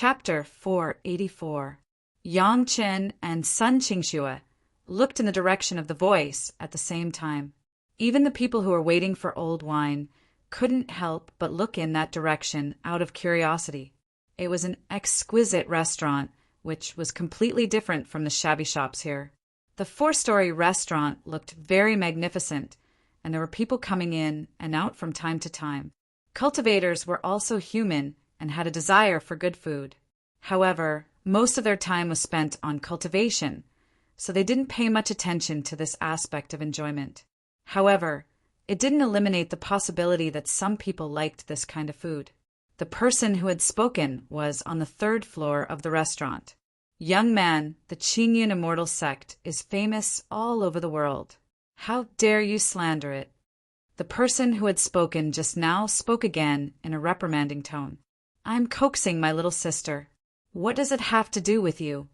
Chapter 484. Yang Chen and Sun Qingxue looked in the direction of the voice at the same time. Even the people who were waiting for old wine couldn't help but look in that direction out of curiosity. It was an exquisite restaurant, which was completely different from the shabby shops here. The 4-story restaurant looked very magnificent, and there were people coming in and out from time to time. Cultivators were also human and had a desire for good food. However, most of their time was spent on cultivation, so they didn't pay much attention to this aspect of enjoyment. However, it didn't eliminate the possibility that some people liked this kind of food. The person who had spoken was on the 3rd floor of the restaurant. Young man, the Qingyun Immortal sect is famous all over the world. How dare you slander it? The person who had spoken just now spoke again in a reprimanding tone. I'm coaxing my little sister. What does it have to do with you?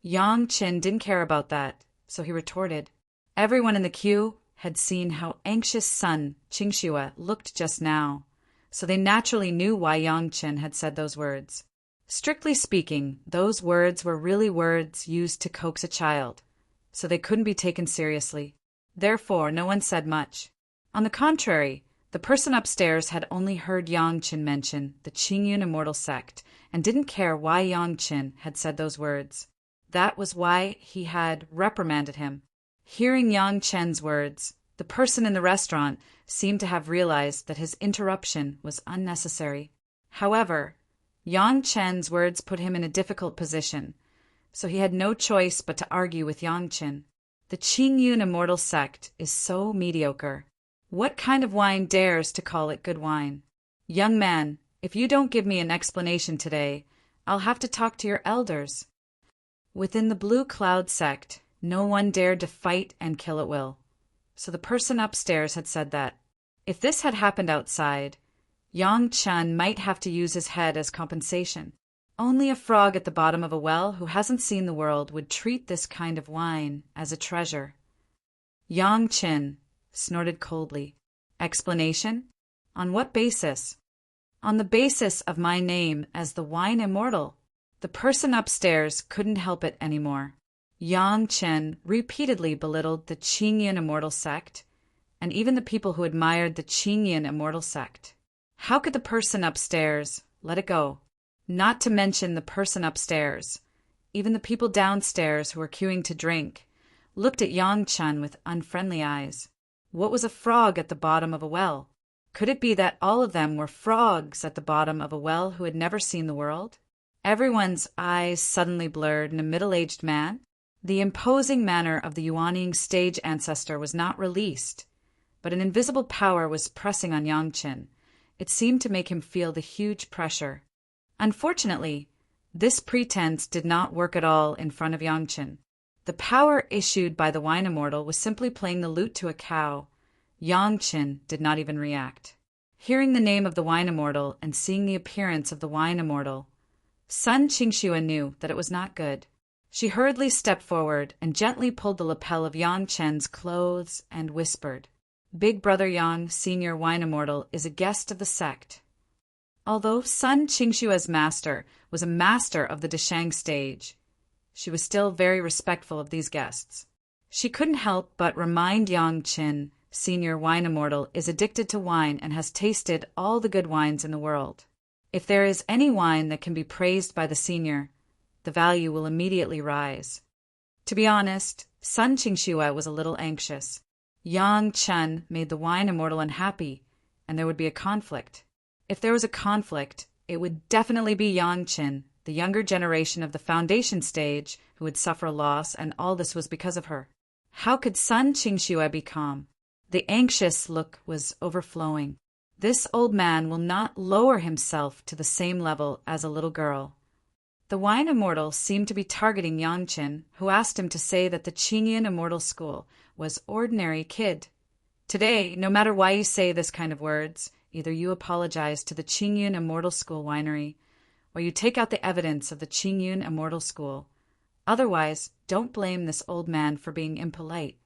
Yang Chen didn't care about that, so he retorted. Everyone in the queue had seen how anxious Sun Qingxue looked just now, so they naturally knew why Yang Chen had said those words. Strictly speaking, those words were really words used to coax a child, so they couldn't be taken seriously. Therefore, no one said much. On the contrary, the person upstairs had only heard Yang Chen mention the Qingyun Immortal sect and didn't care why Yang Chen had said those words. That was why he had reprimanded him. Hearing Yang Chen's words, the person in the restaurant seemed to have realized that his interruption was unnecessary. However, Yang Chen's words put him in a difficult position, so he had no choice but to argue with Yang Chen. The Qingyun Immortal sect is so mediocre. What kind of wine dares to call it good wine? Young man, if you don't give me an explanation today, I'll have to talk to your elders. Within the Blue Cloud sect, no one dared to fight and kill at will. So the person upstairs had said that. If this had happened outside, Yang Chen might have to use his head as compensation. Only a frog at the bottom of a well who hasn't seen the world would treat this kind of wine as a treasure. Yang Chen snorted coldly. Explanation? On what basis? On the basis of my name as the Wine Immortal. The person upstairs couldn't help it anymore. Yang Chen repeatedly belittled the Qingyun Immortal sect, and even the people who admired the Qingyun Immortal sect. How could the person upstairs let it go? Not to mention the person upstairs. Even the people downstairs who were queuing to drink looked at Yang Chen with unfriendly eyes. What was a frog at the bottom of a well? Could it be that all of them were frogs at the bottom of a well who had never seen the world? Everyone's eyes suddenly blurred, and a middle-aged man, the imposing manner of the Yuanying stage ancestor, was not released, but an invisible power was pressing on Yang Chen. It seemed to make him feel the huge pressure. Unfortunately, this pretense did not work at all in front of Yang Chen. The power issued by the Wine Immortal was simply playing the lute to a cow. Yang Chen did not even react. Hearing the name of the Wine Immortal and seeing the appearance of the Wine Immortal, Sun Qingxue knew that it was not good. She hurriedly stepped forward and gently pulled the lapel of Yang Chen's clothes and whispered, Big Brother Yang, Senior Wine Immortal, is a guest of the sect. Although Sun Qingxue's master was a master of the Deshang stage, she was still very respectful of these guests. She couldn't help but remind Yang Chen, Senior Wine Immortal, is addicted to wine and has tasted all the good wines in the world. If there is any wine that can be praised by the senior, the value will immediately rise. To be honest, Sun Qingxue was a little anxious. Yang Chen made the Wine Immortal unhappy, and there would be a conflict. If there was a conflict, it would definitely be Yang Chen, the younger generation of the foundation stage, who would suffer loss, and all this was because of her. How could Sun Qingxue be calm? The anxious look was overflowing. This old man will not lower himself to the same level as a little girl. The Wine Immortal seemed to be targeting Yang Chen, who asked him to say that the Qingyun Immortal School was ordinary kid. Today, no matter why you say this kind of words, either you apologize to the Qingyun Immortal School winery, or you take out the evidence of the Qingyun Immortal School. Otherwise, don't blame this old man for being impolite.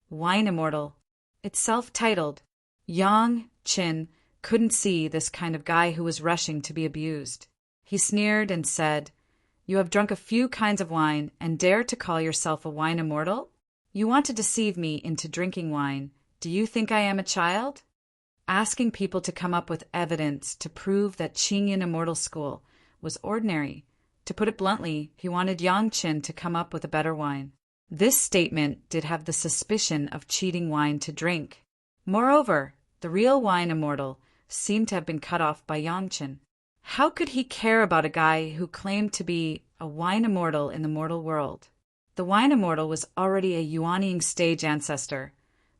Wine Immortal. It's self-titled. Yang Chen couldn't see this kind of guy who was rushing to be abused. He sneered and said, "You have drunk a few kinds of wine and dare to call yourself a wine immortal? You want to deceive me into drinking wine. Do you think I am a child?" Asking people to come up with evidence to prove that Qingyan Immortal School was ordinary. To put it bluntly, he wanted Yang Qin to come up with a better wine. This statement did have the suspicion of cheating wine to drink. Moreover, the real wine immortal seemed to have been cut off by Yang Qin. How could he care about a guy who claimed to be a wine immortal in the mortal world? The wine immortal was already a Yuanying stage ancestor,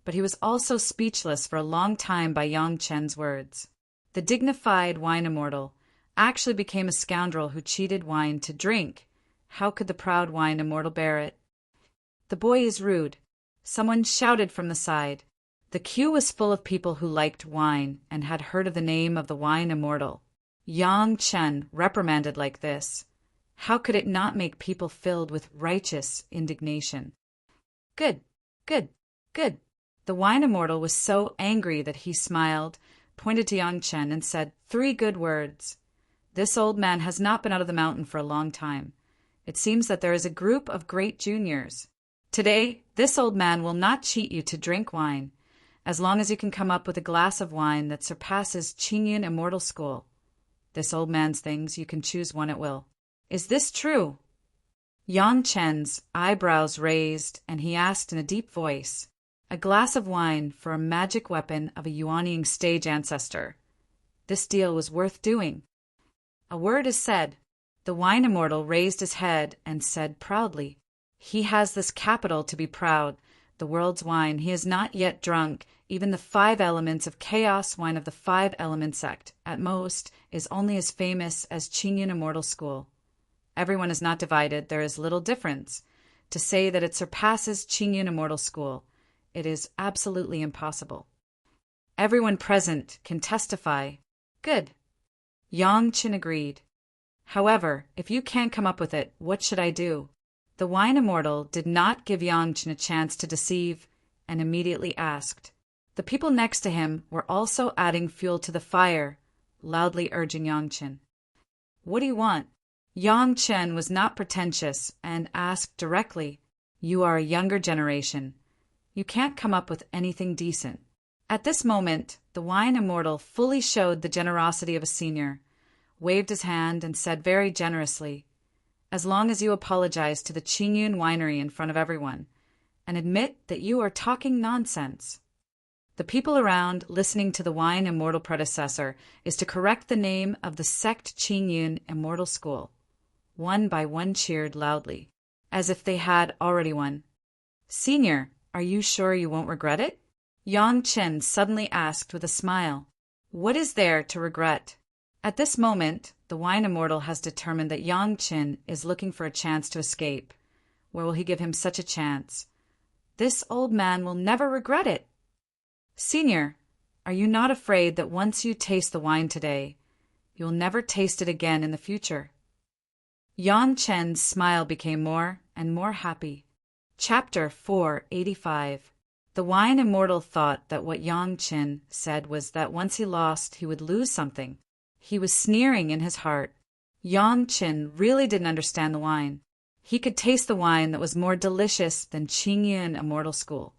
but he was also speechless for a long time by Yang Chen's words. The dignified wine immortal actually became a scoundrel who cheated wine to drink. How could the proud wine immortal bear it? "The boy is rude," someone shouted from the side. The queue was full of people who liked wine and had heard of the name of the wine immortal. Yang Chen reprimanded like this. How could it not make people filled with righteous indignation? "Good, good, good." The wine immortal was so angry that he smiled, pointed to Yang Chen, and said 3 good words. "This old man has not been out of the mountain for a long time. It seems that there is a group of great juniors. Today, this old man will not cheat you to drink wine, as long as you can come up with a glass of wine that surpasses Qingyan Immortal School. This old man's things, you can choose one at will. Is this true?" Yang Chen's eyebrows raised, and he asked in a deep voice, "A glass of wine for a magic weapon of a Yuanying stage ancestor. This deal was worth doing." A word is said. The wine immortal raised his head and said proudly, "He has this capital to be proud. The world's wine he has not yet drunk. Even the 5 elements of chaos wine of the 5 element sect, at most, is only as famous as Qingyan Immortal School. Everyone is not divided. There is little difference. To say that it surpasses Qingyan Immortal School, it is absolutely impossible. Everyone present can testify." "Good." Yang Qin agreed. "However, if you can't come up with it, what should I do?" The wine immortal did not give Yang Qin a chance to deceive and immediately asked. The people next to him were also adding fuel to the fire, loudly urging Yang Qin. "What do you want?" Yang Qin was not pretentious and asked directly, "You are a younger generation. You can't come up with anything decent." At this moment, the wine immortal fully showed the generosity of a senior, waved his hand and said very generously, "As long as you apologize to the Qingyun winery in front of everyone, and admit that you are talking nonsense." The people around, listening to the wine immortal predecessor, is to correct the name of the sect Qingyun Immortal School. One by one cheered loudly, as if they had already won. "Senior, are you sure you won't regret it?" Yang Chen suddenly asked with a smile. "What is there to regret?" At this moment, the wine immortal has determined that Yang Qin is looking for a chance to escape. Where will he give him such a chance? This old man will never regret it. "Senior, are you not afraid that once you taste the wine today, you will never taste it again in the future?" Yang Chen's smile became more and more happy. Chapter 485. The wine immortal thought that what Yang Qin said was that once he lost, he would lose something. He was sneering in his heart. Yang Qin really didn't understand the wine. He could taste the wine that was more delicious than Qingyan Immortal School.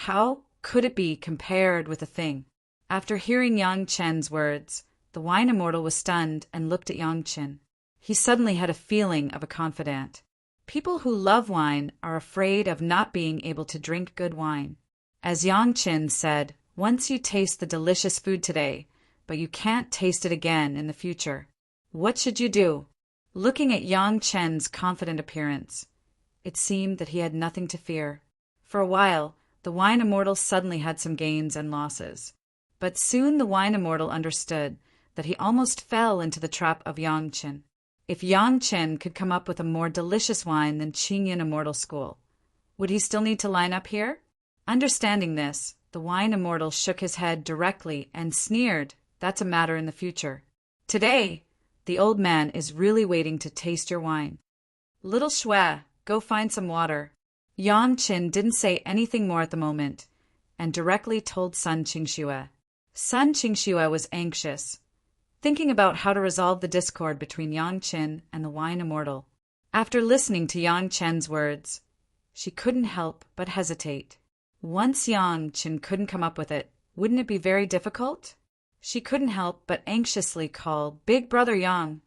How could it be compared with a thing? After hearing Yang Chen's words, the wine immortal was stunned and looked at Yang Qin. He suddenly had a feeling of a confidant. People who love wine are afraid of not being able to drink good wine. As Yang Qin said, once you taste the delicious food today, but you can't taste it again in the future. What should you do? Looking at Yang Chen's confident appearance, it seemed that he had nothing to fear. For a while, the wine immortal suddenly had some gains and losses. But soon the wine immortal understood that he almost fell into the trap of Yang Qin. If Yang Qin could come up with a more delicious wine than Qingyan Immortal School, would he still need to line up here? Understanding this, the wine immortal shook his head directly and sneered, "That's a matter in the future. Today, the old man is really waiting to taste your wine. Little Shui, go find some water." Yang Qin didn't say anything more at the moment, and directly told Sun Qingxue. Sun Qingxue was anxious. thinking about how to resolve the discord between Yang Qin and the wine Immortal. After listening to Yang Chen's words, she couldn't help but hesitate. Once Yang Qin couldn't come up with it, wouldn't it be very difficult? She couldn't help but anxiously call, "Big brother Yang,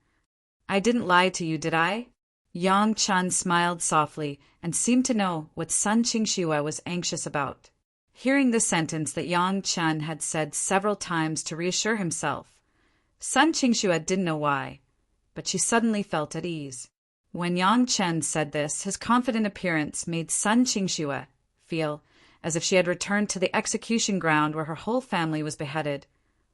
I didn't lie to you, did I?" Yang Chen smiled softly and seemed to know what Sun Qingxue was anxious about. Hearing the sentence that Yang Chen had said several times to reassure himself, Sun Qingxue didn't know why, but she suddenly felt at ease. When Yang Chen said this, his confident appearance made Sun Qingxue feel as if she had returned to the execution ground where her whole family was beheaded,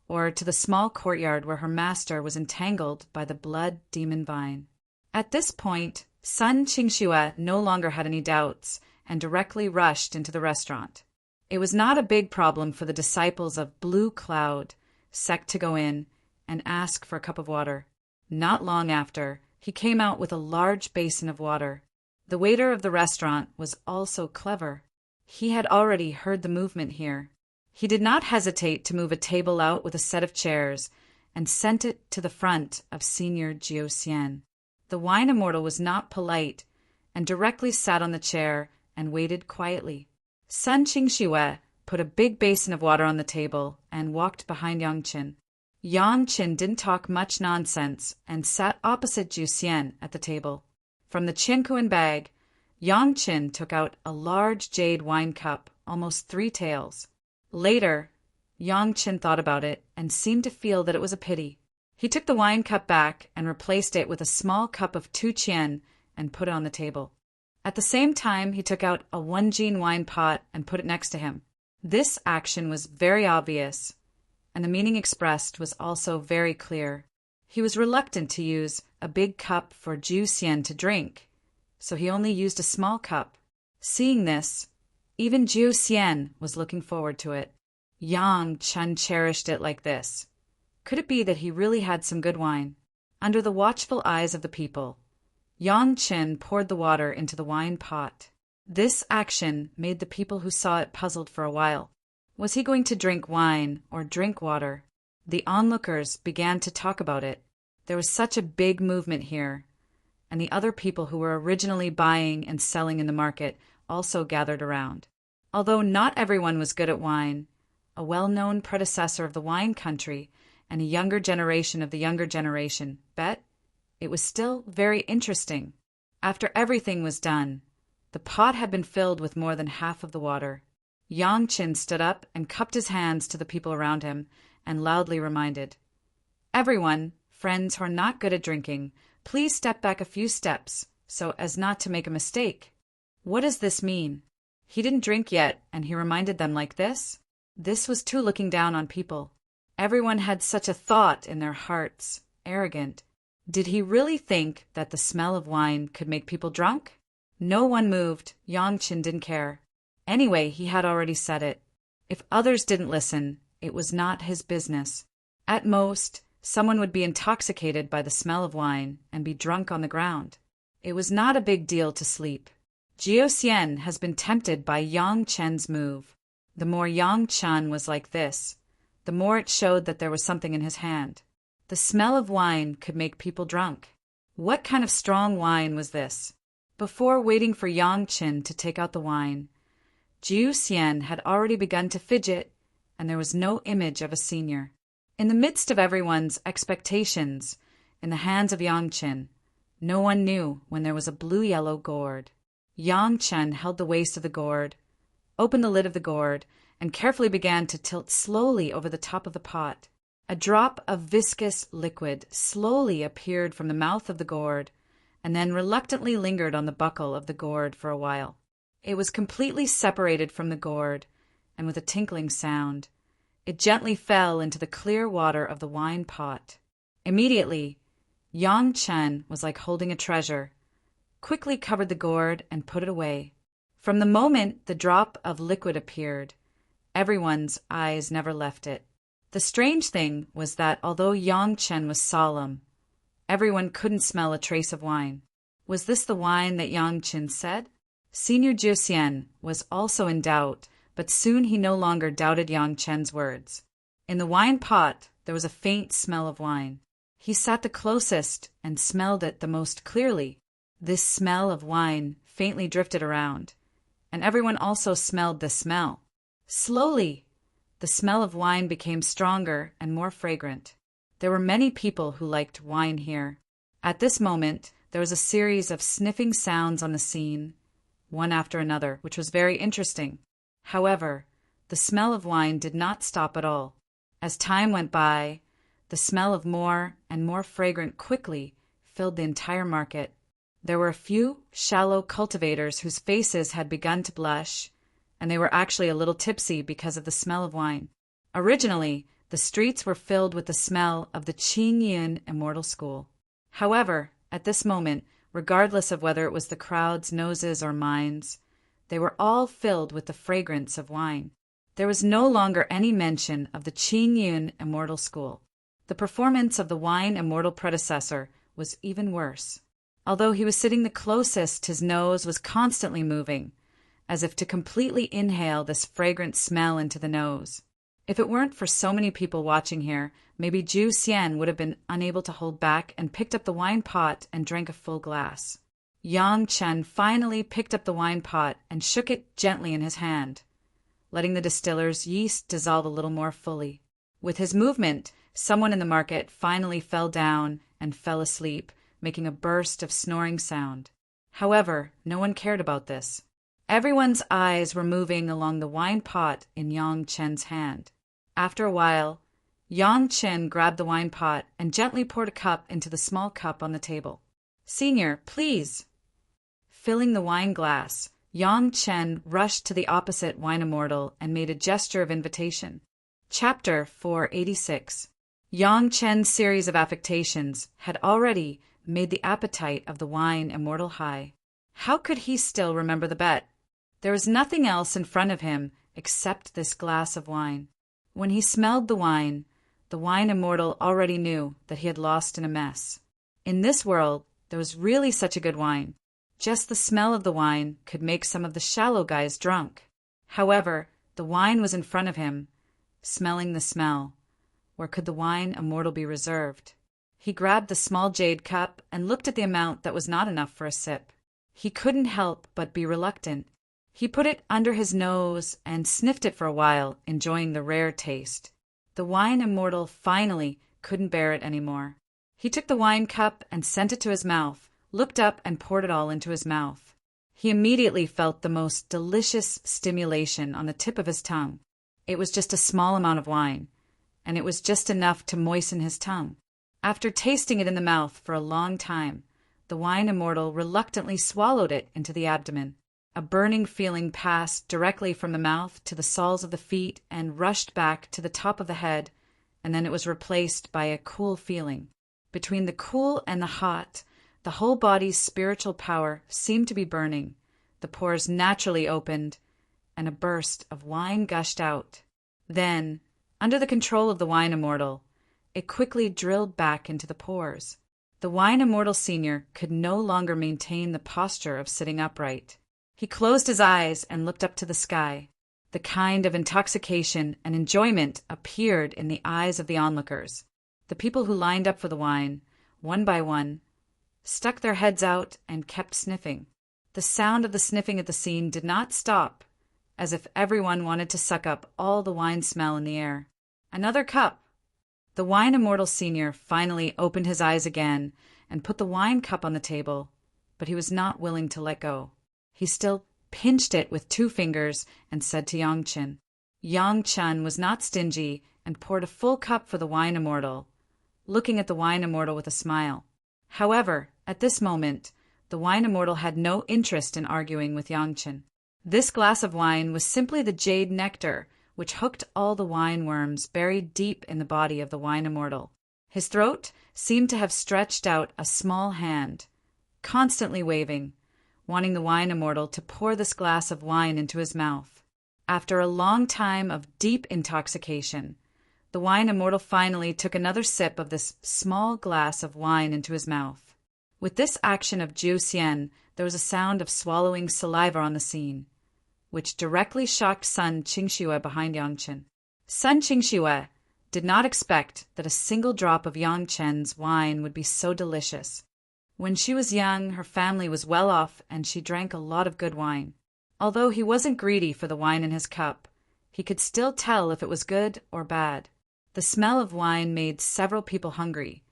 or to the small courtyard where her master was entangled by the blood demon vine. At this point, Sun Qingxue no longer had any doubts and directly rushed into the restaurant. It was not a big problem for the disciples of Blue Cloud sect to go in and ask for a cup of water. Not long after, he came out with a large basin of water. The waiter of the restaurant was also clever. He had already heard the movement here. He did not hesitate to move a table out with a set of chairs and sent it to the front of Senior Jiu Xian. The wine Immortal was not polite and directly sat on the chair and waited quietly. Sun Qingxue put a big basin of water on the table and walked behind Yang Qin. Yang Qin didn't talk much nonsense and sat opposite Jiu Xian at the table. From the Qiankuan bag, Yang Qin took out a large jade wine cup, almost 3 taels. Later, Yang Qin thought about it and seemed to feel that it was a pity. He took the wine cup back and replaced it with a small cup of 2 qian and put it on the table. At the same time, he took out a 1 jin wine pot and put it next to him. This action was very obvious, and the meaning expressed was also very clear. He was reluctant to use a big cup for Jiu Xian to drink, so he only used a small cup. Seeing this, even Jiu Xian was looking forward to it. Yang Chen cherished it like this. Could it be that he really had some good wine? Under the watchful eyes of the people, Yang Chen poured the water into the wine pot. This action made the people who saw it puzzled for a while. Was he going to drink wine or drink water? The onlookers began to talk about it. There was such a big movement here, and the other people who were originally buying and selling in the market also gathered around. Although not everyone was good at wine, a well-known predecessor of the wine country and a younger generation of the younger generation bet it was still very interesting. After everything was done, the pot had been filled with more than half of the water. Yang Qin stood up and cupped his hands to the people around him and loudly reminded, "Everyone, friends who are not good at drinking, please step back a few steps so as not to make a mistake." What does this mean? He didn't drink yet, and he reminded them like this? This was too looking down on people. Everyone had such a thought in their hearts, arrogant. Did he really think that the smell of wine could make people drunk? No one moved. Yang Qin didn't care. Anyway, he had already said it. If others didn't listen, it was not his business. At most, someone would be intoxicated by the smell of wine and be drunk on the ground. It was not a big deal to sleep. Jiu Xian has been tempted by Yang Chen's move. The more Yang Chen was like this, the more it showed that there was something in his hand. The smell of wine could make people drunk. What kind of strong wine was this? Before waiting for Yang Qin to take out the wine, Jiu Xian had already begun to fidget, and there was no image of a senior. In the midst of everyone's expectations, in the hands of Yang Qin, no one knew when there was a blue-yellow gourd. Yang Chen held the waist of the gourd, opened the lid of the gourd, and carefully began to tilt slowly over the top of the pot. A drop of viscous liquid slowly appeared from the mouth of the gourd, and then reluctantly lingered on the buckle of the gourd for a while. It was completely separated from the gourd, and with a tinkling sound, it gently fell into the clear water of the wine pot. Immediately, Yang Chen was like holding a treasure, quickly covered the gourd and put it away. From the moment the drop of liquid appeared, everyone's eyes never left it. The strange thing was that although Yang Chen was solemn, everyone couldn't smell a trace of wine. Was this the wine that Yang Chen said? Senior Jiu Xian was also in doubt, but soon he no longer doubted Yang Chen's words. In the wine pot there was a faint smell of wine. He sat the closest and smelled it the most clearly. This smell of wine faintly drifted around, and everyone also smelled the smell. Slowly, the smell of wine became stronger and more fragrant. There were many people who liked wine here. At this moment, there was a series of sniffing sounds on the scene, one after another, which was very interesting. However, the smell of wine did not stop at all. As time went by, the smell of more and more fragrant quickly filled the entire market. There were a few shallow cultivators whose faces had begun to blush, and they were actually a little tipsy because of the smell of wine. Originally, the streets were filled with the smell of the Qingyun Immortal School. However, at this moment, regardless of whether it was the crowd's noses or minds, they were all filled with the fragrance of wine. There was no longer any mention of the Qingyun Immortal School. The performance of the wine immortal predecessor was even worse. Although he was sitting the closest, his nose was constantly moving, as if to completely inhale this fragrant smell into the nose. If it weren't for so many people watching here, maybe Zhu Xian would have been unable to hold back and picked up the wine pot and drank a full glass. Yang Chen finally picked up the wine pot and shook it gently in his hand, letting the distiller's yeast dissolve a little more fully. With his movement, someone in the market finally fell down and fell asleep, making a burst of snoring sound. However, no one cared about this. Everyone's eyes were moving along the wine pot in Yang Chen's hand. After a while, Yang Chen grabbed the wine pot and gently poured a cup into the small cup on the table. "Senior, please." Filling the wine glass, Yang Chen rushed to the opposite wine immortal and made a gesture of invitation. Chapter 486. Yang Chen's series of affectations had already made the appetite of the wine immortal high. How could he still remember the bet? There was nothing else in front of him except this glass of wine. When he smelled the wine immortal already knew that he had lost in a mess. In this world, there was really such a good wine. Just the smell of the wine could make some of the shallow guys drunk. However, the wine was in front of him, smelling the smell. Where could the wine immortal be reserved? He grabbed the small jade cup and looked at the amount that was not enough for a sip. He couldn't help but be reluctant. He put it under his nose and sniffed it for a while, enjoying the rare taste. The wine immortal finally couldn't bear it anymore. He took the wine cup and sent it to his mouth, looked up and poured it all into his mouth. He immediately felt the most delicious stimulation on the tip of his tongue. It was just a small amount of wine, and it was just enough to moisten his tongue. After tasting it in the mouth for a long time, the wine immortal reluctantly swallowed it into the abdomen. A burning feeling passed directly from the mouth to the soles of the feet and rushed back to the top of the head, and then it was replaced by a cool feeling. Between the cool and the hot, the whole body's spiritual power seemed to be burning. The pores naturally opened, and a burst of wine gushed out. Then, under the control of the wine immortal, it quickly drilled back into the pores. The wine immortal senior could no longer maintain the posture of sitting upright. He closed his eyes and looked up to the sky. The kind of intoxication and enjoyment appeared in the eyes of the onlookers. The people who lined up for the wine, one by one, stuck their heads out and kept sniffing. The sound of the sniffing at the scene did not stop, as if everyone wanted to suck up all the wine smell in the air. Another cup! The wine immortal senior finally opened his eyes again and put the wine cup on the table, but he was not willing to let go. He still pinched it with 2 fingers and said to Yang Chen. Yang Chen was not stingy and poured a full cup for the wine immortal, looking at the wine immortal with a smile. However, at this moment, the wine immortal had no interest in arguing with Yang Chen. This glass of wine was simply the jade nectar, which hooked all the wine worms buried deep in the body of the wine immortal. His throat seemed to have stretched out a small hand, constantly waving, wanting the wine immortal to pour this glass of wine into his mouth. After a long time of deep intoxication, the wine immortal finally took another sip of this small glass of wine into his mouth. With this action of Zhu Xian, there was a sound of swallowing saliva on the scene, which directly shocked Sun Qingxue behind Yang Chen. Sun Qingxue, did not expect that a single drop of Yang Chen's wine would be so delicious. When she was young, her family was well off and she drank a lot of good wine. Although he wasn't greedy for the wine in his cup, he could still tell if it was good or bad. The smell of wine made several people hungry,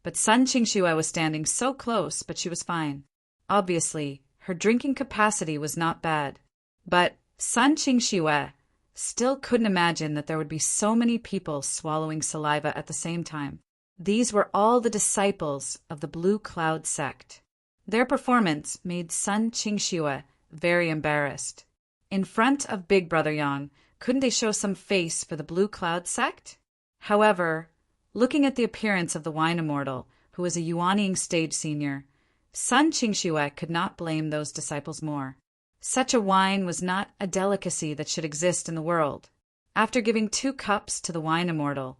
but Sun Qingxue was standing so close, but she was fine. Obviously, her drinking capacity was not bad. But Sun Qingxue still couldn't imagine that there would be so many people swallowing saliva at the same time. These were all the disciples of the Blue Cloud sect. Their performance made Sun Qingxue very embarrassed. In front of Big Brother Yang, couldn't they show some face for the Blue Cloud sect? However, looking at the appearance of the wine immortal, who was a Yuanying stage senior, Sun Qingxue could not blame those disciples more. Such a wine was not a delicacy that should exist in the world. After giving 2 cups to the wine immortal,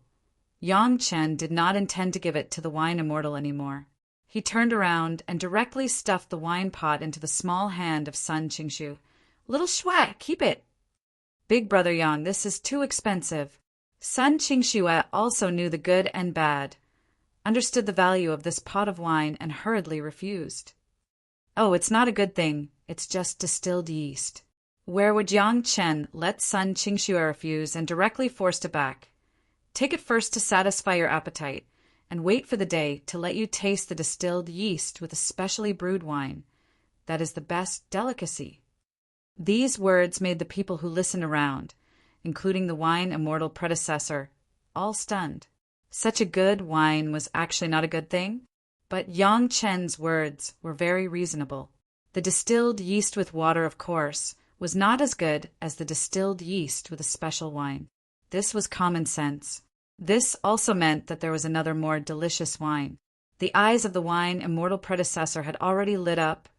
Yang Chen did not intend to give it to the wine immortal anymore. He turned around and directly stuffed the wine pot into the small hand of Sun Qingxue. "Little Shui, keep it." "Big Brother Yang, this is too expensive." Sun Qingxue also knew the good and bad, understood the value of this pot of wine, and hurriedly refused. "Oh, it's not a good thing. It's just distilled yeast." Where would Yang Chen let Sun Qingxue refuse and directly forced it back? "Take it first to satisfy your appetite, and wait for the day to let you taste the distilled yeast with a specially brewed wine. That is the best delicacy." These words made the people who listened around, including the wine immortal predecessor, all stunned. Such a good wine was actually not a good thing? But Yang Chen's words were very reasonable. The distilled yeast with water, of course, was not as good as the distilled yeast with a special wine. This was common sense. This also meant that there was another more delicious wine. The eyes of the wine immortal predecessor had already lit up,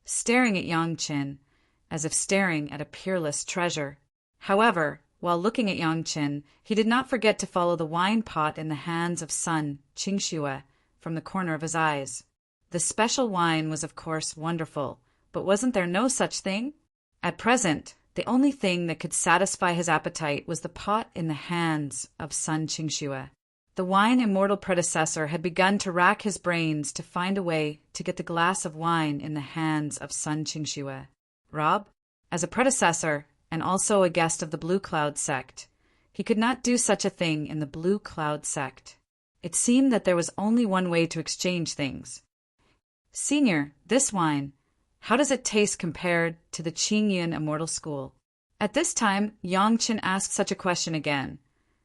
staring at Yang Chen, as if staring at a peerless treasure. However, while looking at Yang Chen, he did not forget to follow the wine pot in the hands of Sun Qingxue from the corner of his eyes. The special wine was of course wonderful, but wasn't there no such thing? At present, the only thing that could satisfy his appetite was the pot in the hands of Sun Qingxue. The wine immortal predecessor had begun to rack his brains to find a way to get the glass of wine in the hands of Sun Qingxue. Rob, as a predecessor and also a guest of the Blue Cloud sect, he could not do such a thing in the Blue Cloud sect. It seemed that there was only one way to exchange things. "Senior, this wine, how does it taste compared to the Qingyun Immortal School?" At this time, Yang Chen asked such a question again,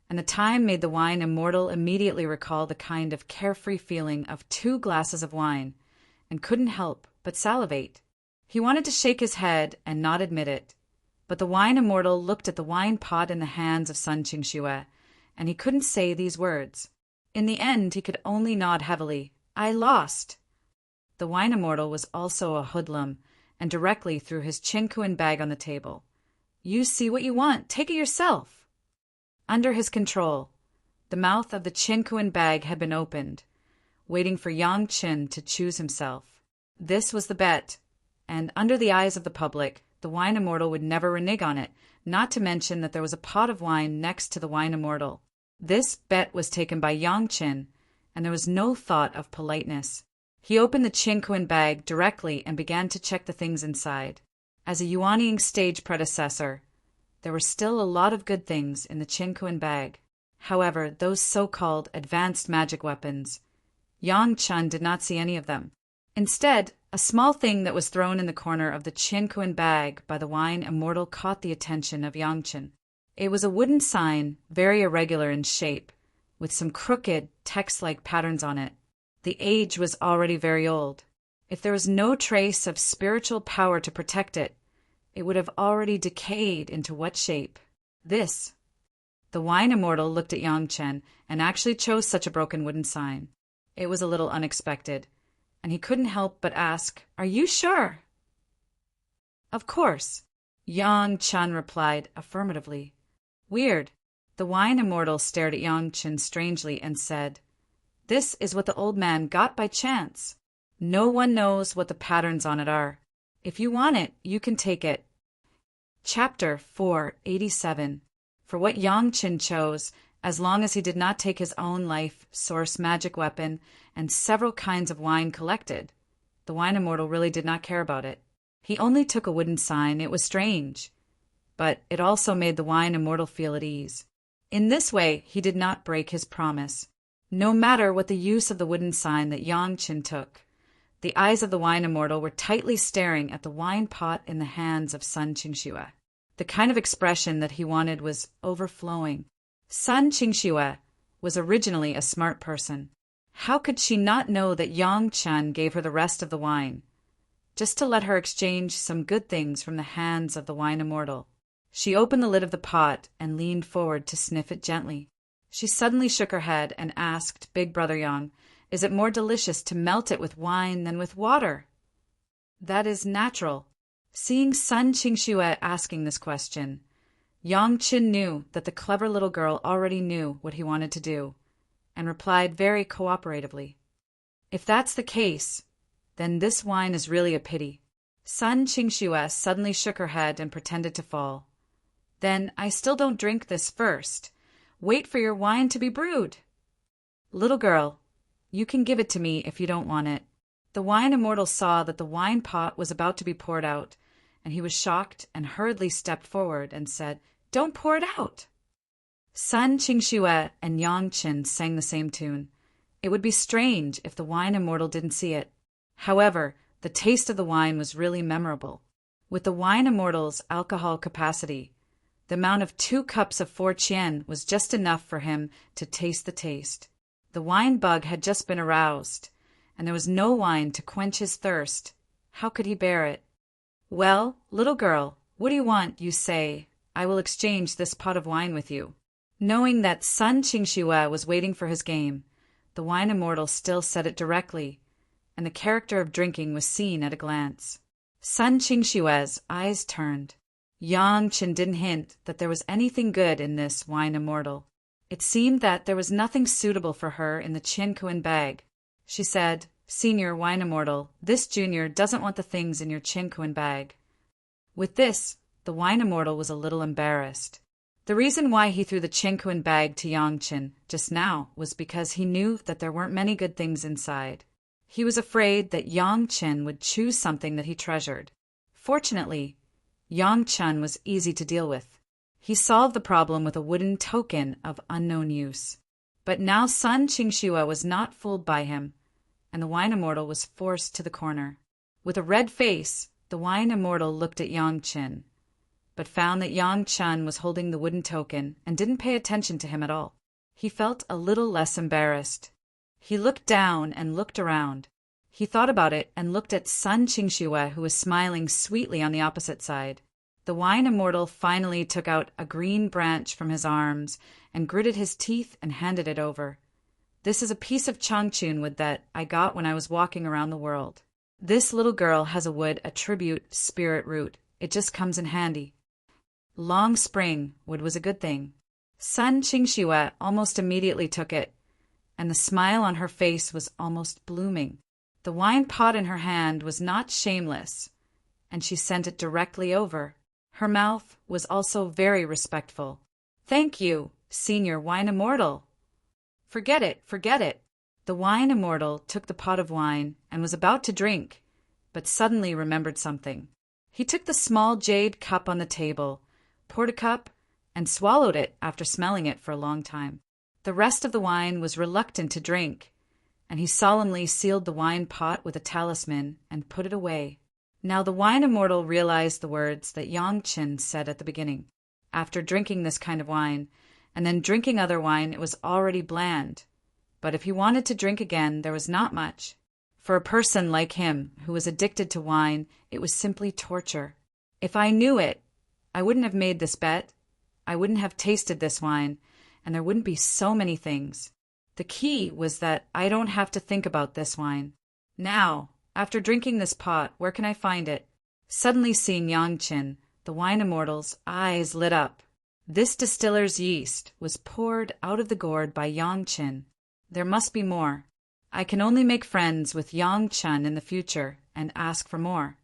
and the time made the wine immortal immediately recall the kind of carefree feeling of 2 glasses of wine, and couldn't help but salivate. He wanted to shake his head and not admit it, but the wine immortal looked at the wine pot in the hands of Sun Qingxue, and he couldn't say these words. In the end, he could only nod heavily. "I lost." The wine immortal was also a hoodlum, and directly threw his Qinkuan bag on the table. "You see what you want. Take it yourself." Under his control, the mouth of the Qinkuan bag had been opened, waiting for Yang Chen to choose himself. This was the bet, and under the eyes of the public, the wine immortal would never renege on it, not to mention that there was a pot of wine next to the wine immortal. This bet was taken by Yang Chen, and there was no thought of politeness. He opened the Qinkuan bag directly and began to check the things inside. As a Yuanying stage predecessor, there were still a lot of good things in the Qinkuan bag. However, those so-called advanced magic weapons, Yang Chen did not see any of them. Instead, a small thing that was thrown in the corner of the Qinkuan bag by the wine immortal caught the attention of Yang Chen. It was a wooden sign, very irregular in shape, with some crooked, text-like patterns on it. The age was already very old. If there was no trace of spiritual power to protect it, it would have already decayed into what shape? This. The wine immortal looked at Yang Chen and actually chose such a broken wooden sign. It was a little unexpected, and he couldn't help but ask, "Are you sure?" "Of course," Yang Chen replied affirmatively. "Weird." The wine immortal stared at Yang Chen strangely and said, "This is what the old man got by chance. No one knows what the patterns on it are. If you want it, you can take it." Chapter 487. For what Yang Chen chose, as long as he did not take his own life source magic weapon and several kinds of wine collected. The wine immortal really did not care about it. He only took a wooden sign. It was strange, but it also made the wine immortal feel at ease. In this way, he did not break his promise. No matter what the use of the wooden sign that Yang Qin took, the eyes of the wine immortal were tightly staring at the wine pot in the hands of Sun Qingxue. The kind of expression that he wanted was overflowing. Sun Qingxue was originally a smart person. How could she not know that Yang Chen gave her the rest of the wine, just to let her exchange some good things from the hands of the wine immortal? She opened the lid of the pot and leaned forward to sniff it gently. She suddenly shook her head and asked Big Brother Yang, "Is it more delicious to melt it with wine than with water?" "That is natural." Seeing Sun Qingxue asking this question, Yang Qin knew that the clever little girl already knew what he wanted to do, and replied very cooperatively, "If that's the case, then this wine is really a pity." Sun Qingxue suddenly shook her head and pretended to fall. "Then I still don't drink this first. Wait for your wine to be brewed." "Little girl, you can give it to me if you don't want it." The wine immortal saw that the wine pot was about to be poured out, and he was shocked and hurriedly stepped forward and said, "Don't pour it out." Sun Qingxue and Yang Qin sang the same tune. It would be strange if the wine immortal didn't see it. However, the taste of the wine was really memorable. With the wine immortal's alcohol capacity, the amount of 2 cups of 4 qian was just enough for him to taste the taste. The wine bug had just been aroused, and there was no wine to quench his thirst. How could he bear it? "Well, little girl, what do you want, you say? I will exchange this pot of wine with you." Knowing that Sun Qingxue was waiting for his game, the wine immortal still said it directly, and the character of drinking was seen at a glance. Sun Qingxue's eyes turned. Yang Qin didn't hint that there was anything good in this wine immortal. It seemed that there was nothing suitable for her in the Qinkuan bag. She said, "Senior wine immortal, this junior doesn't want the things in your Qinkuan bag." With this, the wine immortal was a little embarrassed. The reason why he threw the Qinkuan bag to Yang Qin just now was because he knew that there weren't many good things inside. He was afraid that Yang Qin would choose something that he treasured. Fortunately, Yang Chen was easy to deal with. He solved the problem with a wooden token of unknown use. But now Sun Qingxue was not fooled by him, and the wine immortal was forced to the corner. With a red face, the wine immortal looked at Yang Qin, but found that Yang Chen was holding the wooden token and didn't pay attention to him at all. He felt a little less embarrassed. He looked down and looked around. He thought about it and looked at Sun Qingxue, who was smiling sweetly on the opposite side. The wine immortal finally took out a green branch from his arms and gritted his teeth and handed it over. "This is a piece of changchun wood that I got when I was walking around the world. This little girl has a wood attribute spirit root. It just comes in handy." Long spring wood was a good thing. Sun Qingxue almost immediately took it, and the smile on her face was almost blooming. The wine pot in her hand was not shameless, and she sent it directly over. Her mouth was also very respectful. "Thank you, Senior Wine Immortal." "Forget it, forget it." The wine immortal took the pot of wine and was about to drink, but suddenly remembered something. He took the small jade cup on the table, poured a cup, and swallowed it after smelling it for a long time. The rest of the wine was reluctant to drink, and he solemnly sealed the wine pot with a talisman and put it away. Now the wine immortal realized the words that Yang Qin said at the beginning. After drinking this kind of wine, and then drinking other wine, it was already bland. But if he wanted to drink again, there was not much. For a person like him, who was addicted to wine, it was simply torture. "If I knew it, I wouldn't have made this bet. I wouldn't have tasted this wine, and there wouldn't be so many things. The key was that I don't have to think about this wine. Now, after drinking this pot, where can I find it?" Suddenly seeing Yang Qin, the wine immortal's eyes lit up. This distiller's yeast was poured out of the gourd by Yang Qin. There must be more. I can only make friends with Yang Chen in the future and ask for more.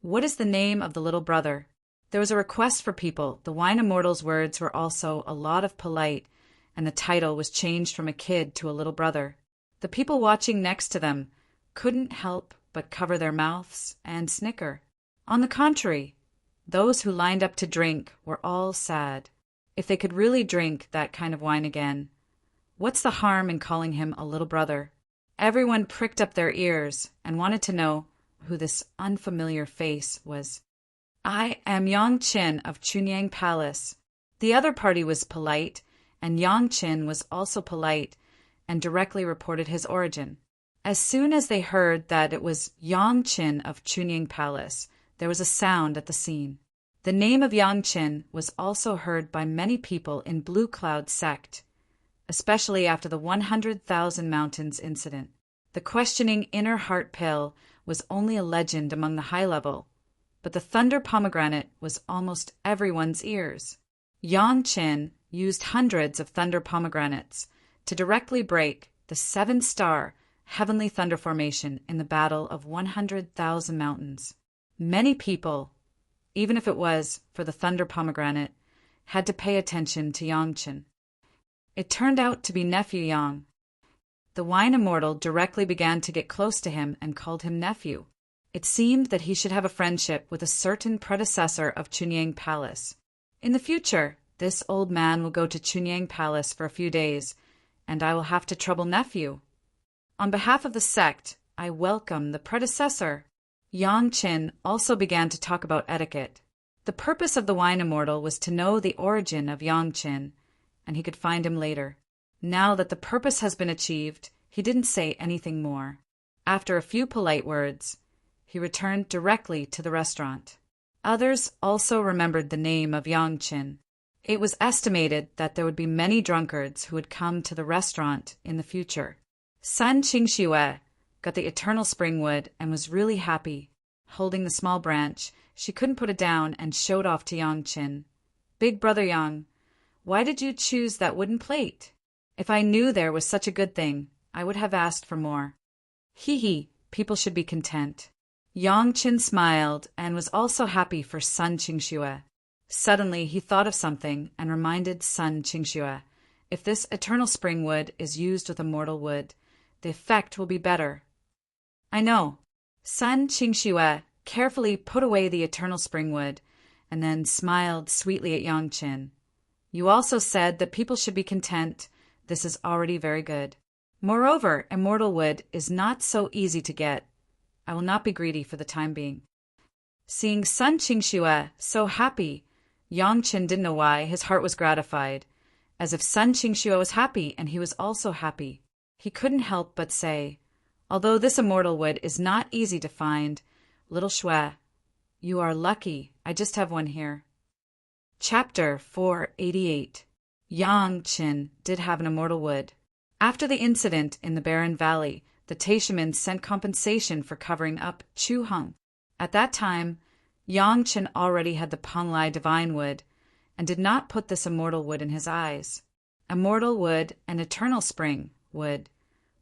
What is the name of the little brother? There was a request for people. The wine immortal's words were also a lot of polite and the title was changed from a kid to a little brother. The people watching next to them couldn't help but cover their mouths and snicker. On the contrary, those who lined up to drink were all sad. If they could really drink that kind of wine again, what's the harm in calling him a little brother? Everyone pricked up their ears and wanted to know who this unfamiliar face was. "I am Yang Qin of Chunyang Palace." The other party was polite, and Yang Qin was also polite and directly reported his origin. As soon as they heard that it was Yang Qin of Chunyang Palace, there was a sound at the scene. The name of Yang Qin was also heard by many people in Blue Cloud sect, especially after the 100,000 Mountains incident. The questioning inner heart pill was only a legend among the high level, but the thunder pomegranate was almost everyone's ears. Yang Qin used hundreds of thunder pomegranates to directly break the 7-star heavenly thunder formation in the battle of 100,000 mountains. Many people, even if it was for the thunder pomegranate, had to pay attention to Yang Qin. It turned out to be nephew Yang. The wine immortal directly began to get close to him and called him nephew. It seemed that he should have a friendship with a certain predecessor of Chunyang Palace. In the future, this old man will go to Chunyang Palace for a few days, and I will have to trouble nephew. On behalf of the sect, I welcome the predecessor. Yang Qin also began to talk about etiquette. The purpose of the wine immortal was to know the origin of Yang Qin, and he could find him later. Now that the purpose has been achieved, he didn't say anything more. After a few polite words, he returned directly to the restaurant. Others also remembered the name of Yang Qin. It was estimated that there would be many drunkards who would come to the restaurant in the future. Sun Qingxue got the eternal spring wood and was really happy. Holding the small branch, she couldn't put it down and showed off to Yang Qin. "Big brother Yang, why did you choose that wooden plate? If I knew there was such a good thing, I would have asked for more." "Hee, people should be content." Yang Qin smiled and was also happy for Sun Qingxue. Suddenly he thought of something and reminded Sun Qingxue, "If this eternal spring wood is used with immortal wood, the effect will be better." "I know." Sun Qingxue carefully put away the eternal spring wood and then smiled sweetly at Yang Qin. "You also said that people should be content. This is already very good. Moreover, immortal wood is not so easy to get. I will not be greedy for the time being." Seeing Sun Qingxue so happy, Yang Qin didn't know why. His heart was gratified, as if Sun Qingxue was happy and he was also happy. He couldn't help but say, "Although this immortal wood is not easy to find, little Xue, you are lucky. I just have one here." Chapter 488. Yang Qin did have an immortal wood. After the incident in the Barren Valley, the Taishaman sent compensation for covering up Chu Heng. At that time, Yang Qin already had the Penglai divine wood and did not put this immortal wood in his eyes. Immortal wood and eternal spring wood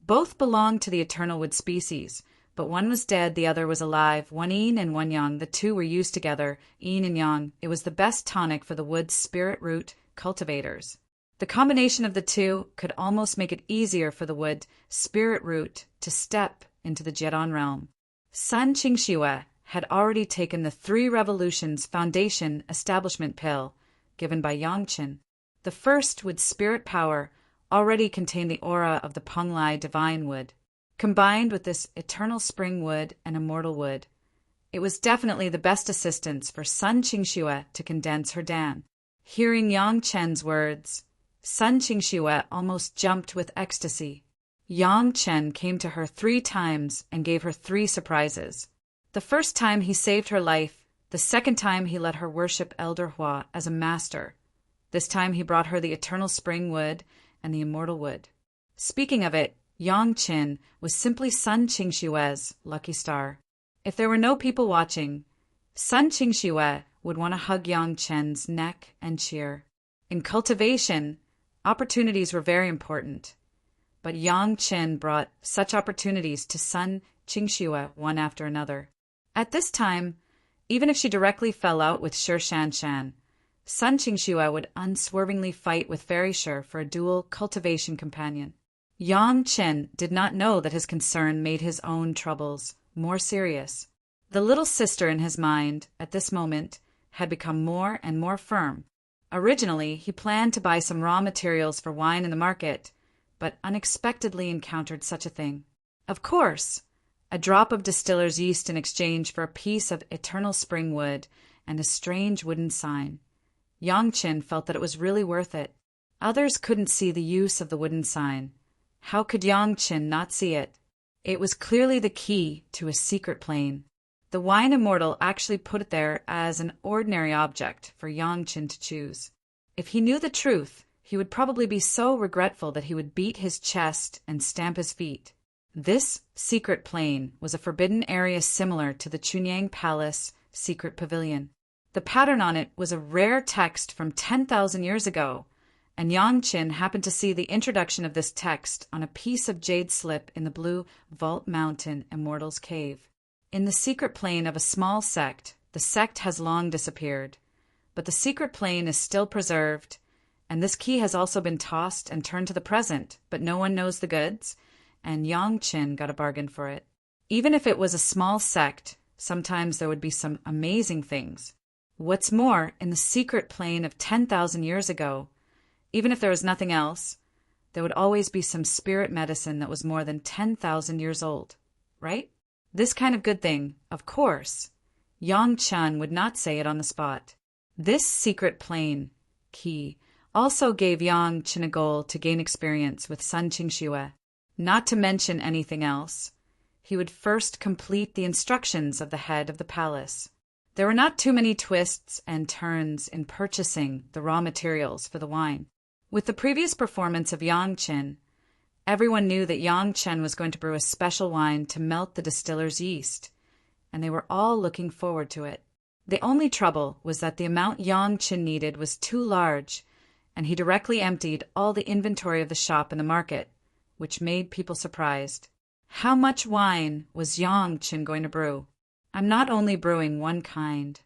both belonged to the eternal wood species, but one was dead, the other was alive, one yin and one yang. The two were used together, yin and yang. It was the best tonic for the wood's spirit root cultivators. The combination of the two could almost make it easier for the wood spirit root to step into the Jedon realm. Sun Qingxue had already taken the 3 Revolutions Foundation Establishment Pill given by Yang Qin. The first wood spirit power already contained the aura of the Penglai divine wood. Combined with this eternal spring wood and immortal wood, it was definitely the best assistance for Sun Qingxue to condense her Dan. Hearing Yang Qin's words, Sun Qingxue almost jumped with ecstasy. Yang Qin came to her 3 times and gave her 3 surprises. The first time he saved her life, the second time he let her worship Elder Hua as a master. This time he brought her the eternal spring wood and the immortal wood. Speaking of it, Yang Qin was simply Sun Qingxue's lucky star. If there were no people watching, Sun Qingxue would want to hug Yang Qin's neck and cheer. In cultivation, opportunities were very important, but Yang Qin brought such opportunities to Sun Qingxue one after another. At this time, even if she directly fell out with Shi Shanshan, Sun Qingxue would unswervingly fight with Fairy Shi for a dual cultivation companion. Yang Qin did not know that his concern made his own troubles more serious. The little sister in his mind, at this moment, had become more and more firm. Originally, he planned to buy some raw materials for wine in the market, but unexpectedly encountered such a thing. Of course, a drop of distiller's yeast in exchange for a piece of eternal spring wood and a strange wooden sign. Yang Qin felt that it was really worth it. Others couldn't see the use of the wooden sign. How could Yang Qin not see it? It was clearly the key to a secret plane. The wine Immortal actually put it there as an ordinary object for Yang Qin to choose. If he knew the truth, he would probably be so regretful that he would beat his chest and stamp his feet. This secret plane was a forbidden area similar to the Chunyang Palace secret pavilion. The pattern on it was a rare text from 10,000 years ago, and Yang Qin happened to see the introduction of this text on a piece of jade slip in the blue vault mountain Immortal's cave. In the secret plane of a small sect, the sect has long disappeared, but the secret plane is still preserved, and this key has also been tossed and turned to the present, but no one knows the goods, and Yang Qin got a bargain for it. Even if it was a small sect, sometimes there would be some amazing things. What's more, in the secret plane of 10,000 years ago, even if there was nothing else, there would always be some spirit medicine that was more than 10,000 years old, right? This kind of good thing, of course. Yang Qin would not say it on the spot. This secret plane, key, also gave Yang Qin a goal to gain experience with Sun Qingxue. Not to mention anything else, he would first complete the instructions of the head of the palace. There were not too many twists and turns in purchasing the raw materials for the wine. With the previous performance of Yang Qin, everyone knew that Yang Qin was going to brew a special wine to melt the distiller's yeast, and they were all looking forward to it. The only trouble was that the amount Yang Qin needed was too large, and he directly emptied all the inventory of the shop in the market, which made people surprised. How much wine was Yang Qin going to brew? I'm not only brewing one kind.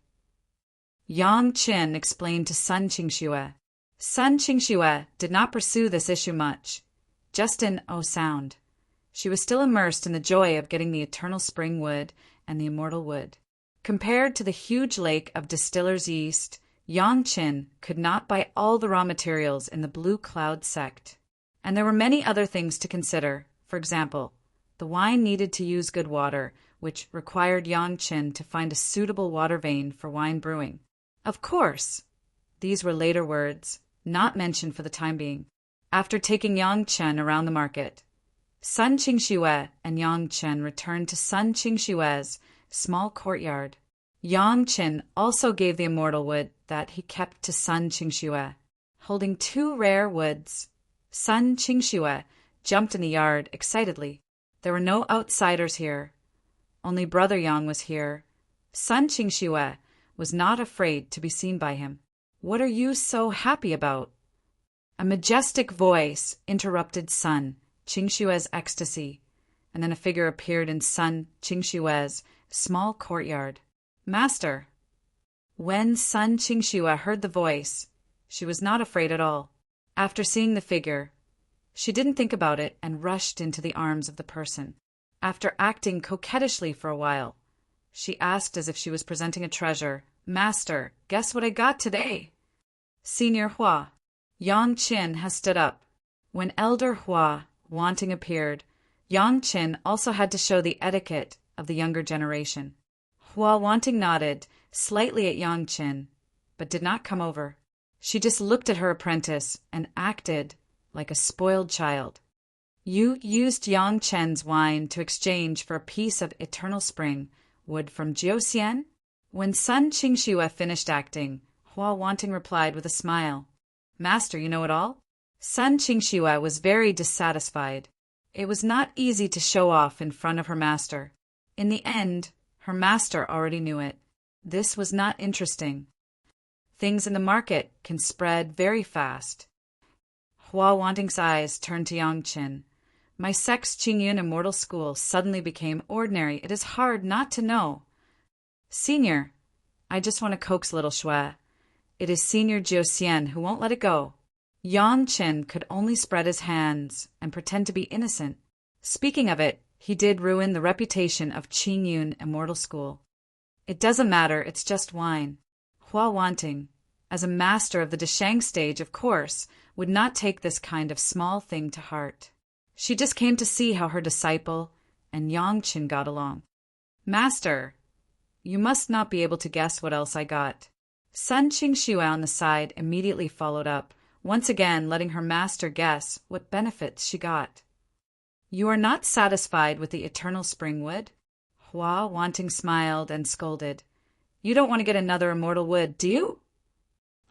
Yang Qin explained to Sun Qingxue. Sun Qingxue did not pursue this issue much, just in sound. She was still immersed in the joy of getting the eternal spring wood and the immortal wood. Compared to the huge lake of distiller's yeast, Yang Qin could not buy all the raw materials in the Blue Cloud sect. And there were many other things to consider. For example, the wine needed to use good water, which required Yang Qin to find a suitable water vein for wine brewing. Of course, these were later words, not mentioned for the time being. After taking Yang Qin around the market, Sun Qingxue and Yang Qin returned to Sun Qingxue's small courtyard. Yang Qin also gave the immortal wood that he kept to Sun Qingxue, holding two rare woods. Sun Qingxue jumped in the yard excitedly. There were no outsiders here. Only Brother Yang was here. Sun Qingxue was not afraid to be seen by him. What are you so happy about? A majestic voice interrupted Sun Qingxue's ecstasy, and then a figure appeared in Sun Qingxue's small courtyard. Master. When Sun Qingxue heard the voice, she was not afraid at all. After seeing the figure, she didn't think about it and rushed into the arms of the person. After acting coquettishly for a while, she asked as if she was presenting a treasure, Master, guess what I got today? Senior Hua. Yang Qin has stood up. When Elder Hua Wanting appeared, Yang Qin also had to show the etiquette of the younger generation. Hua Wanting nodded slightly at Yang Qin, but did not come over. She just looked at her apprentice and acted like a spoiled child. You used Yang Qin's wine to exchange for a piece of eternal spring wood from Jiuxian? When Sun Qingxue finished acting, Hua Wanting replied with a smile, Master, you know it all? Sun Qingxue was very dissatisfied. It was not easy to show off in front of her master. In the end, her master already knew it. This was not interesting. Things in the market can spread very fast. Hua Wanting's eyes turned to Yang Qin. My sect's Qingyun Immortal School suddenly became ordinary. It is hard not to know. Senior, I just want to coax little Shui. It is Senior Jiuxian who won't let it go. Yang Chen could only spread his hands and pretend to be innocent. Speaking of it, he did ruin the reputation of Qingyun Immortal School. It doesn't matter, it's just wine. Hua Wanting, as a master of the Deshang stage, of course, would not take this kind of small thing to heart. She just came to see how her disciple and Yang Chen got along. Master, you must not be able to guess what else I got. Sun Qingxue on the side immediately followed up, once again letting her master guess what benefits she got. You are not satisfied with the eternal spring wood? Hua Wanting smiled and scolded. You don't want to get another immortal wood, do you?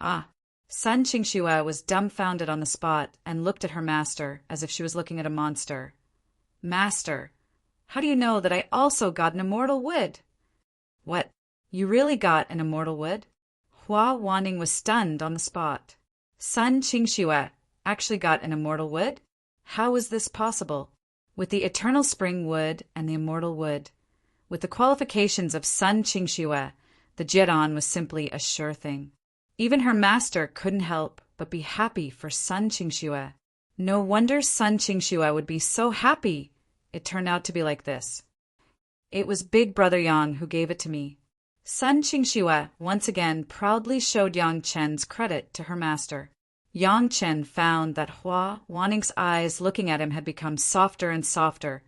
Ah. Sun Qingxue was dumbfounded on the spot and looked at her master as if she was looking at a monster. Master, how do you know that I also got an immortal wood? What, you really got an immortal wood? Hua Wanting was stunned on the spot. Sun Qingxue actually got an immortal wood? How was this possible? With the eternal spring wood and the immortal wood. With the qualifications of Sun Qingxue, the Jidan was simply a sure thing. Even her master couldn't help but be happy for Sun Qingxue. No wonder Sun Qingxue would be so happy. It turned out to be like this. It was Big Brother Yang who gave it to me. Sun Qingxue once again proudly showed Yang Chen's credit to her master. Yang Chen found that Hua Wanting's eyes looking at him had become softer and softer,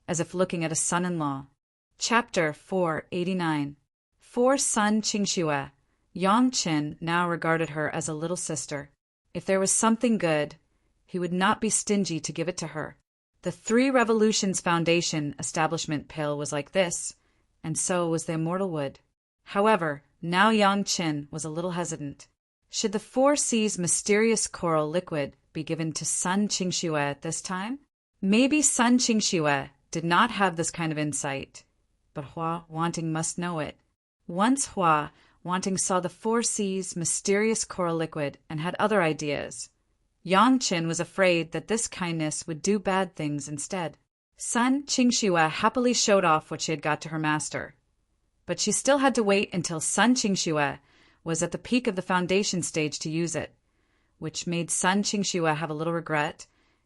as if looking at a son-in-law. Chapter 489. For Sun Qingxue, Yang Chen now regarded her as a little sister. If there was something good, he would not be stingy to give it to her. The Three Revolutions Foundation establishment pill was like this, and so was the immortal wood. However, now Yang Chen was a little hesitant. Should the 4C's mysterious coral liquid be given to Sun Qingxue at this time? Maybe Sun Qingxue did not have this kind of insight, but Hua Wanting must know it. Once Hua Wanting saw the 4C's mysterious coral liquid and had other ideas. Yang Chen was afraid that this kindness would do bad things instead. Sun Qingxue happily showed off what she had got to her master. But she still had to wait until Sun Qingxue was at the peak of the foundation stage to use it, which made Sun Qingxue have a little regret,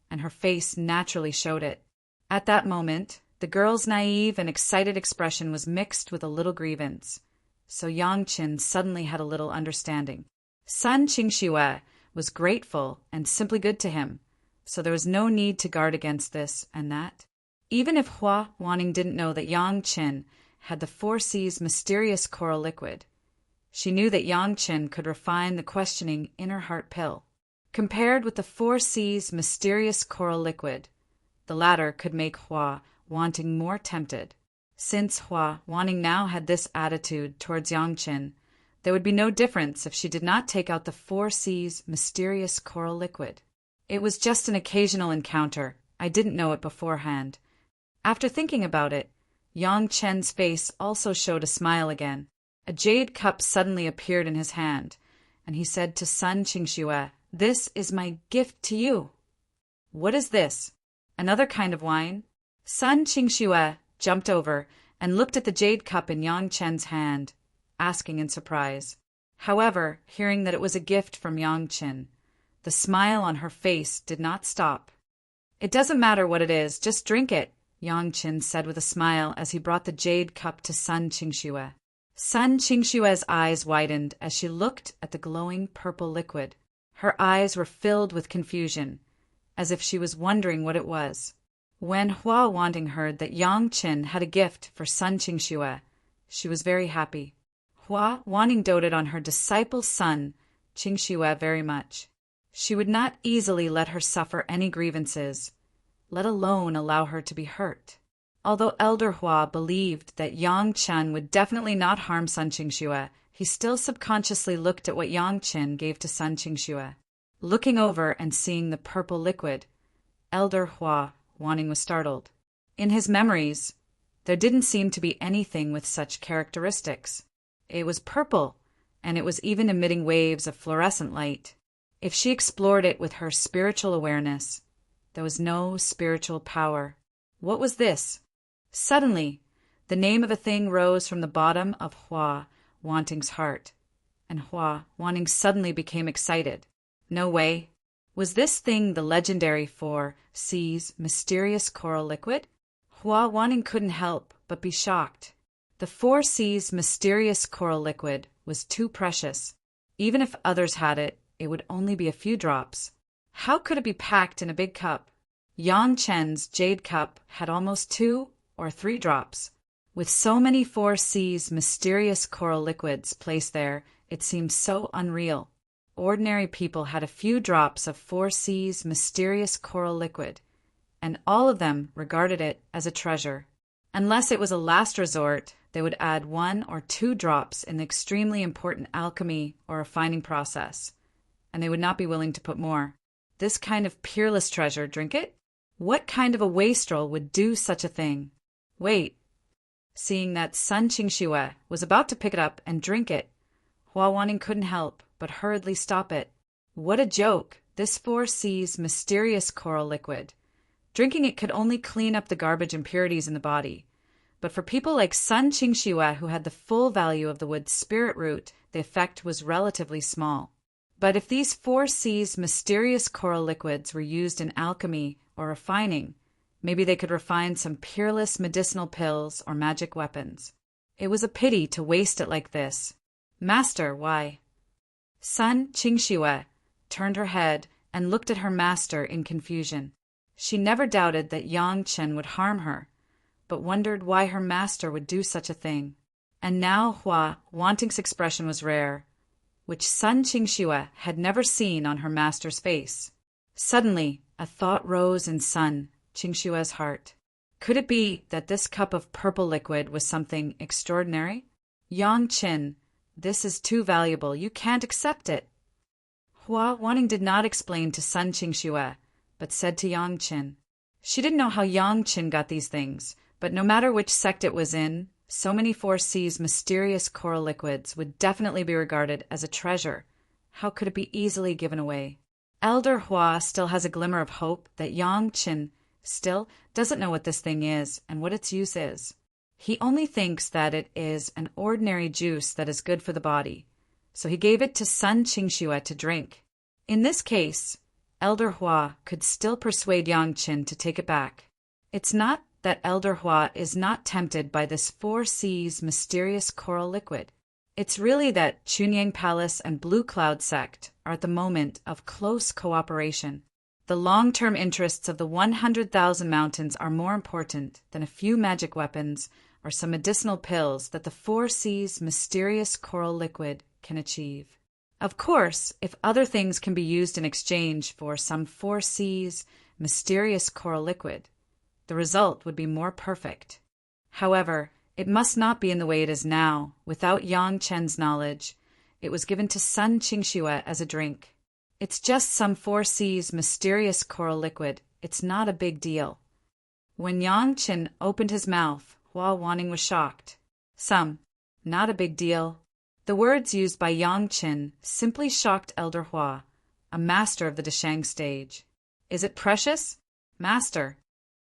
and her face naturally showed it. At that moment, the girl's naive and excited expression was mixed with a little grievance. So Yang Chen suddenly had a little understanding. Sun Qingxue was grateful and simply good to him, so there was no need to guard against this and that. Even if Hua Wanting didn't know that Yang Chen had the 4C's mysterious coral liquid, she knew that Yang Chen could refine the questioning inner heart pill. Compared with the 4C's mysterious coral liquid, the latter could make Hua Wanting more tempted. Since Hua Wanting now had this attitude towards Yang Chen, there would be no difference if she did not take out the 4C's mysterious coral liquid. It was just an occasional encounter. I didn't know it beforehand. After thinking about it, Yang Chen's face also showed a smile again. A jade cup suddenly appeared in his hand, and he said to Sun Qingxue, "This is my gift to you." "What is this? Another kind of wine?" Sun Qingxue jumped over and looked at the jade cup in Yang Chen's hand, asking in surprise. However, hearing that it was a gift from Yang Chen, the smile on her face did not stop. "It doesn't matter what it is, just drink it," Yang Chen said with a smile as he brought the jade cup to Sun Qingxue. Sun Qingxue's eyes widened as she looked at the glowing purple liquid. Her eyes were filled with confusion, as if she was wondering what it was. When Hua Wanting heard that Yang Chen had a gift for Sun Qingxue, she was very happy. Hua Wanting doted on her disciple Sun Qingxue very much. She would not easily let her suffer any grievances, let alone allow her to be hurt. Although Elder Hua believed that Yang Chen would definitely not harm Sun Qingxue, he still subconsciously looked at what Yang Chen gave to Sun Qingxue. Looking over and seeing the purple liquid, Elder Hua Wanting was startled. In his memories, there didn't seem to be anything with such characteristics. It was purple, and it was even emitting waves of fluorescent light. If she explored it with her spiritual awareness, there was no spiritual power. What was this? Suddenly, the name of a thing rose from the bottom of Hua Wanting's heart, and Hua Wanning suddenly became excited. No way. Was this thing the legendary 4C's mysterious coral liquid? Hua Wanning couldn't help but be shocked. The 4C's mysterious coral liquid was too precious. Even if others had it, it would only be a few drops. How could it be packed in a big cup? Yang Chen's jade cup had almost 2 or 3 drops. With so many 4C's mysterious coral liquids placed there, it seemed so unreal. Ordinary people had a few drops of 4C's mysterious coral liquid, and all of them regarded it as a treasure. Unless it was a last resort, they would add 1 or 2 drops in the extremely important alchemy or refining process, and they would not be willing to put more. This kind of peerless treasure, drink it? What kind of a wastrel would do such a thing? Wait. Seeing that Sun Qingxue was about to pick it up and drink it, Hua Wanning couldn't help but hurriedly stop it. What a joke, this 4C's mysterious coral liquid. Drinking it could only clean up the garbage impurities in the body. But for people like Sun Qingxue who had the full value of the wood's spirit root, the effect was relatively small. But if these 4C's mysterious coral liquids were used in alchemy or refining, maybe they could refine some peerless medicinal pills or magic weapons. It was a pity to waste it like this. Master, why? Sun Qingxue turned her head and looked at her master in confusion. She never doubted that Yang Chen would harm her, but wondered why her master would do such a thing. And now Hua Wanting's expression was rare, which Sun Qingxue had never seen on her master's face. Suddenly, a thought rose in Sun Qingxue's heart. Could it be that this cup of purple liquid was something extraordinary? Yang Chen, this is too valuable. You can't accept it. Hua Wanting did not explain to Sun Qingxue, but said to Yang Chen. She didn't know how Yang Chen got these things, but no matter which sect it was in, so many 4C's mysterious coral liquids would definitely be regarded as a treasure. How could it be easily given away? Elder Hua still has a glimmer of hope that Yang Chen still doesn't know what this thing is and what its use is. He only thinks that it is an ordinary juice that is good for the body, so he gave it to Sun Qingxue to drink. In this case, Elder Hua could still persuade Yang Chen to take it back. It's not that Elder Hua is not tempted by this 4C's mysterious coral liquid. It's really that Chunyang Palace and Blue Cloud sect are at the moment of close cooperation. The long-term interests of the 100,000 mountains are more important than a few magic weapons or some medicinal pills that the 4C's mysterious coral liquid can achieve. Of course, if other things can be used in exchange for some 4C's mysterious coral liquid, the result would be more perfect. However, it must not be in the way it is now. Without Yang Chen's knowledge, it was given to Sun Qingxue as a drink. It's just some 4C's mysterious coral liquid. It's not a big deal. When Yang Chen opened his mouth, Hua Wanning was shocked. Not a big deal. The words used by Yang Chen simply shocked Elder Hua, a master of the Deshang stage. Is it precious? Master.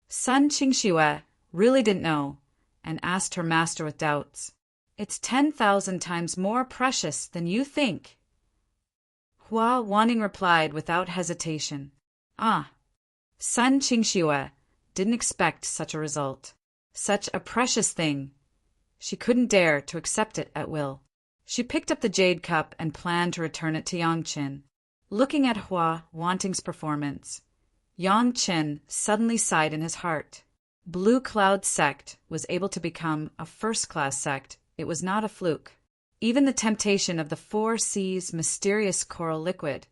Sun Qingxue really didn't know, and asked her master with doubts. It's 10,000 times more precious than you think. Hua Wanning replied without hesitation. Sun Qingxue didn't expect such a result. Such a precious thing. She couldn't dare to accept it at will. She picked up the jade cup and planned to return it to Yang Chen. Looking at Hua Wanting's performance, Yang Chen suddenly sighed in his heart. Blue Cloud sect was able to become a first-class sect. It was not a fluke. Even the temptation of the 4C's mysterious coral liquid,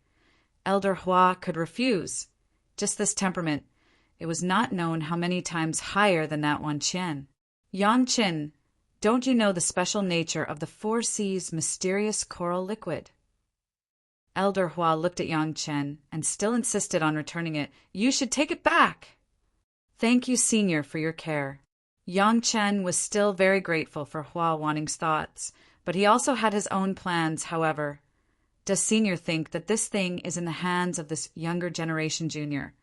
Elder Hua could refuse. Just this temperament, it was not known how many times higher than that one Chen. Yang Chen, don't you know the special nature of the 4C's mysterious coral liquid? Elder Hua looked at Yang Chen and still insisted on returning it. You should take it back. Thank you, Senior, for your care. Yang Chen was still very grateful for Hua Wanning's thoughts, but he also had his own plans, however. Does Senior think that this thing is in the hands of this younger generation junior?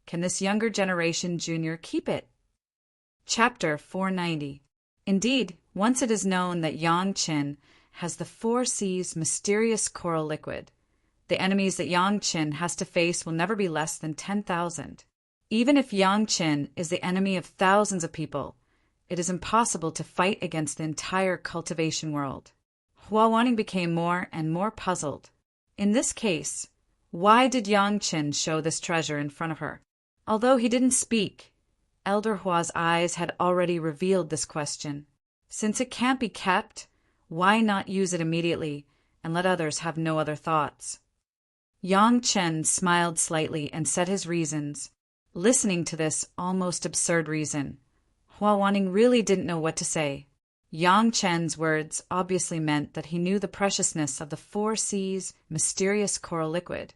Can this younger generation junior keep it? Chapter 490. Indeed, once it is known that Yang Chen has the 4C's mysterious coral liquid. The enemies that Yang Qin has to face will never be less than 10,000. Even if Yang Qin is the enemy of thousands of people, it is impossible to fight against the entire cultivation world. Hua Wanning became more and more puzzled. In this case, why did Yang Qin show this treasure in front of her? Although he didn't speak, Elder Hua's eyes had already revealed this question. Since it can't be kept, why not use it immediately and let others have no other thoughts? Yang Chen smiled slightly and said his reasons. Listening to this almost absurd reason, Hua Wanning really didn't know what to say. Yang Chen's words obviously meant that he knew the preciousness of the 4C's mysterious coral liquid,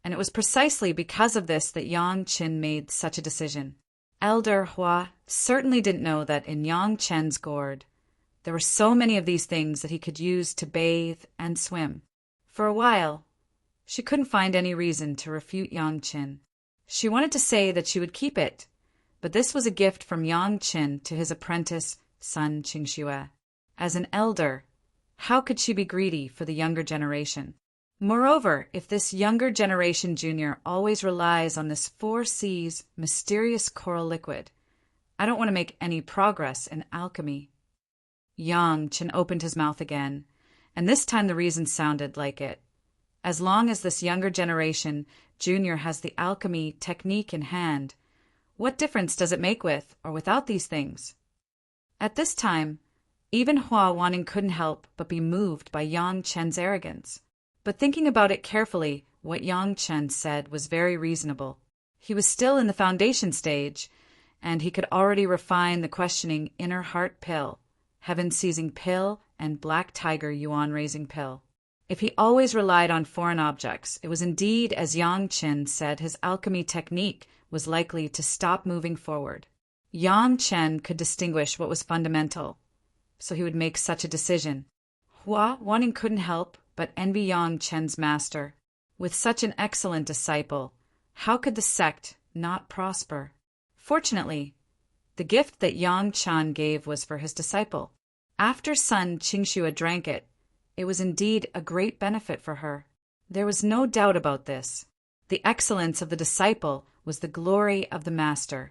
and it was precisely because of this that Yang Chen made such a decision. Elder Hua certainly didn't know that in Yang Chen's gourd, there were so many of these things that he could use to bathe and swim. For a while, she couldn't find any reason to refute Yang Chen. She wanted to say that she would keep it, but this was a gift from Yang Chen to his apprentice, Sun Qingxue. As an elder, how could she be greedy for the younger generation? Moreover, if this younger generation junior always relies on this 4C's mysterious coral liquid, I don't want to make any progress in alchemy. Yang Chen opened his mouth again, and this time the reason sounded like it. As long as this younger generation junior has the alchemy technique in hand, what difference does it make with or without these things? At this time, even Hua Wanning couldn't help but be moved by Yang Chen's arrogance. But thinking about it carefully, what Yang Chen said was very reasonable. He was still in the foundation stage, and he could already refine the questioning inner heart pill, heaven-seizing pill, and black tiger yuan-raising pill. If he always relied on foreign objects, it was indeed, as Yang Chen said, his alchemy technique was likely to stop moving forward. Yang Chen could distinguish what was fundamental, so he would make such a decision. Hua Wanning couldn't help but envy Yang Chen's master. With such an excellent disciple, how could the sect not prosper? Fortunately, the gift that Yang Chen gave was for his disciple. After Sun Qingxue drank it, it was indeed a great benefit for her. There was no doubt about this. The excellence of the disciple was the glory of the master.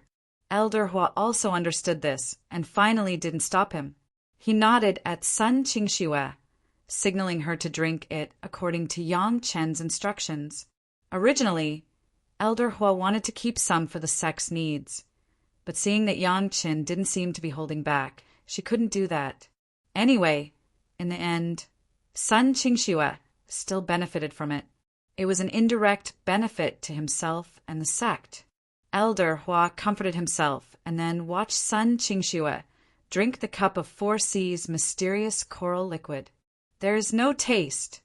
Elder Hua also understood this, and finally didn't stop him. He nodded at Sun Qingxue, signaling her to drink it according to Yang Chen's instructions. Originally, Elder Hua wanted to keep some for the sect's needs, but seeing that Yang Chen didn't seem to be holding back, she couldn't do that. Anyway, in the end, Sun Qingxue still benefited from it. It was an indirect benefit to himself and the sect. Elder Hua comforted himself and then watched Sun Qingxue drink the cup of 4C's mysterious coral liquid. There is no taste.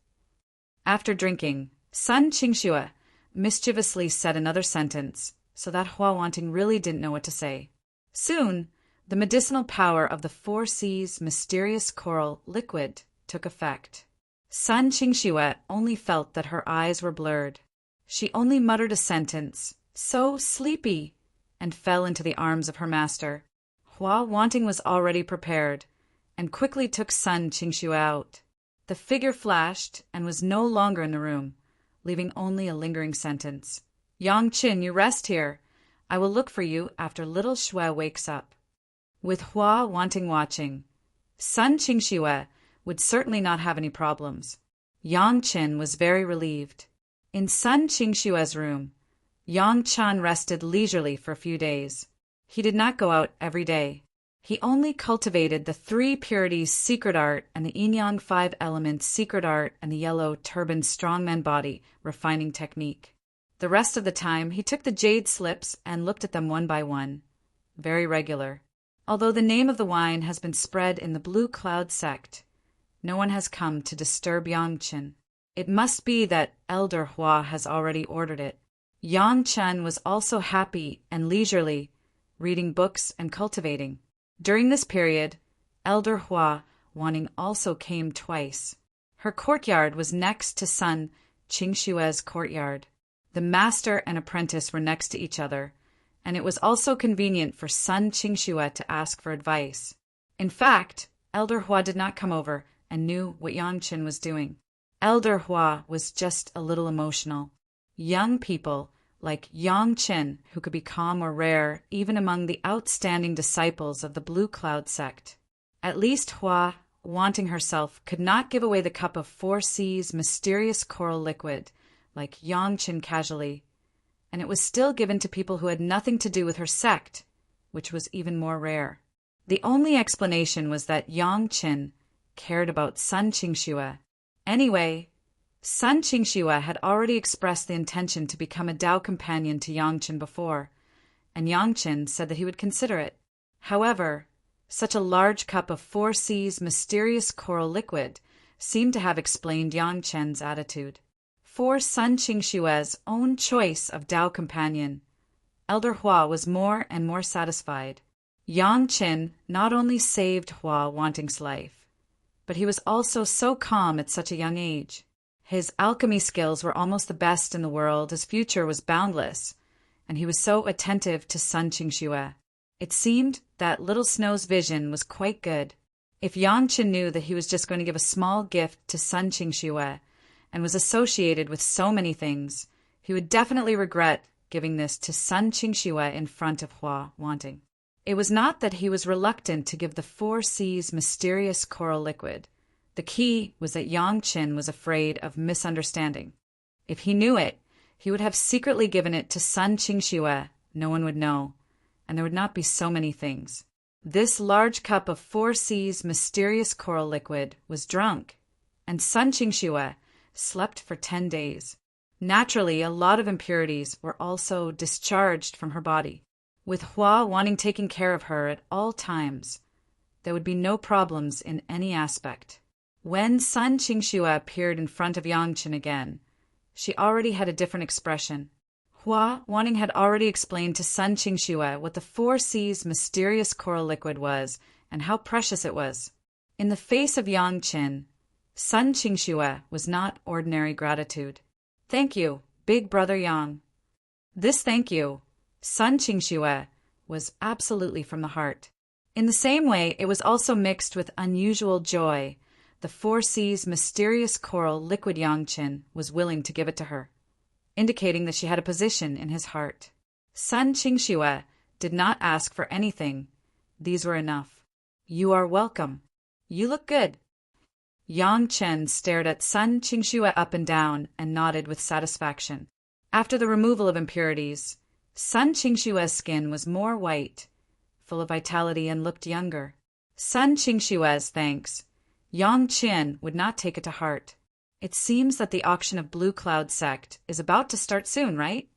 After drinking, Sun Qingxue mischievously said another sentence, so that Hua Wanting really didn't know what to say. Soon, the medicinal power of the 4C's mysterious coral liquid took effect. Sun Qingxue only felt that her eyes were blurred. She only muttered a sentence, "So sleepy," and fell into the arms of her master. Hua Wanting was already prepared, and quickly took Sun Qingxue out. The figure flashed and was no longer in the room, leaving only a lingering sentence. "Yang Qin, you rest here. I will look for you after little Xue wakes up." With Hua Wanting watching, Sun Qingxue would certainly not have any problems. Yang Qin was very relieved. In Sun Qingxue's room, Yang Chen rested leisurely for a few days. He did not go out every day. He only cultivated the 3 purities secret art and the yin-yang 5 elements secret art and the yellow turban strongman body refining technique. The rest of the time he took the jade slips and looked at them one by one. Very regular. Although the name of the wine has been spread in the Blue Cloud sect, no one has come to disturb Yang Chen. It must be that Elder Hua has already ordered it. Yang Chen was also happy and leisurely, reading books and cultivating. During this period, Elder Hua Wanting also came twice. Her courtyard was next to Sun Qingxue's courtyard. The master and apprentice were next to each other, and it was also convenient for Sun Qingxue to ask for advice. In fact, Elder Hua did not come over and knew what Yang Chen was doing. Elder Hua was just a little emotional. Young people like Yang Chen, who could be calm or rare even among the outstanding disciples of the Blue Cloud sect. At least Hua, wanting herself, could not give away the cup of 4C's mysterious coral liquid like Yang Chen casually, and it was still given to people who had nothing to do with her sect, which was even more rare. The only explanation was that Yang Chen cared about Sun Qingxue. Anyway, Sun Qingxue had already expressed the intention to become a Tao companion to Yang Chen before, and Yang Chen said that he would consider it. However, such a large cup of 4C's mysterious coral liquid seemed to have explained Yang Chen's attitude. For Sun Qingxue's own choice of Tao companion, Elder Hua was more and more satisfied. Yang Chen not only saved Hua Wanting's life, but he was also so calm at such a young age. His alchemy skills were almost the best in the world, his future was boundless, and he was so attentive to Sun Qingxue. It seemed that Little Snow's vision was quite good. If Yang Chen knew that he was just going to give a small gift to Sun Qingxue and was associated with so many things, he would definitely regret giving this to Sun Qingxue in front of Hua Wanting. It was not that he was reluctant to give the 4C's mysterious coral liquid. The key was that Yang Chen was afraid of misunderstanding. If he knew it, he would have secretly given it to Sun Qingxue. No one would know, and there would not be so many things. This large cup of 4C's mysterious coral liquid was drunk, and Sun Qingxue slept for 10 days. Naturally, a lot of impurities were also discharged from her body. With Hua Wanting taking care of her at all times, there would be no problems in any aspect. When Sun Qingxue appeared in front of Yang Chen again, she already had a different expression. Hua Wanting had already explained to Sun Qingxue what the 4C's mysterious coral liquid was and how precious it was. In the face of Yang Chen, Sun Qingxue was not ordinary gratitude. "Thank you, Big Brother Yang." This thank you, Sun Qingxue, was absolutely from the heart. In the same way, it was also mixed with unusual joy. The 4C's mysterious coral liquid Yang Chen was willing to give it to her, indicating that she had a position in his heart. Sun Qingxue did not ask for anything. These were enough. "You are welcome. You look good." Yang Chen stared at Sun Qingxue up and down and nodded with satisfaction. After the removal of impurities, Sun Qingxue's skin was more white, full of vitality, and looked younger. Sun Qingxue's thanks. Yang Chen would not take it to heart. "It seems that the auction of Blue Cloud sect is about to start soon, right?"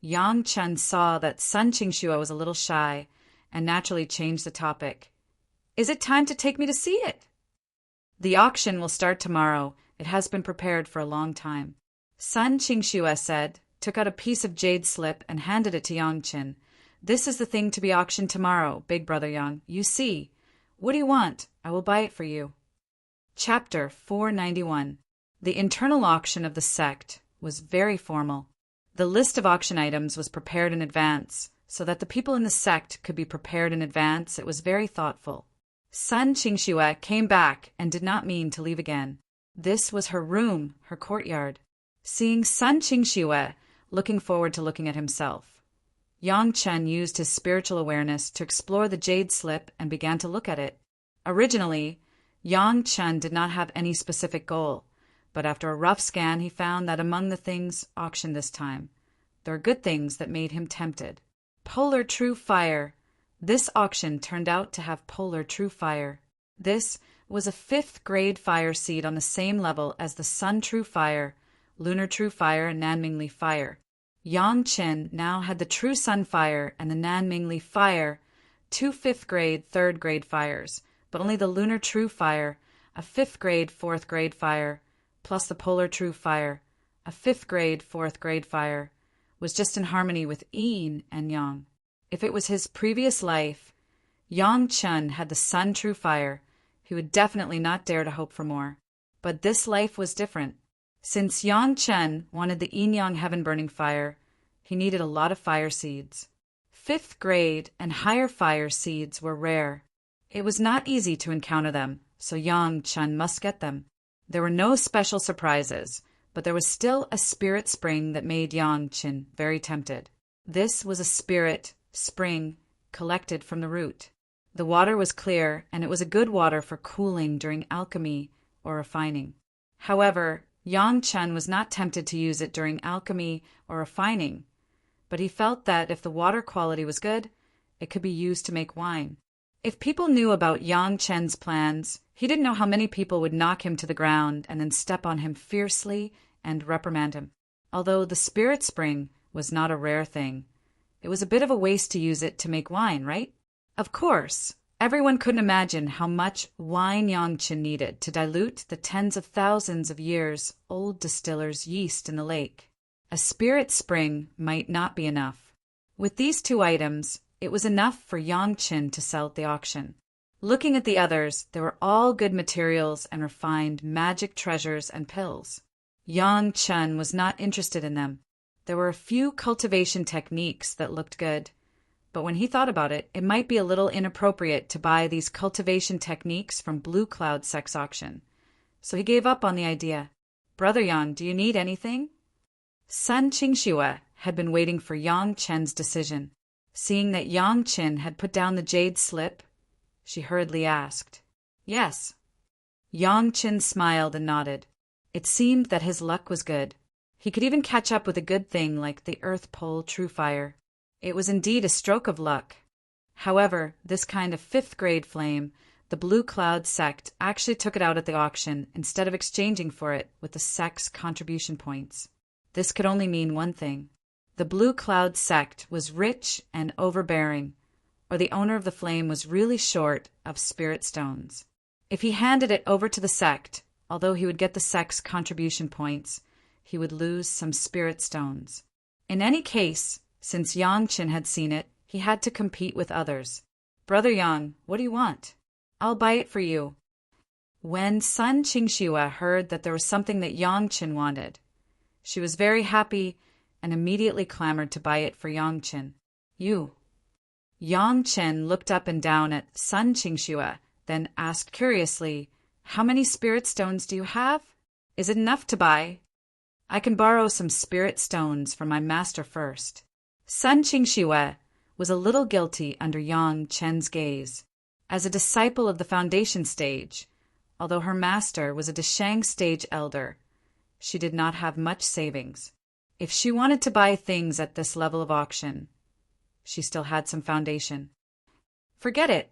Yang Chen saw that Sun Qingxue was a little shy and naturally changed the topic. "Is it time to take me to see it?" "The auction will start tomorrow. It has been prepared for a long time," Sun Qingxue said, took out a piece of jade slip and handed it to Yang Chen. "This is the thing to be auctioned tomorrow, Big Brother Yang. You see. What do you want? I will buy it for you." Chapter 491. The internal auction of the sect was very formal. The list of auction items was prepared in advance, so that the people in the sect could be prepared in advance. It was very thoughtful. Sun Qingxue came back and did not mean to leave again. This was her room, her courtyard. Seeing Sun Qingxue looking forward to looking at himself, Yang Chen used his spiritual awareness to explore the jade slip and began to look at it. Originally, Yang Chen did not have any specific goal, but after a rough scan he found that among the things auctioned this time, there are good things that made him tempted. Polar True Fire. This auction turned out to have Polar True Fire. This was a 5th grade fire seed on the same level as the Sun True Fire, Lunar True Fire, and Nanmingli Fire. Yang Chen now had the True Sun Fire and the Nanmingli Fire, 2 5th grade, 3rd grade fires, but only the Lunar True Fire, a 5th grade, 4th grade fire, plus the Polar True Fire, a 5th grade, 4th grade fire, was just in harmony with yin and yang. If it was his previous life, Yang Chen had the Sun True Fire, he would definitely not dare to hope for more. But this life was different. Since Yang Chen wanted the yin-yang heaven-burning fire, he needed a lot of fire seeds. 5th grade and higher fire seeds were rare. It was not easy to encounter them, so Yang Chen must get them. There were no special surprises, but there was still a spirit spring that made Yang Chen very tempted. This was a spirit spring collected from the root. The water was clear, and it was a good water for cooling during alchemy or refining. However, Yang Chen was not tempted to use it during alchemy or refining, but he felt that if the water quality was good, it could be used to make wine. If people knew about Yang Chen's plans, he didn't know how many people would knock him to the ground and then step on him fiercely and reprimand him. Although the spirit spring was not a rare thing, it was a bit of a waste to use it to make wine, right? Of course, everyone couldn't imagine how much wine Yang Chen needed to dilute the tens of thousands of years old distiller's yeast in the lake. A spirit spring might not be enough. With these two items, it was enough for Yang Chen to sell at the auction. Looking at the others, they were all good materials and refined magic treasures and pills. Yang Chen was not interested in them. There were a few cultivation techniques that looked good, but when he thought about it, it might be a little inappropriate to buy these cultivation techniques from Blue Cloud sex auction. So he gave up on the idea. "Brother Yang, do you need anything?" Sun Qingxue had been waiting for Yang Chen's decision. Seeing that Yang Chen had put down the jade slip, she hurriedly asked, "Yes." Yang Chen smiled and nodded. It seemed that his luck was good. He could even catch up with a good thing like the Earth Pole True Fire. It was indeed a stroke of luck. However, this kind of fifth-grade flame, the Blue Cloud sect actually took it out at the auction instead of exchanging for it with the sect's contribution points. This could only mean one thing. The Blue Cloud sect was rich and overbearing, or the owner of the flame was really short of spirit stones. If he handed it over to the sect, although he would get the sect's contribution points, he would lose some spirit stones. In any case, since Yang Chen had seen it, he had to compete with others. "Brother Yang, what do you want?" "I'll buy it for you." When Sun Qingxue heard that there was something that Yang Chen wanted, she was very happy and immediately clamored to buy it for Yang Chen. "You." Yang Chen looked up and down at Sun Qingxue, then asked curiously, "How many spirit stones do you have? Is it enough to buy?" "I can borrow some spirit stones from my master first." Sun Qingxue was a little guilty under Yang Chen's gaze. As a disciple of the foundation stage, although her master was a Deshang stage elder, she did not have much savings. If she wanted to buy things at this level of auction, she still had some foundation. "Forget it.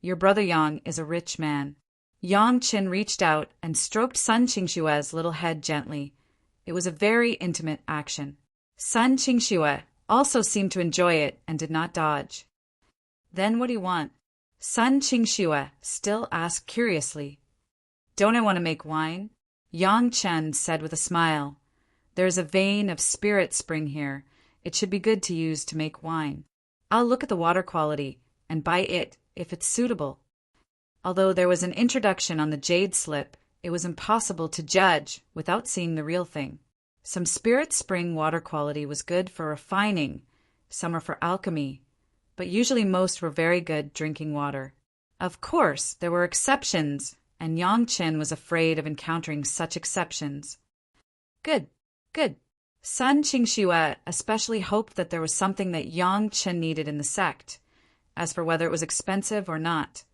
Your brother Yang is a rich man." Yang Chen reached out and stroked Sun Qingxue's little head gently. It was a very intimate action. Sun Qingxue also seemed to enjoy it and did not dodge. "Then what do you want?" Sun Qingxue still asked curiously. "Don't I want to make wine?" Yang Chen said with a smile. "There is a vein of spirit spring here. It should be good to use to make wine. I'll look at the water quality and buy it if it's suitable." Although there was an introduction on the jade slip, it was impossible to judge without seeing the real thing. Some spirit spring water quality was good for refining, some were for alchemy, but usually most were very good drinking water. Of course, there were exceptions, and Yang Chen was afraid of encountering such exceptions. Good. Sun Qingxue especially hoped that there was something that Yang Chen needed in the sect. As for whether it was expensive or not,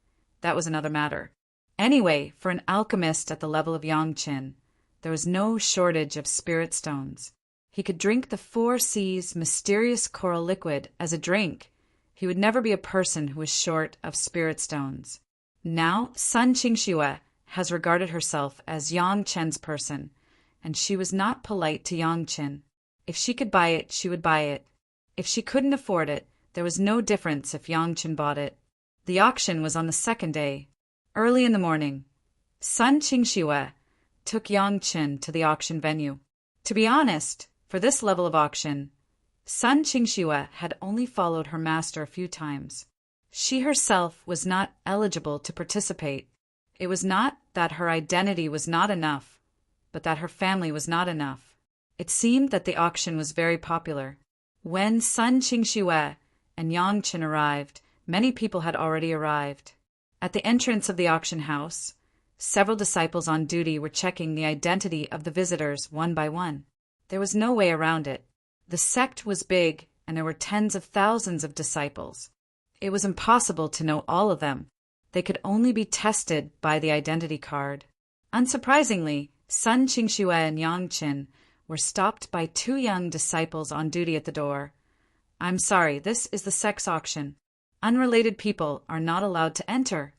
that was another matter. Anyway, for an alchemist at the level of Yang Chen, there was no shortage of spirit stones. He could drink the 4 C's mysterious coral liquid as a drink. He would never be a person who was short of spirit stones. Now, Sun Qingxue has regarded herself as Yang Chen's person, and she was not polite to Yang Chen. If she could buy it, she would buy it. If she couldn't afford it, there was no difference if Yang Chen bought it. The auction was on the second day. Early in the morning, Sun Qingxue took Yang Chen to the auction venue. To be honest, for this level of auction, Sun Qingxue had only followed her master a few times. She herself was not eligible to participate. It was not that her identity was not enough, but that her family was not enough. It seemed that the auction was very popular. When Sun Qingxue and Yang Chen arrived, many people had already arrived. At the entrance of the auction house, Several disciples on duty were checking the identity of the visitors one by one. There was no way around it. The sect was big, and there were tens of thousands of disciples. It was impossible to know all of them. They could only be tested by the identity card. Unsurprisingly, Sun Qingxue and Yang Qin were stopped by two young disciples on duty at the door. "I'm sorry, this is the sex auction. Unrelated people are not allowed to enter."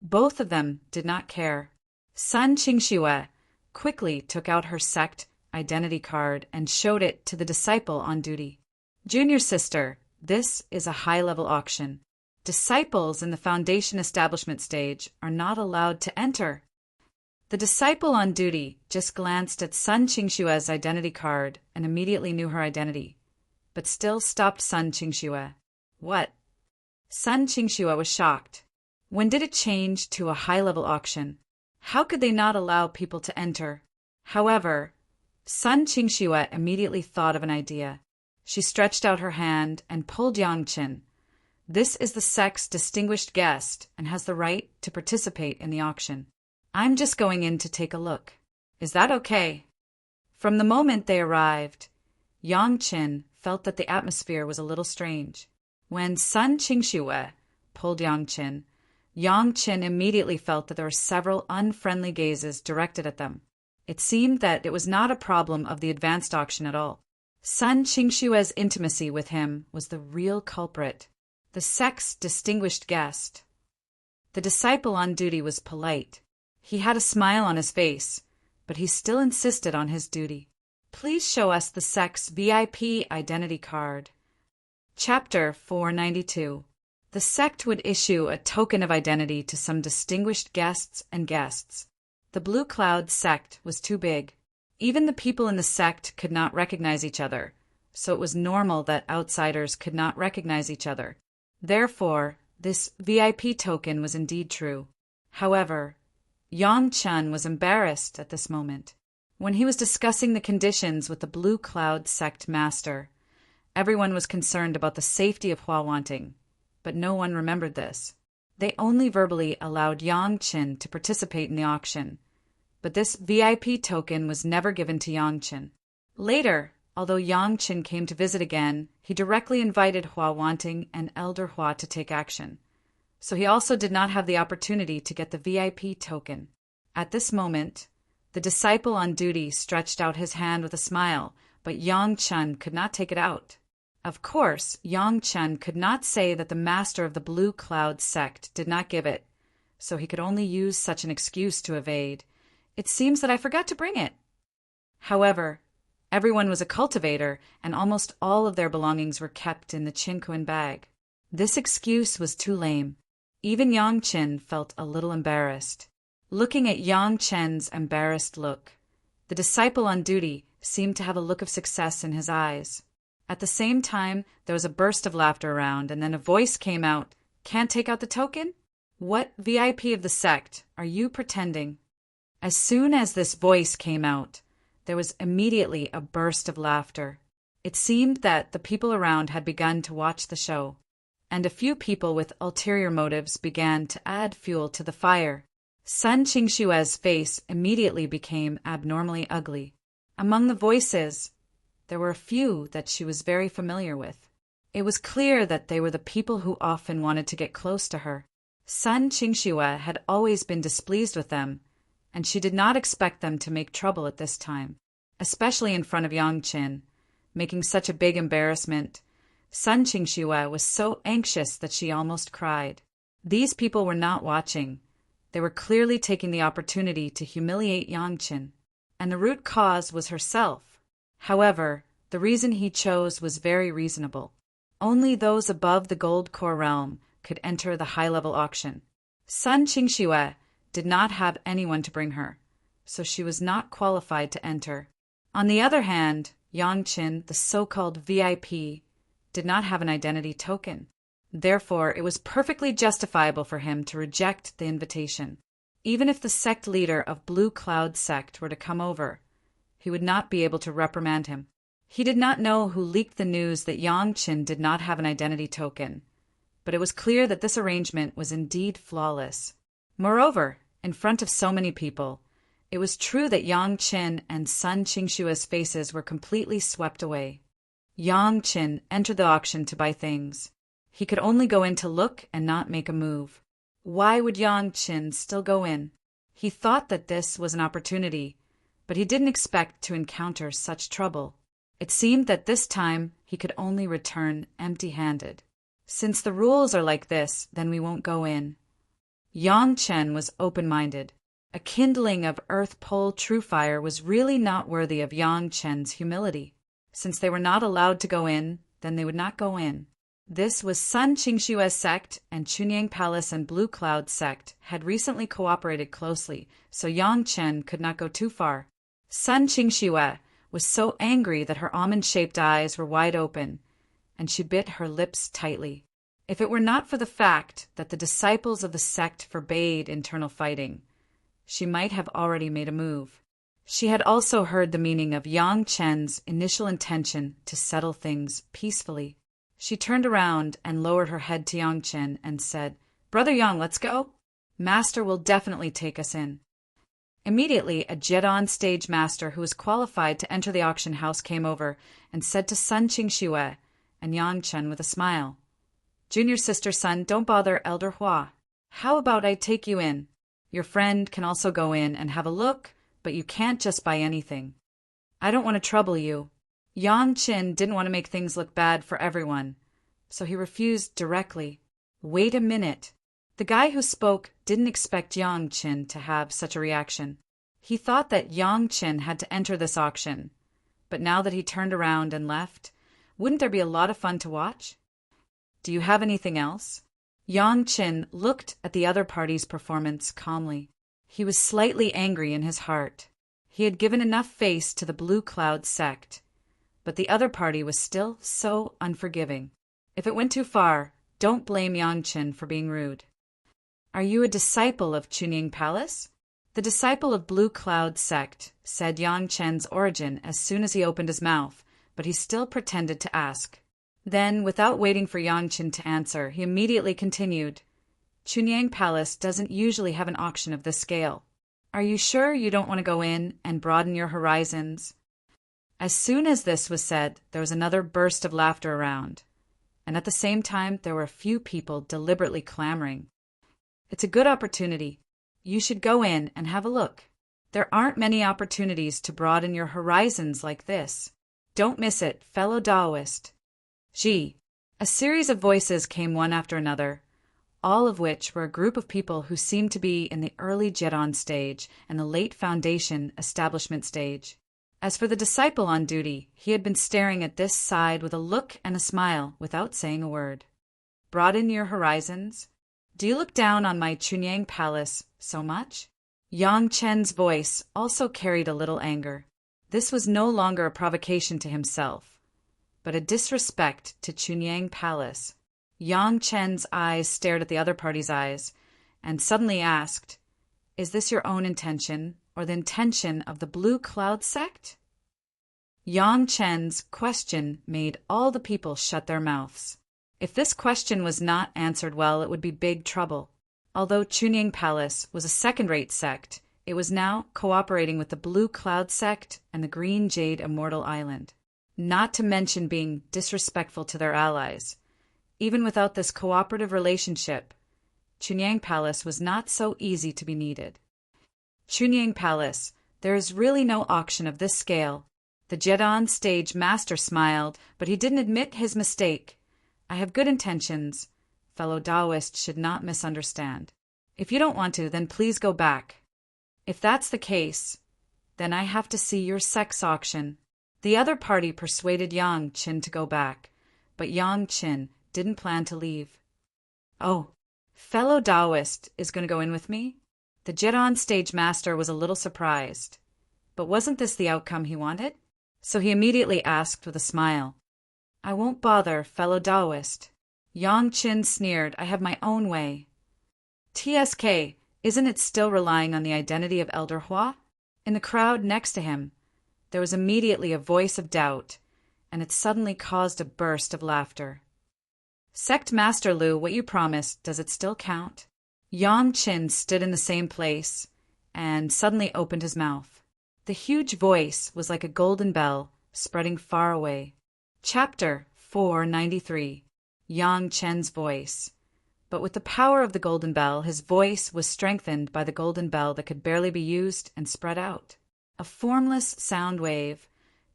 Both of them did not care. Sun Qingxue quickly took out her sect identity card and showed it to the disciple on duty. "Junior sister, this is a high-level auction. Disciples in the foundation establishment stage are not allowed to enter." The disciple on duty just glanced at Sun Qingxue's identity card and immediately knew her identity, but still stopped Sun Qingxue. "What?" Sun Qingxue was shocked. When did it change to a high-level auction? How could they not allow people to enter? However, Sun Qingxue immediately thought of an idea. She stretched out her hand and pulled Yang Qin. "This is the sect's distinguished guest and has the right to participate in the auction. I'm just going in to take a look. Is that okay?" From the moment they arrived, Yang Qin felt that the atmosphere was a little strange. When Sun Qingxue pulled Yang Qin immediately felt that there were several unfriendly gazes directed at them. It seemed that it was not a problem of the advanced auction at all. Sun Qingxue's intimacy with him was the real culprit, the sect's distinguished guest. The disciple on duty was polite. He had a smile on his face, but he still insisted on his duty. "Please show us the sect's VIP identity card." Chapter 492. The sect would issue a token of identity to some distinguished guests and guests. The Blue Cloud sect was too big. Even the people in the sect could not recognize each other, so it was normal that outsiders could not recognize each other. Therefore, this VIP token was indeed true. However, Yang Chen was embarrassed at this moment. When he was discussing the conditions with the Blue Cloud sect master, everyone was concerned about the safety of Huawanting, but no one remembered this. They only verbally allowed Yang Chen to participate in the auction, but this VIP token was never given to Yang Chen. Later, although Yang Chen came to visit again, he directly invited Huawanting and Elder Hua to take action. So he also did not have the opportunity to get the VIP token. At this moment, the disciple on duty stretched out his hand with a smile, but Yang Chen could not take it out. Of course, Yang Chen could not say that the master of the Blue Cloud sect did not give it, so he could only use such an excuse to evade. "It seems that I forgot to bring it." However, everyone was a cultivator, and almost all of their belongings were kept in the Qinquan bag. This excuse was too lame. Even Yang Chen felt a little embarrassed. Looking at Yang Chen's embarrassed look, the disciple on duty seemed to have a look of success in his eyes. At the same time, there was a burst of laughter around, and then a voice came out. "Can't take out the token? What VIP of the sect are you pretending?" As soon as this voice came out, there was immediately a burst of laughter. It seemed that the people around had begun to watch the show, and a few people with ulterior motives began to add fuel to the fire. Sun Qingxue's face immediately became abnormally ugly. Among the voices, there were a few that she was very familiar with. It was clear that they were the people who often wanted to get close to her. Sun Qingxue had always been displeased with them, and she did not expect them to make trouble at this time, especially in front of Yang Qin, making such a big embarrassment. Sun Qingxue was so anxious that she almost cried. These people were not watching. They were clearly taking the opportunity to humiliate Yang Qin, and the root cause was herself. However, the reason he chose was very reasonable. Only those above the gold core realm could enter the high-level auction. Sun Qingxue did not have anyone to bring her, so she was not qualified to enter. On the other hand, Yang Qin, the so-called VIP, did not have an identity token. Therefore, it was perfectly justifiable for him to reject the invitation. Even if the sect leader of Blue Cloud sect were to come over, he would not be able to reprimand him. He did not know who leaked the news that Yang Qin did not have an identity token, but it was clear that this arrangement was indeed flawless. Moreover, in front of so many people. It was true that Yang Qin and Sun Qingshua's faces were completely swept away. Yang Qin entered the auction to buy things. He could only go in to look and not make a move. Why would Yang Qin still go in? He thought that this was an opportunity, but he didn't expect to encounter such trouble. It seemed that this time he could only return empty-handed. Since the rules are like this, then we won't go in. Yang Chen was open-minded. A kindling of earth pole true fire was really not worthy of Yang Chen's humility. Since they were not allowed to go in, then they would not go in. This was Sun Qingshua's sect, and Chunyang Palace and Blue Cloud sect had recently cooperated closely, so Yang Chen could not go too far. Sun Qingxue was so angry that her almond-shaped eyes were wide open, and she bit her lips tightly. If it were not for the fact that the disciples of the sect forbade internal fighting, she might have already made a move. She had also heard the meaning of Yang Chen's initial intention to settle things peacefully. She turned around and lowered her head to Yang Chen and said, "Brother Yang, let's go. Master will definitely take us in." Immediately, a Jedon stage master who was qualified to enter the auction house came over and said to Sun Qingxue and Yang Chen with a smile, "Junior sister Sun, don't bother Elder Hua. How about I take you in? Your friend can also go in and have a look, but you can't just buy anything. I don't want to trouble you." Yang Chen didn't want to make things look bad for everyone, so he refused directly. Wait a minute. The guy who spoke didn't expect Yang Chen to have such a reaction. He thought that Yang Chen had to enter this auction, but now that he turned around and left, wouldn't there be a lot of fun to watch? "Do you have anything else?" Yang Chen looked at the other party's performance calmly. He was slightly angry in his heart. He had given enough face to the Blue Cloud sect, but the other party was still so unforgiving. If it went too far, don't blame Yang Chen for being rude. "Are you a disciple of Chunyang Palace?" The disciple of Blue Cloud sect said Yang Chen's origin as soon as he opened his mouth, but he still pretended to ask. Then, without waiting for Yang Chen to answer, he immediately continued, "Chunyang Palace doesn't usually have an auction of this scale. Are you sure you don't want to go in and broaden your horizons?" As soon as this was said, there was another burst of laughter around, and at the same time there were a few people deliberately clamoring. "It's a good opportunity. You should go in and have a look. There aren't many opportunities to broaden your horizons like this. Don't miss it, fellow Taoist." Gee. A series of voices came one after another, all of which were a group of people who seemed to be in the early Jedon stage and the late Foundation establishment stage. As for the disciple on duty, he had been staring at this side with a look and a smile without saying a word. "Broaden your horizons? Do you look down on my Chunyang Palace so much?" Yang Chen's voice also carried a little anger. This was no longer a provocation to himself, but a disrespect to Chunyang Palace. Yang Chen's eyes stared at the other party's eyes, and suddenly asked, "Is this your own intention, or the intention of the Blue Cloud sect?" Yang Chen's question made all the people shut their mouths. If this question was not answered well, it would be big trouble. Although Chunyang Palace was a second-rate sect, it was now cooperating with the Blue Cloud sect and the Green Jade Immortal Island, not to mention being disrespectful to their allies. Even without this cooperative relationship, Chunyang Palace was not so easy to be needed. "Chunyang Palace, there is really no auction of this scale." The Jedon stage master smiled, but he didn't admit his mistake. "I have good intentions. Fellow Taoist should not misunderstand. If you don't want to, then please go back. If that's the case, then I have to see your sex auction." The other party persuaded Yang Chen to go back, but Yang Chen didn't plan to leave. "Oh, fellow Taoist is going to go in with me?" The Jedon stage master was a little surprised, but wasn't this the outcome he wanted? So he immediately asked with a smile, "I won't bother, fellow Taoist." Yang Chen sneered, "I have my own way." "TSK, isn't it still relying on the identity of Elder Hua?" In the crowd next to him, there was immediately a voice of doubt, and it suddenly caused a burst of laughter. "Sect Master Lu, what you promised, does it still count?" Yang Qin stood in the same place and suddenly opened his mouth. The huge voice was like a golden bell spreading far away. Chapter 493. Yang Chen's voice. But with the power of the golden bell, his voice was strengthened by the golden bell that could barely be used and spread out. A formless sound wave,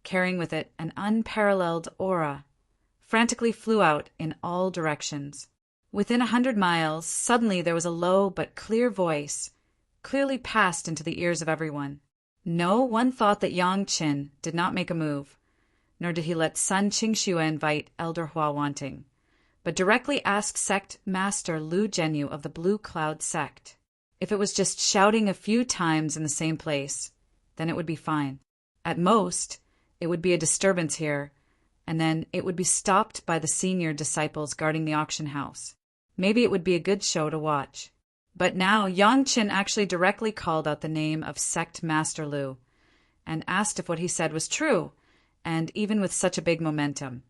carrying with it an unparalleled aura, frantically flew out in all directions. Within 100 miles, suddenly there was a low but clear voice, clearly passed into the ears of everyone. No one thought that Yang Qin did not make a move, nor did he let Sun Qingxue invite Elder Hua Wanting, but directly asked Sect Master Lu Zhenyu of the Blue Cloud Sect. If it was just shouting a few times in the same place, then it would be fine. At most, it would be a disturbance here, and then it would be stopped by the senior disciples guarding the auction house. Maybe it would be a good show to watch. But now Yang Qin actually directly called out the name of Sect Master Lu and asked if what he said was true, and even with such a big momentum.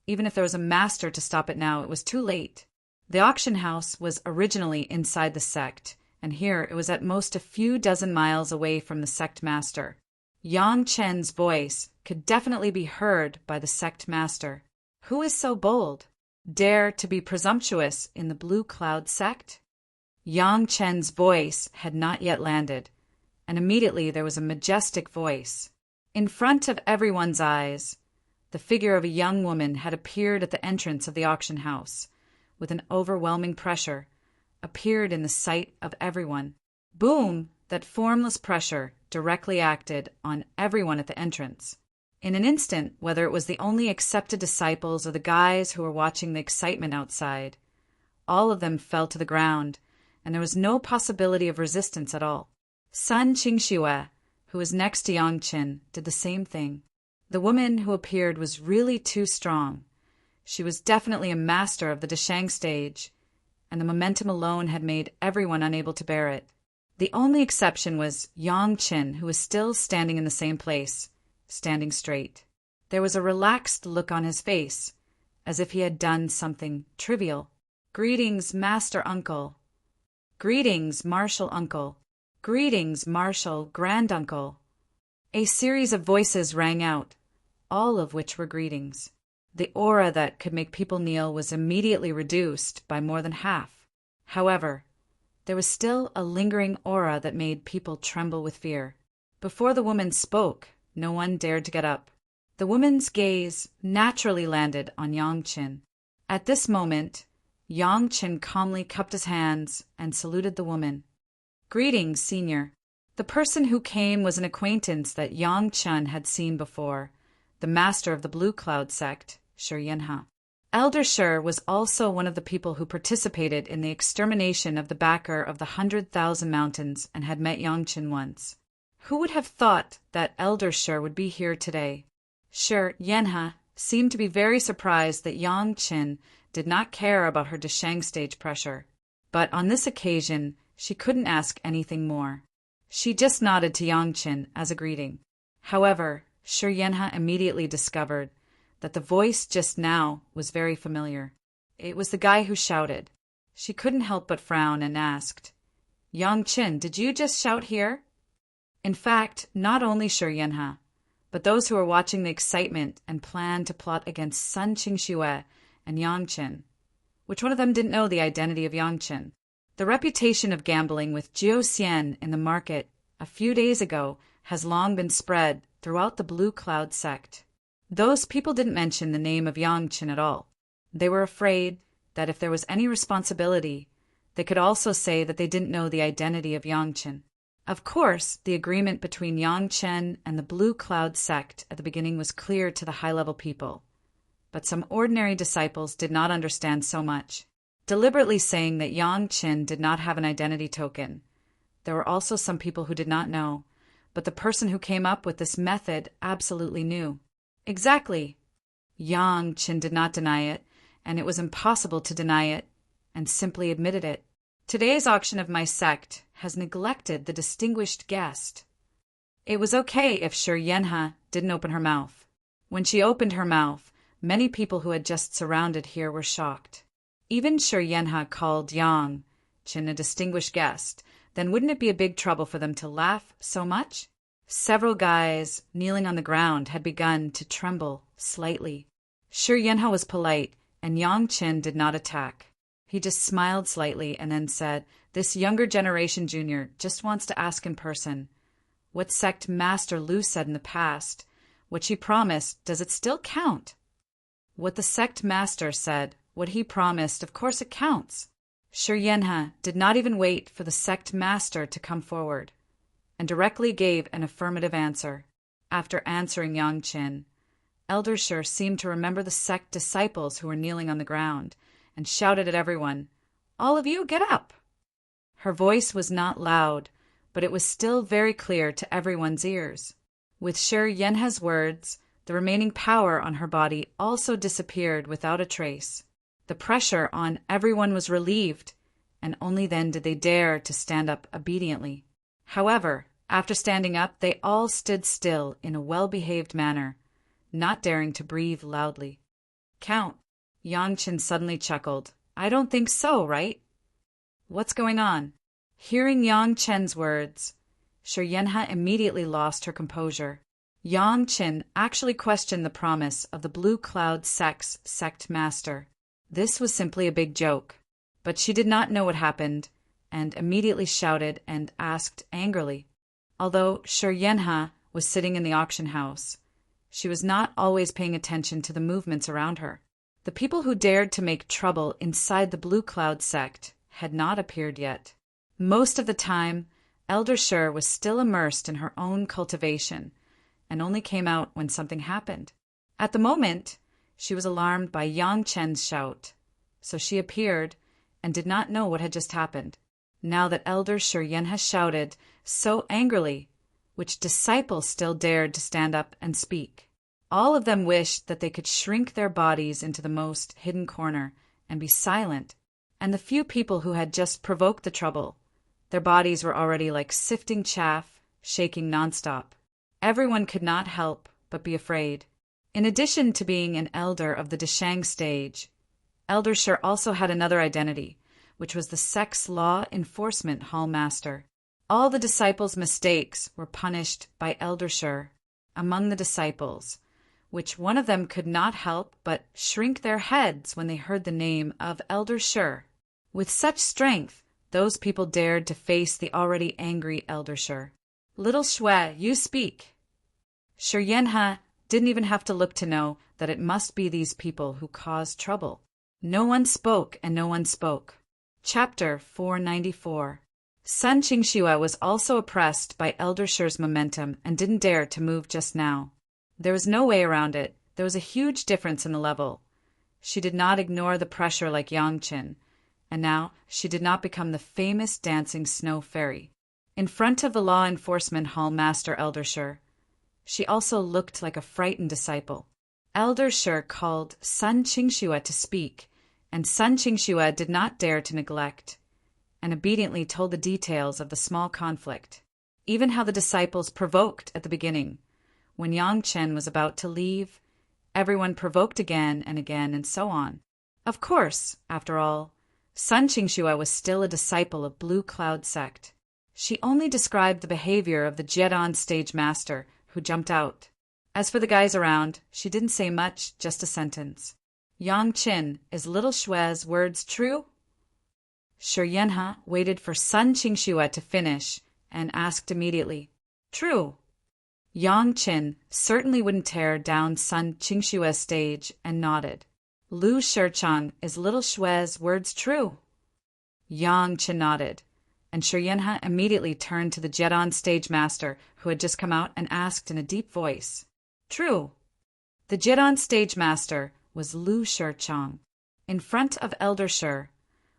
Even if there was a master to stop it now, it was too late. The auction house was originally inside the sect, and here it was at most a few dozen miles away from the sect master. Yang Chen's voice could definitely be heard by the sect master. Who is so bold? Dare to be presumptuous in the Blue Cloud sect? Yang Chen's voice had not yet landed, and immediately there was a majestic voice. In front of everyone's eyes, the figure of a young woman had appeared at the entrance of the auction house, with an overwhelming pressure, appeared in the sight of everyone. Boom! That formless pressure directly acted on everyone at the entrance. In an instant, whether it was the only accepted disciples or the guys who were watching the excitement outside, all of them fell to the ground, and there was no possibility of resistance at all. Sun Qingxue, who was next to Yang Qin, did the same thing. The woman who appeared was really too strong. She was definitely a master of the Deshang stage, and the momentum alone had made everyone unable to bear it. The only exception was Yang Qin, who was still standing in the same place, standing straight. There was a relaxed look on his face, as if he had done something trivial. "Greetings, Master Uncle. Greetings, Martial Uncle. Greetings, Martial Granduncle." A series of voices rang out, all of which were greetings. The aura that could make people kneel was immediately reduced by more than half. However, there was still a lingering aura that made people tremble with fear. Before the woman spoke, no one dared to get up. The woman's gaze naturally landed on Yang Qin. At this moment, Yang Qin calmly cupped his hands and saluted the woman. "Greetings, Senior." The person who came was an acquaintance that Yang Qin had seen before, the master of the Blue Cloud sect, Shi Yanhe. Elder Shi was also one of the people who participated in the extermination of the backer of the 100,000 mountains and had met Yang Qin once. Who would have thought that Elder Shi would be here today? Shi Yanhe seemed to be very surprised that Yang Qin did not care about her Deshang stage pressure, but on this occasion she couldn't ask anything more. She just nodded to Yang Qin as a greeting. However, Shi Yanhe immediately discovered that the voice just now was very familiar. It was the guy who shouted. She couldn't help but frown and asked, "Yang Qin, did you just shout here?" In fact, not only Shi Yanhe, but those who were watching the excitement and planned to plot against Sun Qingxue and Yang Qin. Which one of them didn't know the identity of Yang Qin? The reputation of gambling with Jiu Xian in the market a few days ago has long been spread throughout the Blue Cloud sect. Those people didn't mention the name of Yang Qin at all. They were afraid that if there was any responsibility, they could also say that they didn't know the identity of Yang Qin. Of course, the agreement between Yang Qin and the Blue Cloud sect at the beginning was clear to the high-level people, but some ordinary disciples did not understand so much, deliberately saying that Yang Qin did not have an identity token. There were also some people who did not know, but the person who came up with this method absolutely knew. Exactly. Yang Qin did not deny it, and it was impossible to deny it, and simply admitted it. Today's auction of my sect has neglected the distinguished guest. It was okay if Shi Yanhe didn't open her mouth. When she opened her mouth, many people who had just surrounded here were shocked. Even Shi Yanhe called Yang Chin a distinguished guest, then wouldn't it be a big trouble for them to laugh so much? Several guys kneeling on the ground had begun to tremble slightly. Shi Yanhe was polite, and Yang Chen did not attack. He just smiled slightly and then said, "This younger generation junior just wants to ask in person. What sect Master Lu said in the past, what she promised, does it still count?" What the sect master said, what he promised, of course it counts. Shi Yanhe did not even wait for the sect master to come forward, and directly gave an affirmative answer. After answering Yang Chen, Elder Shi seemed to remember the sect disciples who were kneeling on the ground, and shouted at everyone, "All of you, get up!" Her voice was not loud, but it was still very clear to everyone's ears. With Shi Yanhe's words, the remaining power on her body also disappeared without a trace. The pressure on everyone was relieved, and only then did they dare to stand up obediently. However, after standing up, they all stood still in a well-behaved manner, not daring to breathe loudly. "Count," Yang Chen suddenly chuckled. "I don't think so, right?" "What's going on?" Hearing Yang Chen's words, Shi Yanhe immediately lost her composure. Yang Chen actually questioned the promise of the Blue Cloud sect's sect master. This was simply a big joke, but she did not know what happened, and immediately shouted and asked angrily. Although Shi Yanhe was sitting in the auction house, she was not always paying attention to the movements around her. The people who dared to make trouble inside the Blue Cloud sect had not appeared yet. Most of the time, Elder Shi was still immersed in her own cultivation, and only came out when something happened. At the moment, she was alarmed by Yang Chen's shout, so she appeared and did not know what had just happened. Now that Elder Shi Yanhe shouted so angrily, which disciples still dared to stand up and speak? All of them wished that they could shrink their bodies into the most hidden corner and be silent, and the few people who had just provoked the trouble, their bodies were already like sifting chaff, shaking nonstop. Everyone could not help but be afraid. In addition to being an elder of the Deshang stage, Elder Shi also had another identity, which was the sect's law enforcement hall master. All the disciples' mistakes were punished by Elder Shi. Among the disciples, which one of them could not help but shrink their heads when they heard the name of Elder Shi. With such strength, those people dared to face the already angry Elder Shi. "Little Shui, you speak." Shi Yanhe didn't even have to look to know that it must be these people who caused trouble. No one spoke, and no one spoke. Chapter 494. Sun Qingxue was also oppressed by Elder Shi's momentum and didn't dare to move just now. There was no way around it. There was a huge difference in the level. She did not ignore the pressure like Yang Chen, and now she did not become the famous dancing snow fairy. In front of the law enforcement hall master Elder Shi, she also looked like a frightened disciple. Elder Shi called Sun Qingxue to speak, and Sun Qingxue did not dare to neglect, and obediently told the details of the small conflict, even how the disciples provoked at the beginning. When Yang Chen was about to leave, everyone provoked again, and so on. Of course, after all, Sun Qingxue was still a disciple of Blue Cloud sect. She only described the behavior of the Jedon stage master, who jumped out. As for the guys around, she didn't say much, just a sentence. "Yang Chen, is little Shui's words true?" Shi Yanhe waited for Sun Qingxue to finish and asked immediately, "True." Yang Chen certainly wouldn't tear down Sun Qingxue's stage and nodded. "Lu Shichang, is little Shui's words true?" Yang Chen nodded, and Shi Yanhe immediately turned to the Jedon stage master who had just come out and asked in a deep voice, "True." The Jedon stage master was Lu Shichang. In front of Elder Shi,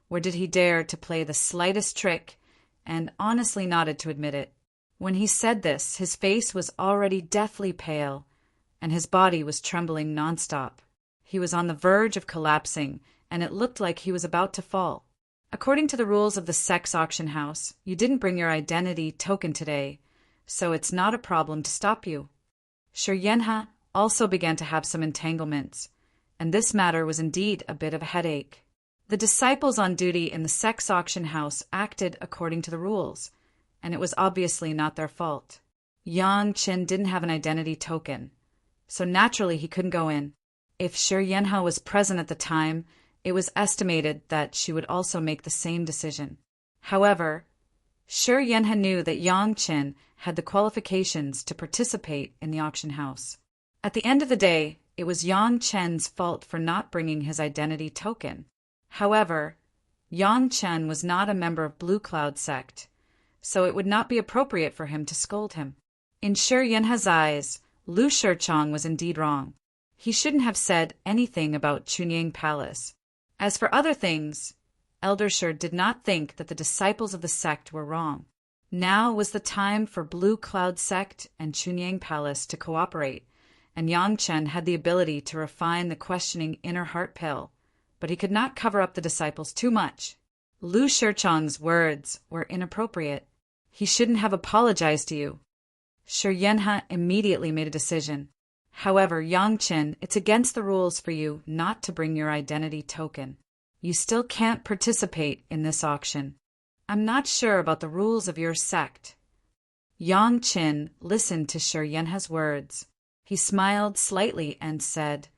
where did he dare to play the slightest trick, and honestly nodded to admit it. When he said this, his face was already deathly pale, and his body was trembling nonstop. He was on the verge of collapsing, and it looked like he was about to fall. According to the rules of the sex auction house, you didn't bring your identity token today, so it's not a problem to stop you. Shi Yanhe also began to have some entanglements, and this matter was indeed a bit of a headache. The disciples on duty in the sex auction house acted according to the rules, and it was obviously not their fault. Yang Qin didn't have an identity token, so naturally he couldn't go in. If Shi Yanhe was present at the time, it was estimated that she would also make the same decision. However, Shi Yanhe knew that Yang Qin had the qualifications to participate in the auction house. At the end of the day, it was Yang Chen's fault for not bringing his identity token. However, Yang Chen was not a member of Blue Cloud sect, so it would not be appropriate for him to scold him. In Shi Yanhe's eyes, Lu Shichang was indeed wrong. He shouldn't have said anything about Chunying Palace. As for other things, Elder Shi did not think that the disciples of the sect were wrong. Now was the time for Blue Cloud sect and Chunying Palace to cooperate, and Yang Chen had the ability to refine the questioning inner heart pill, but he could not cover up the disciples too much. Lu Shichang's words were inappropriate. He shouldn't have apologized to you. Shi Yanhe immediately made a decision. However, Yang Chen, it's against the rules for you not to bring your identity token. You still can't participate in this auction. I'm not sure about the rules of your sect. Yang Chen listened to Shi Yanhe's words. He smiled slightly and said,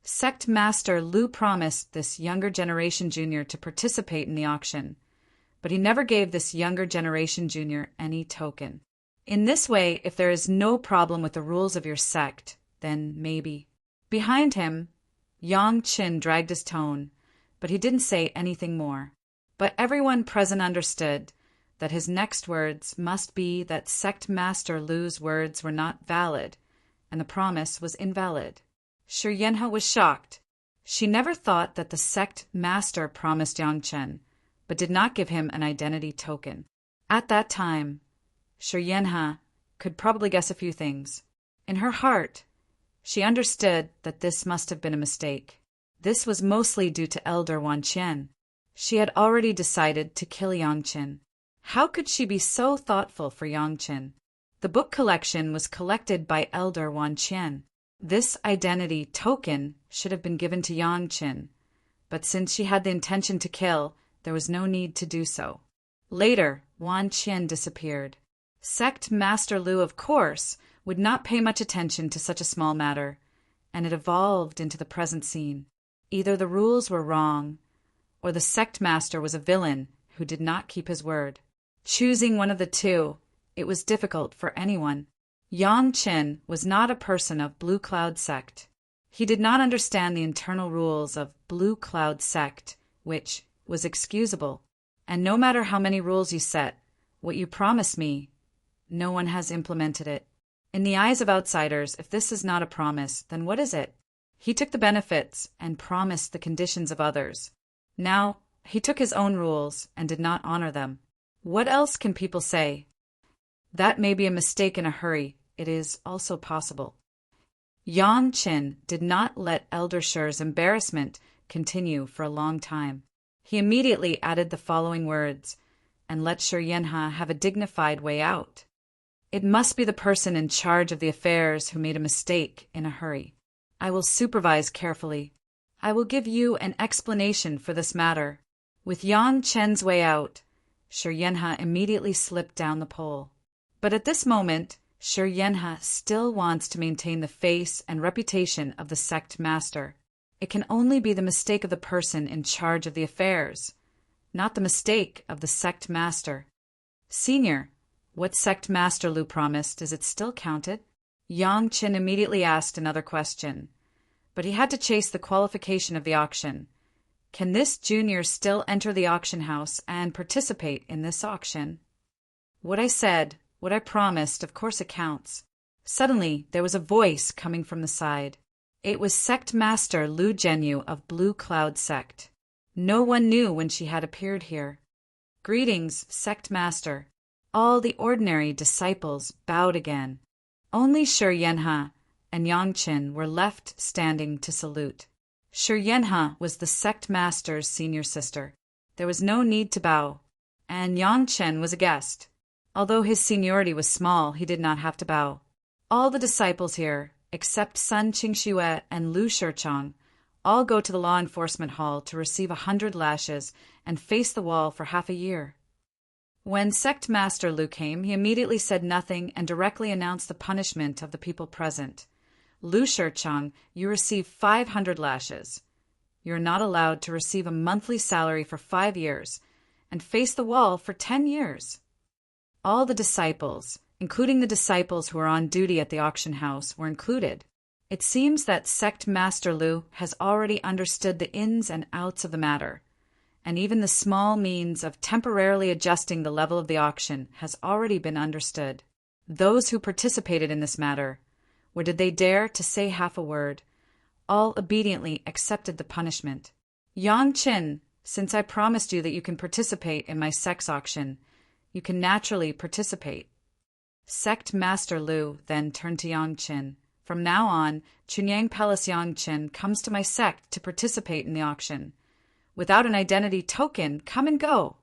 Sect Master Lu promised this younger generation junior to participate in the auction, but he never gave this younger generation junior any token. In this way, if there is no problem with the rules of your sect, then maybe. Behind him, Yang Chen dragged his tone, but he didn't say anything more. But everyone present understood that his next words must be that Sect Master Lu's words were not valid, and the promise was invalid. Shi Yanhe was shocked. She never thought that the sect master promised Yang Chen, but did not give him an identity token. At that time, Shi Yanhe could probably guess a few things. In her heart, she understood that this must have been a mistake. This was mostly due to Elder Wan Qian. She had already decided to kill Yang Chen. How could she be so thoughtful for Yang Chen? The book collection was collected by Elder Wan Qian. This identity token should have been given to Yang Chen, but since she had the intention to kill, there was no need to do so. Later, Wan Qian disappeared. Sect Master Lu, of course, would not pay much attention to such a small matter, and it evolved into the present scene. Either the rules were wrong, or the sect master was a villain who did not keep his word. Choosing one of the two, it was difficult for anyone. Yang Chen was not a person of Blue Cloud sect. He did not understand the internal rules of Blue Cloud sect, which was excusable. And no matter how many rules you set, what you promised me, no one has implemented it. In the eyes of outsiders, if this is not a promise, then what is it? He took the benefits and promised the conditions of others. Now, he took his own rules and did not honor them. What else can people say? That may be a mistake in a hurry. It is also possible. Yang Chen did not let Elder Shi's embarrassment continue for a long time. He immediately added the following words and let Shi Yanhe have a dignified way out. It must be the person in charge of the affairs who made a mistake in a hurry. I will supervise carefully. I will give you an explanation for this matter. With Yang Chen's way out, Shi Yanhe immediately slipped down the pole. But at this moment, Shi Yanhe still wants to maintain the face and reputation of the sect master. It can only be the mistake of the person in charge of the affairs, not the mistake of the sect master. Senior, what sect master Lu promised, is it still counted? Yang Chen immediately asked another question, but he had to chase the qualification of the auction. Can this junior still enter the auction house and participate in this auction? What I said, what I promised, of course it counts. Suddenly, there was a voice coming from the side. It was Sect Master Lu Zhenyu of Blue Cloud Sect. No one knew when she had appeared here. Greetings, Sect Master. All the ordinary disciples bowed again. Only Shi Yanhe and Yang Chen were left standing to salute. Shi Yanhe was the sect master's senior sister. There was no need to bow, and Yang Chen was a guest. Although his seniority was small, he did not have to bow. All the disciples here, except Sun Qingxue and Lu Shichang, all go to the law enforcement hall to receive 100 lashes and face the wall for half a year. When Sect Master Lu came, he immediately said nothing and directly announced the punishment of the people present. Lu Shichang, you receive 500 lashes. You are not allowed to receive a monthly salary for 5 years and face the wall for 10 years. All the disciples, including the disciples who were on duty at the auction house, were included. It seems that Sect Master Lu has already understood the ins and outs of the matter, and even the small means of temporarily adjusting the level of the auction has already been understood. Those who participated in this matter, or did they dare to say half a word, all obediently accepted the punishment. Yang Qin, since I promised you that you can participate in my sex auction, you can naturally participate. Sect Master Lu then turned to Yang Qin. From now on, Chunyang Palace Yang Qin comes to my sect to participate in the auction. Without an identity token, come and go.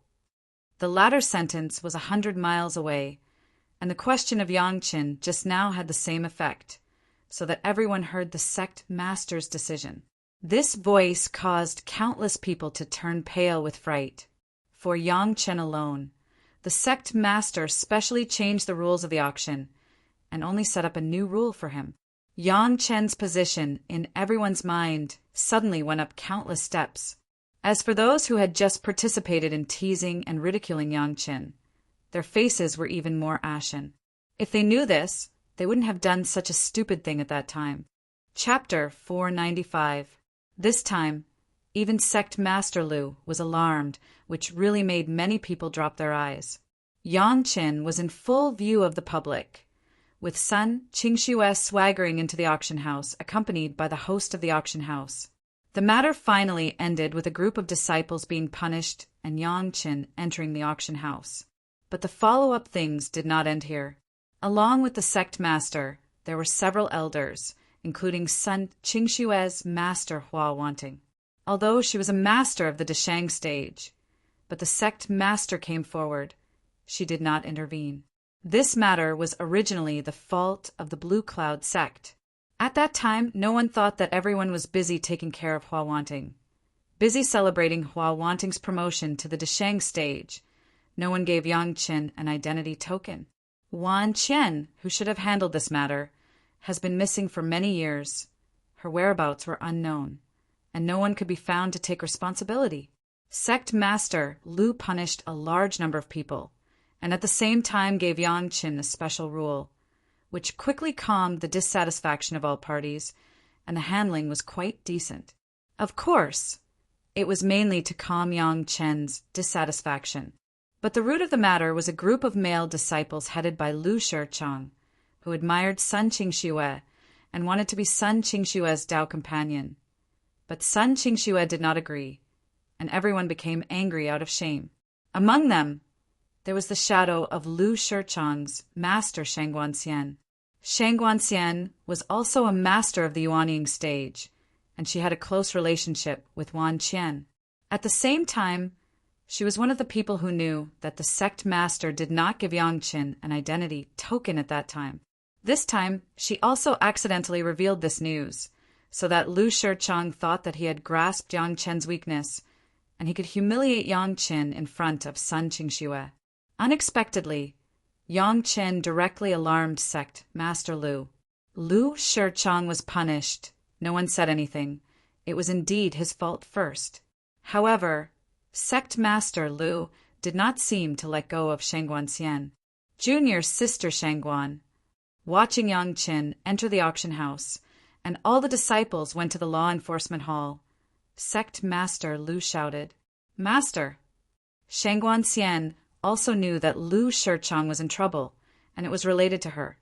The latter sentence was 100 miles away, and the question of Yang Qin just now had the same effect, so that everyone heard the sect master's decision. This voice caused countless people to turn pale with fright. For Yang Qin alone, the sect master specially changed the rules of the auction and only set up a new rule for him. Yang Qin's position in everyone's mind suddenly went up countless steps. As for those who had just participated in teasing and ridiculing Yang Qin, their faces were even more ashen. If they knew this, they wouldn't have done such a stupid thing at that time. Chapter 495. This time, even Sect Master Lu was alarmed, which really made many people drop their eyes. Yang Qin was in full view of the public, with Sun Qingxue swaggering into the auction house, accompanied by the host of the auction house. The matter finally ended with a group of disciples being punished and Yang Qin entering the auction house. But the follow-up things did not end here. Along with the sect master, there were several elders, including Sun Qingxue's master Hua Wanting. Although she was a master of the Deshang stage, but the sect master came forward, she did not intervene. This matter was originally the fault of the Blue Cloud sect. At that time, no one thought that everyone was busy taking care of Hua Wanting. Busy celebrating Hua Wanting's promotion to the Deshang stage, no one gave Yang Qin an identity token. Wan Qian, who should have handled this matter, has been missing for many years. Her whereabouts were unknown, and no one could be found to take responsibility. Sect Master Lu punished a large number of people, and at the same time gave Yang Qin a special rule, which quickly calmed the dissatisfaction of all parties, and the handling was quite decent. Of course, it was mainly to calm Yang Qin's dissatisfaction. But the root of the matter was a group of male disciples headed by Lu Shichang, who admired Sun Qingxue and wanted to be Sun Qingxue's Tao companion. But Sun Qingxue did not agree, and everyone became angry out of shame. Among them, there was the shadow of Lu Shichang's master Shangguanxian. Shangguanxian was also a master of the Yuanying stage, and she had a close relationship with Wan Qian. At the same time, she was one of the people who knew that the sect master did not give Yang Qin an identity token at that time. This time, she also accidentally revealed this news, so that Lu Shichang thought that he had grasped Yang Qin's weakness, and he could humiliate Yang Qin in front of Sun Qingxue. Unexpectedly, Yang Qin directly alarmed sect Master Lu. Lu Shichang was punished. No one said anything. It was indeed his fault first. However, Sect Master Lu did not seem to let go of Shangguanxian. Junior's sister Shangguan, watching Yang Qin enter the auction house, and all the disciples went to the law enforcement hall. Sect Master Lu shouted, "Master!" Shangguanxian also knew that Lu Shichang was in trouble, and it was related to her,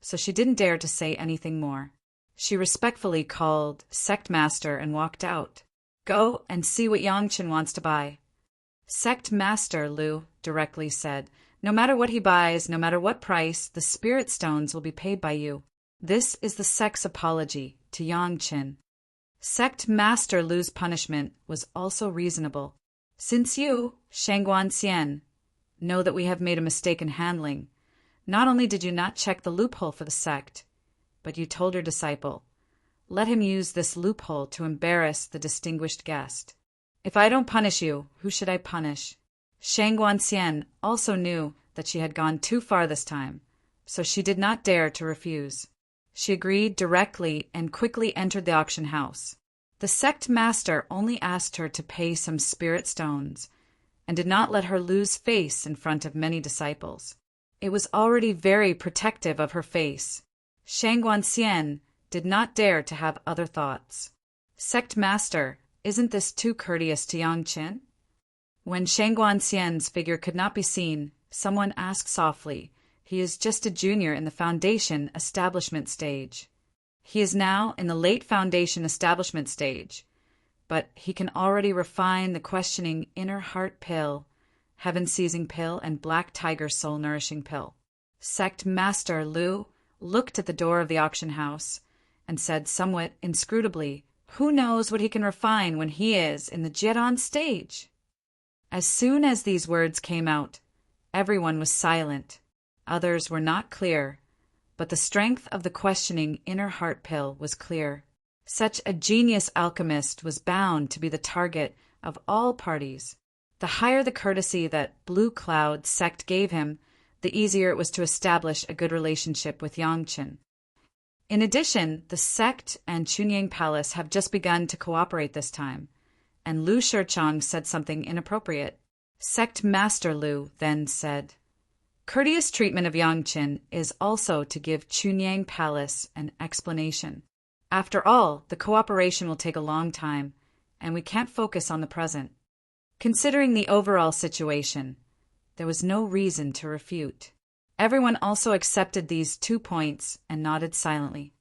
so she didn't dare to say anything more. She respectfully called Sect Master and walked out. "Go and see what Yang Qin wants to buy." Sect Master Lu directly said, "No matter what he buys, no matter what price, the spirit stones will be paid by you." This is the sect's apology to Yang Qin. Sect Master Lu's punishment was also reasonable. Since you, Shangguanxian, know that we have made a mistake in handling, not only did you not check the loophole for the sect, but you told your disciple, let him use this loophole to embarrass the distinguished guest. If I don't punish you, who should I punish? Shang Guanxian also knew that she had gone too far this time, so she did not dare to refuse. She agreed directly and quickly entered the auction house. The sect master only asked her to pay some spirit stones, and did not let her lose face in front of many disciples. It was already very protective of her face. Shang Guanxian did not dare to have other thoughts. Sect master, isn't this too courteous to Yang Qin? When Shang Guanxian's figure could not be seen, someone asked softly, "He is just a junior in the foundation establishment stage." He is now in the late foundation establishment stage, but he can already refine the questioning inner heart pill, heaven-seizing pill, and black tiger soul-nourishing pill. Sect Master Lu looked at the door of the auction house and said somewhat inscrutably, "Who knows what he can refine when he is in the Jiran stage?" As soon as these words came out, everyone was silent. Others were not clear, but the strength of the questioning inner heart pill was clear. Such a genius alchemist was bound to be the target of all parties. The higher the courtesy that Blue Cloud sect gave him, the easier it was to establish a good relationship with Yangqin. In addition, the sect and Chunyang Palace have just begun to cooperate this time, and Lu Shichang said something inappropriate. Sect Master Lu then said, "Courteous treatment of Yangqin is also to give Chunyang Palace an explanation. After all, the cooperation will take a long time, and we can't focus on the present." Considering the overall situation, there was no reason to refute. Everyone also accepted these 2 points and nodded silently.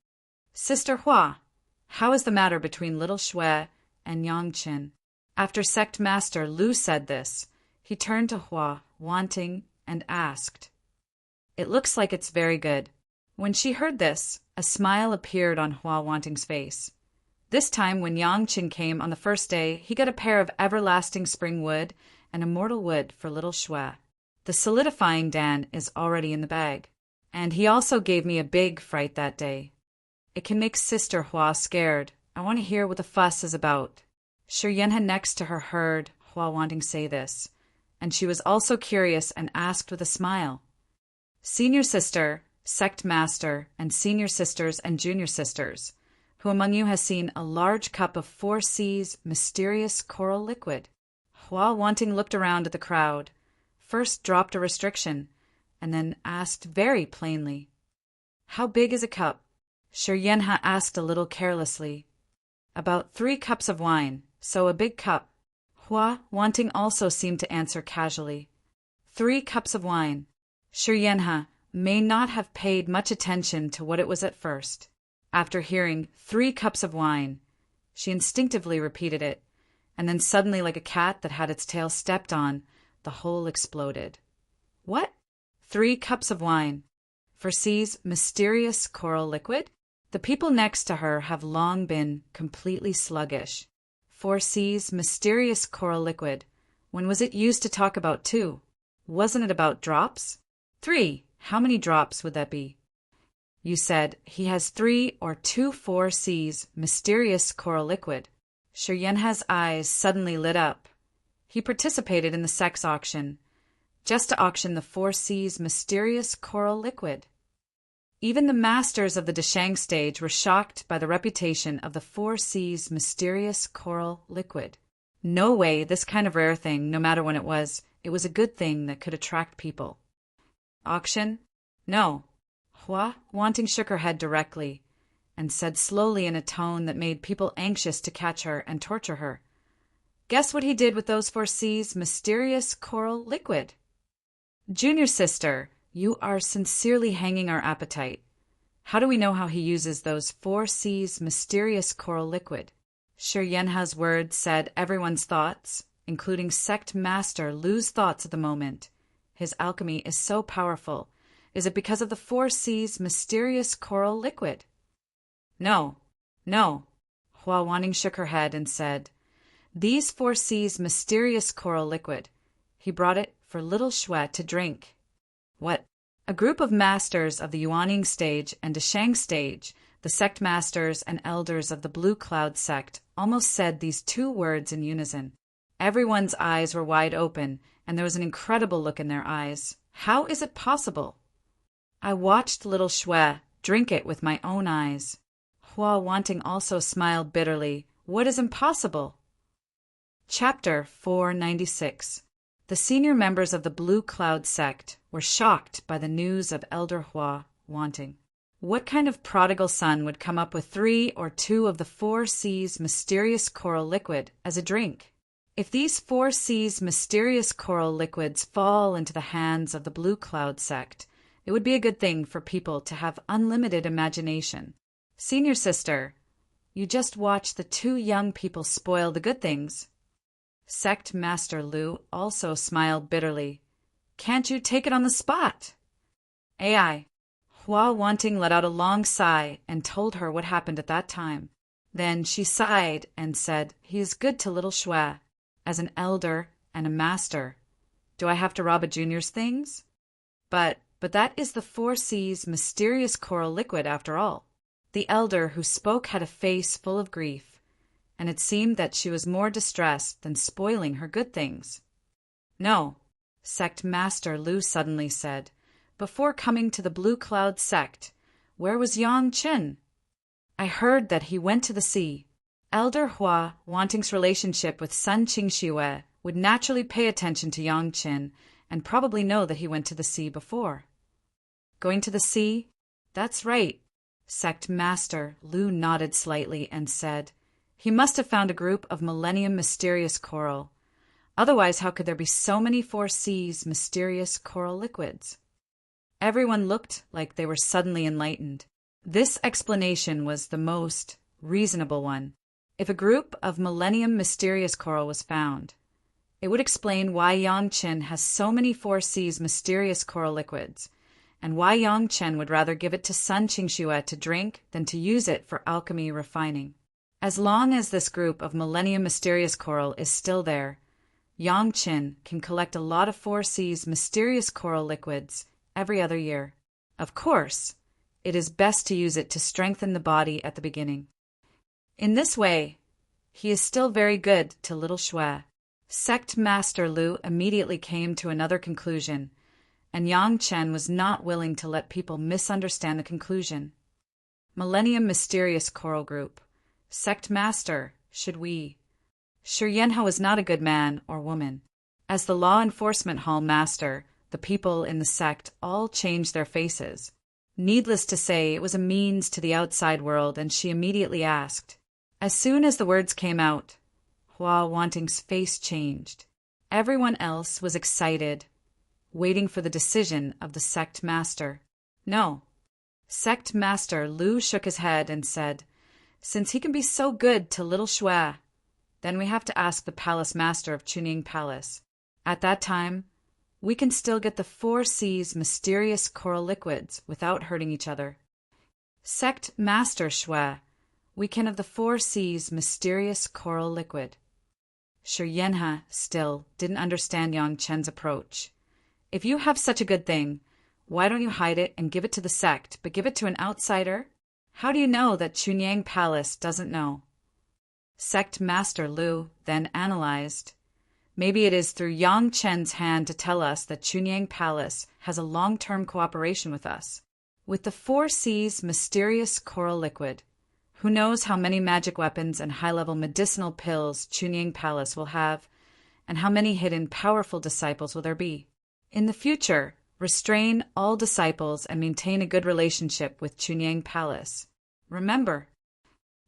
"Sister Hua, how is the matter between little Shui and Yangqin?" After Sect Master Lu said this, he turned to Hua, wanting, and asked. "It looks like it's very good." When she heard this, a smile appeared on Hua Wanting's face. This time when Yangqin came on the first day, he got a pair of everlasting spring wood and immortal wood for little Shui. The solidifying Dan is already in the bag. And he also gave me a big fright that day. It can make Sister Hua scared. I want to hear what the fuss is about. Shi Yanhe next to her heard Hua Wanting say this, and she was also curious and asked with a smile, "Senior sister, sect master, and senior sisters and junior sisters, who among you has seen a large cup of 4 C's mysterious coral liquid?" Hua Wanting looked around at the crowd, first dropped a restriction, and then asked very plainly, "How big is a cup?" Shi Yanhe asked a little carelessly, "About 3 cups of wine, so a big cup." Hua Wanting also seemed to answer casually, 3 cups of wine. Shi Yanhe may not have paid much attention to what it was at first. After hearing 3 cups of wine, she instinctively repeated it, and then suddenly, like a cat that had its tail stepped on, the whole exploded. "What? 3 cups of wine? For C's mysterious coral liquid?" The people next to her have long been completely sluggish. 4 C's mysterious coral liquid. When was it used to talk about 2? Wasn't it about drops? 3. How many drops would that be? You said he has 3 or 2 4 C's mysterious coral liquid. Shi Yanhe's eyes suddenly lit up. He participated in the sex auction, just to auction the 4 C's mysterious coral liquid. Even the masters of the Deshang stage were shocked by the reputation of the 4 C's mysterious coral liquid. No way, this kind of rare thing, no matter when it was a good thing that could attract people. Auction? No. Hua Wanting shook her head directly, and said slowly in a tone that made people anxious to catch her and torture her, "Guess what he did with those 4 C's mysterious coral liquid?" Junior sister, you are sincerely hanging our appetite. How do we know how he uses those 4 C's mysterious coral liquid? Shi Yanhe's words said everyone's thoughts, including Sect Master Lu's thoughts at the moment. His alchemy is so powerful. Is it because of the 4 C's mysterious coral liquid? No, no. Hua Wanting shook her head and said, "These 4 C's mysterious coral liquid. He brought it for little Shui to drink." What? A group of masters of the Yuaning stage and Deshang stage The sect masters and elders of the Blue Cloud sect almost said these two words in unison. Everyone's eyes were wide open, and there was an incredible look in their eyes. How is it possible? I watched little Shui drink it with my own eyes. Hua Wanting also smiled bitterly. What is impossible? Chapter 496. The senior members of the Blue Cloud sect were shocked by the news of Elder Hua Wanting. What kind of prodigal son would come up with 3 or 2 of the 4 C's mysterious coral liquid as a drink? If these 4 C's mysterious coral liquids fall into the hands of the Blue Cloud sect, it would be a good thing for people to have unlimited imagination. Senior sister, you just watch the 2 young people spoil the good things. Sect Master Lu also smiled bitterly. Can't you take it on the spot? AI. Hua Wanting let out a long sigh and told her what happened at that time. Then she sighed and said, He is good to little Shui. As an elder and a master, do I have to rob a junior's things? But that is the 4 C's mysterious coral liquid after all. The elder who spoke had a face full of grief, and it seemed that she was more distressed than spoiling her good things. No, Sect Master Lu suddenly said. Before coming to the Blue Cloud sect, where was Yang Chen? I heard that he went to the sea. Elder Hua Wanting's relationship with Sun Qingxue would naturally pay attention to Yang Chen and probably know that he went to the sea before. Going to the sea? That's right. Sect Master Lu nodded slightly and said, He must have found a group of Millennium Mysterious Coral. Otherwise, how could there be so many 4 C's mysterious coral liquids? Everyone looked like they were suddenly enlightened. This explanation was the most reasonable one. If a group of Millennium Mysterious Coral was found, it would explain why Yang Chen has so many 4 C's mysterious coral liquids, and why Yang Chen would rather give it to Sun Qingxue to drink than to use it for alchemy refining. As long as this group of Millennium Mysterious Coral is still there, Yang Chen can collect a lot of 4 C's mysterious coral liquids every other year. Of course, it is best to use it to strengthen the body at the beginning. In this way, he is still very good to little Shui. Sect Master Lu immediately came to another conclusion, and Yang Chen was not willing to let people misunderstand the conclusion. Millennium Mysterious Coral Group. Sect Master, should we? Shi Yanhao was not a good man or woman. As the law enforcement hall master, the people in the sect all changed their faces. Needless to say, it was a means to the outside world, and she immediately asked. As soon as the words came out, Hua Wanting's face changed. Everyone else was excited, waiting for the decision of the sect master. No. Sect Master Lu shook his head and said, Since he can be so good to little Shui, then we have to ask the palace master of Chunying Palace. At that time, we can still get the 4 C's mysterious coral liquids without hurting each other. Sect Master Shui, we can have the 4 C's mysterious coral liquid. Shi Yanhao still didn't understand Yang Chen's approach. If you have such a good thing, why don't you hide it and give it to the sect, but give it to an outsider? How do you know that Chunying Palace doesn't know? Sect Master Lu then analyzed. Maybe it is through Yang Chen's hand to tell us that Chunying Palace has a long-term cooperation with us. With the 4 C's mysterious coral liquid, who knows how many magic weapons and high-level medicinal pills Chunying Palace will have, and how many hidden powerful disciples will there be? In the future, restrain all disciples and maintain a good relationship with Chunying Palace. Remember?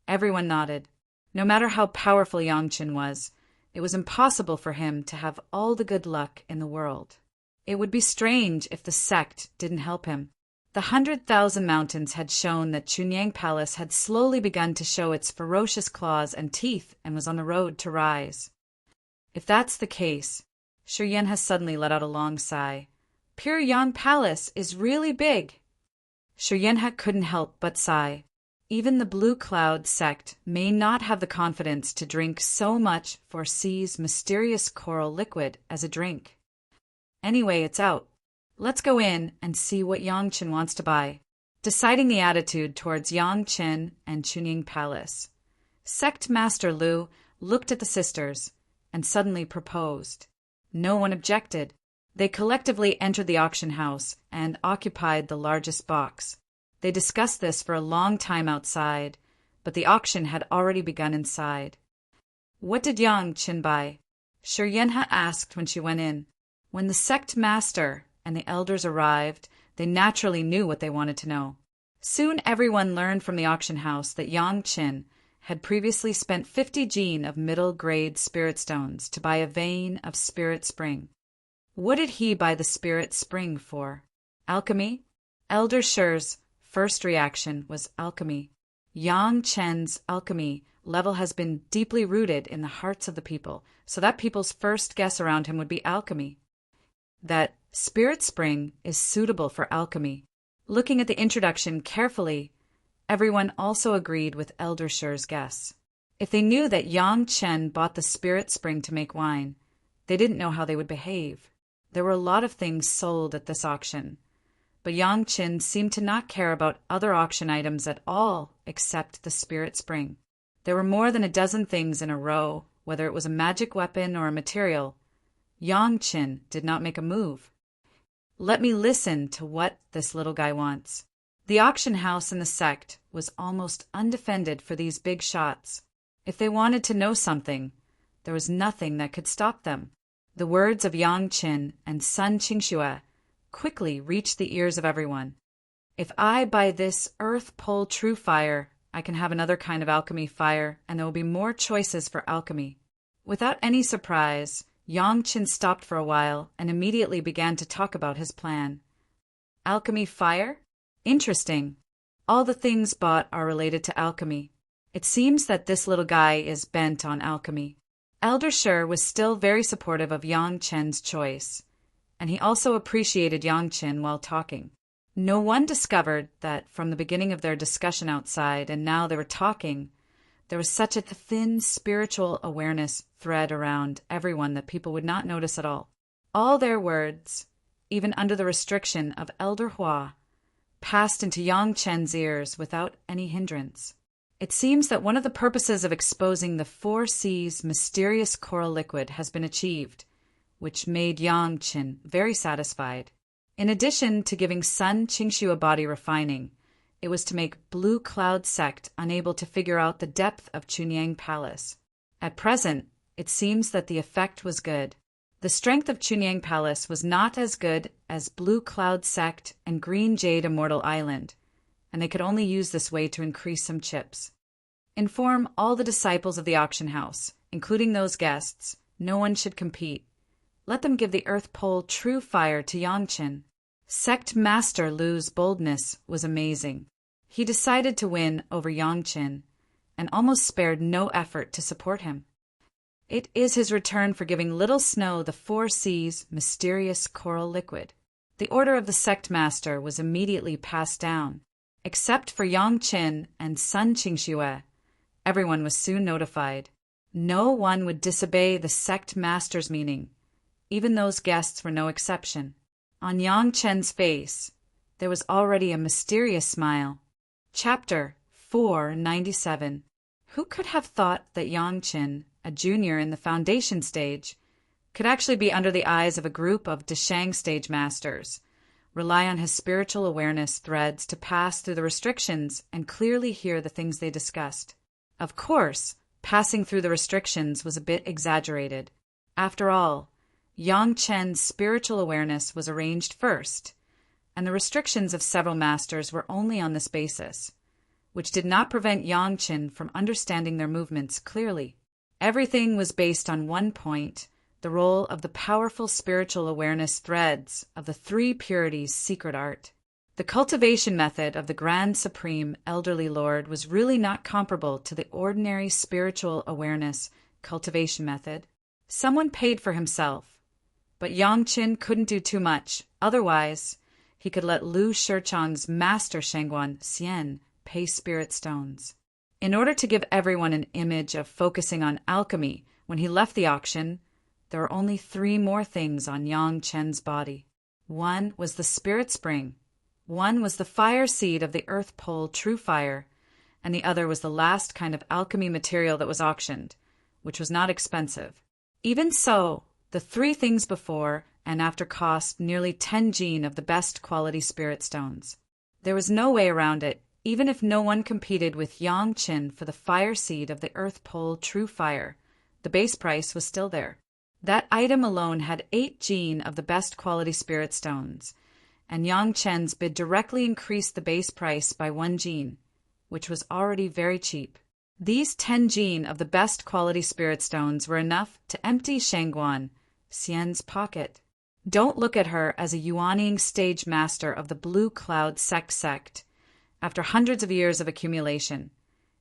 Everyone nodded. No matter how powerful Yang Chen was, it was impossible for him to have all the good luck in the world. It would be strange if the sect didn't help him. The 100,000 Mountains had shown that Chunying Palace had slowly begun to show its ferocious claws and teeth and was on the road to rise. If that's the case, Shi Yanhao suddenly let out a long sigh. Pure Yang Palace is really big. Shi Yanhao couldn't help but sigh. Even the Blue Cloud sect may not have the confidence to drink so much for C's mysterious coral liquid as a drink. Anyway, it's out. Let's go in and see what Yang Chen wants to buy. deciding the attitude towards Yang Qin and Chunying Palace. Sect Master Lu looked at the sisters and suddenly proposed. No one objected. They collectively entered the auction house and occupied the largest box. They discussed this for a long time outside, but the auction had already begun inside. What did Yang Qin buy? Shi Yanhe asked when she went in. When the sect master and the elders arrived, they naturally knew what they wanted to know. Soon everyone learned from the auction house that Yang Qin had previously spent 50 jin of middle-grade spirit stones to buy a vein of spirit spring. What did he buy the spirit spring for? Alchemy? Elder Shi's first reaction was alchemy. Yang Qin's alchemy level has been deeply rooted in the hearts of the people, so that people's first guess around him would be alchemy. That spirit spring is suitable for alchemy. Looking at the introduction carefully, everyone also agreed with Elder Shi's guess. If they knew that Yang Qin bought the spirit spring to make wine, they didn't know how they would behave. There were a lot of things sold at this auction, but Yang Qin seemed to not care about other auction items at all except the spirit spring. There were more than a dozen things in a row, whether it was a magic weapon or a material. Yang Qin did not make a move. Let me listen to what this little guy wants. The auction house in the sect was almost undefended for these big shots. If they wanted to know something, there was nothing that could stop them. The words of Yang Qin and Sun Qingxue quickly reached the ears of everyone. If I buy this earth pole true fire, I can have another kind of alchemy fire, and there will be more choices for alchemy. Without any surprise, Yang Qin stopped for a while and immediately began to talk about his plan. Alchemy fire? Interesting. All the things bought are related to alchemy. It seems that this little guy is bent on alchemy. Elder Shi was still very supportive of Yang Qin's choice, and he also appreciated Yang Qin while talking. No one discovered that from the beginning of their discussion outside and now they were talking, there was such a thin spiritual awareness thread around everyone that people would not notice at all. All their words, even under the restriction of Elder Hua, passed into Yang Qin's ears without any hindrance. It seems that one of the purposes of exposing the 4 C's mysterious coral liquid has been achieved, which made Yang Qin very satisfied. In addition to giving Sun Qingxue body refining, it was to make Blue Cloud sect unable to figure out the depth of Chunying Palace. At present, it seems that the effect was good. The strength of Chunying Palace was not as good as Blue Cloud sect and Green Jade Immortal Island, and they could only use this way to increase some chips. Inform all the disciples of the auction house, including those guests, no one should compete. Let them give the earth pole true fire to Yang Qin. Sect Master Lu's boldness was amazing. He decided to win over Yang Qin and almost spared no effort to support him. It is his return for giving Little Snow the 4 C's mysterious coral liquid. The order of the sect master was immediately passed down. Except for Yang Qin and Sun Qingxue, everyone was soon notified. No one would disobey the sect master's meaning. Even those guests were no exception. On Yang Qin's face, there was already a mysterious smile. Chapter 497. Who could have thought that Yang Qin, a junior in the foundation stage, could actually be under the eyes of a group of Deshang stage masters, rely on his spiritual awareness threads to pass through the restrictions and clearly hear the things they discussed? Of course, passing through the restrictions was a bit exaggerated. After all, Yang Qin's spiritual awareness was arranged first, and the restrictions of several masters were only on this basis, which did not prevent Yang Qin from understanding their movements clearly. Everything was based on one point, the role of the powerful spiritual awareness threads of the 3 purities secret art. The cultivation method of the Grand Supreme Elderly Lord was really not comparable to the ordinary spiritual awareness cultivation method. Someone paid for himself, but Yang Qin couldn't do too much. Otherwise, he could let Lu Shichang's master Shangguan Xian pay spirit stones. In order to give everyone an image of focusing on alchemy when he left the auction, there were only 3 more things on Yang Qin's body. One was the spirit spring, One was the fire seed of the earth pole true fire, and the other was the last kind of alchemy material that was auctioned, which was not expensive. Even so, the three things before and after cost nearly 10 gene of the best quality spirit stones. There was no way around it, even if no one competed with Yang Qin for the fire seed of the earth pole true fire. The base price was still there. That item alone had 8 gene of the best quality spirit stones, and Yang Chen's bid directly increased the base price by 1 gene, which was already very cheap. These 10 gene of the best quality spirit stones were enough to empty Shangguan, Xian's pocket. Don't look at her as a yuaning stage master of the Blue Cloud sect. After hundreds of years of accumulation,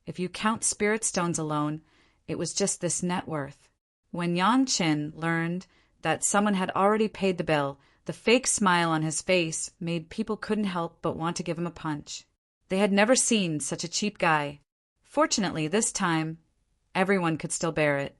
if you count spirit stones alone, it was just this net worth. When Yang Qin learned that someone had already paid the bill, the fake smile on his face made people couldn't help but want to give him a punch. They had never seen such a cheap guy. Fortunately, this time, everyone could still bear it.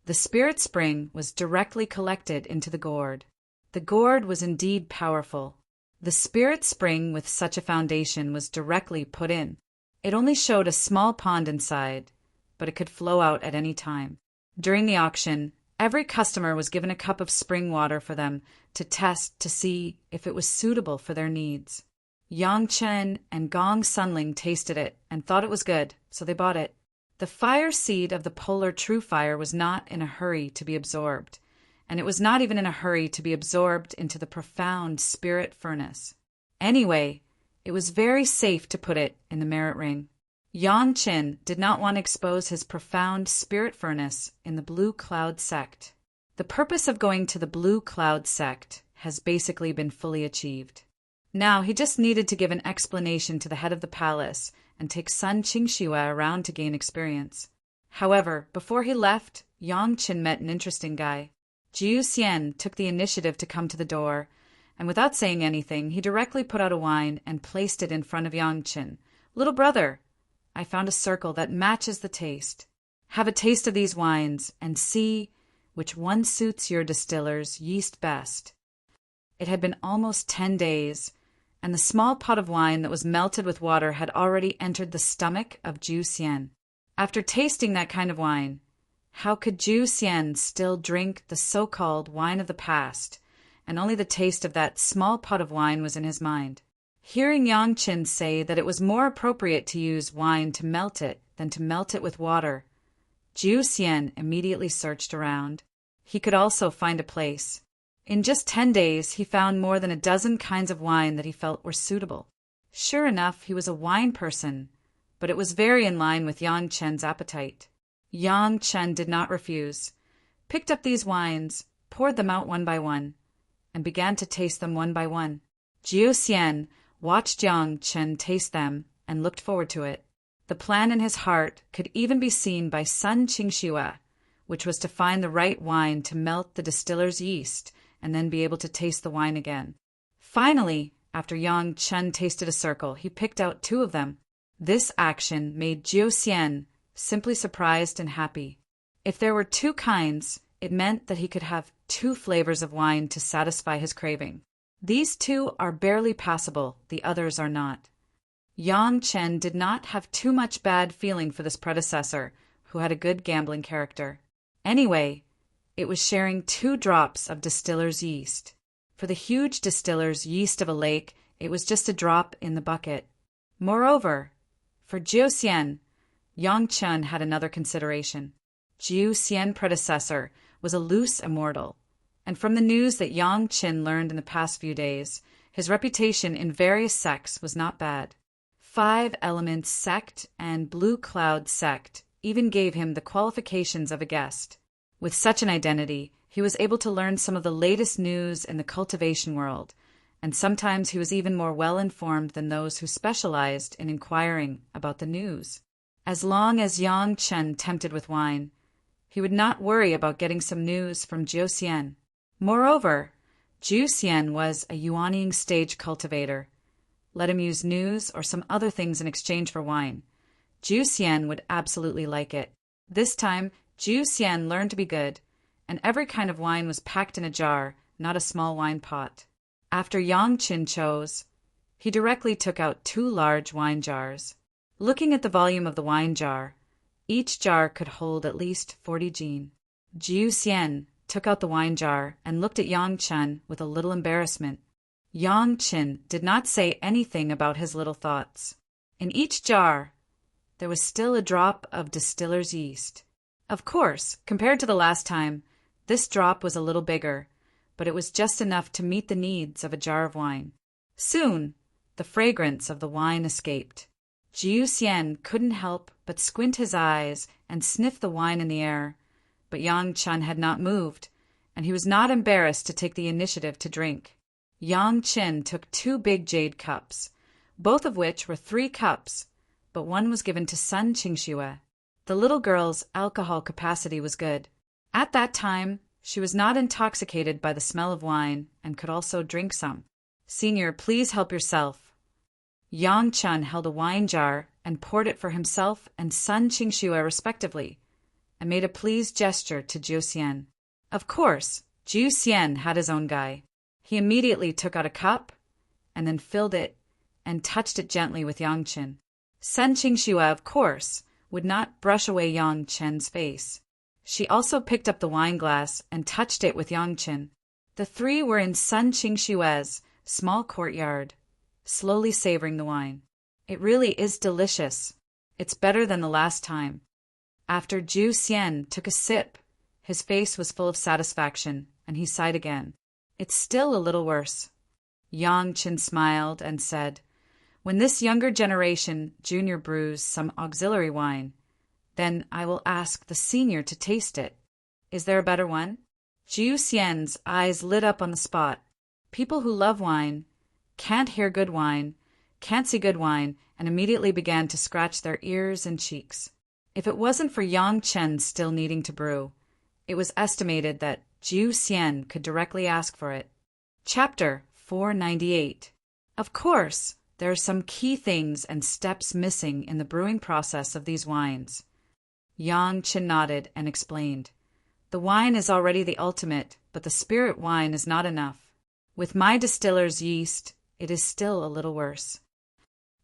The spirit spring was directly collected into the gourd. The gourd was indeed powerful. The spirit spring with such a foundation was directly put in. It only showed a small pond inside, but it could flow out at any time. During the auction, every customer was given a cup of spring water for them to test to see if it was suitable for their needs. Yang Chen and Gong Sunling tasted it and thought it was good, so they bought it. The fire seed of the polar true fire was not in a hurry to be absorbed, and it was not even in a hurry to be absorbed into the profound spirit furnace. Anyway, it was very safe to put it in the merit ring. Yang Qin did not want to expose his profound spirit furnace in the Blue Cloud sect. The purpose of going to the Blue Cloud sect has basically been fully achieved. Now he just needed to give an explanation to the head of the palace and take Sun Qingxue around to gain experience. However, before he left, Yang Qin met an interesting guy. Jiu Xian took the initiative to come to the door, and without saying anything, he directly put out a wine and placed it in front of Yang Qin. "Little brother, I found a circle that matches the taste. Have a taste of these wines and see which one suits your distiller's yeast best." It had been almost 10 days, and the small pot of wine that was melted with water had already entered the stomach of Jiu Xian. After tasting that kind of wine, how could Jiu Xian still drink the so-called wine of the past, and only the taste of that small pot of wine was in his mind? Hearing Yang Qin say that it was more appropriate to use wine to melt it than to melt it with water, Jiu Xian immediately searched around. He could also find a place. In just 10 days, he found more than a dozen kinds of wine that he felt were suitable. Sure enough, he was a wine person, but it was very in line with Yang Chen's appetite. Yang Chen did not refuse, picked up these wines, poured them out one by one, and began to taste them one by one. Jiu Xian watched Yang Chen taste them and looked forward to it. The plan in his heart could even be seen by Sun Qingxue, which was to find the right wine to melt the distiller's yeast and then be able to taste the wine again. Finally, after Yang Chen tasted a circle, he picked out 2 of them. This action made Jiu Xian simply surprised and happy. If there were 2 kinds, it meant that he could have 2 flavors of wine to satisfy his craving. These 2 are barely passable, the others are not. Yang Chen did not have too much bad feeling for this predecessor, who had a good gambling character. Anyway, it was sharing 2 drops of distiller's yeast. For the huge distiller's yeast of a lake, it was just a drop in the bucket. Moreover, for Jiu Xian, Yang Chen had another consideration. Jiu Xian predecessor was a loose immortal, and from the news that Yang Chen learned in the past few days, his reputation in various sects was not bad. 5 Elements sect and Blue Cloud sect even gave him the qualifications of a guest. With such an identity, he was able to learn some of the latest news in the cultivation world, and sometimes he was even more well-informed than those who specialized in inquiring about the news. As long as Yang Chen tempted with wine, he would not worry about getting some news from Jiu Xian. Moreover, Jiu Xian was a yuaning stage cultivator. Let him use news or some other things in exchange for wine. Jiu Xian would absolutely like it. This time, Jiu Xian learned to be good, and every kind of wine was packed in a jar, not a small wine pot. After Yang Qin chose, He directly took out 2 large wine jars. Looking at the volume of the wine jar, each jar could hold at least 40 jin. Jiu Xian took out the wine jar and looked at Yang Chen with a little embarrassment. Yang Chen did not say anything about his little thoughts. In each jar, there was still a drop of distiller's yeast. Of course, compared to the last time, this drop was a little bigger, but it was just enough to meet the needs of a jar of wine. Soon, the fragrance of the wine escaped. Jiu Xian couldn't help but squint his eyes and sniff the wine in the air, but Yang Chen had not moved, and he was not embarrassed to take the initiative to drink. Yang Chen took 2 big jade cups, both of which were 3 cups, but one was given to Sun Qingxue. The little girl's alcohol capacity was good. At that time, she was not intoxicated by the smell of wine and could also drink some. "Senior, please help yourself." Yang Chen held a wine jar and poured it for himself and Sun Qingxue respectively, and made a pleased gesture to Jiu Xian. Of course, Jiu Xian had his own guy. He immediately took out a cup, and then filled it and touched it gently with Yang Chen. Sun Qingxue, of course, would not brush away Yang Chen's face. She also picked up the wine glass and touched it with Yang Chen. The 3 were in Sun Qingxue's small courtyard, slowly savoring the wine. "It really is delicious. It's better than the last time." After Jiu Xian took a sip, his face was full of satisfaction, and he sighed again. "It's still a little worse." Yang Chen smiled and said, "When this younger generation junior brews some auxiliary wine, then I will ask the senior to taste it. Is there a better one?" Jiu Xian's eyes lit up on the spot. People who love wine can't hear good wine, can't see good wine, and immediately began to scratch their ears and cheeks. If it wasn't for Yang Chen still needing to brew, it was estimated that Jiu Xian could directly ask for it. Chapter 498. Of course, there are some key things and steps missing in the brewing process of these wines. Yang Chen nodded and explained. "The wine is already the ultimate, but the spirit wine is not enough. With my distiller's yeast, it is still a little worse."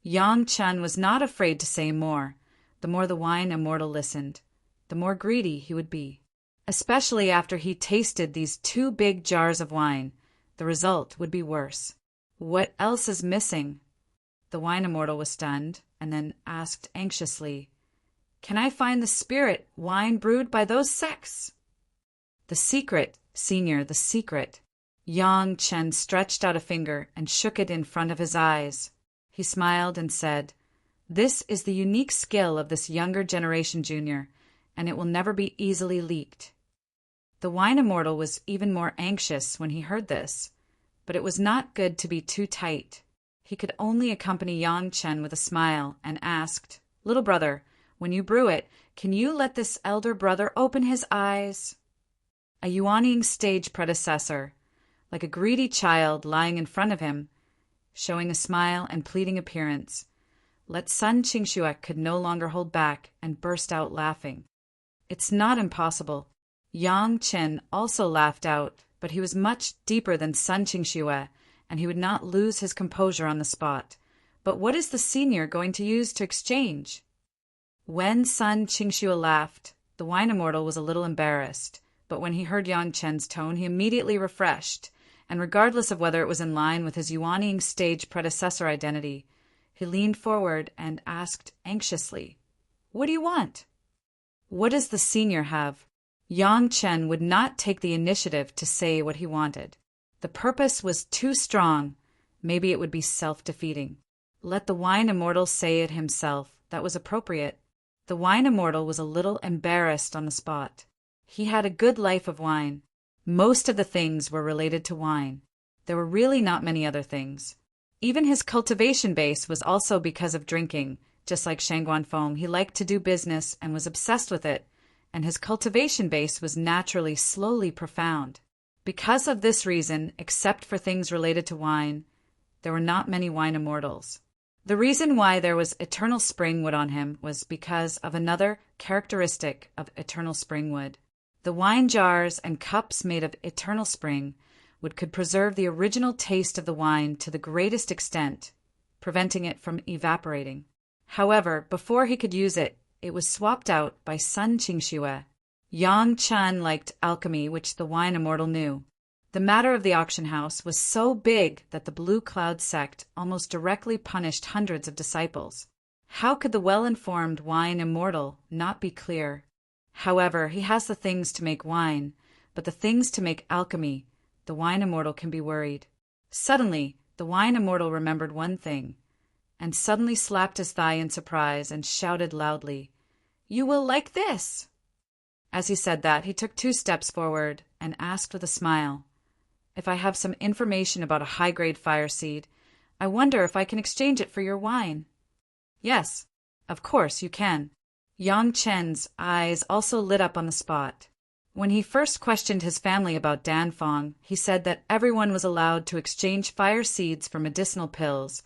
Yang Chen was not afraid to say more. The more the wine immortal listened, the more greedy he would be. Especially after he tasted these 2 big jars of wine, the result would be worse. "What else is missing?" The wine immortal was stunned, and then asked anxiously, "Can I find the spirit wine brewed by those sects?" "The secret, senior, the secret." Yang Chen stretched out a finger and shook it in front of his eyes. He smiled and said, "This is the unique skill of this younger generation junior, and it will never be easily leaked." The wine immortal was even more anxious when he heard this, but it was not good to be too tight. He could only accompany Yang Chen with a smile and asked, "Little brother, when you brew it, can you let this elder brother open his eyes?" A yuaning stage predecessor, like a greedy child lying in front of him, showing a smile and pleading appearance, let Sun Qingxue could no longer hold back and burst out laughing. "It's not impossible." Yang Chen also laughed out, but he was much deeper than Sun Qingxue, and he would not lose his composure on the spot. "But what is the senior going to use to exchange?" When Sun Qingxue laughed, the wine immortal was a little embarrassed, but when he heard Yang Chen's tone, he immediately refreshed, and regardless of whether it was in line with his yuaning stage predecessor identity, he leaned forward and asked anxiously, "What do you want?" "What does the senior have?" Yang Chen would not take the initiative to say what he wanted. The purpose was too strong. Maybe it would be self-defeating. Let the wine immortal say it himself. That was appropriate. The wine immortal was a little embarrassed on the spot. He had a good life of wine. Most of the things were related to wine. There were really not many other things. Even his cultivation base was also because of drinking. Just like Shangguan Feng, he liked to do business and was obsessed with it, and his cultivation base was naturally slowly profound. Because of this reason, except for things related to wine, there were not many wine immortals. The reason why there was eternal springwood on him was because of another characteristic of eternal springwood. The wine jars and cups made of eternal spring wood could preserve the original taste of the wine to the greatest extent, preventing it from evaporating. However, before he could use it, it was swapped out by Sun Qingxue. Yang Chen liked alchemy, which the Wine Immortal knew. The matter of the auction house was so big that the Blue Cloud sect almost directly punished hundreds of disciples. How could the well-informed Wine Immortal not be clear? However, he has the things to make wine, but the things to make alchemy, the Wine Immortal can be worried. Suddenly, the Wine Immortal remembered one thing, and suddenly slapped his thigh in surprise and shouted loudly, "You will like this!" As he said that, he took 2 steps forward and asked with a smile, "If I have some information about a high-grade fire seed, I wonder if I can exchange it for your wine." "Yes, of course you can." Yang Chen's eyes also lit up on the spot. When he first questioned his family about Danfeng, he said that everyone was allowed to exchange fire seeds for medicinal pills,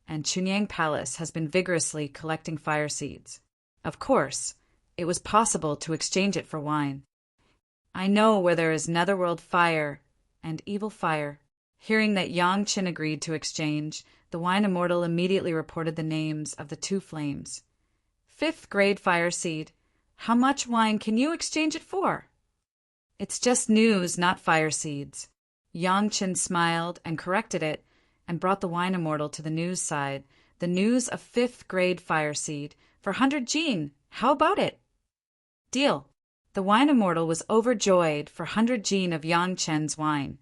and Chunyang Palace has been vigorously collecting fire seeds. Of course, it was possible to exchange it for wine. "I know where there is netherworld fire and evil fire." Hearing that Yang Chen agreed to exchange, the Wine Immortal immediately reported the names of the 2 flames. "5th grade fire seed. How much wine can you exchange it for?" "It's just news, not fire seeds." Yang Chen smiled and corrected it and brought the Wine Immortal to the news side. "The news of 5th grade fire seed for 100 Jin. How about it?" "Deal." The Wine Immortal was overjoyed for 100 Jin of Yang Chen's wine.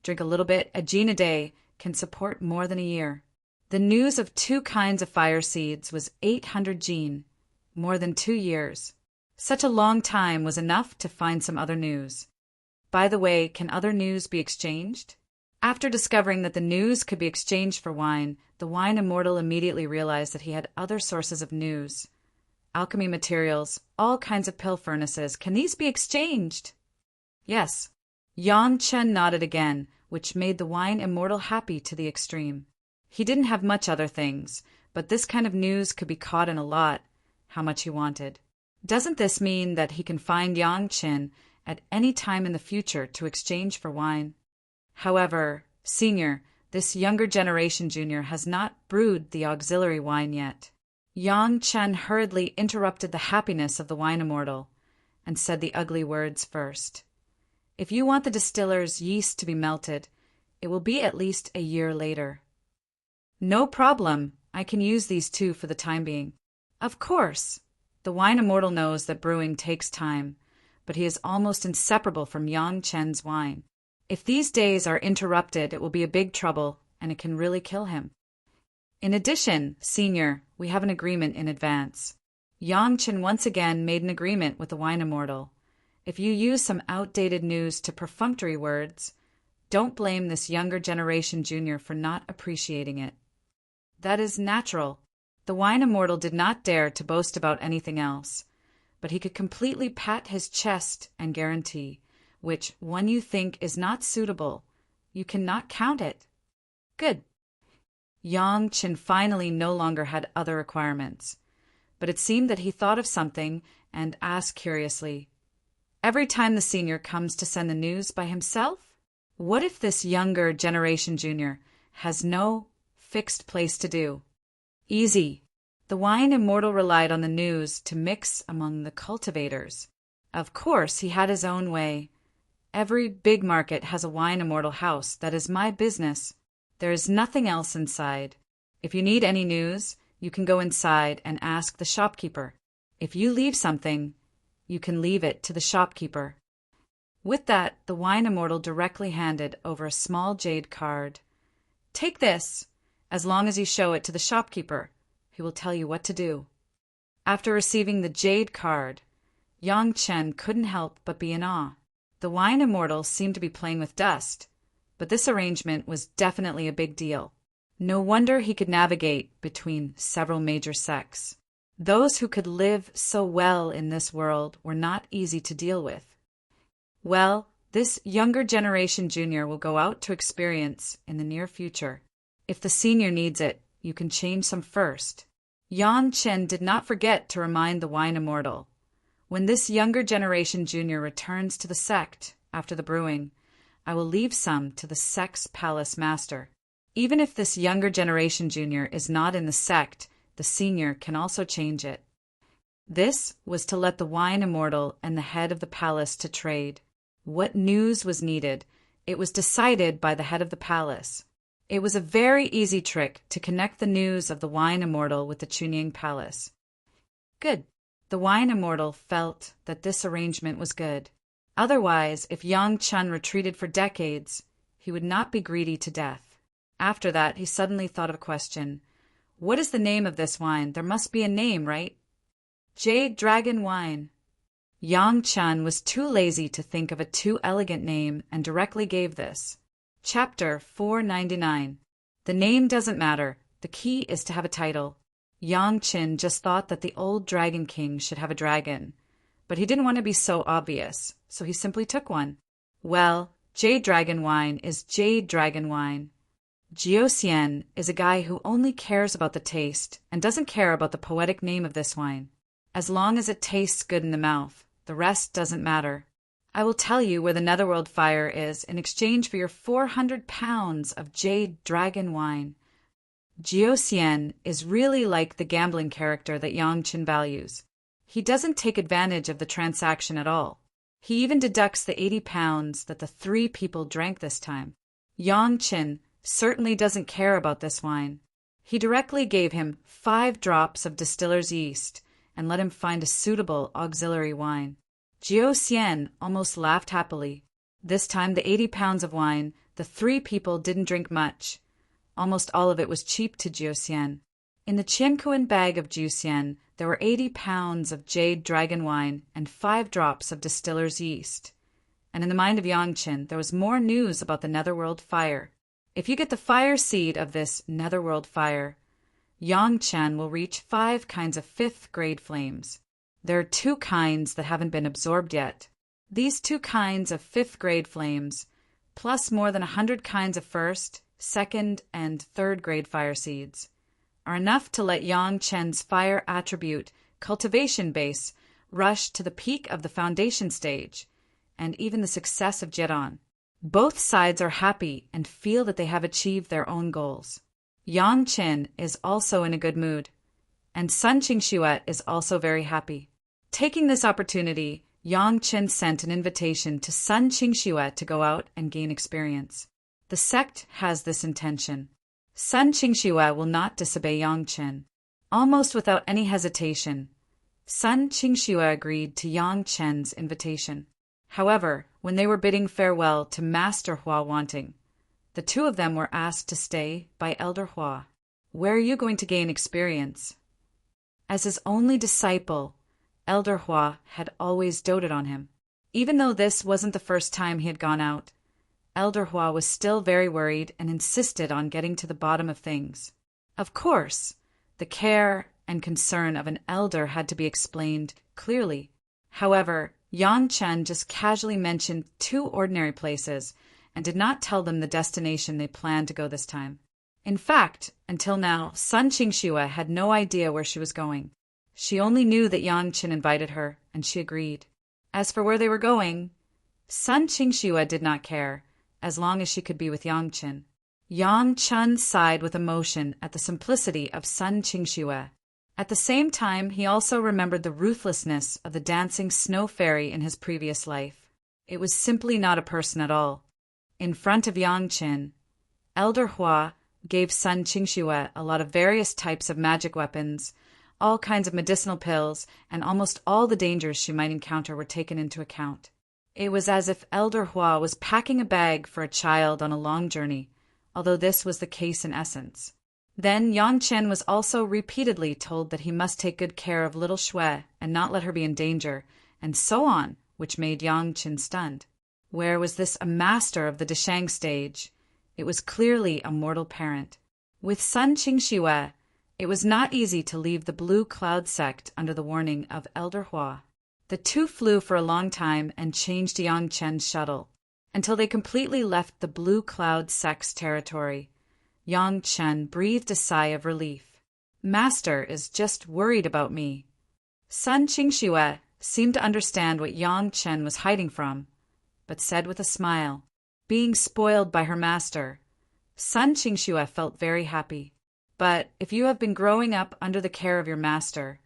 Drink a little bit, a Jin a day can support more than a year. The news of 2 kinds of fire seeds was 800 Jin, more than 2 years. Such a long time was enough to find some other news. By the way, can other news be exchanged? After discovering that the news could be exchanged for wine, the Wine Immortal immediately realized that he had other sources of news. Alchemy materials, all kinds of pill furnaces, can these be exchanged? Yes. Yang Chen nodded again, which made the Wine Immortal happy to the extreme. He didn't have much other things, but this kind of news could be caught in a lot, how much he wanted. Doesn't this mean that he can find Yang Chen at any time in the future to exchange for wine? However, Senior, this younger generation junior has not brewed the auxiliary wine yet. Yang Chen hurriedly interrupted the happiness of the Wine Immortal and said the ugly words first. "If you want the distiller's yeast to be melted, it will be at least a year later." "No problem. I can use these 2 for the time being." "Of course." The Wine Immortal knows that brewing takes time, but he is almost inseparable from Yang Chen's wine. If these days are interrupted, it will be a big trouble, and it can really kill him. In addition, Senior, we have an agreement in advance. Yang Chen once again made an agreement with the Wine Immortal. If you use some outdated news to perfunctory words, don't blame this younger generation junior for not appreciating it. That is natural. The Wine Immortal did not dare to boast about anything else, but he could completely pat his chest and guarantee, which one you think is not suitable, you cannot count it. Good. Yang Chen finally no longer had other requirements, but it seemed that he thought of something and asked curiously, "Every time the senior comes to send the news by himself? What if this younger generation junior has no fixed place to do?" Easy. The Wine Immortal relied on the news to mix among the cultivators. Of course, he had his own way. Every big market has a Wine Immortal house. That is my business. There is nothing else inside. If you need any news, you can go inside and ask the shopkeeper. If you leave something, you can leave it to the shopkeeper. With that, the Wine Immortal directly handed over a small jade card. "Take this. As long as you show it to the shopkeeper, he will tell you what to do." After receiving the jade card, Yang Chen couldn't help but be in awe. The Wine Immortal seemed to be playing with dust, but this arrangement was definitely a big deal. No wonder he could navigate between several major sects. Those who could live so well in this world were not easy to deal with. Well, this younger generation junior will go out to experience in the near future. If the senior needs it, you can change some first. Yang Chen did not forget to remind the Wine Immortal. When this younger generation junior returns to the sect after the brewing, I will leave some to the sect's palace master. Even if this younger generation junior is not in the sect, the senior can also change it. This was to let the wine immortal and the head of the palace to trade. What news was needed? It was decided by the head of the palace. It was a very easy trick to connect the news of the wine immortal with the Chunying palace. Good. The wine immortal felt that this arrangement was good. Otherwise, if Yang Chun retreated for decades, he would not be greedy to death. After that, he suddenly thought of a question. What is the name of this wine? There must be a name, right? Jade Dragon Wine. Yang Chun was too lazy to think of a too elegant name and directly gave this. Chapter 499. The name doesn't matter. The key is to have a title. Yang Chin just thought that the old Dragon King should have a dragon, but he didn't want to be so obvious, so he simply took one. Well, Jade Dragon Wine is Jade Dragon Wine. Jiao Xian is a guy who only cares about the taste and doesn't care about the poetic name of this wine. As long as it tastes good in the mouth, the rest doesn't matter. I will tell you where the Netherworld Fire is in exchange for your 400 pounds of Jade Dragon Wine. Jiao Xian is really like the gambling character that Yang Qin values. He doesn't take advantage of the transaction at all. He even deducts the 80 pounds that the 3 people drank this time. Yang Qin certainly doesn't care about this wine. He directly gave him 5 drops of distiller's yeast and let him find a suitable auxiliary wine. Jiao Xian almost laughed happily. This time the 80 pounds of wine, the 3 people didn't drink much. Almost all of it was cheap to Jiao Xian. In the Qiankuan bag of Jiao Xian, there were 80 pounds of Jade Dragon Wine and 5 drops of distiller's yeast. And in the mind of Yang Qin, there was more news about the Netherworld Fire. If you get the fire seed of this Netherworld Fire, Yang Chen will reach 5 kinds of 5th grade flames. There are 2 kinds that haven't been absorbed yet. These 2 kinds of 5th grade flames, plus more than 100 kinds of 1st, 2nd, and 3rd grade fire seeds, are enough to let Yang Chen's fire attribute cultivation base rush to the peak of the foundation stage, and even the success of Jian. Both sides are happy and feel that they have achieved their own goals. Yang Qin is also in a good mood, and Sun Qingxue is also very happy. Taking this opportunity, Yang Qin sent an invitation to Sun Qingxue to go out and gain experience. The sect has this intention. Sun Qingxue will not disobey Yang Qin. Almost without any hesitation, Sun Qingxue agreed to Yang Qin's invitation. However, when they were bidding farewell to Master Hua Wanting, the 2 of them were asked to stay by Elder Hua. Where are you going to gain experience? As his only disciple, Elder Hua had always doted on him. Even though this wasn't the first time he had gone out, Elder Hua was still very worried and insisted on getting to the bottom of things. Of course, the care and concern of an elder had to be explained clearly. However, Yang Chen just casually mentioned 2 ordinary places and did not tell them the destination they planned to go this time. In fact, until now, Sun Qingxue had no idea where she was going. She only knew that Yang Qin invited her, and she agreed. As for where they were going, Sun Qingxue did not care, as long as she could be with Yang Qin. Yang Chen sighed with emotion at the simplicity of Sun Qingxue. At the same time, he also remembered the ruthlessness of the dancing snow fairy in his previous life. It was simply not a person at all. In front of Yang Qin, Elder Hua gave Sun Qingxue a lot of various types of magic weapons, all kinds of medicinal pills, and almost all the dangers she might encounter were taken into account. It was as if Elder Hua was packing a bag for a child on a long journey, although this was the case in essence. Then Yang Chen was also repeatedly told that he must take good care of little Shui and not let her be in danger, and so on, which made Yang Chen stunned. Where was this a master of the Deshang stage? It was clearly a mortal parent. With Sun Qingxue, it was not easy to leave the Blue Cloud sect under the warning of Elder Hua. The 2 flew for a long time and changed Yang Chen's shuttle, until they completely left the Blue Cloud sect's territory. Yang Chen breathed a sigh of relief. Master is just worried about me. Sun Qingxue seemed to understand what Yang Chen was hiding from, but said with a smile, being spoiled by her master, Sun Qingxue felt very happy. But if you have been growing up under the care of your master,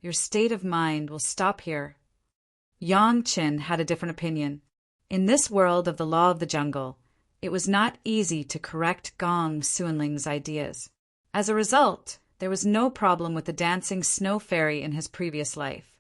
your state of mind will stop here. Yang Qin had a different opinion. In this world of the law of the jungle, it was not easy to correct Gong Suanling's ideas. As a result, there was no problem with the dancing snow fairy in his previous life.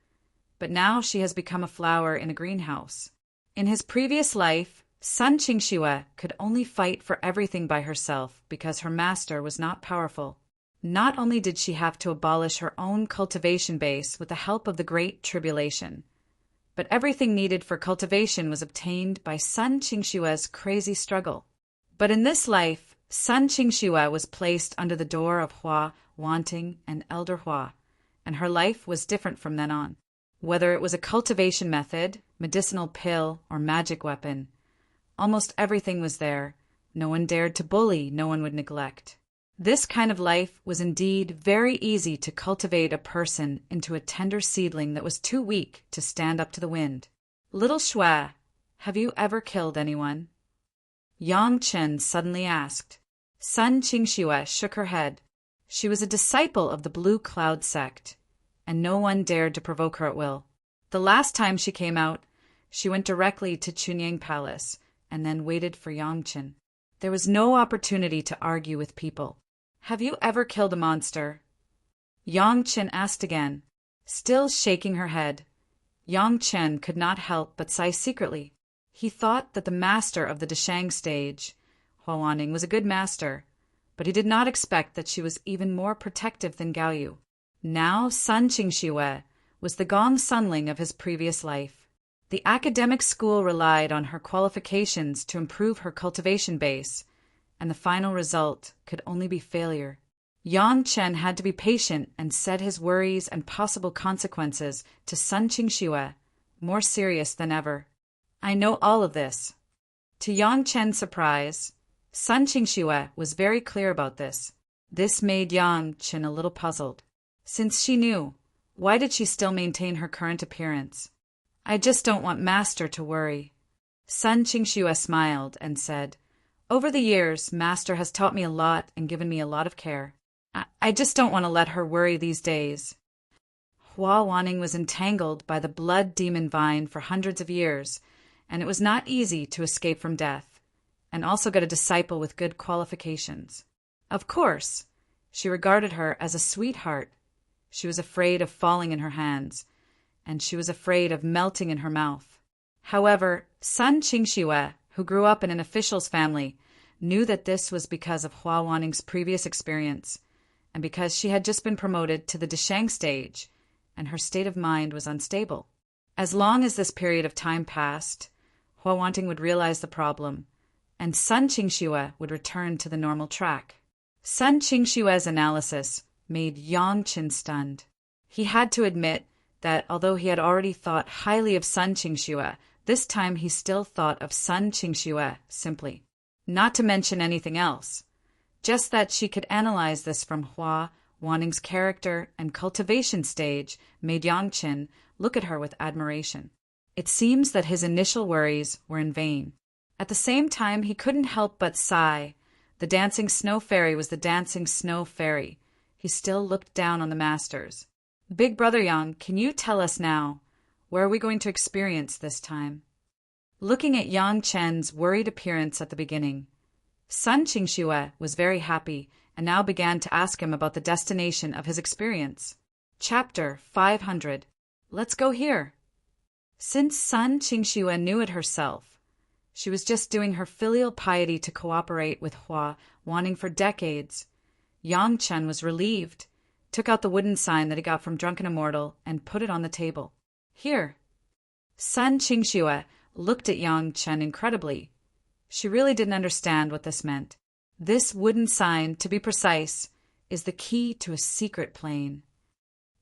But now she has become a flower in a greenhouse. In his previous life, Sun Qingxue could only fight for everything by herself because her master was not powerful. Not only did she have to abolish her own cultivation base with the help of the Great Tribulation, but everything needed for cultivation was obtained by Sun Qingxue's crazy struggle. But in this life, Sun Qingxue was placed under the door of Hua Wanting and Elder Hua, and her life was different from then on. Whether it was a cultivation method, medicinal pill, or magic weapon, almost everything was there. No one dared to bully, no one would neglect. This kind of life was indeed very easy to cultivate a person into a tender seedling that was too weak to stand up to the wind. Little Shui, have you ever killed anyone? Yang Chen suddenly asked. Sun Qingxue shook her head. She was a disciple of the Blue Cloud sect, and no one dared to provoke her at will. The last time she came out, she went directly to Chunyang Palace and then waited for Yang Chen. There was no opportunity to argue with people. Have you ever killed a monster? Yang Chen asked again, still shaking her head. Yang Chen could not help but sigh secretly. He thought that the master of the Deshang stage, Hua Wanning, was a good master, but he did not expect that she was even more protective than Gaoyu. Now Sun Qingxue was the Gong Sunling of his previous life. The academic school relied on her qualifications to improve her cultivation base, and the final result could only be failure. Yang Chen had to be patient and said his worries and possible consequences to Sun Qingxue, more serious than ever. I know all of this. To Yang Chen's surprise, Sun Qingxue was very clear about this. This made Yang Chen a little puzzled. Since she knew, why did she still maintain her current appearance? I just don't want Master to worry. Sun Qingxue smiled and said, over the years, Master has taught me a lot and given me a lot of care. I just don't want to let her worry these days. Hua Wanning was entangled by the blood demon vine for hundreds of years, and it was not easy to escape from death, and also get a disciple with good qualifications. Of course, she regarded her as a sweetheart. She was afraid of falling in her hands, and she was afraid of melting in her mouth. However, Sun Qingxue, who grew up in an official's family, knew that this was because of Hua Wanning's previous experience, and because she had just been promoted to the Deshang stage, and her state of mind was unstable. As long as this period of time passed, Hua Wanting would realize the problem, and Sun Qingxue would return to the normal track. Sun Qingxue's analysis made Yang Chen stunned. He had to admit that although he had already thought highly of Sun Qingxue, this time he still thought of Sun Qingxue simply. Not to mention anything else. Just that she could analyze this from Hua Wanning's character and cultivation stage made Yang Chen look at her with admiration. It seems that his initial worries were in vain. At the same time, he couldn't help but sigh. The dancing snow fairy was the dancing snow fairy. He still looked down on the masters. Big Brother Yang, can you tell us now, where are we going to experience this time? Looking at Yang Chen's worried appearance at the beginning, Sun Qingxue was very happy and now began to ask him about the destination of his experience. Chapter 500. Let's go here. Since Sun Qingxue knew it herself, she was just doing her filial piety to cooperate with Hua Wanning for decades. Yang Chen was relieved, took out the wooden sign that he got from Drunken Immortal, and put it on the table. Here. Sun Qingxue looked at Yang Chen incredibly. She really didn't understand what this meant. This wooden sign, to be precise, is the key to a secret plane.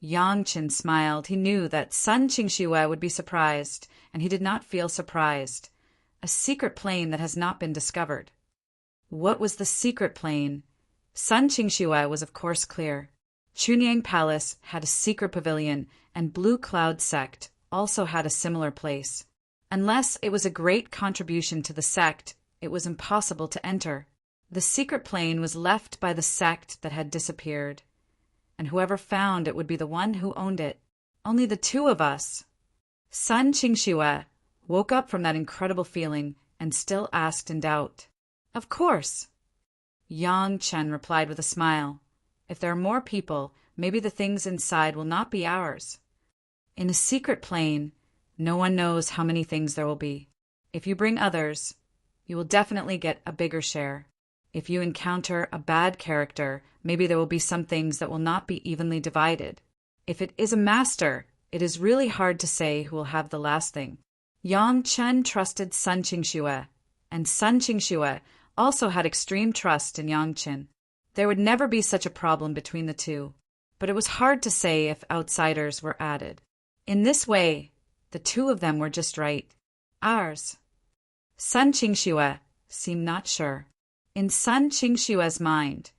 Yang Chen smiled. He knew that Sun Qingxue would be surprised, and he did not feel surprised. A secret plane that has not been discovered. What was the secret plane? Sun Qingxue was of course clear. Chunyang Palace had a secret pavilion, and Blue Cloud sect also had a similar place. Unless it was a great contribution to the sect, it was impossible to enter. The secret plane was left by the sect that had disappeared, and whoever found it would be the one who owned it. Only the two of us. Sun Qingxue woke up from that incredible feeling and still asked in doubt. Of course. Yang Chen replied with a smile. If there are more people, maybe the things inside will not be ours. In a secret plane, no one knows how many things there will be. If you bring others, you will definitely get a bigger share. If you encounter a bad character, maybe there will be some things that will not be evenly divided. If it is a master, it is really hard to say who will have the last thing. Yang Chen trusted Sun Qingxue, and Sun Qingxue also had extreme trust in Yang Chen. There would never be such a problem between the two, but it was hard to say if outsiders were added. In this way, the two of them were just right. Ours. Sun Qingxue seemed not sure. In Sun Qingxue's mind,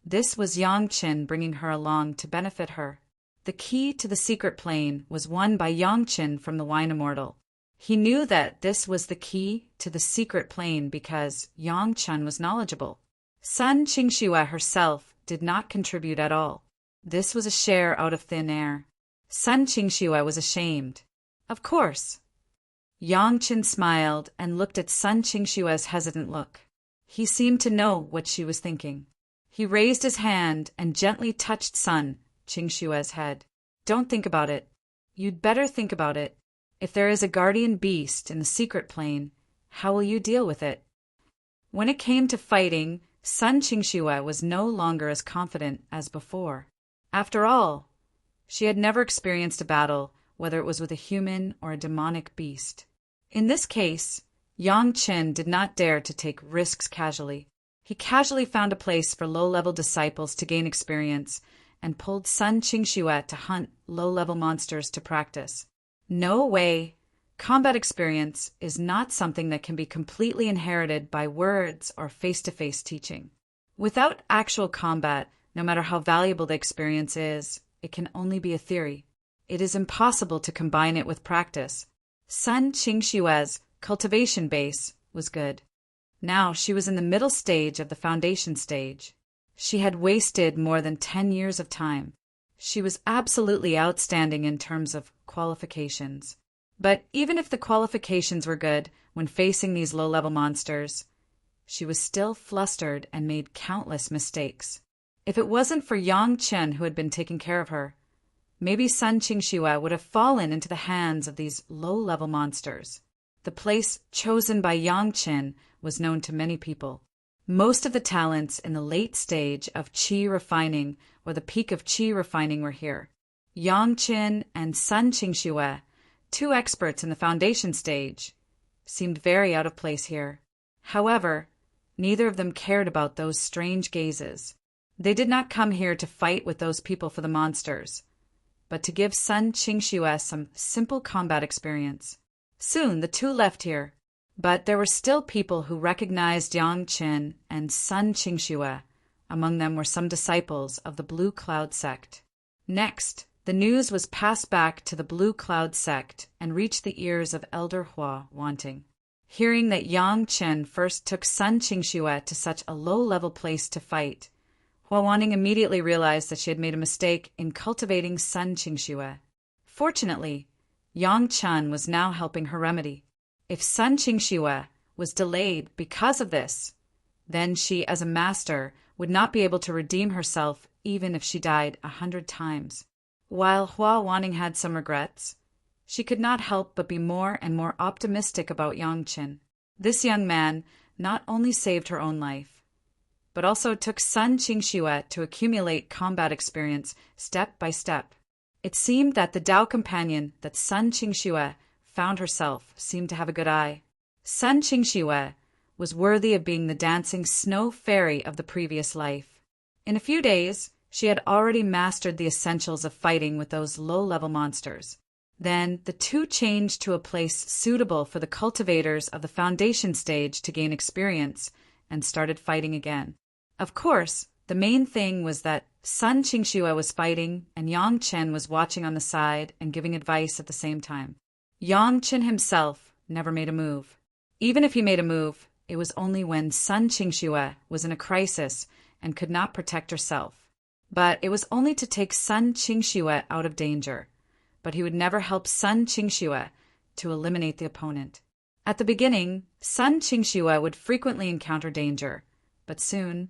this was Yang Chen bringing her along to benefit her. The key to the secret plane was won by Yang Chen from the Wine Immortal. He knew that this was the key to the secret plane because Yang Chen was knowledgeable. Sun Qingxue herself did not contribute at all. This was a share out of thin air. Sun Qingxue was ashamed. Of course. Yang Chen smiled and looked at Sun Qingxue's hesitant look. He seemed to know what she was thinking. He raised his hand and gently touched Sun Qingxue's head. Don't think about it. You'd better think about it. If there is a guardian beast in the secret plane, how will you deal with it? When it came to fighting, Sun Qingxue was no longer as confident as before. After all, she had never experienced a battle, whether it was with a human or a demonic beast. In this case, Yang Chen did not dare to take risks casually. He casually found a place for low-level disciples to gain experience and pulled Sun Qingxue to hunt low-level monsters to practice. No way. Combat experience is not something that can be completely inherited by words or face-to-face teaching. Without actual combat, no matter how valuable the experience is, it can only be a theory. It is impossible to combine it with practice. Sun Qingxue's cultivation base was good. Now she was in the middle stage of the foundation stage. She had wasted more than 10 years of time. She was absolutely outstanding in terms of qualifications. But even if the qualifications were good when facing these low-level monsters, she was still flustered and made countless mistakes. If it wasn't for Yang Chen who had been taking care of her, maybe Sun Qingxue would have fallen into the hands of these low-level monsters. The place chosen by Yang Chen was known to many people. Most of the talents in the late stage of qi refining or the peak of qi refining were here. Yang Chen and Sun Qingxue, two experts in the foundation stage, seemed very out of place here. However, neither of them cared about those strange gazes. They did not come here to fight with those people for the monsters, but to give Sun Qingxue some simple combat experience. Soon the two left here, but there were still people who recognized Yang Chen and Sun Qingxue. Among them were some disciples of the Blue Cloud sect. Next, the news was passed back to the Blue Cloud sect and reached the ears of Elder Hua Wanting. Hearing that Yang Chen first took Sun Qingxue to such a low-level place to fight, Hua Wanting immediately realized that she had made a mistake in cultivating Sun Qingxue. Fortunately, Yang Chen was now helping her remedy. If Sun Qingxue was delayed because of this, then she, as a master, would not be able to redeem herself even if she died 100 times. While Hua Wanting had some regrets, she could not help but be more and more optimistic about Yang Chen. This young man not only saved her own life, but also took Sun Qingxue to accumulate combat experience step by step. It seemed that the Tao companion that Sun Qingxue found herself seemed to have a good eye. Sun Qingxue was worthy of being the dancing snow fairy of the previous life. In a few days, she had already mastered the essentials of fighting with those low-level monsters. Then the two changed to a place suitable for the cultivators of the foundation stage to gain experience and started fighting again. Of course, the main thing was that Sun Qingxue was fighting and Yang Chen was watching on the side and giving advice at the same time. Yang Chen himself never made a move. Even if he made a move, It was only when Sun Qingxue was in a crisis and could not protect herself. But it was only to take Sun Qingxue out of danger. But he would never help Sun Qingxue to eliminate the opponent. At the beginning, Sun Qingxue would frequently encounter danger, but soon,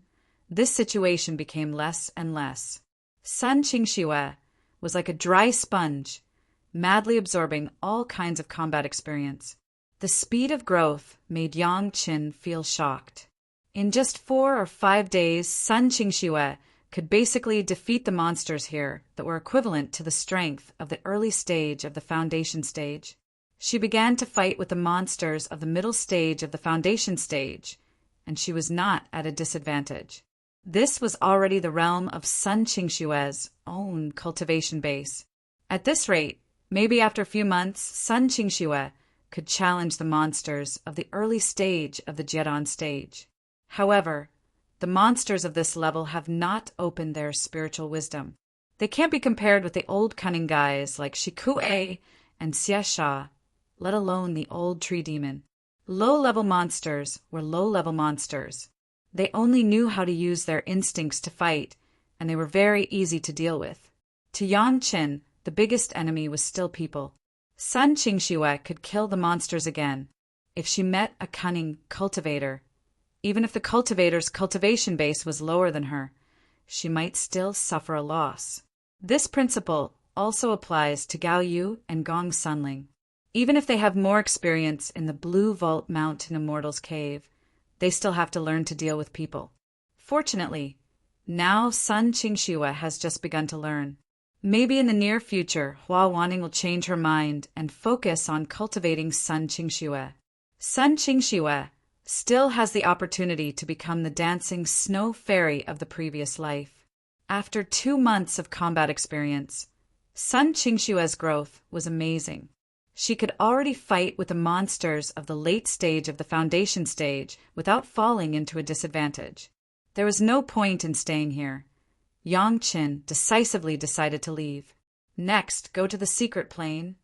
this situation became less and less. Sun Qingxue was like a dry sponge, madly absorbing all kinds of combat experience. The speed of growth made Yang Qin feel shocked. In just 4 or 5 days, Sun Qingxue could basically defeat the monsters here that were equivalent to the strength of the early stage of the foundation stage. She began to fight with the monsters of the middle stage of the foundation stage, and she was not at a disadvantage. This was already the realm of Sun Qingxue's own cultivation base. At this rate, maybe after a few months, Sun Qingxue could challenge the monsters of the early stage of the Jiedan stage. However, the monsters of this level have not opened their spiritual wisdom. They can't be compared with the old cunning guys like Shikue and Xiesha, let alone the old tree demon. Low-level monsters were low-level monsters. They only knew how to use their instincts to fight, and they were very easy to deal with. To Yang Qin, the biggest enemy was still people. Sun Qingxue could kill the monsters again if she met a cunning cultivator. Even if the cultivator's cultivation base was lower than her, she might still suffer a loss. This principle also applies to Gao Yu and Gong Sunling. Even if they have more experience in the Blue Vault Mountain Immortal's cave, they still have to learn to deal with people. Fortunately, now Sun Qingxue has just begun to learn. Maybe in the near future, Hua Wanning will change her mind and focus on cultivating Sun Qingxue. Sun Qingxue still has the opportunity to become the dancing snow fairy of the previous life. After 2 months of combat experience, Sun Qingxue's growth was amazing. She could already fight with the monsters of the late stage of the foundation stage without falling into a disadvantage. There was no point in staying here. Yang Qin decisively decided to leave. Next, go to the secret plane.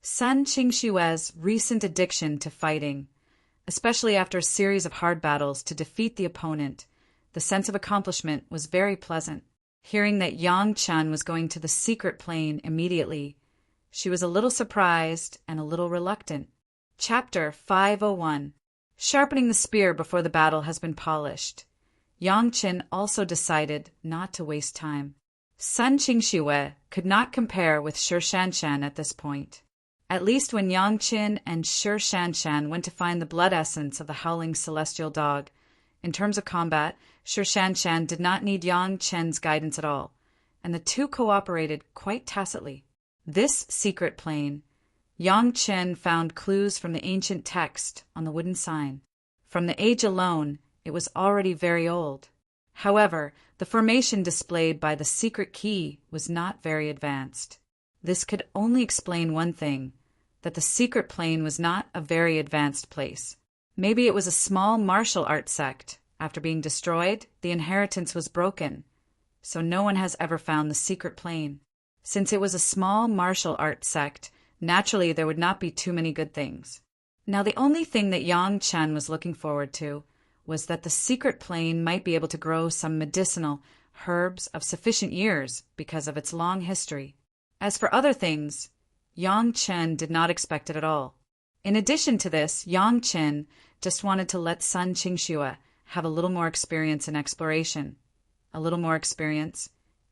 Sun Qingxue's recent addiction to fighting, especially after a series of hard battles to defeat the opponent, the sense of accomplishment was very pleasant. Hearing that Yang Chen was going to the secret plane immediately, she was a little surprised and a little reluctant. Chapter 501. Sharpening the spear before the battle has been polished. Yang Qin also decided not to waste time. Sun Qingxue could not compare with Shi Shanshan at this point. At least when Yang Qin and Shi Shanshan went to find the blood essence of the howling celestial dog. In terms of combat, Shi Shanshan did not need Yang Qin's guidance at all, and the two cooperated quite tacitly. This secret plane, Yang Qin found clues from the ancient text on the wooden sign. From the age alone, it was already very old. However, the formation displayed by the secret key was not very advanced. This could only explain one thing, that the secret plane was not a very advanced place. Maybe it was a small martial art sect. After being destroyed, the inheritance was broken, so no one has ever found the secret plane. Since it was a small martial art sect, naturally there would not be too many good things. Now the only thing that Yang Chen was looking forward to was that the secret plane might be able to grow some medicinal herbs of sufficient years because of its long history. As for other things, Yang Chen did not expect it at all. In addition to this, Yang Chen just wanted to let Sun Qingxue have a little more experience in exploration, and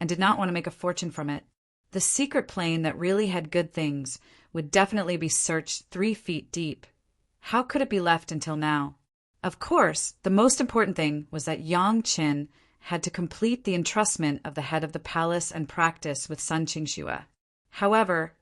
did not want to make a fortune from it. The secret plane that really had good things would definitely be searched 3 feet deep. How could it be left until now? Of course, the most important thing was that Yang Qin had to complete the entrustment of the head of the palace and practice with Sun Qingxue. However,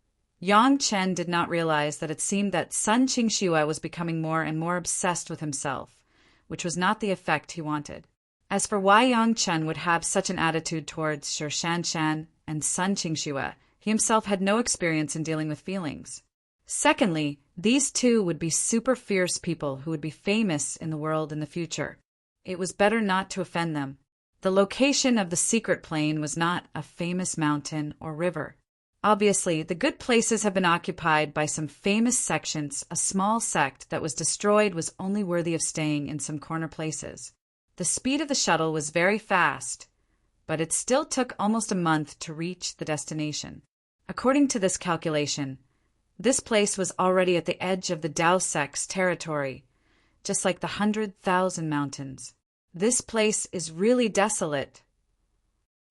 Yang Chen did not realize that it seemed that Sun Qingxue was becoming more and more obsessed with himself, which was not the effect he wanted. As for why Yang Chen would have such an attitude towards Shi Shanshan and Sun Qingxue, he himself had no experience in dealing with feelings. Secondly, these two would be super fierce people who would be famous in the world in the future. It was better not to offend them. The location of the secret plane was not a famous mountain or river. Obviously, the good places have been occupied by some famous sections. A small sect that was destroyed was only worthy of staying in some corner places. The speed of the shuttle was very fast, but it still took almost a month to reach the destination. According to this calculation, this place was already at the edge of the Dao sect's territory, just like the 100,000 mountains. This place is really desolate.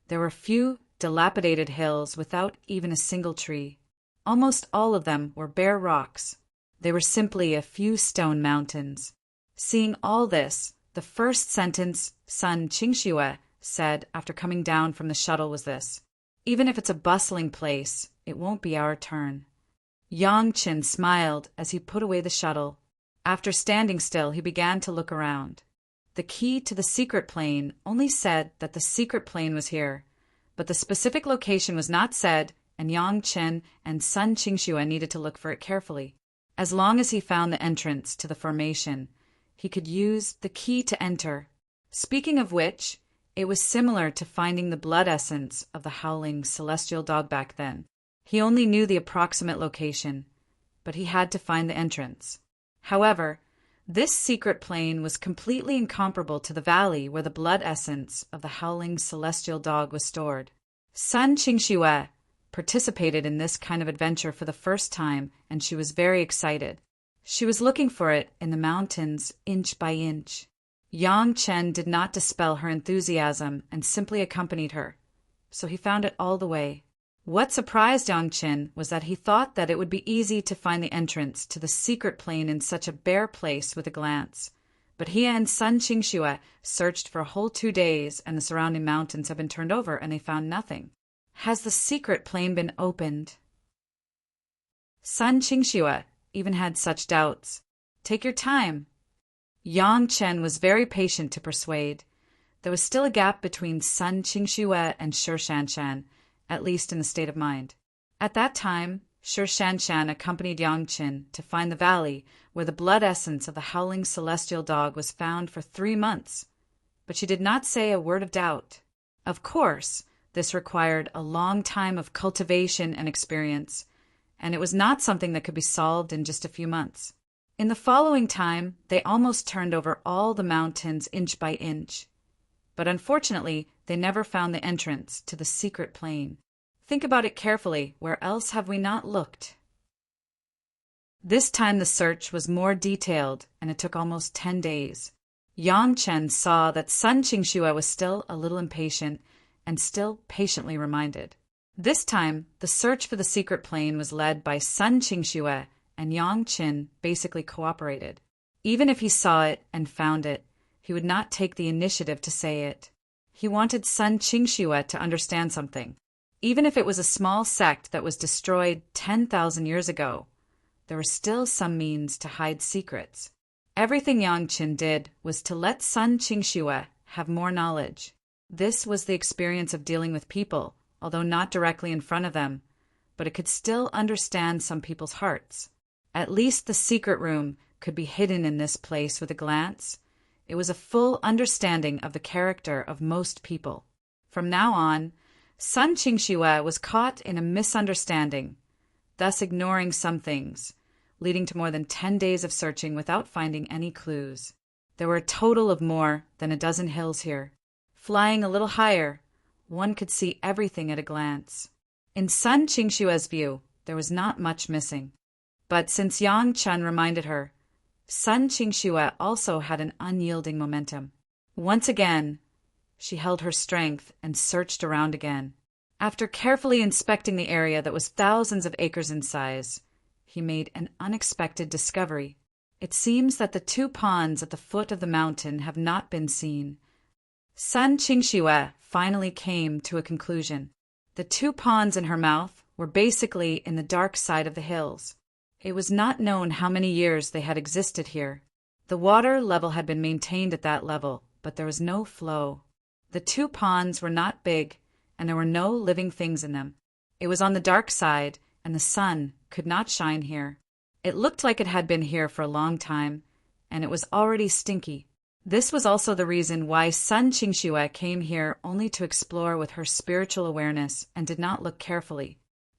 There were few dilapidated hills without even a single tree. Almost all of them were bare rocks. They were simply a few stone mountains. Seeing all this, the first sentence Sun Qingxue said after coming down from the shuttle was this: "Even if it's a bustling place, it won't be our turn." Yang Qin smiled as he put away the shuttle. After standing still, he began to look around. The key to the secret plane only said that the secret plane was here, but the specific location was not said, and Yang Qin and Sun Qingxue needed to look for it carefully. As long as he found the entrance to the formation, he could use the key to enter. Speaking of which, it was similar to finding the blood essence of the howling celestial dog back then. He only knew the approximate location, but he had to find the entrance. However, this secret plane was completely incomparable to the valley where the blood essence of the howling celestial dog was stored. Sun Qingxue participated in this kind of adventure for the first time, and she was very excited. She was looking for it in the mountains inch by inch. Yang Chen did not dispel her enthusiasm and simply accompanied her, so he found it all the way. What surprised Yang Chen was that he thought that it would be easy to find the entrance to the secret plane in such a bare place with a glance. But he and Sun Qingxue searched for a whole 2 days, and the surrounding mountains have been turned over, and they found nothing. Has the secret plane been opened? Sun Qingxue even had such doubts. Take your time. Yang Chen was very patient to persuade. There was still a gap between Sun Qingxue and Shi Shanshan, at least in the state of mind. At that time, Shi Shanshan accompanied Yang Chen to find the valley where the blood essence of the howling celestial dog was found for 3 months, but she did not say a word of doubt. Of course, this required a long time of cultivation and experience, and it was not something that could be solved in just a few months. In the following time, they almost turned over all the mountains inch by inch, but unfortunately, they never found the entrance to the secret plane. Think about it carefully. Where else have we not looked? This time the search was more detailed, and it took almost 10 days. Yang Chen saw that Sun Qingxue was still a little impatient and still patiently reminded. This time, the search for the secret plane was led by Sun Qingxue, and Yang Chen basically cooperated. Even if he saw it and found it, he would not take the initiative to say it. He wanted Sun Qingxue to understand something. Even if it was a small sect that was destroyed 10,000 years ago, there were still some means to hide secrets. Everything Yang Chen did was to let Sun Qingxue have more knowledge. This was the experience of dealing with people, although not directly in front of them, but it could still understand some people's hearts. At least the secret room could be hidden in this place with a glance. It was a full understanding of the character of most people. From now on, Sun Qingxue was caught in a misunderstanding, thus ignoring some things, leading to more than 10 days of searching without finding any clues. There were a total of more than a dozen hills here. Flying a little higher, one could see everything at a glance. In Sun Qingxue's view, there was not much missing. But since Yang Chen reminded her, Sun Qingxue also had an unyielding momentum. Once again, she held her strength and searched around again. After carefully inspecting the area that was thousands of acres in size, he made an unexpected discovery. It seems that the 2 ponds at the foot of the mountain have not been seen. Sun Qingxue finally came to a conclusion. The 2 ponds in her mouth were basically in the dark side of the hills. It was not known how many years they had existed here. The water level had been maintained at that level, but there was no flow. The 2 ponds were not big, and there were no living things in them. It was on the dark side, and the sun could not shine here. It looked like it had been here for a long time, and it was already stinky. This was also the reason why Sun Qingxue came here only to explore with her spiritual awareness and did not look carefully.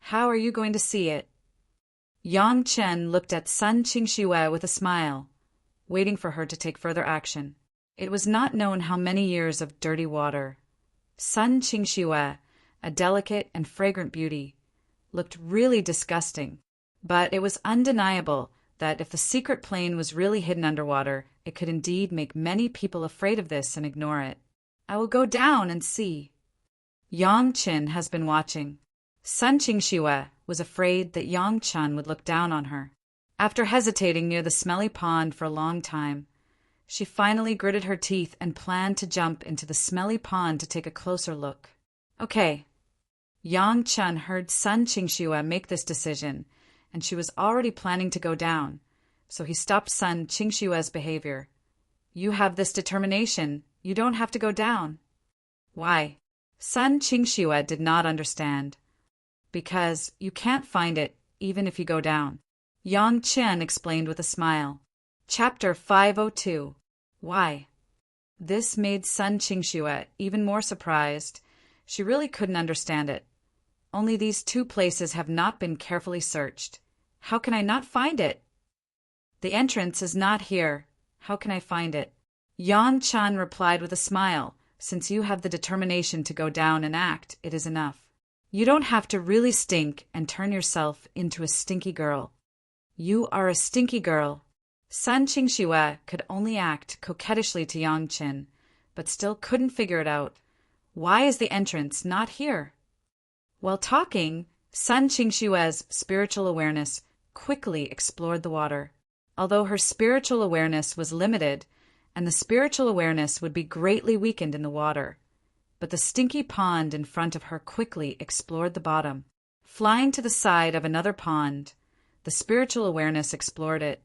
How are you going to see it? Yang Chen looked at Sun Qingxue with a smile, waiting for her to take further action. It was not known how many years of dirty water. Sun Qingxue, a delicate and fragrant beauty, looked really disgusting, but it was undeniable that if the secret plane was really hidden underwater, it could indeed make many people afraid of this and ignore it. I will go down and see. Yang Chen has been watching. Sun Qingxue was afraid that Yang Chen would look down on her. After hesitating near the smelly pond for a long time, she finally gritted her teeth and planned to jump into the smelly pond to take a closer look. Okay. Yang Chen heard Sun Qingxue make this decision, and she was already planning to go down, so he stopped Sun Qingxue's behavior. You have this determination. You don't have to go down. Why? Sun Qingxue did not understand. Because you can't find it even if you go down. Yang Chen explained with a smile. Chapter 502. Why? This made Sun Qingxue even more surprised. She really couldn't understand it. Only these two places have not been carefully searched. How can I not find it? The entrance is not here. How can I find it? Yang Chen replied with a smile. Since you have the determination to go down and act, it is enough. You don't have to really stink and turn yourself into a stinky girl. You are a stinky girl. Sun Qingxue could only act coquettishly to Yang Chen, but still couldn't figure it out. Why is the entrance not here? While talking, Sun Qingxue's spiritual awareness quickly explored the water. Although her spiritual awareness was limited, and the spiritual awareness would be greatly weakened in the water, but the stinky pond in front of her quickly explored the bottom. Flying to the side of another pond, the spiritual awareness explored it,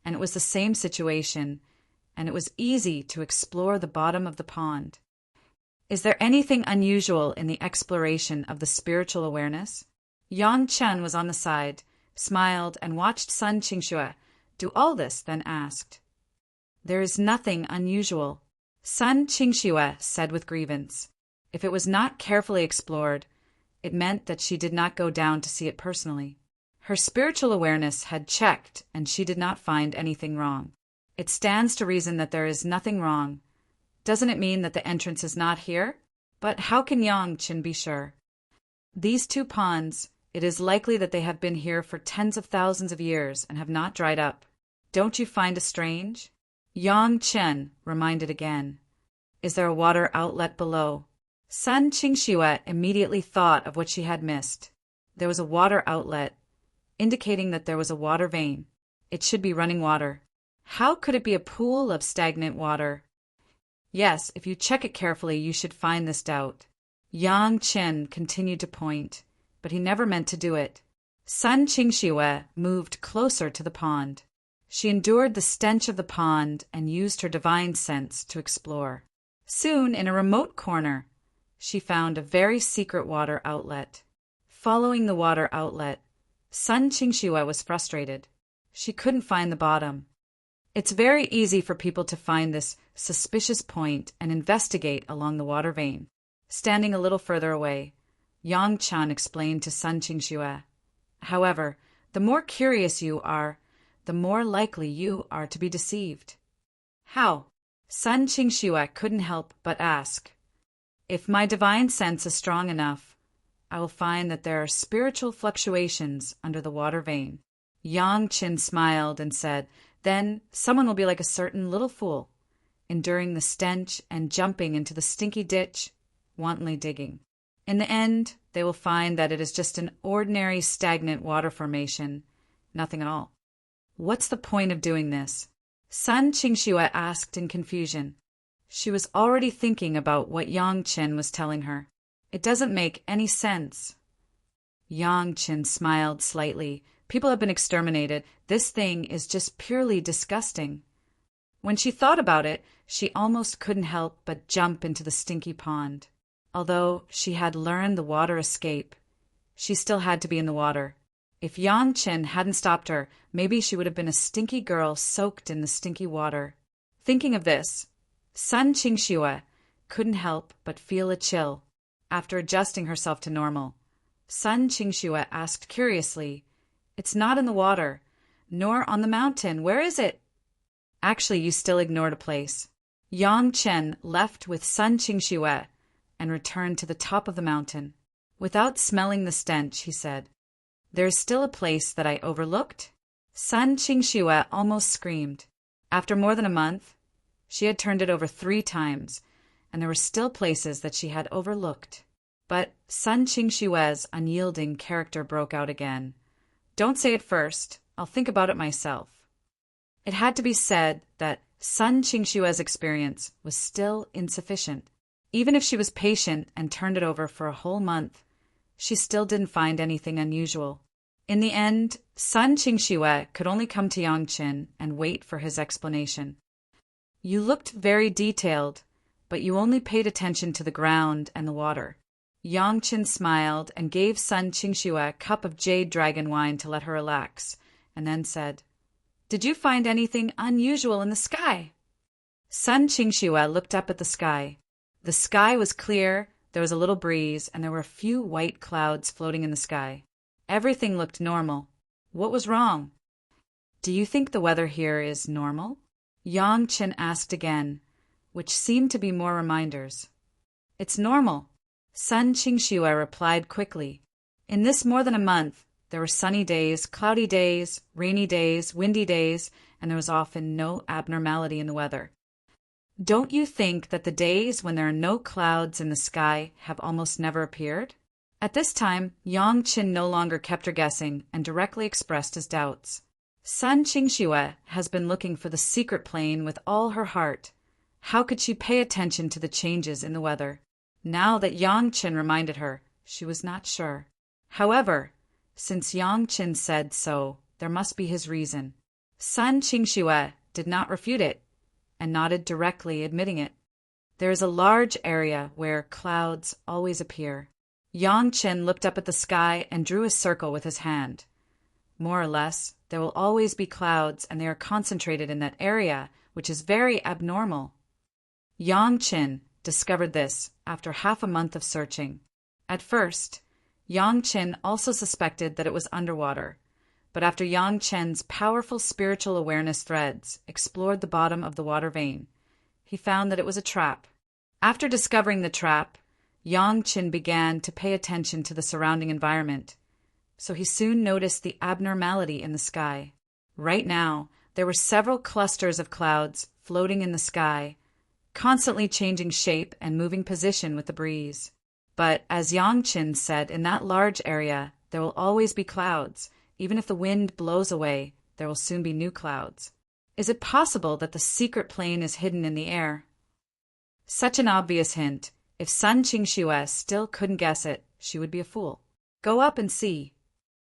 and it was the same situation, and it was easy to explore the bottom of the pond. Is there anything unusual in the exploration of the spiritual awareness? Yang Chen was on the side, smiled, and watched Sun Qingxue do all this, then asked. There is nothing unusual, Sun Qingxue said with grievance. If it was not carefully explored, it meant that she did not go down to see it personally. Her spiritual awareness had checked, and she did not find anything wrong. It stands to reason that there is nothing wrong. Doesn't it mean that the entrance is not here? But how can Yang Chen be sure? These two ponds, it is likely that they have been here for tens of thousands of years and have not dried up. Don't you find it strange? Yang Chen reminded again. Is there a water outlet below? Sun Qingxue immediately thought of what she had missed. There was a water outlet, indicating that there was a water vein. It should be running water. How could it be a pool of stagnant water? Yes, if you check it carefully, you should find this doubt. Yang Chen continued to point, but he never meant to do it. Sun Qingxue moved closer to the pond. She endured the stench of the pond and used her divine sense to explore. Soon, in a remote corner, she found a very secret water outlet. Following the water outlet, Sun Qingxue was frustrated. She couldn't find the bottom. It's very easy for people to find this suspicious point and investigate along the water vein. Standing a little further away, Yang Chen explained to Sun Qingxue. However, the more curious you are, the more likely you are to be deceived. How? Sun Qingxue couldn't help but ask. If my divine sense is strong enough, I will find that there are spiritual fluctuations under the water vein. Yang Chen smiled and said, then someone will be like a certain little fool, enduring the stench and jumping into the stinky ditch, wantonly digging. In the end, they will find that it is just an ordinary stagnant water formation, nothing at all. What's the point of doing this? Sun Qingxue asked in confusion. She was already thinking about what Yang Chen was telling her. It doesn't make any sense. Yang Chen smiled slightly. People have been exterminated. This thing is just purely disgusting. When she thought about it, she almost couldn't help but jump into the stinky pond. Although she had learned the water escape, she still had to be in the water. If Yang Chen hadn't stopped her, maybe she would have been a stinky girl soaked in the stinky water. Thinking of this, Sun Qingxue couldn't help but feel a chill. After adjusting herself to normal, Sun Qingxue asked curiously. It's not in the water, nor on the mountain. Where is it? Actually, you still ignored a place. Yang Chen left with Sun Qingxue and returned to the top of the mountain. Without smelling the stench, he said, There's still a place that I overlooked? Sun Qingxue almost screamed. After more than a month, she had turned it over 3 times, and there were still places that she had overlooked. But Sun Qingxue's unyielding character broke out again. Don't say it first. I'll think about it myself. It had to be said that Sun Qingxue's experience was still insufficient. Even if she was patient and turned it over for a whole month, she still didn't find anything unusual. In the end, Sun Qingxue could only come to Yang Chen and wait for his explanation. You looked very detailed, but you only paid attention to the ground and the water. Yang Chen smiled and gave Sun Qingxue a cup of jade dragon wine to let her relax, and then said, Did you find anything unusual in the sky? Sun Qingxue looked up at the sky. The sky was clear, there was a little breeze, and there were a few white clouds floating in the sky. Everything looked normal. What was wrong? Do you think the weather here is normal? Yang Chen asked again, which seemed to be more reminders. It's normal. Sun Qingxue replied quickly. In this more than a month, there were sunny days, cloudy days, rainy days, windy days, and there was often no abnormality in the weather. Don't you think that the days when there are no clouds in the sky have almost never appeared? At this time, Yang Chen no longer kept her guessing and directly expressed his doubts. Sun Qingxue has been looking for the secret plane with all her heart. How could she pay attention to the changes in the weather? Now that Yang Chen reminded her, she was not sure. However, since Yang Chen said so, there must be his reason. Sun Qingxue did not refute it, and nodded directly, admitting it. There is a large area where clouds always appear. Yang Chen looked up at the sky and drew a circle with his hand. More or less, there will always be clouds, and they are concentrated in that area, which is very abnormal. Yang Chen discovered this after half a month of searching. At first, Yang Chen also suspected that it was underwater, but after Yang Chen's powerful spiritual awareness threads explored the bottom of the water vein, he found that it was a trap. After discovering the trap, Yang Chen began to pay attention to the surrounding environment, so he soon noticed the abnormality in the sky. Right now, there were several clusters of clouds floating in the sky, constantly changing shape and moving position with the breeze. But as Yang Chen said, in that large area, there will always be clouds. Even if the wind blows away, there will soon be new clouds. Is it possible that the secret plane is hidden in the air? Such an obvious hint. If Sun Qingxue still couldn't guess it, she would be a fool. Go up and see.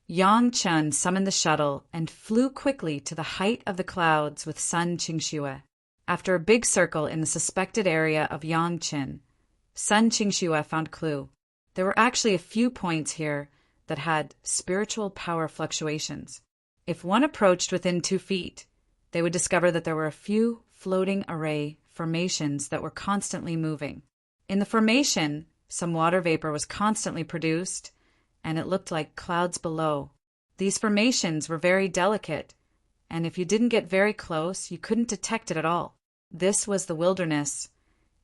Yang Chen summoned the shuttle and flew quickly to the height of the clouds with Sun Qingxue. After a big circle in the suspected area of Yang Chen, Sun Qingxue found a clue. There were actually a few points here that had spiritual power fluctuations. If one approached within 2 feet, they would discover that there were a few floating array formations that were constantly moving. In the formation, some water vapor was constantly produced, and it looked like clouds below. These formations were very delicate, and if you didn't get very close, you couldn't detect it at all. This was the wilderness,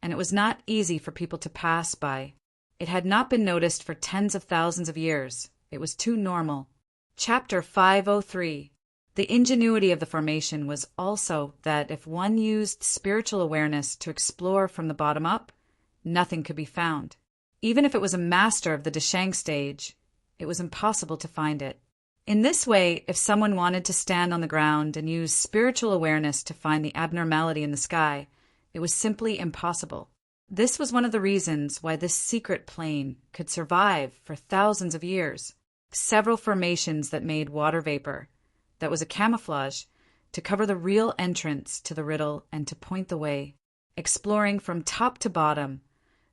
and it was not easy for people to pass by. It had not been noticed for tens of thousands of years. It was too normal. Chapter 503. The ingenuity of the formation was also that if one used spiritual awareness to explore from the bottom up, nothing could be found. Even if it was a master of the Deshang stage, it was impossible to find it. In this way, if someone wanted to stand on the ground and use spiritual awareness to find the abnormality in the sky, it was simply impossible. This was one of the reasons why this secret plane could survive for thousands of years. Several formations that made water vapor, that was a camouflage, to cover the real entrance to the riddle and to point the way. Exploring from top to bottom,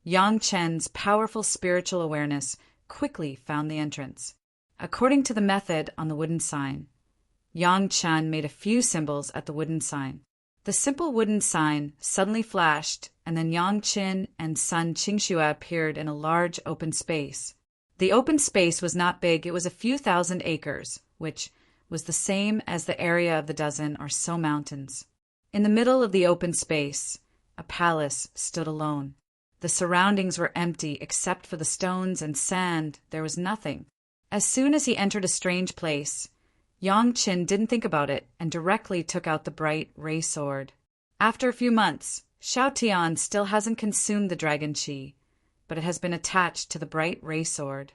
Yang Chen's powerful spiritual awareness quickly found the entrance. According to the method on the wooden sign, Yang Chen made a few symbols at the wooden sign. The simple wooden sign suddenly flashed, and then Yang Chen and Sun Qingxue appeared in a large open space. The open space was not big, it was a few thousand acres, which was the same as the area of the dozen or so mountains. In the middle of the open space, a palace stood alone. The surroundings were empty except for the stones and sand. There was nothing. As soon as he entered a strange place, Yang Qin didn't think about it and directly took out the bright ray sword. After a few months, Xiao Tian still hasn't consumed the dragon qi, but it has been attached to the bright ray sword.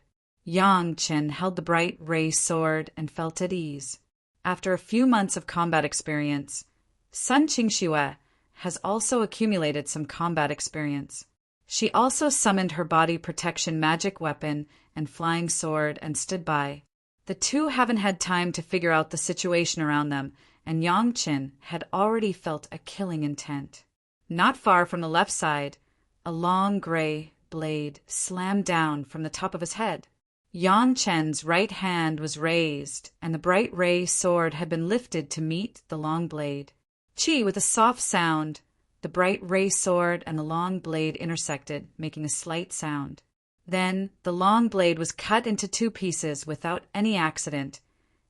Yang Qin held the bright ray sword and felt at ease. After a few months of combat experience, Sun Qingxue has also accumulated some combat experience. She also summoned her body protection magic weapon and flying sword and stood by. The two haven't had time to figure out the situation around them, and Yang Qin had already felt a killing intent. Not far from the left side, a long gray blade slammed down from the top of his head. Yang Qin's right hand was raised, and the bright ray sword had been lifted to meet the long blade. Chi, with a soft sound, the bright ray sword and the long blade intersected, making a slight sound. Then the long blade was cut into two pieces without any accident,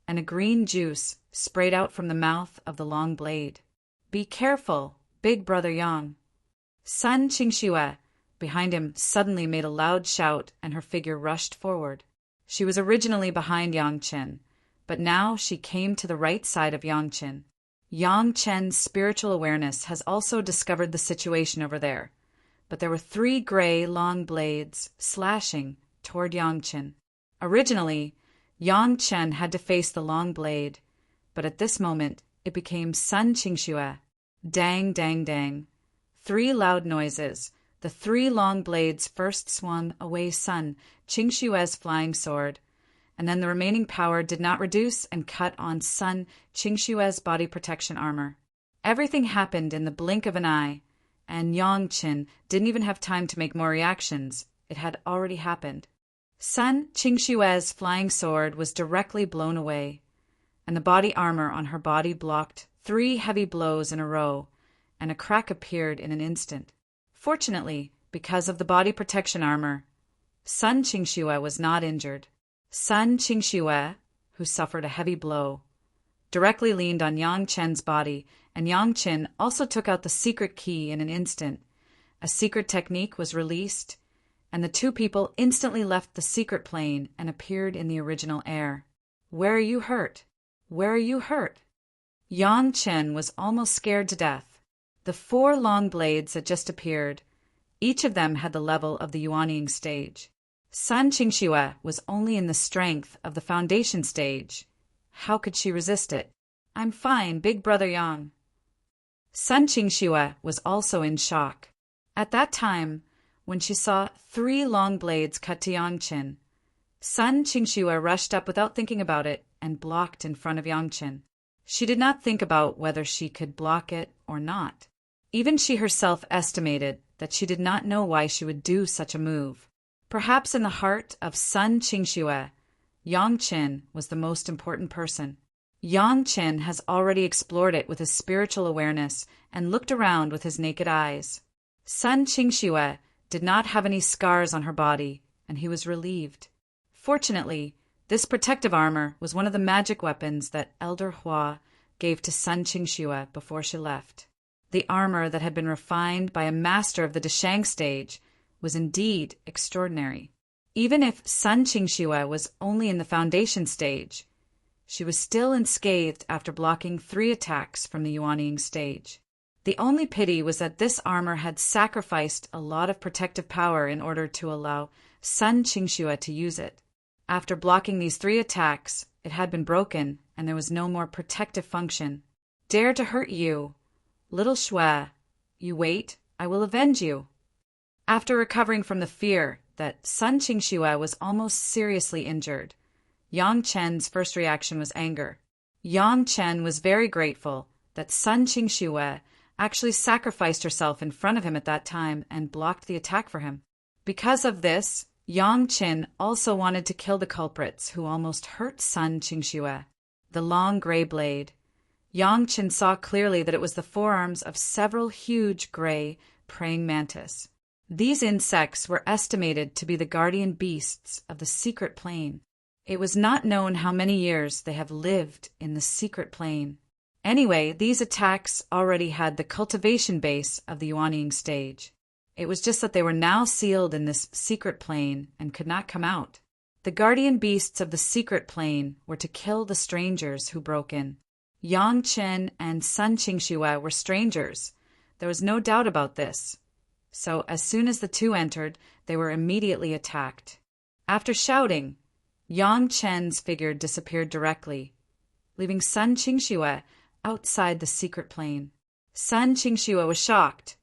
and a green juice sprayed out from the mouth of the long blade. "Be careful, big brother Yang." Sun Qingxue, behind him, suddenly made a loud shout, and her figure rushed forward. She was originally behind Yang Qin, but now she came to the right side of Yang Qin. Yang Qin's spiritual awareness has also discovered the situation over there, but there were three gray, long blades slashing toward Yang Qin. Originally, Yang Qin had to face the long blade, but at this moment it became Sun Qingxue. Dang, dang, dang. Three loud noises. The three long blades first swung away Sun Qingxue's flying sword, and then the remaining power did not reduce and cut on Sun Qingxue's body protection armor. Everything happened in the blink of an eye, and Yang Qin didn't even have time to make more reactions. It had already happened. Sun Qingxue's flying sword was directly blown away, and the body armor on her body blocked three heavy blows in a row, and a crack appeared in an instant. Fortunately, because of the body protection armor, Sun Qingxue was not injured. Sun Qingxue, who suffered a heavy blow, directly leaned on Yang Qin's body, and Yang Qin also took out the secret key in an instant. A secret technique was released, and the two people instantly left the secret plane and appeared in the original air. "Where are you hurt? Where are you hurt?" Yang Qin was almost scared to death. The four long blades had just appeared. Each of them had the level of the Yuanying stage. Sun Qingxue was only in the strength of the foundation stage. How could she resist it? "I'm fine, big brother Yang." Sun Qingxue was also in shock. At that time, when she saw three long blades cut to Yang Qin, Sun Qingxue rushed up without thinking about it and blocked in front of Yang Qin. She did not think about whether she could block it or not. Even she herself estimated that she did not know why she would do such a move. Perhaps in the heart of Sun Qingxue, Yang Qin was the most important person. Yang Qin has already explored it with his spiritual awareness and looked around with his naked eyes. Sun Qingxue did not have any scars on her body, and he was relieved. Fortunately, this protective armor was one of the magic weapons that Elder Hua gave to Sun Qingxue before she left. The armor that had been refined by a master of the Deshang stage was indeed extraordinary. Even if Sun Qingxue was only in the foundation stage, she was still unscathed after blocking 3 attacks from the Yuanying stage. The only pity was that this armor had sacrificed a lot of protective power in order to allow Sun Qingxue to use it. After blocking these 3 attacks, it had been broken, and there was no more protective function. "Dare to hurt you, little Shui. You wait, I will avenge you." After recovering from the fear that Sun Qingxue was almost seriously injured, Yang Qin's first reaction was anger. Yang Qin was very grateful that Sun Qingxue actually sacrificed herself in front of him at that time and blocked the attack for him. Because of this, Yang Qin also wanted to kill the culprits who almost hurt Sun Qingxue. The long gray blade. Yang Qin saw clearly that it was the forearms of several huge gray praying mantis. These insects were estimated to be the guardian beasts of the secret plane. It was not known how many years they have lived in the secret plane. Anyway, these attacks already had the cultivation base of the Yuanying stage. It was just that they were now sealed in this secret plane and could not come out. The guardian beasts of the secret plane were to kill the strangers who broke in. Yang Chen and Sun Qingxue were strangers. There was no doubt about this. So as soon as the two entered, they were immediately attacked. After shouting, Yang Chen's figure disappeared directly, leaving Sun Qingxue outside the secret plane. Sun Qingxue was shocked,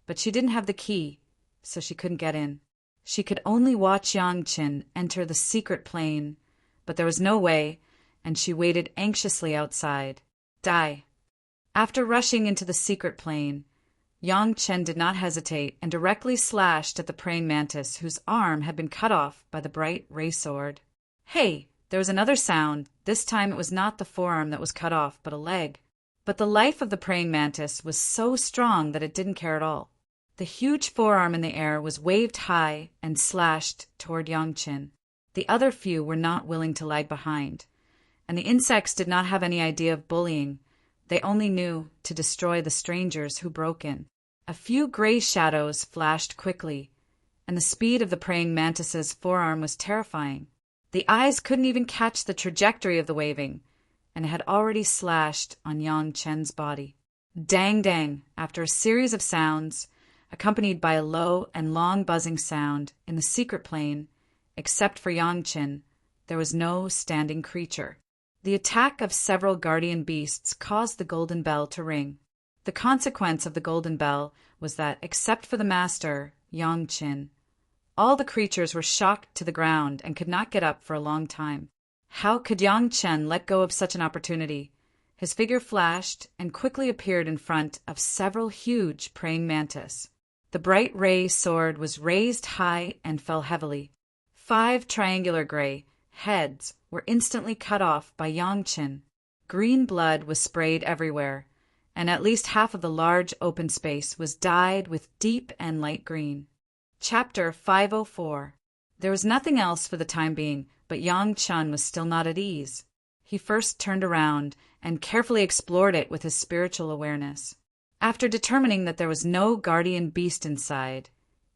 but she didn't have the key, so she couldn't get in. She could only watch Yang Chen enter the secret plane, but there was no way, and she waited anxiously outside. Die. After rushing into the secret plane, Yang Chen did not hesitate and directly slashed at the praying mantis whose arm had been cut off by the bright ray sword. Hey, there was another sound. This time it was not the forearm that was cut off, but a leg. But the life of the praying mantis was so strong that it didn't care at all. The huge forearm in the air was waved high and slashed toward Yang Chen. The other few were not willing to lag behind, and the insects did not have any idea of bullying. They only knew to destroy the strangers who broke in. A few gray shadows flashed quickly, and the speed of the praying mantis's forearm was terrifying. The eyes couldn't even catch the trajectory of the waving, and it had already slashed on Yang Chen's body. Dang dang, after a series of sounds, accompanied by a low and long buzzing sound in the secret plane, except for Yang Chen, there was no standing creature. The attack of several guardian beasts caused the golden bell to ring. The consequence of the golden bell was that, except for the master, Yang Chen, all the creatures were shocked to the ground and could not get up for a long time. How could Yang Chen let go of such an opportunity? His figure flashed and quickly appeared in front of several huge praying mantis. The bright ray sword was raised high and fell heavily. 5 triangular gray heads were instantly cut off by Yang Chen. Green blood was sprayed everywhere, and at least half of the large open space was dyed with deep and light green. Chapter 504. There was nothing else for the time being, but Yang Chen was still not at ease. He first turned around and carefully explored it with his spiritual awareness. After determining that there was no guardian beast inside,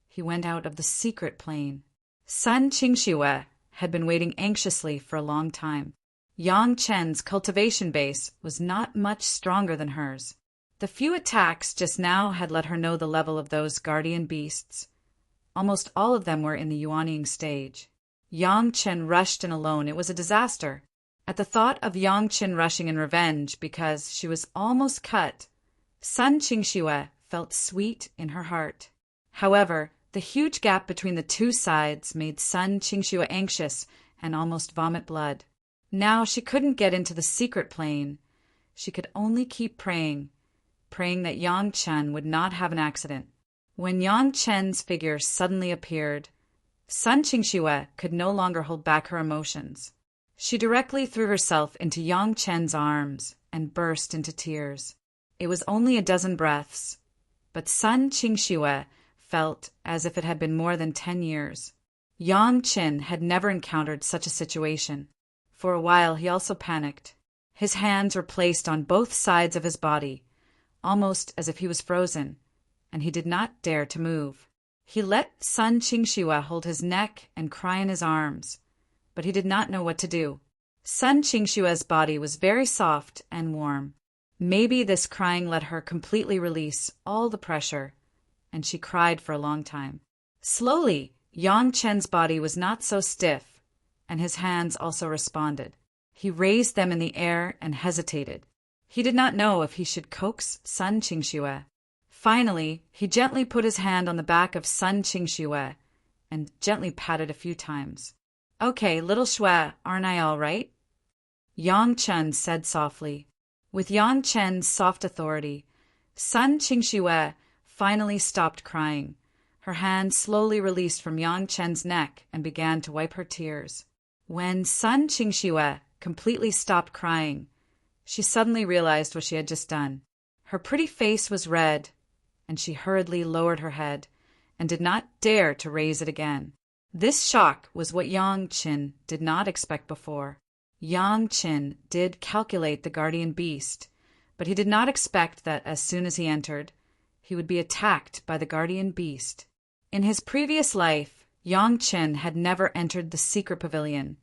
he went out of the secret plane. Sun Qingxue had been waiting anxiously for a long time. Yang Chen's cultivation base was not much stronger than hers. The few attacks just now had let her know the level of those guardian beasts. Almost all of them were in the Yuanying stage. Yang Chen rushed in alone. It was a disaster. At the thought of Yang Chen rushing in revenge because she was almost cut, Sun Qingxue felt sweet in her heart. However, the huge gap between the two sides made Sun Qingxue anxious and almost vomit blood. Now she couldn't get into the secret plane. She could only keep praying that Yang Chen would not have an accident. When Yang Chen's figure suddenly appeared, Sun Qingxue could no longer hold back her emotions. She directly threw herself into Yang Chen's arms and burst into tears. It was only a dozen breaths, but Sun Qingxue felt as if it had been more than 10 years. Yang Chen had never encountered such a situation. For a while he also panicked. His hands were placed on both sides of his body, almost as if he was frozen, and he did not dare to move. He let Sun Qingxue hold his neck and cry in his arms, but he did not know what to do. Sun Qingxue's body was very soft and warm. Maybe this crying let her completely release all the pressure, and she cried for a long time. Slowly, Yang Chen's body was not so stiff, and his hands also responded. He raised them in the air and hesitated. He did not know if he should coax Sun Qingxue. Finally, he gently put his hand on the back of Sun Qingxue and gently patted a few times. "Okay, little Xue, aren't I all right?" Yang Chen said softly. With Yang Chen's soft authority, Sun Qingxue finally stopped crying. Her hand slowly released from Yang Chen's neck and began to wipe her tears. When Sun Qingxue completely stopped crying, she suddenly realized what she had just done. Her pretty face was red, and she hurriedly lowered her head and did not dare to raise it again. This shock was what Yang Qin did not expect before. Yang Qin did calculate the guardian beast, but he did not expect that as soon as he entered, he would be attacked by the guardian beast. In his previous life, Yang Qin had never entered the secret pavilion,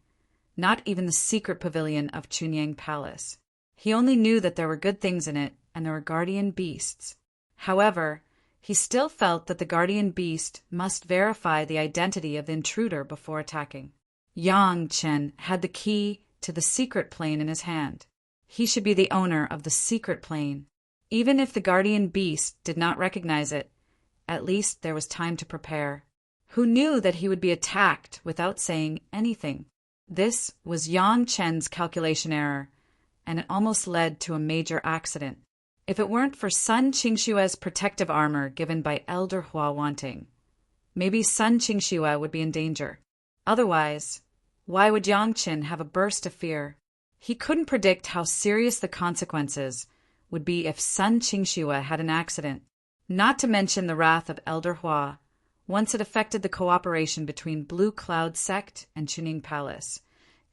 not even the secret pavilion of Chunyang Palace. He only knew that there were good things in it and there were guardian beasts. However, he still felt that the guardian beast must verify the identity of the intruder before attacking. Yang Qin had the key to the secret plane in his hand. He should be the owner of the secret plane. Even if the guardian beast did not recognize it, at least there was time to prepare. Who knew that he would be attacked without saying anything? This was Yang Qin's calculation error, and it almost led to a major accident. If it weren't for Sun Qingshue's protective armor given by Elder Hua Wanting, maybe Sun Qingxue would be in danger. Otherwise, why would Yang Qin have a burst of fear? He couldn't predict how serious the consequences would be if Sun Qingxue had an accident, not to mention the wrath of Elder Hua, once it affected the cooperation between Blue Cloud Sect and Chunying Palace.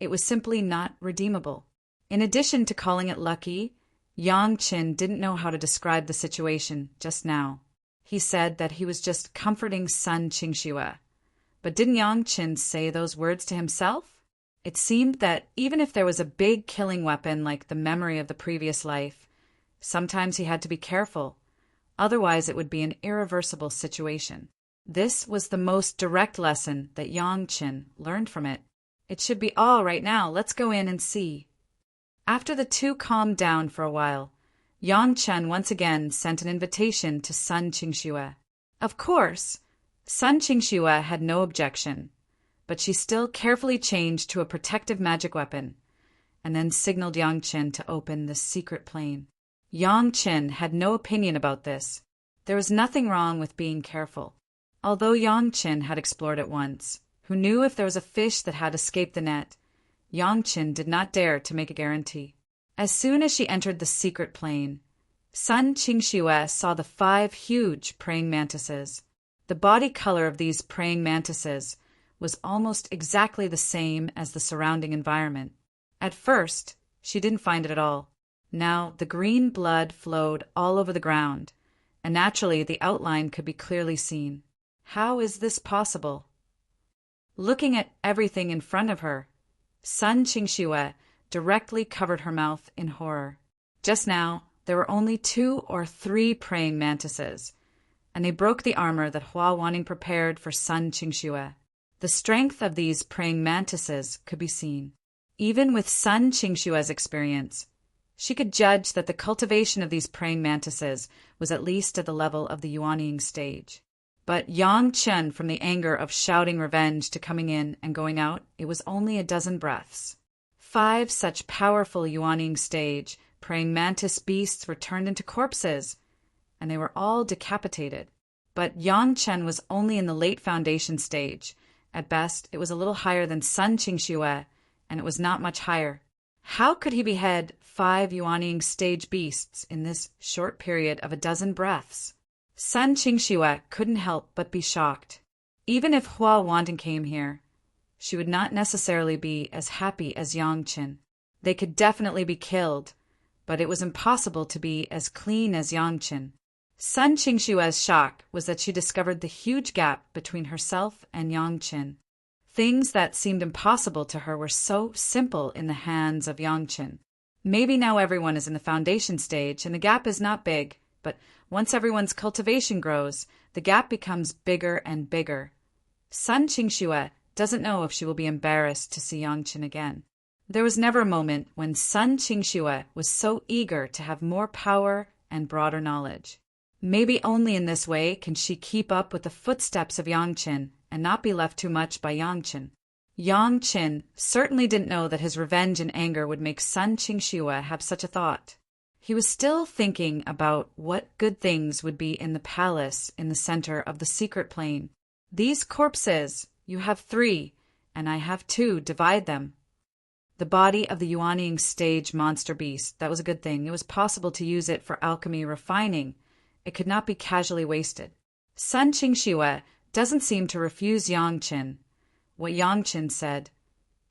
It was simply not redeemable. In addition to calling it lucky, Yang Qin didn't know how to describe the situation just now. He said that he was just comforting Sun Qingxue. But didn't Yang Qin say those words to himself? It seemed that even if there was a big killing weapon like the memory of the previous life, sometimes he had to be careful. Otherwise, it would be an irreversible situation. This was the most direct lesson that Yang Qin learned from it. It should be all right now. Let's go in and see. After the two calmed down for a while, Yang Qin once again sent an invitation to Sun Qingxue. Of course, Sun Qingxue had no objection, but she still carefully changed to a protective magic weapon, and then signaled Yang Qin to open the secret plane. Yang Qin had no opinion about this. There was nothing wrong with being careful. Although Yang Qin had explored it once, who knew if there was a fish that had escaped the net, Yang Qin did not dare to make a guarantee. As soon as she entered the secret plane, Sun Qingxue saw the 5 huge praying mantises. The body color of these praying mantises was almost exactly the same as the surrounding environment. At first, she didn't find it at all. Now, the green blood flowed all over the ground, and naturally the outline could be clearly seen. How is this possible? Looking at everything in front of her, Sun Qingxue directly covered her mouth in horror. Just now, there were only 2 or 3 praying mantises, and they broke the armor that Hua Wanting prepared for Sun Qingxue. The strength of these praying mantises could be seen. Even with Sun Qingxue's experience, she could judge that the cultivation of these praying mantises was at least at the level of the Yuanying stage. But Yang Qin, from the anger of shouting revenge to coming in and going out, it was only a dozen breaths. 5 such powerful Yuanying stage praying mantis beasts were turned into corpses, and they were all decapitated. But Yang Qin was only in the late foundation stage. At best, it was a little higher than Sun Qingxue, and it was not much higher. How could he behead 5 Yuanying stage beasts in this short period of a dozen breaths? Sun Qingxue couldn't help but be shocked. Even if Hua Wanting came here, she would not necessarily be as happy as Yang Qin. They could definitely be killed, but it was impossible to be as clean as Yang Qin. Sun Qingxue's shock was that she discovered the huge gap between herself and Yang Qin. Things that seemed impossible to her were so simple in the hands of Yang Qin. Maybe now everyone is in the foundation stage and the gap is not big, but once everyone's cultivation grows, the gap becomes bigger and bigger. Sun Qingxue doesn't know if she will be embarrassed to see Yang Qin again. There was never a moment when Sun Qingxue was so eager to have more power and broader knowledge. Maybe only in this way can she keep up with the footsteps of Yang Qin and not be left too much by Yang Qin. Yang Qin certainly didn't know that his revenge and anger would make Sun Qingxue have such a thought. He was still thinking about what good things would be in the palace in the center of the secret plane. These corpses, you have 3, and I have 2, divide them. The body of the Yuanying stage monster beast, that was a good thing. It was possible to use it for alchemy refining. It could not be casually wasted. Sun Qingxue doesn't seem to refuse Yangqin what Yangqin said.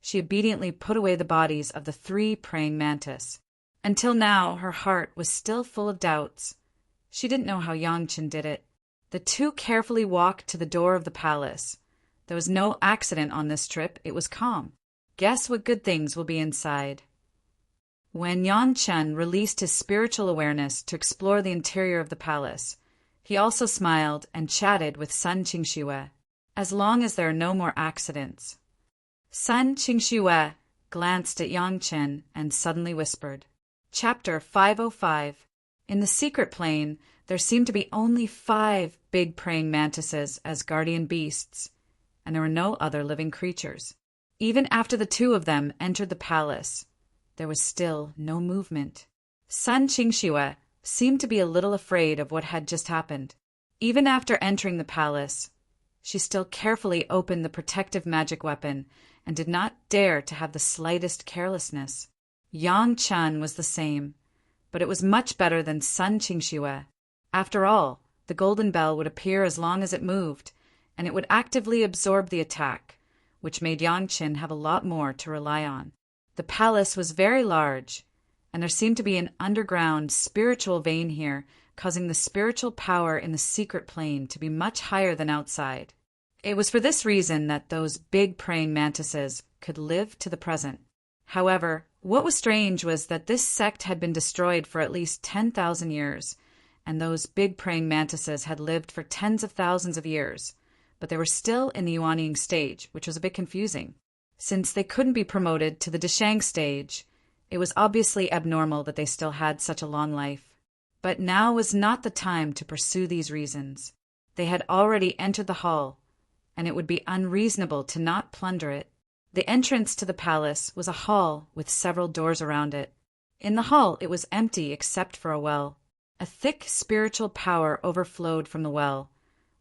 She obediently put away the bodies of the 3 praying mantis. Until now, her heart was still full of doubts. She didn't know how Yangqin did it. The 2 carefully walked to the door of the palace. There was no accident on this trip. It was calm. Guess what good things will be inside. When Yangqin released his spiritual awareness to explore the interior of the palace, he also smiled and chatted with Sun Qingxue. As long as there are no more accidents. Sun Qingxue glanced at Yangqin and suddenly whispered. Chapter 505. In the secret plane, there seemed to be only 5 big praying mantises as guardian beasts, and there were no other living creatures. Even after the 2 of them entered the palace, there was still no movement. Sun Qingxue seemed to be a little afraid of what had just happened. Even after entering the palace, she still carefully opened the protective magic weapon and did not dare to have the slightest carelessness. Yangqin was the same, but it was much better than Sun Qingxue. After all, the golden bell would appear as long as it moved, and it would actively absorb the attack, which made Yangqin have a lot more to rely on. The palace was very large, and there seemed to be an underground spiritual vein here, causing the spiritual power in the secret plane to be much higher than outside. It was for this reason that those big praying mantises could live to the present. However, what was strange was that this sect had been destroyed for at least 10,000 years, and those big praying mantises had lived for tens of thousands of years, but they were still in the Yuanying stage, which was a bit confusing. Since they couldn't be promoted to the Deshang stage, it was obviously abnormal that they still had such a long life. But now was not the time to pursue these reasons. They had already entered the hall, and it would be unreasonable to not plunder it. The entrance to the palace was a hall with several doors around it. In the hall it was empty except for a well. A thick spiritual power overflowed from the well,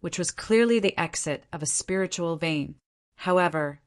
which was clearly the exit of a spiritual vein. However,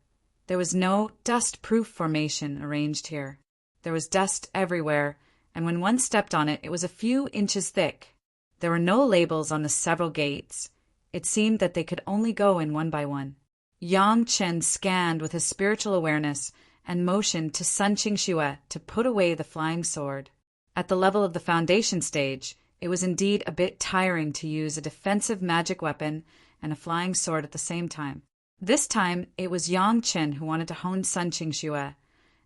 there was no dust-proof formation arranged here. There was dust everywhere, and when one stepped on it, it was a few inches thick. There were no labels on the several gates. It seemed that they could only go in one by one. Yangqin scanned with his spiritual awareness and motioned to Sun Qingxue to put away the flying sword. At the level of the foundation stage, it was indeed a bit tiring to use a defensive magic weapon and a flying sword at the same time. This time, it was Yangqin who wanted to hone Sun Qingxue,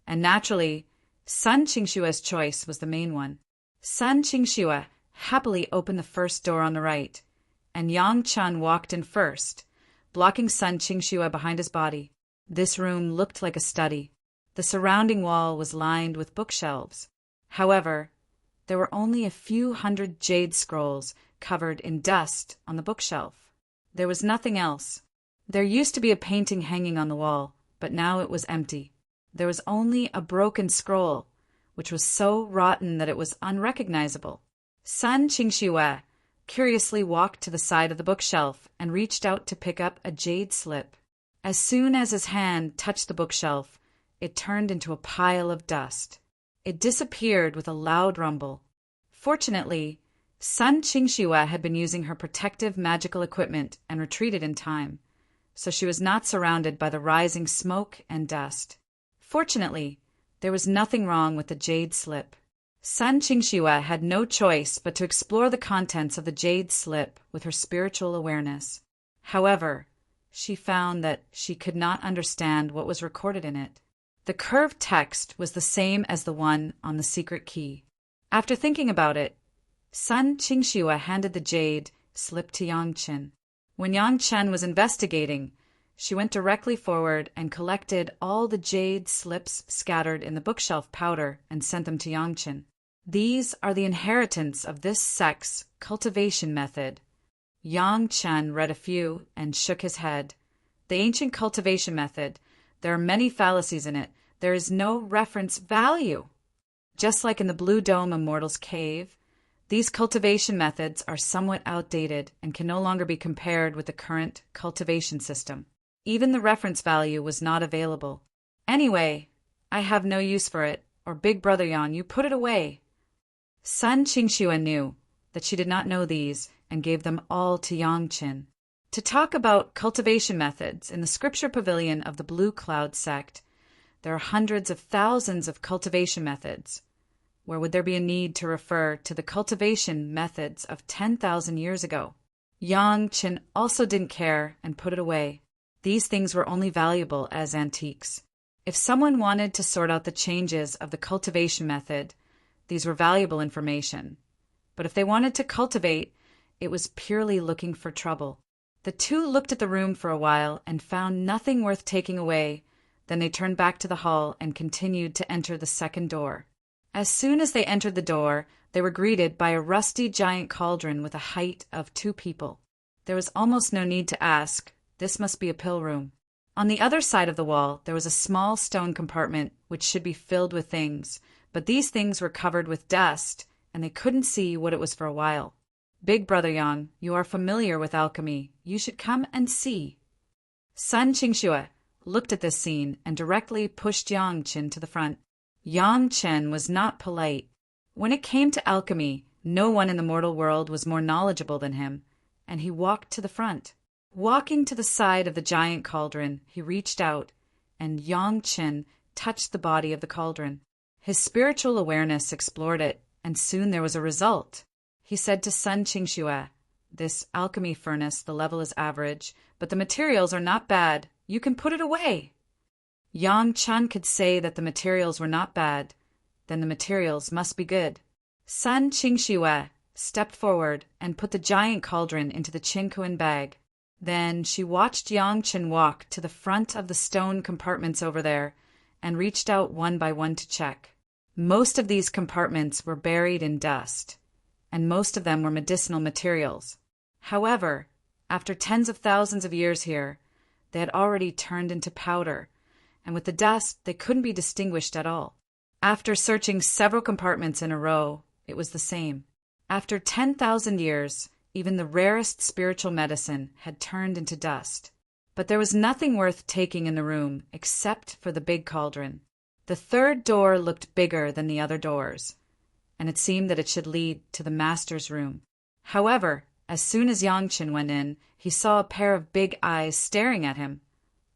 and naturally, Sun Qingxue's choice was the main one. Sun Qingxue happily opened the first door on the right, and Yangqin walked in first, blocking Sun Qingxue behind his body. This room looked like a study. The surrounding wall was lined with bookshelves. However, there were only a few hundred jade scrolls covered in dust on the bookshelf. There was nothing else. There used to be a painting hanging on the wall, but now it was empty. There was only a broken scroll, which was so rotten that it was unrecognizable. Sun Qingxue curiously walked to the side of the bookshelf and reached out to pick up a jade slip. As soon as his hand touched the bookshelf, it turned into a pile of dust. It disappeared with a loud rumble. Fortunately, Sun Qingxue had been using her protective magical equipment and retreated in time, so she was not surrounded by the rising smoke and dust. Fortunately, there was nothing wrong with the jade slip. Sun Qingxue had no choice but to explore the contents of the jade slip with her spiritual awareness. However, she found that she could not understand what was recorded in it. The curved text was the same as the one on the secret key. After thinking about it, Sun Qingxue handed the jade slip to Yangqin. When Yangqin was investigating, she went directly forward and collected all the jade slips scattered in the bookshelf powder and sent them to Yangqin. These are the inheritance of this sect's cultivation method. Yangqin read a few and shook his head. The ancient cultivation method, there are many fallacies in it. There is no reference value. Just like in the Blue Dome Immortal's cave, these cultivation methods are somewhat outdated and can no longer be compared with the current cultivation system. Even the reference value was not available. Anyway, I have no use for it, or Big Brother Yan, you put it away. Sun Qingxue knew that she did not know these and gave them all to Yang Qin. To talk about cultivation methods in the scripture pavilion of the Blue Cloud sect, there are hundreds of thousands of cultivation methods. Where would there be a need to refer to the cultivation methods of 10,000 years ago? Yang Qin also didn't care and put it away. These things were only valuable as antiques. If someone wanted to sort out the changes of the cultivation method, these were valuable information. But if they wanted to cultivate, it was purely looking for trouble. The two looked at the room for a while and found nothing worth taking away. Then they turned back to the hall and continued to enter the second door. As soon as they entered the door, they were greeted by a rusty giant cauldron with a height of 2 people. There was almost no need to ask. This must be a pill room. On the other side of the wall, there was a small stone compartment which should be filled with things, but these things were covered with dust, and they couldn't see what it was for a while. Big Brother Yang, you are familiar with alchemy. You should come and see. Sun Qingxue looked at this scene and directly pushed Yang Qin to the front. Yang Qin was not polite. When it came to alchemy, no one in the mortal world was more knowledgeable than him, and he walked to the front. Walking to the side of the giant cauldron, he reached out, and Yang Qin touched the body of the cauldron. His spiritual awareness explored it, and soon there was a result. He said to Sun Qingxue, "This alchemy furnace, the level is average, but the materials are not bad. You can put it away." Yang Qin could say that the materials were not bad. Then the materials must be good. Sun Qingxue stepped forward and put the giant cauldron into the Qinkuan bag. Then she watched Yang Qin walk to the front of the stone compartments over there and reached out one by one to check. Most of these compartments were buried in dust, and most of them were medicinal materials. However, after tens of thousands of years here, they had already turned into powder, and with the dust they couldn't be distinguished at all. After searching several compartments in a row, it was the same. After 10,000 years, even the rarest spiritual medicine had turned into dust. But there was nothing worth taking in the room except for the big cauldron. The third door looked bigger than the other doors, and it seemed that it should lead to the master's room. However, as soon as Yang Qin went in, he saw a pair of big eyes staring at him,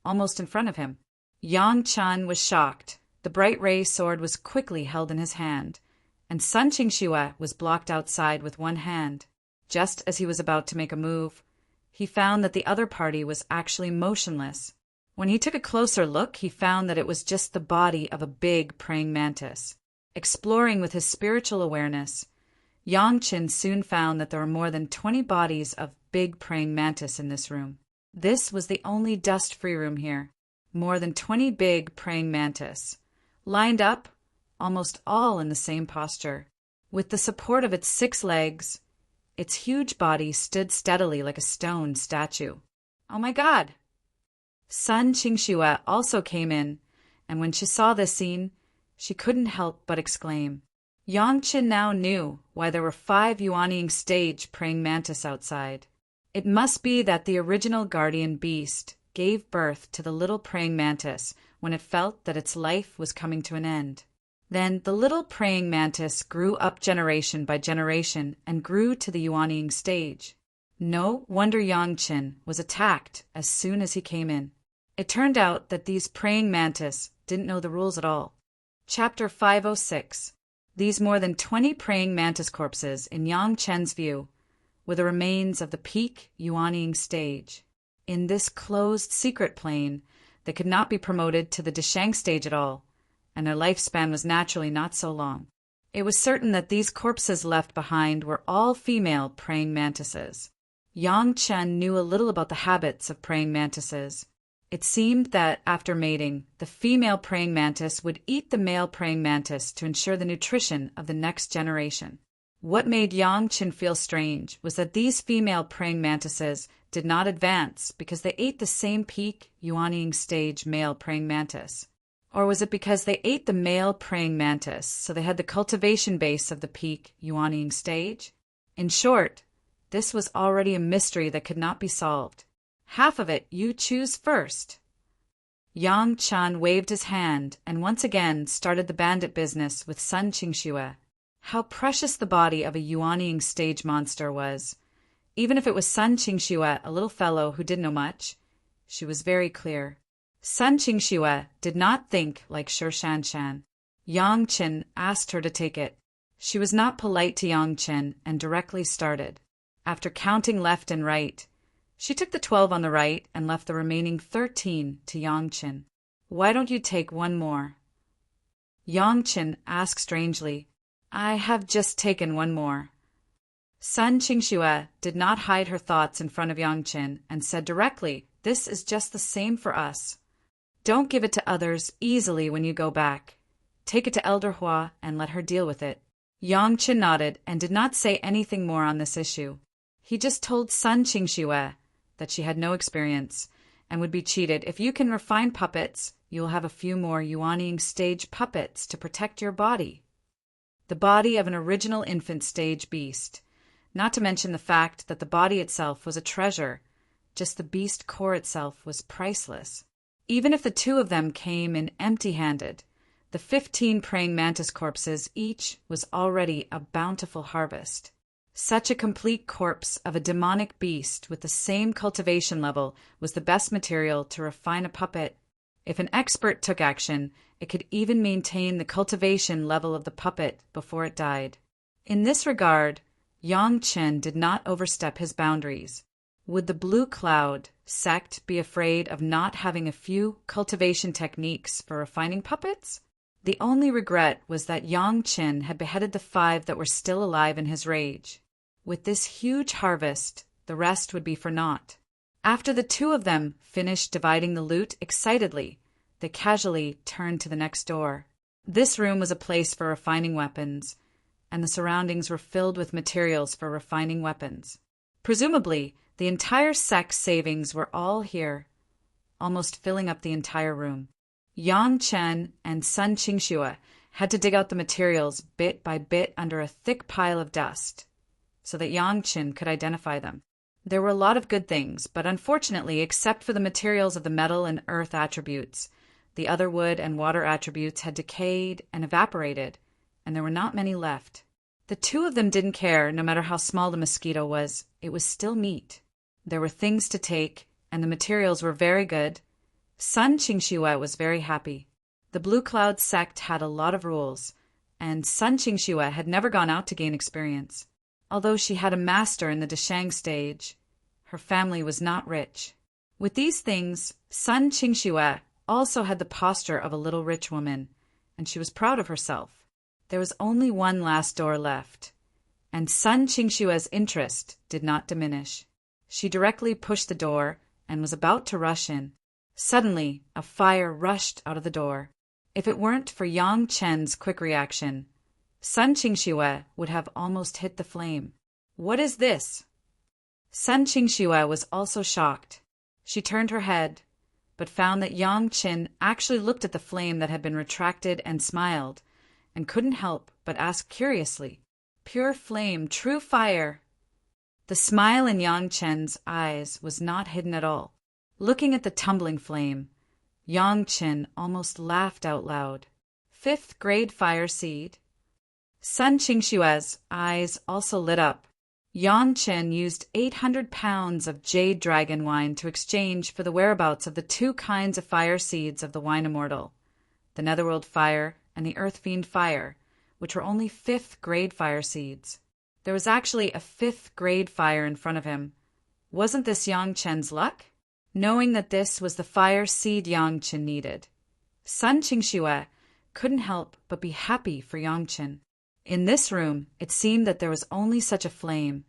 almost in front of him. Yang Qin was shocked. The bright ray sword was quickly held in his hand, and Sun Qingxue was blocked outside with one hand. Just as he was about to make a move, he found that the other party was actually motionless. When he took a closer look, he found that it was just the body of a big praying mantis. Exploring with his spiritual awareness, Yang Qin soon found that there were more than 20 bodies of big praying mantis in this room. This was the only dust-free room here. More than 20 big praying mantis, lined up, almost all in the same posture. With the support of its 6 legs, its huge body stood steadily like a stone statue. Oh my God! Sun Qingxue also came in, and when she saw this scene, she couldn't help but exclaim. Yang Qin now knew why there were 5 Yuanying stage praying mantis outside. It must be that the original guardian beast gave birth to the little praying mantis when it felt that its life was coming to an end. Then the little praying mantis grew up generation by generation and grew to the Yuanying stage. No wonder Yang Qin was attacked as soon as he came in. It turned out that these praying mantis didn't know the rules at all. Chapter 506. These more than 20 praying mantis corpses, in Yang Qin's view, were the remains of the peak Yuanying stage. In this closed secret plane, they could not be promoted to the Deshang stage at all, and their lifespan was naturally not so long. It was certain that these corpses left behind were all female praying mantises. Yang Qin knew a little about the habits of praying mantises. It seemed that, after mating, the female praying mantis would eat the male praying mantis to ensure the nutrition of the next generation. What made Yang Qin feel strange was that these female praying mantises did not advance because they ate the same peak Yuanying stage male praying mantis. Or was it because they ate the male praying mantis, so they had the cultivation base of the peak Yuanying stage? In short, this was already a mystery that could not be solved. Half of it you choose first. Yang Qin waved his hand and once again started the bandit business with Sun Qingxue. how precious the body of a yuanying stage monster was. Even if it was Sun Qingxue, a little fellow who didn't know much, she was very clear. Sun Qingxue did not think like Shi Shanshan. Yang Qin asked her to take it. She was not polite to Yang Qin and directly started. After counting left and right, she took the 12 on the right and left the remaining 13 to Yang Qin. Why don't you take one more? Yang Qin asked strangely. I have just taken one more. Sun Qingxue did not hide her thoughts in front of Yang Qin and said directly, this is just the same for us. Don't give it to others easily when you go back. Take it to Elder Hua and let her deal with it. Yang Qin nodded and did not say anything more on this issue. He just told Sun Qingxue that she had no experience and would be cheated. If you can refine puppets, you will have a few more yuanying stage puppets to protect your body. The body of an original infant stage beast. Not to mention the fact that the body itself was a treasure. Just the beast core itself was priceless. Even if the two of them came in empty-handed, the 15 praying mantis corpses each was already a bountiful harvest. Such a complete corpse of a demonic beast with the same cultivation level was the best material to refine a puppet. If an expert took action, it could even maintain the cultivation level of the puppet before it died. In this regard, Yang Qin did not overstep his boundaries. Would the Blue Cloud sect be afraid of not having a few cultivation techniques for refining puppets? The only regret was that Yang Qin had beheaded the 5 that were still alive in his rage. With this huge harvest, the rest would be for naught. After the 2 of them finished dividing the loot excitedly, they casually turned to the next door. This room was a place for refining weapons, and the surroundings were filled with materials for refining weapons. Presumably, the entire sect's savings were all here, almost filling up the entire room. Yang Chen and Sun Qingxue had to dig out the materials bit by bit under a thick pile of dust, so that Yang Qin could identify them. There were a lot of good things, but unfortunately, except for the materials of the metal and earth attributes, the other wood and water attributes had decayed and evaporated, and there were not many left. The 2 of them didn't care, no matter how small the mosquito was, it was still meat. There were things to take, and the materials were very good. Sun Qingxue was very happy. The Blue Cloud sect had a lot of rules, and Sun Qingxue had never gone out to gain experience. Although she had a master in the Deshang stage, her family was not rich. With these things, Sun Qingxue also had the posture of a little rich woman, and she was proud of herself. There was only one last door left, and Sun Qingxue's interest did not diminish. She directly pushed the door and was about to rush in. Suddenly, a fire rushed out of the door. If it weren't for Yang Chen's quick reaction, Sun Qingxue would have almost hit the flame. What is this? Sun Qingxue was also shocked. She turned her head, but found that Yang Qin actually looked at the flame that had been retracted and smiled, and couldn't help but ask curiously, "Pure flame, true fire." The smile in Yang Chen's eyes was not hidden at all. Looking at the tumbling flame, Yang Qin almost laughed out loud. 5th grade fire seed. Sun Qingxue's eyes also lit up. Yang Qin used 800 pounds of jade dragon wine to exchange for the whereabouts of the 2 kinds of fire seeds of the wine Immortal, the Netherworld fire and the Earth Fiend fire, which were only 5th grade fire seeds. There was actually a 5th grade fire in front of him. Wasn't this Yang Chen's luck? Knowing that this was the fire seed Yang Qin needed, Sun Qingxue couldn't help but be happy for Yang Qin. In this room, it seemed that there was only such a flame,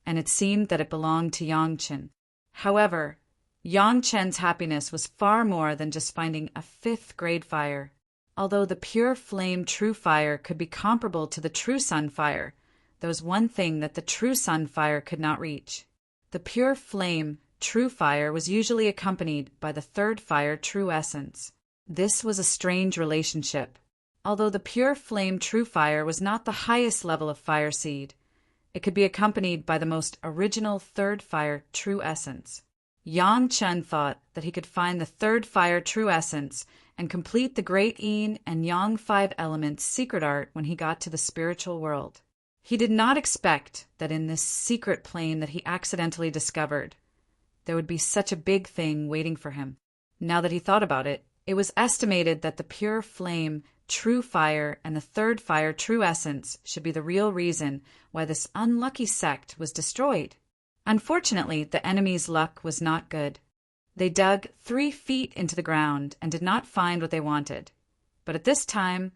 and it seemed that it belonged to Yang Qin. However, Yang Chen's happiness was far more than just finding a 5th grade fire. Although the pure flame true fire could be comparable to the true sun fire, there was one thing that the true sun fire could not reach. The pure flame true fire was usually accompanied by the 3rd fire true essence. This was a strange relationship. Although the pure flame true fire was not the highest level of fire seed, it could be accompanied by the most original 3rd fire true essence. Yang Chen thought that he could find the 3rd fire true essence and complete the Great Yin and Yang Five Elements secret art when he got to the spiritual world. He did not expect that in this secret plane that he accidentally discovered, there would be such a big thing waiting for him. Now that he thought about it, it was estimated that the pure flame, true fire, and the third fire, true essence, should be the real reason why this unlucky sect was destroyed. Unfortunately, the enemy's luck was not good. They dug 3 feet into the ground and did not find what they wanted. But at this time,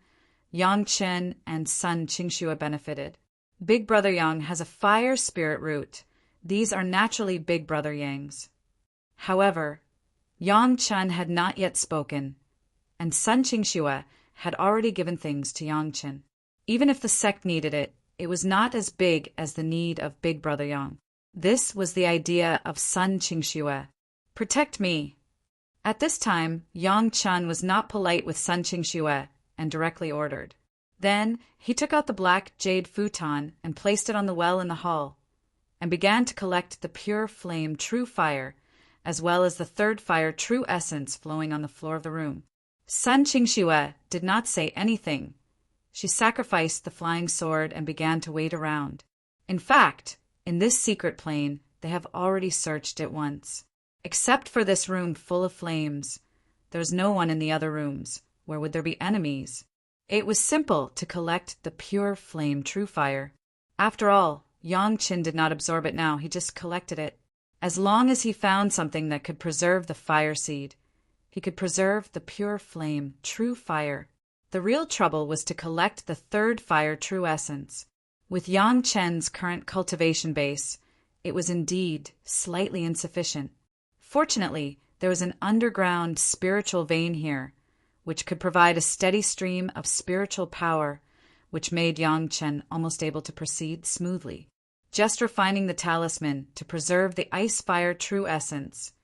Yang Chen and Sun Qingxue benefited. Big Brother Yang has a fire spirit root. These are naturally Big Brother Yangs. However, Yang Chen had not yet spoken, and Sun Qingxue had already given things to Yang Chen. Even if the sect needed it, it was not as big as the need of Big Brother Yang. This was the idea of Sun Qingxue. Protect me. At this time, Yang Chen was not polite with Sun Qingxue and directly ordered. Then he took out the black jade futon and placed it on the well in the hall, and began to collect the pure flame true fire, as well as the third fire true essence flowing on the floor of the room. Sun Qingxue did not say anything. She sacrificed the flying sword and began to wait around. In fact, in this secret plane, they have already searched it once. Except for this room full of flames, there was no one in the other rooms. Where would there be enemies? It was simple to collect the pure flame true fire. After all, Yang Chen did not absorb it now, he just collected it. As long as he found something that could preserve the fire seed, he could preserve the pure flame true fire. The real trouble was to collect the third fire true essence. With Yang Chen's current cultivation base, it was indeed slightly insufficient. Fortunately, there was an underground spiritual vein here, which could provide a steady stream of spiritual power, which made Yang Chen almost able to proceed smoothly. Just refining the talisman to preserve the ice fire true essence,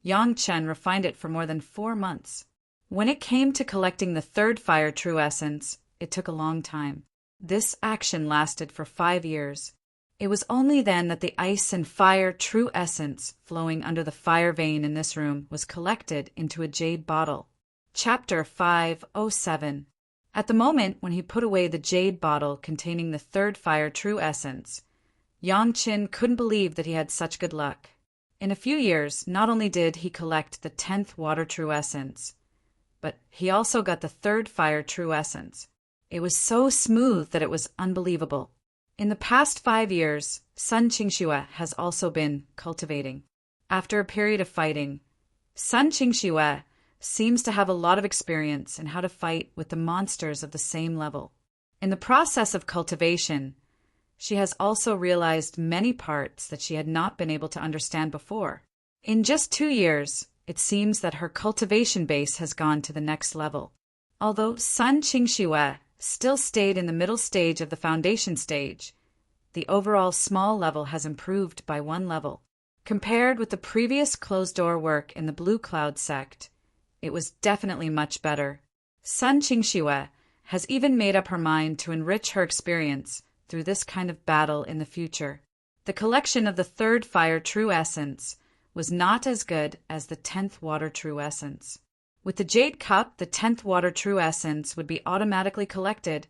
Yang Chen refined it for more than 4 months. When it came to collecting the third fire true essence, it took a long time. This action lasted for 5 years. It was only then that the ice and fire true essence flowing under the fire vein in this room was collected into a jade bottle. Chapter 507. At the moment when he put away the jade bottle containing the third fire true essence, Yang Chen couldn't believe that he had such good luck. In a few years, not only did he collect the 10th water true essence, but he also got the third fire true essence. It was so smooth that it was unbelievable. In the past 5 years, Sun Qingxue has also been cultivating. After a period of fighting, Sun Qingxue seems to have a lot of experience in how to fight with the monsters of the same level. In the process of cultivation, she has also realized many parts that she had not been able to understand before. In just 2 years, it seems that her cultivation base has gone to the next level. Although Sun Qingxue still stayed in the middle stage of the foundation stage, the overall small level has improved by 1 level. Compared with the previous closed-door work in the Blue Cloud sect, it was definitely much better. Sun Qingxue has even made up her mind to enrich her experience through this kind of battle in the future. The collection of the third fire true essence was not as good as the 10th water true essence. With the jade cup, the 10th water true essence would be automatically collected,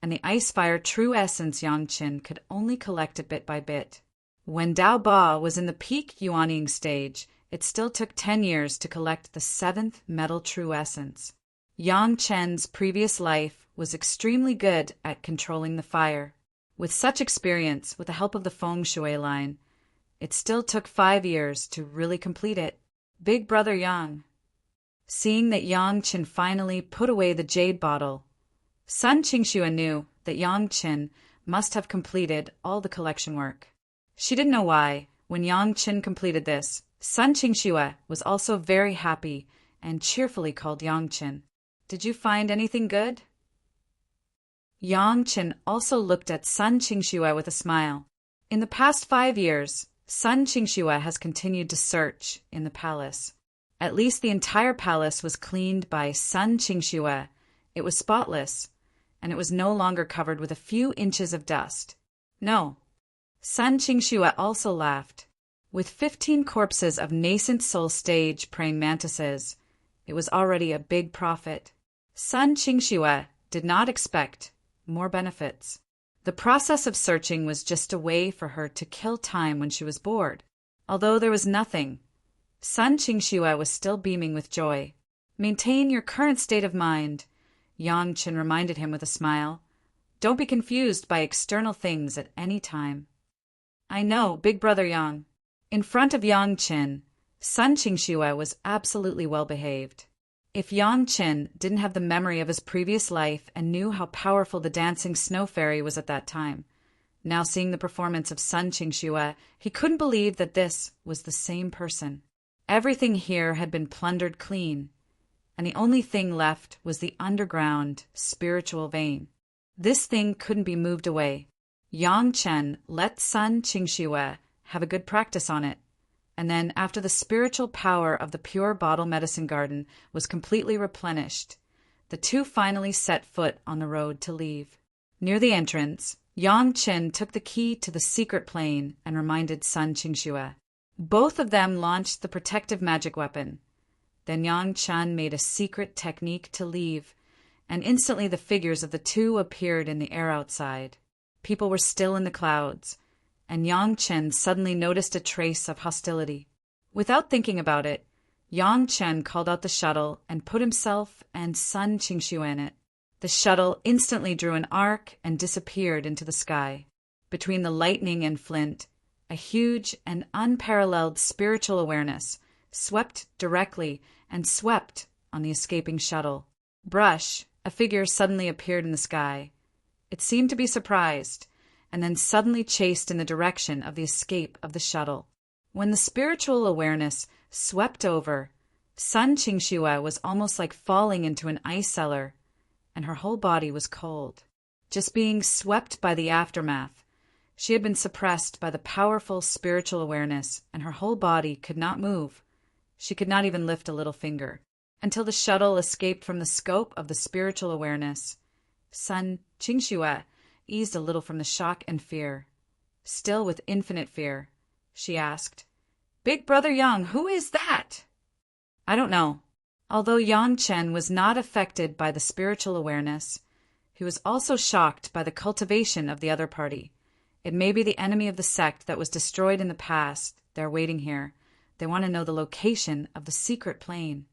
and the ice fire true essence Yang Chen could only collect it bit by bit. When Dao Ba was in the peak Yuaning stage, it still took 10 years to collect the 7th metal true essence. Yang Chen's previous life was extremely good at controlling the fire. With such experience, with the help of the feng shui line, it still took 5 years to really complete it. Big Brother Yang. Seeing that Yang Chen finally put away the jade bottle, Sun Qingxue knew that Yang Chen must have completed all the collection work. She didn't know why. When Yang Chen completed this, Sun Qingxue was also very happy and cheerfully called Yang Chen. "Did you find anything good?" Yang Chen also looked at Sun Qingxue with a smile. In the past 5 years, Sun Qingxue has continued to search in the palace. At least the entire palace was cleaned by Sun Qingxue. It was spotless, and it was no longer covered with a few inches of dust. No. Sun Qingxue also laughed. With 15 corpses of nascent soul stage praying mantises, It was already a big profit. Sun Qingxue did not expect more benefits. The process of searching was just a way for her to kill time when she was bored. Although there was nothing, Sun Qingxue was still beaming with joy. Maintain your current state of mind, Yang Qin reminded him with a smile. Don't be confused by external things at any time. I know, big brother Yang. In front of Yang Qin, Sun Qingxue was absolutely well behaved. If Yang Qin didn't have the memory of his previous life and knew how powerful the dancing snow fairy was at that time, now seeing the performance of Sun Qingxue, he couldn't believe that this was the same person. Everything here had been plundered clean, and the only thing left was the underground spiritual vein. This thing couldn't be moved away. Yang Chen let Sun Qingxue have a good practice on it, and then after the spiritual power of the pure bottle medicine garden was completely replenished, the two finally set foot on the road to leave. Near the entrance, Yang Chen took the key to the secret plane and reminded Sun Qingxue. Both of them launched the protective magic weapon. Then Yang Chen made a secret technique to leave, and instantly the figures of the two appeared in the air outside. People were still in the clouds, and Yang Chen suddenly noticed a trace of hostility. Without thinking about it, Yang Chen called out the shuttle and put himself and Sun Qingxue in it. The shuttle instantly drew an arc and disappeared into the sky. Between the lightning and Flint, a huge and unparalleled spiritual awareness swept directly and swept on the escaping shuttle. Brush, a figure suddenly appeared in the sky. It seemed to be surprised, and then suddenly chased in the direction of the escape of the shuttle. When the spiritual awareness swept over, Sun Qingxue was almost like falling into an ice cellar, and her whole body was cold. Just being swept by the aftermath, she had been suppressed by the powerful spiritual awareness, and her whole body could not move. She could not even lift a little finger. Until the shuttle escaped from the scope of the spiritual awareness, Sun Qingxue eased a little from the shock and fear. Still with infinite fear, she asked, "Big brother Yang, who is that?" "I don't know." Although Yang Chen was not affected by the spiritual awareness, he was also shocked by the cultivation of the other party. It may be the enemy of the sect that was destroyed in the past. They're waiting here. They want to know the location of the secret plane.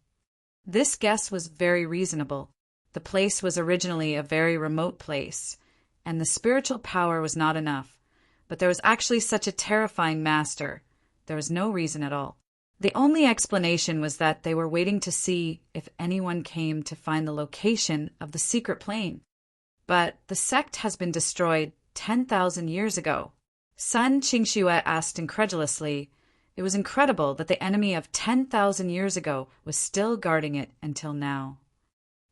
This guess was very reasonable. The place was originally a very remote place, and the spiritual power was not enough. But there was actually such a terrifying master. There was no reason at all. The only explanation was that they were waiting to see if anyone came to find the location of the secret plane. But the sect has been destroyed 10,000 years ago. Sun Qingxue asked incredulously. It was incredible that the enemy of 10,000 years ago was still guarding it until now.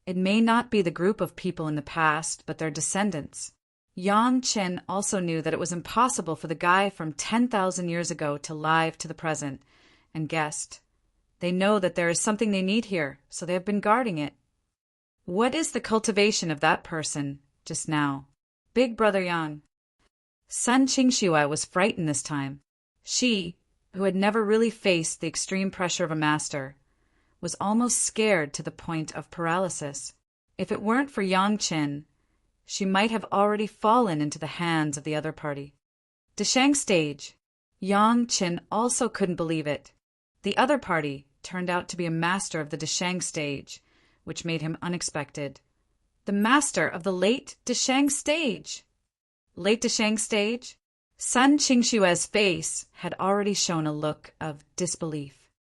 It may not be the group of people in the past, but their descendants. Yang Chen also knew that it was impossible for the guy from 10,000 years ago to live to the present, and guessed. They know that there is something they need here, so they have been guarding it. What is the cultivation of that person just now? Big brother Yang. Sun Qingxue was frightened this time. She, who had never really faced the extreme pressure of a master, was almost scared to the point of paralysis. If it weren't for Yang Qin, she might have already fallen into the hands of the other party. Deshang stage. Yang Qin also couldn't believe it. The other party turned out to be a master of the Deshang stage, which made him unexpected. The master of the late Deshang stage. Late Deshang stage? Sun Qingxue's face had already shown a look of disbelief.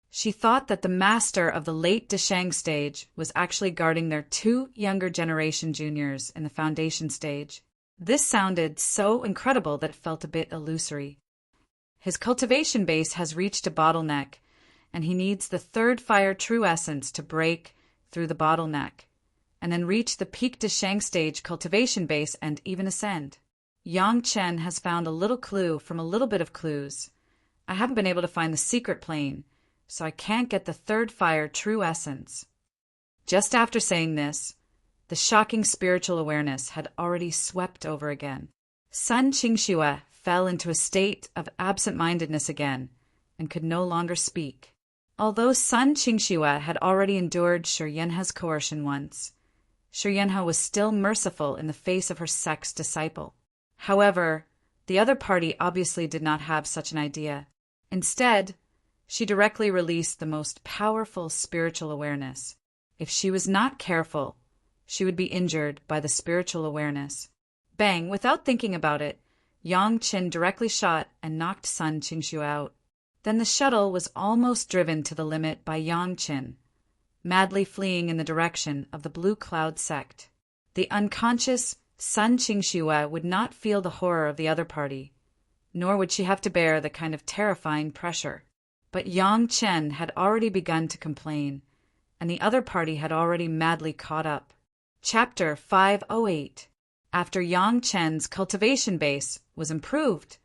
She thought that the master of the late Deshang stage was actually guarding their two younger generation juniors in the foundation stage. This sounded so incredible that it felt a bit illusory. His cultivation base has reached a bottleneck, and he needs the third fire true essence to break through the bottleneck, and then reach the peak Deshang stage cultivation base and even ascend. Yang Chen has found a little clue from a little bit of clues. I haven't been able to find the secret plane, so I can't get the third fire true essence. Just after saying this, the shocking spiritual awareness had already swept over again. Sun Qingxue fell into a state of absent-mindedness again and could no longer speak. Although Sun Qingxue had already endured Shi Yanhe's coercion once, Shi Yanhe was still merciful in the face of her sect's disciple. However, the other party obviously did not have such an idea. Instead, she directly released the most powerful spiritual awareness. If she was not careful, she would be injured by the spiritual awareness. Bang! Without thinking about it, Yang Qin directly shot and knocked Sun Qingxue out. Then the shuttle was almost driven to the limit by Yang Qin, madly fleeing in the direction of the Blue Cloud sect. The unconscious Sun Qingxue would not feel the horror of the other party, nor would she have to bear the kind of terrifying pressure. But Yang Chen had already begun to complain, and the other party had already madly caught up. Chapter 508. After Yang Chen's cultivation base was improved,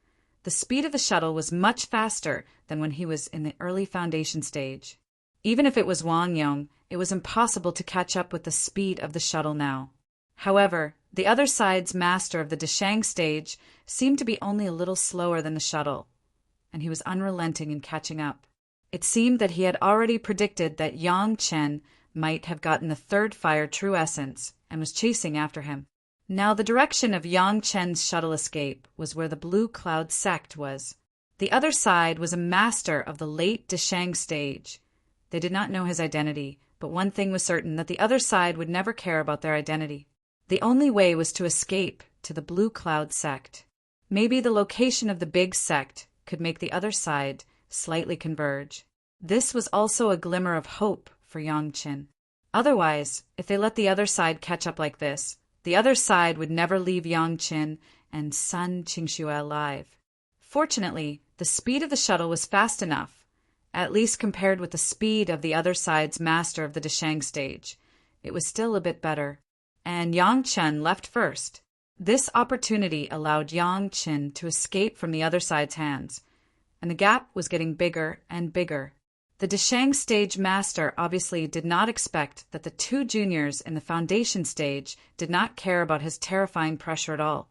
the speed of the shuttle was much faster than when he was in the early foundation stage. Even if it was Wang Yong, it was impossible to catch up with the speed of the shuttle now. However, the other side's master of the Deshang stage seemed to be only a little slower than the shuttle, and he was unrelenting in catching up. It seemed that he had already predicted that Yang Chen might have gotten the third fire true essence and was chasing after him. Now the direction of Yang Chen's shuttle escape was where the Blue Cloud sect was. The other side was a master of the late Deshang stage. They did not know his identity, but one thing was certain, that the other side would never care about their identity. The only way was to escape to the Blue Cloud sect. Maybe the location of the big sect could make the other side slightly converge. This was also a glimmer of hope for Yang Qin. Otherwise, if they let the other side catch up like this, the other side would never leave Yang Qin and Sun Qingxue alive. Fortunately, the speed of the shuttle was fast enough, at least compared with the speed of the other side's master of the Deshang stage. It was still a bit better, and Yang Chen left first. This opportunity allowed Yang Qin to escape from the other side's hands, and the gap was getting bigger and bigger. The Deshang stage master obviously did not expect that the two juniors in the foundation stage did not care about his terrifying pressure at all,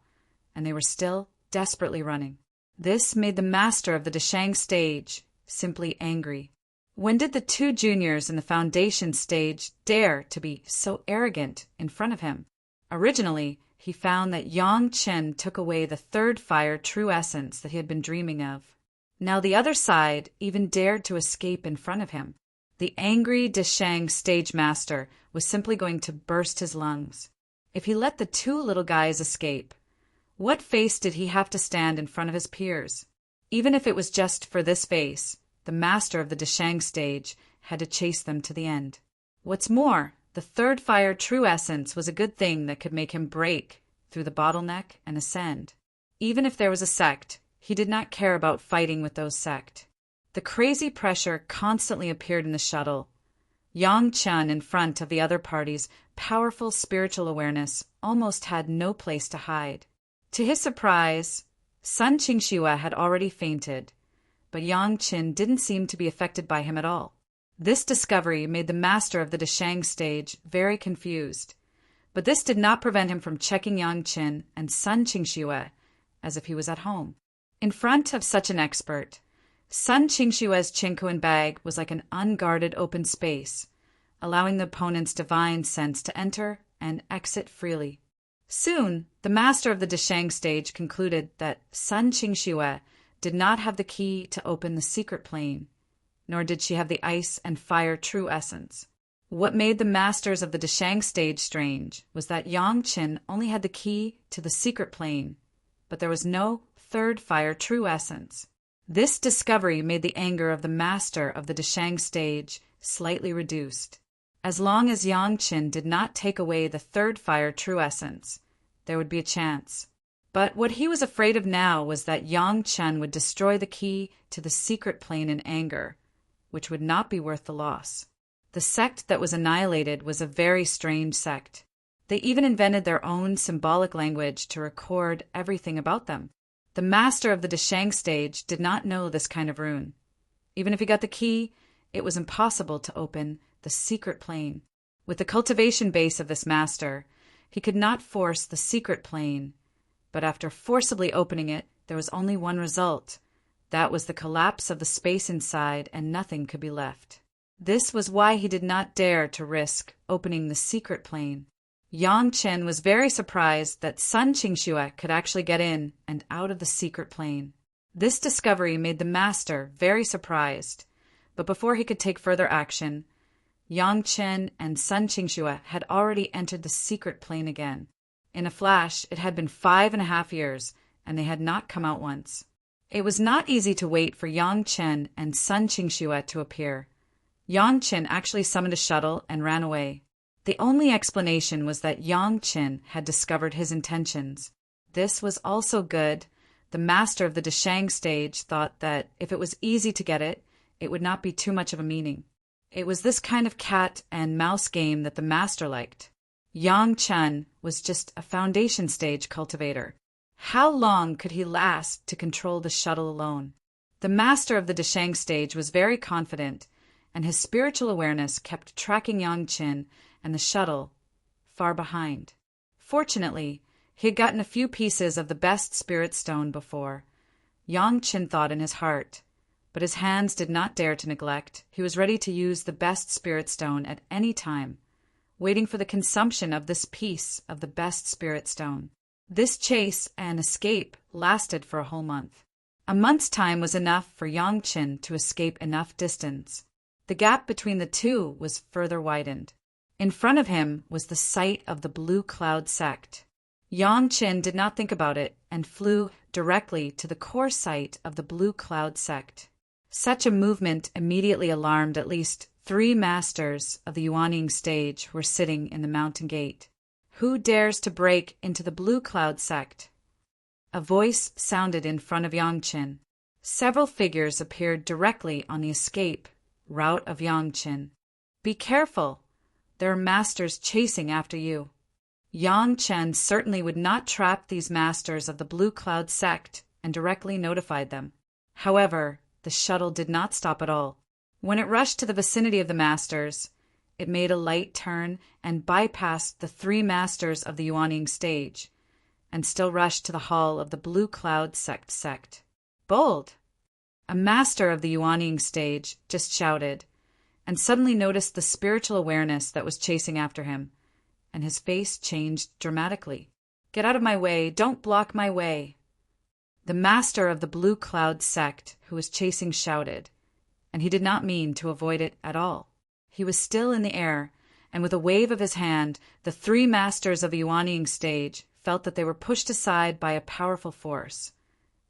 and they were still desperately running. This made the master of the Deshang stage simply angry. When did the two juniors in the foundation stage dare to be so arrogant in front of him? Originally, he found that Yang Chen took away the third fire true essence that he had been dreaming of. Now the other side even dared to escape in front of him. The angry Deshang stage master was simply going to burst his lungs. If he let the two little guys escape, what face did he have to stand in front of his peers? Even if it was just for this face, the master of the Deshang stage had to chase them to the end. What's more, the third fire true essence was a good thing that could make him break through the bottleneck and ascend. Even if there was a sect, he did not care about fighting with those sect. The crazy pressure constantly appeared in the shuttle. Yang Chen, in front of the other party's powerful spiritual awareness, almost had no place to hide. To his surprise, Sun Qingxue had already fainted, but Yang Qin didn't seem to be affected by him at all. This discovery made the master of the Deshang stage very confused, but this did not prevent him from checking Yang Qin and Sun Qingxue as if he was at home. In front of such an expert, Sun Qingxue's Qingkuan bag was like an unguarded open space, allowing the opponent's divine sense to enter and exit freely. Soon, the master of the Deshang stage concluded that Sun Qingxue did not have the key to open the secret plane, nor did she have the ice and fire true essence. What made the masters of the Deshang stage strange was that Yang Qin only had the key to the secret plane, but there was no third fire true essence. This discovery made the anger of the master of the Deshang stage slightly reduced. As long as Yang Qin did not take away the third fire true essence, there would be a chance. But what he was afraid of now was that Yang Chen would destroy the key to the secret plane in anger, which would not be worth the loss. The sect that was annihilated was a very strange sect. They even invented their own symbolic language to record everything about them. The master of the Deshang stage did not know this kind of rune. Even if he got the key, it was impossible to open the secret plane. With the cultivation base of this master, he could not force the secret plane, but after forcibly opening it, there was only one result. That was the collapse of the space inside, and nothing could be left. This was why he did not dare to risk opening the secret plane. Yang Chen was very surprised that Sun Qingxue could actually get in and out of the secret plane. This discovery made the master very surprised, but before he could take further action, Yang Chen and Sun Qingxue had already entered the secret plane again. In a flash, it had been 5.5 years, and they had not come out once. It was not easy to wait for Yang Chen and Sun Qingxue to appear. Yang Chen actually summoned a shuttle and ran away. The only explanation was that Yang Chen had discovered his intentions. This was also good. The master of the Deshang stage thought that if it was easy to get it, it would not be too much of a meaning. It was this kind of cat and mouse game that the master liked. Yang Chen was just a foundation stage cultivator. How long could he last to control the shuttle alone? The master of the Deshang stage was very confident, and his spiritual awareness kept tracking Yang Chen and the shuttle far behind. Fortunately, he had gotten a few pieces of the best spirit stone before. Yang Chen thought in his heart, but his hands did not dare to neglect. He was ready to use the best spirit stone at any time, waiting for the consumption of this piece of the best spirit stone. This chase and escape lasted for a whole month. A month's time was enough for Yang Chen to escape enough distance. The gap between the two was further widened. In front of him was the site of the Blue Cloud sect. Yang Chen did not think about it and flew directly to the core site of the Blue Cloud sect. Such a movement immediately alarmed at least 3 masters of the Yuanying stage who were sitting in the mountain gate. Who dares to break into the Blue Cloud sect? A voice sounded in front of Yang Chen. Several figures appeared directly on the escape route of Yang Chen. Be careful! There are masters chasing after you. Yang Chen certainly would not trap these masters of the Blue Cloud sect and directly notified them. However, the shuttle did not stop at all. When it rushed to the vicinity of the masters, it made a light turn and bypassed the 3 masters of the Yuanying stage, and still rushed to the hall of the Blue Cloud sect. Bold! A master of the Yuanying stage just shouted, and suddenly noticed the spiritual awareness that was chasing after him, and his face changed dramatically. Get out of my way! Don't block my way! The master of the Blue Cloud sect who was chasing shouted, and he did not mean to avoid it at all. He was still in the air, and with a wave of his hand, the 3 masters of the Yuanying stage felt that they were pushed aside by a powerful force,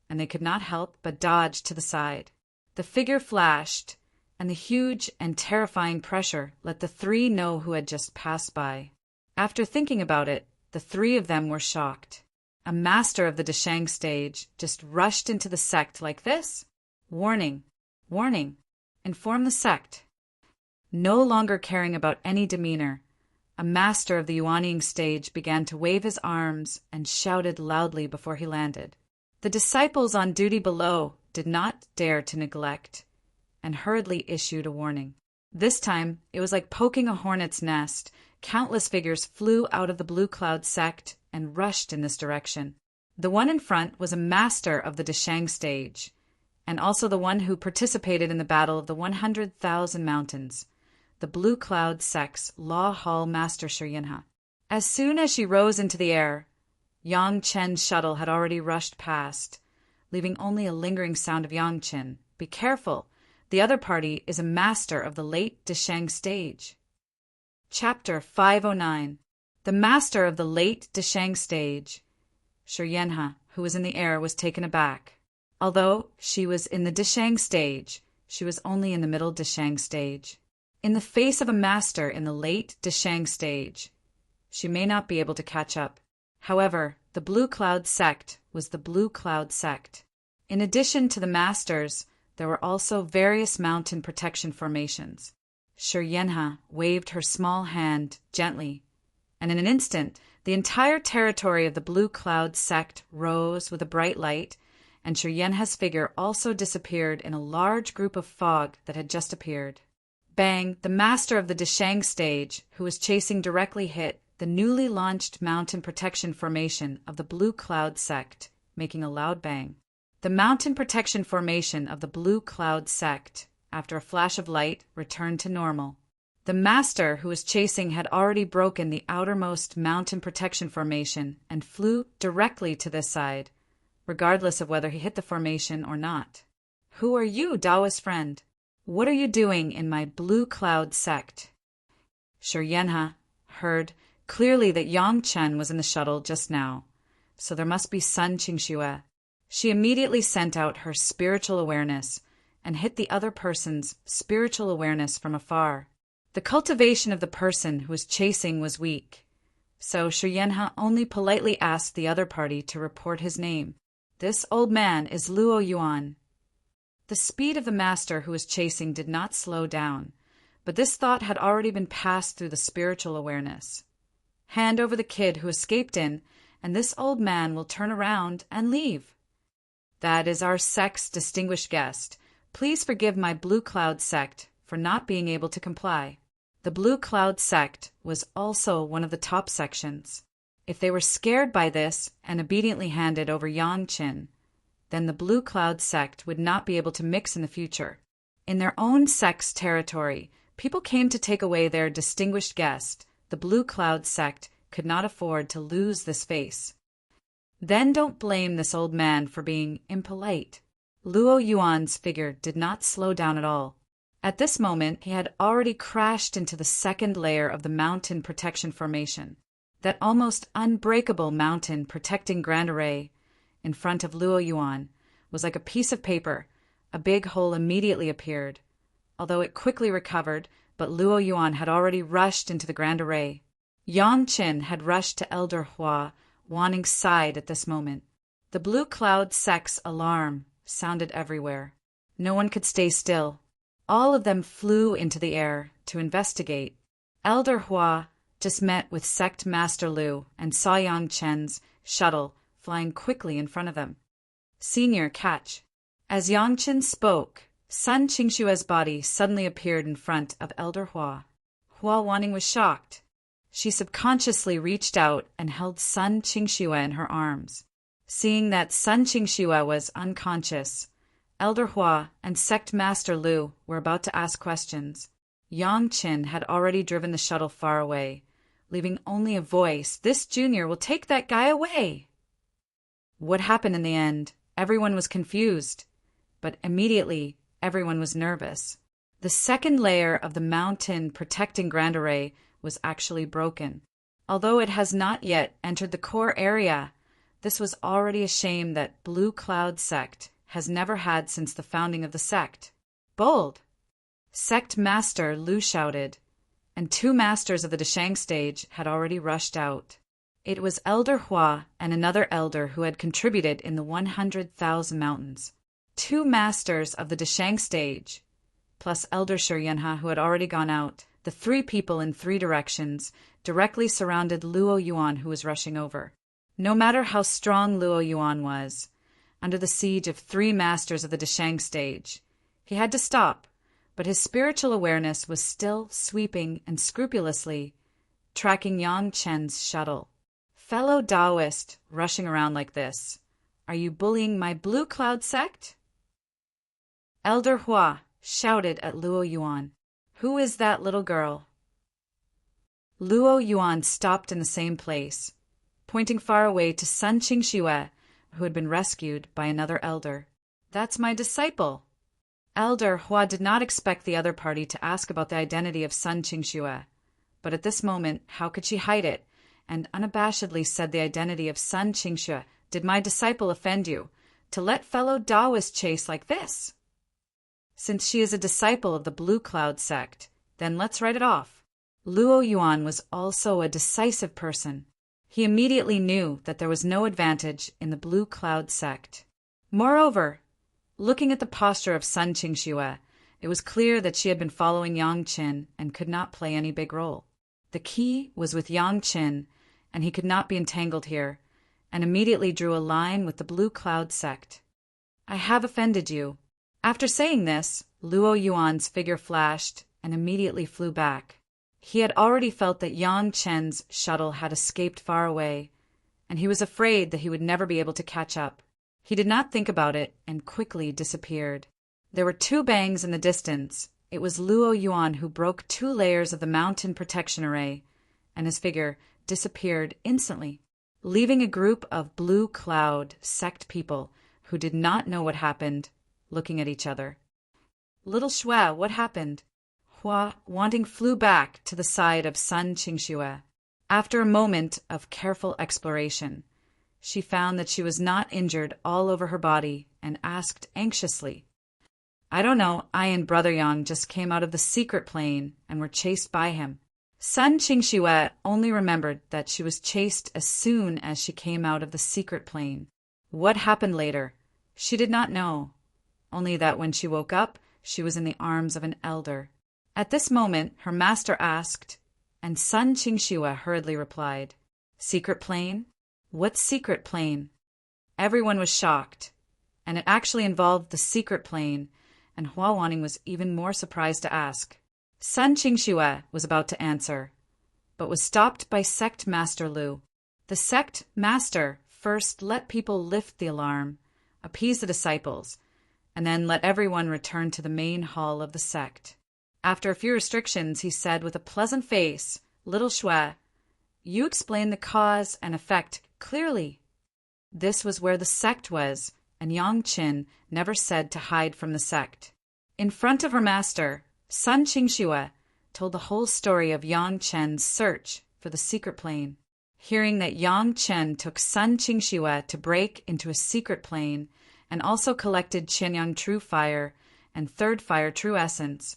and they could not help but dodge to the side. The figure flashed, and the huge and terrifying pressure let the 3 know who had just passed by. After thinking about it, the 3 of them were shocked. A master of the Deshang stage just rushed into the sect like this? Warning! Warning! Inform the sect. No longer caring about any demeanor, a master of the Yuanying stage began to wave his arms and shouted loudly before he landed. The disciples on duty below did not dare to neglect, and hurriedly issued a warning. This time, it was like poking a hornet's nest. Countless figures flew out of the Blue Cloud sect and rushed in this direction. The one in front was a master of the Deshang stage, and also the one who participated in the Battle of the 100,000 Mountains, the Blue Cloud sect's Law Hall Master Shirenha. As soon as she rose into the air, Yang Chen's shuttle had already rushed past, leaving only a lingering sound of Yang Chen. Be careful! The other party is a master of the late Deshang stage. Chapter 509. The master of the late Deshang stage, Shirenha, who was in the air, was taken aback. Although she was in the Deshang stage, she was only in the middle Deshang stage. In the face of a master in the late Deshang stage, she may not be able to catch up. However, the Blue Cloud sect was the Blue Cloud sect. In addition to the masters, there were also various mountain protection formations. Shirenha waved her small hand gently, and in an instant, the entire territory of the Blue Cloud sect rose with a bright light, and Shirenha's figure also disappeared in a large group of fog that had just appeared. Bang! The master of the Deshang stage, who was chasing, directly hit the newly launched mountain protection formation of the Blue Cloud sect, making a loud bang. The mountain protection formation of the Blue Cloud sect, after a flash of light, returned to normal. The master who was chasing had already broken the outermost mountain protection formation and flew directly to this side, regardless of whether he hit the formation or not. Who are you, Daoist friend? What are you doing in my Blue Cloud sect? Shi Yanhe heard clearly that Yang Chen was in the shuttle just now, so there must be Sun Qingxue. She immediately sent out her spiritual awareness and hit the other person's spiritual awareness from afar. The cultivation of the person who was chasing was weak, so Shi Yanhe only politely asked the other party to report his name. This old man is Luo Yuan. The speed of the master who was chasing did not slow down, but this thought had already been passed through the spiritual awareness. Hand over the kid who escaped in, and this old man will turn around and leave. That is our sect's distinguished guest. Please forgive my Blue Cloud sect for not being able to comply. The Blue Cloud sect was also one of the top sections. If they were scared by this and obediently handed over Yang Chen, then the Blue Cloud sect would not be able to mix in the future. In their own sect's territory, people came to take away their distinguished guest. The Blue Cloud sect could not afford to lose this face. Then don't blame this old man for being impolite. Luo Yuan's figure did not slow down at all. At this moment, he had already crashed into the second layer of the mountain protection formation. That almost unbreakable mountain protecting Grand Array in front of Luo Yuan was like a piece of paper. A big hole immediately appeared, although it quickly recovered, but Luo Yuan had already rushed into the Grand Array. Yang Chen had rushed to Elder Hua, Wanning sighed at this moment. The Blue Cloud sect's alarm sounded everywhere. No one could stay still. All of them flew into the air to investigate. Elder Hua just met with Sect Master Lu and saw Yang Chen's shuttle flying quickly in front of them. Senior, catch. As Yang Chen spoke, Sun Qingxue's body suddenly appeared in front of Elder Hua. Hua Wanning was shocked. She subconsciously reached out and held Sun Qingxue in her arms. Seeing that Sun Qingxue was unconscious, Elder Hua and Sect Master Lu were about to ask questions. Yang Chen had already driven the shuttle far away, leaving only a voice. This junior will take that guy away. What happened in the end? Everyone was confused, but immediately everyone was nervous. The second layer of the mountain protecting Grand Array was actually broken. Although it has not yet entered the core area, this was already a shame that Blue Cloud sect has never had since the founding of the sect. Bold! Sect Master Lu shouted, and 2 masters of the Deshang stage had already rushed out. It was Elder Hua and another elder who had contributed in the 100,000 mountains. 2 masters of the Deshang stage, plus Elder Shi Yanhe who had already gone out. The 3 people in 3 directions directly surrounded Luo Yuan who was rushing over. No matter how strong Luo Yuan was, under the siege of 3 masters of the Deshang stage, he had to stop, but his spiritual awareness was still sweeping and scrupulously tracking Yang Chen's shuttle. Fellow Daoist rushing around like this, are you bullying my Blue Cloud sect? Elder Hua shouted at Luo Yuan. Who is that little girl? Luo Yuan stopped in the same place, pointing far away to Sun Qingxue, who had been rescued by another elder. That's my disciple. Elder Hua did not expect the other party to ask about the identity of Sun Qingxue, but at this moment, how could she hide it, and unabashedly said the identity of Sun Qingxue. Did my disciple offend you, to let fellow Daoist chase like this? Since she is a disciple of the Blue Cloud sect, then let's write it off. Luo Yuan was also a decisive person. He immediately knew that there was no advantage in the Blue Cloud sect. Moreover, looking at the posture of Sun Qingxue, it was clear that she had been following Yang Chen and could not play any big role. The key was with Yang Chen, and he could not be entangled here, and immediately drew a line with the Blue Cloud sect. I have offended you. After saying this, Luo Yuan's figure flashed and immediately flew back. He had already felt that Yang Chen's shuttle had escaped far away, and he was afraid that he would never be able to catch up. He did not think about it and quickly disappeared. There were two bangs in the distance. It was Luo Yuan who broke 2 layers of the mountain protection array, and his figure disappeared instantly, leaving a group of blue cloud sect people who did not know what happened, looking at each other. Little Shui, what happened? Hua, wanting, flew back to the side of Sun Qingxue. After a moment of careful exploration, she found that she was not injured all over her body and asked anxiously, I don't know, I and Brother Yang just came out of the secret plane and were chased by him. Sun Qingxue only remembered that she was chased as soon as she came out of the secret plane. What happened later? She did not know, only that when she woke up, she was in the arms of an elder. At this moment, her master asked, and Sun Qingxue hurriedly replied, Secret plane? What secret plane? Everyone was shocked, and it actually involved the secret plane, and Hua Wanning was even more surprised to ask. Sun Qingxue was about to answer, but was stopped by Sect Master Lu. The Sect Master first let people lift the alarm, appease the disciples, and then let everyone return to the main hall of the sect. After a few restrictions, he said with a pleasant face, Little Shui, you explain the cause and effect clearly. This was where the sect was, and Yang Qin never said to hide from the sect. In front of her master, Sun Qingxue told the whole story of Yang Chen's search for the secret plane. Hearing that Yang Chen took Sun Qingxue to break into a secret plane and also collected Qianyang True Fire and Third Fire True Essence,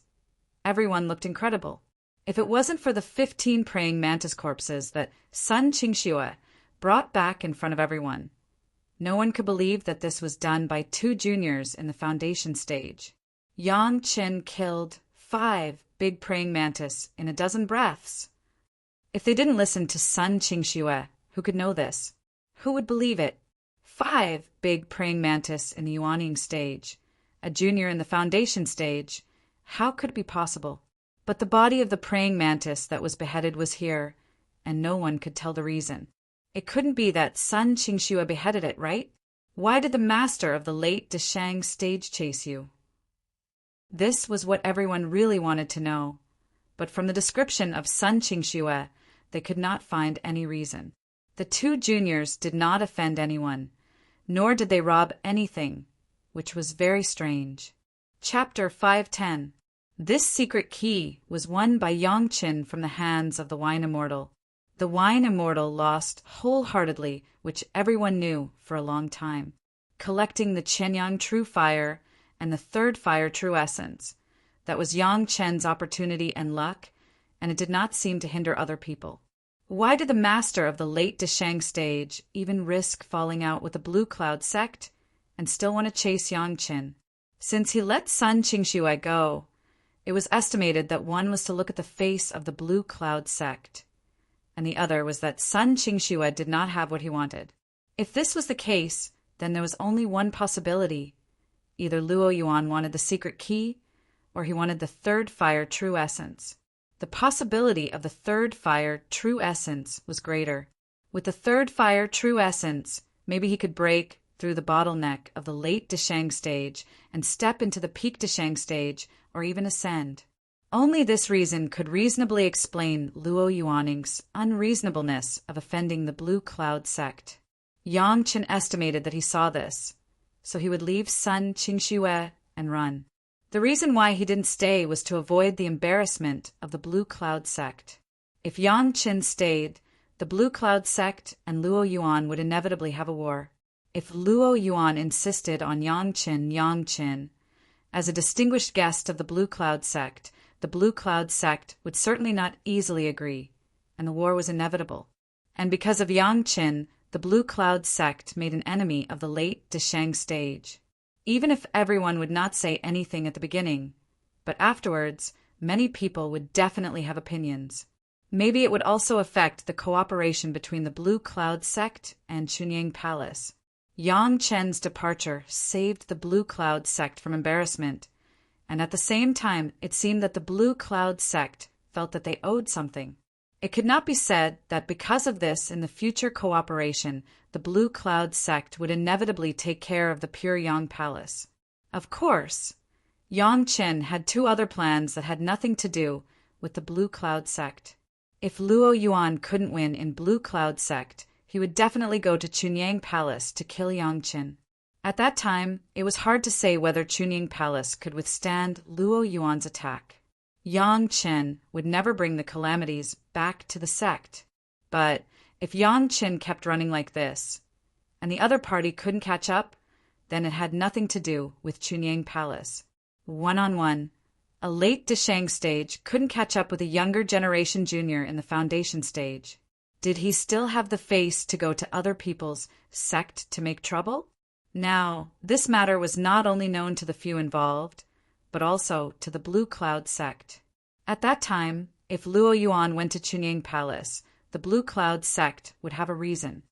everyone looked incredible. If it wasn't for the 15 praying mantis corpses that Sun Qingxue brought back in front of everyone, no one could believe that this was done by 2 juniors in the foundation stage. Yang Qin killed 5 big praying mantis in a dozen breaths. If they didn't listen to Sun Qingxue, who could know this? Who would believe it? 5 big praying mantis in the Yuaning stage, a junior in the foundation stage. How could it be possible? But the body of the praying mantis that was beheaded was here, and no one could tell the reason. It couldn't be that Sun Qingxue beheaded it, right? Why did the master of the late Deshang stage chase you? This was what everyone really wanted to know, but from the description of Sun Qingxue, they could not find any reason. The 2 juniors did not offend anyone, nor did they rob anything, which was very strange. Chapter 510. This secret key was won by Yang Qin from the hands of the Wine Immortal. The Wine Immortal lost wholeheartedly, which everyone knew for a long time, collecting the Qianyang True Fire and the Third Fire True Essence. That was Yang Chen's opportunity and luck, and it did not seem to hinder other people. Why did the master of the late Deshang stage even risk falling out with the Blue Cloud sect and still want to chase Yang Qin? Since he let Sun Qingxue go, it was estimated that one was to look at the face of the Blue Cloud sect, and the other was that Sun Qingxue did not have what he wanted. If this was the case, then there was only one possibility. Either Luo Yuan wanted the secret key, or he wanted the Third Fire True Essence. The possibility of the Third Fire True Essence was greater. With the Third Fire True Essence, maybe he could break through the bottleneck of the late Deshang stage and step into the peak Deshang stage, or even ascend. Only this reason could reasonably explain Luo Yuaning's unreasonableness of offending the Blue Cloud sect. Yang Qin estimated that he saw this, so he would leave Sun Qingxue and run. The reason why he didn't stay was to avoid the embarrassment of the Blue Cloud sect. If Yang Qin stayed, the Blue Cloud sect and Luo Yuan would inevitably have a war. If Luo Yuan insisted on Yang Qin, as a distinguished guest of the Blue Cloud sect, the Blue Cloud sect would certainly not easily agree, and the war was inevitable. And because of Yang Qin, the Blue Cloud sect made an enemy of the late Deshang stage. Even if everyone would not say anything at the beginning, but afterwards, many people would definitely have opinions. Maybe it would also affect the cooperation between the Blue Cloud sect and Chunying Palace. Yang Chen's departure saved the Blue Cloud sect from embarrassment, and at the same time it seemed that the Blue Cloud sect felt that they owed something. It could not be said that because of this in the future cooperation, the Blue Cloud sect would inevitably take care of the Pure Yang Palace. Of course, Yang Qin had two other plans that had nothing to do with the Blue Cloud sect. If Luo Yuan couldn't win in Blue Cloud sect, he would definitely go to Chunyang Palace to kill Yang Qin. At that time, it was hard to say whether Chunyang Palace could withstand Luo Yuan's attack. Yang Qin would never bring the calamities back to the sect. But if Yang Qin kept running like this, and the other party couldn't catch up, then it had nothing to do with Chunyang Palace. One-on-one, a late Deshang stage couldn't catch up with a younger generation junior in the foundation stage. Did he still have the face to go to other people's sect to make trouble? Now, this matter was not only known to the few involved, but also to the Blue Cloud sect. At that time, if Luo Yuan went to Chunyang Palace, the Blue Cloud sect would have a reason.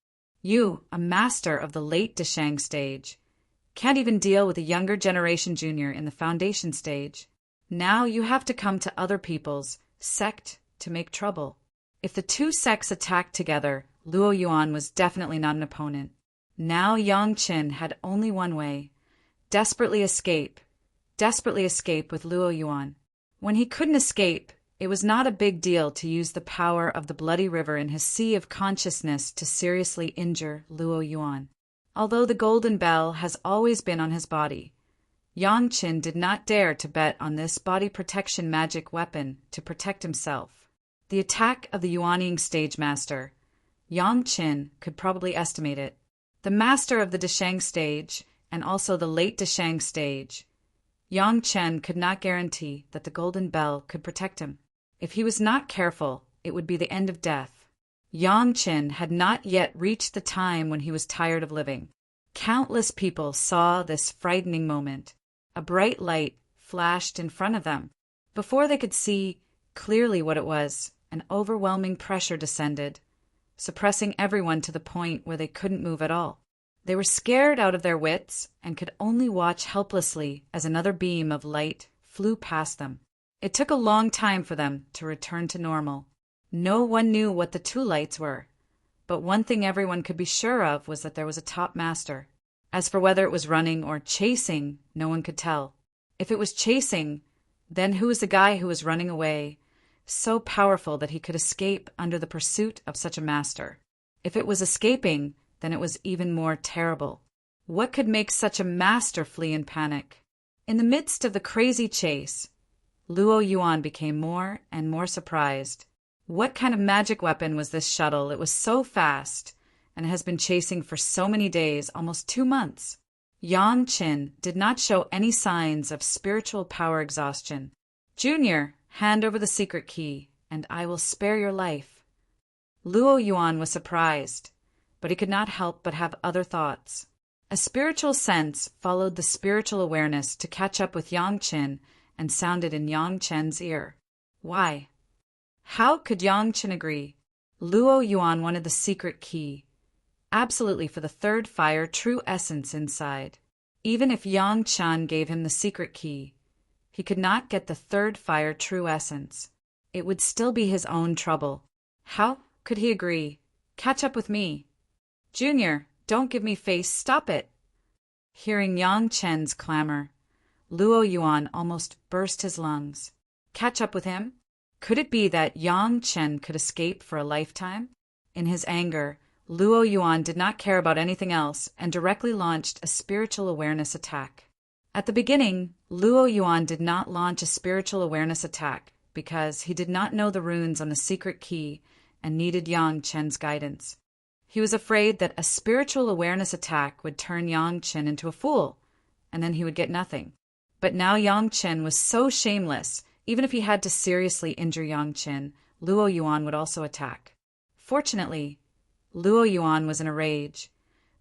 You, a master of the late Deshang stage, can't even deal with a younger generation junior in the foundation stage. Now you have to come to other people's sect to make trouble. If the two sects attacked together, Luo Yuan was definitely not an opponent. Now Yang Qin had only one way: desperately escape with Luo Yuan. When he couldn't escape, it was not a big deal to use the power of the Bloody River in his sea of consciousness to seriously injure Luo Yuan. Although the golden bell has always been on his body, Yang Qin did not dare to bet on this body protection magic weapon to protect himself. The attack of the Yuanying stage master, Yang Qin could probably estimate it. The master of the Deshang stage, and also the late Deshang stage, Yang Qin could not guarantee that the golden bell could protect him. If he was not careful, it would be the end of death. Yang Qin had not yet reached the time when he was tired of living. Countless people saw this frightening moment. A bright light flashed in front of them. Before they could see clearly what it was, an overwhelming pressure descended, suppressing everyone to the point where they couldn't move at all. They were scared out of their wits and could only watch helplessly as another beam of light flew past them. It took a long time for them to return to normal. No one knew what the two lights were, but one thing everyone could be sure of was that there was a top master. As for whether it was running or chasing, no one could tell. If it was chasing, then who was the guy who was running away, so powerful that he could escape under the pursuit of such a master? If it was escaping, then it was even more terrible. What could make such a master flee in panic? In the midst of the crazy chase, Luo Yuan became more and more surprised. What kind of magic weapon was this shuttle? It was so fast, and has been chasing for so many days, almost 2 months. Yang Qin did not show any signs of spiritual power exhaustion. Junior, hand over the secret key, and I will spare your life. Luo Yuan was surprised, but he could not help but have other thoughts. A spiritual sense followed the spiritual awareness to catch up with Yang Qin and sounded in Yang Qin's ear. Why? How could Yang Qin agree? Luo Yuan wanted the secret key, absolutely, for the third fire true essence inside. Even if Yang Qin gave him the secret key, he could not get the third fire true essence. It would still be his own trouble. How could he agree? Catch up with me. Junior, don't give me face, stop it. Hearing Yang Qin's clamor, Luo Yuan almost burst his lungs. Catch up with him? Could it be that Yang Qin could escape for a lifetime? In his anger, Luo Yuan did not care about anything else and directly launched a spiritual awareness attack. At the beginning, Luo Yuan did not launch a spiritual awareness attack because he did not know the runes on the secret key and needed Yang Qin's guidance. He was afraid that a spiritual awareness attack would turn Yang Qin into a fool, and then he would get nothing. But now Yang Qin was so shameless. Even if he had to seriously injure Yang Qin, Luo Yuan would also attack. Fortunately, Luo Yuan was in a rage,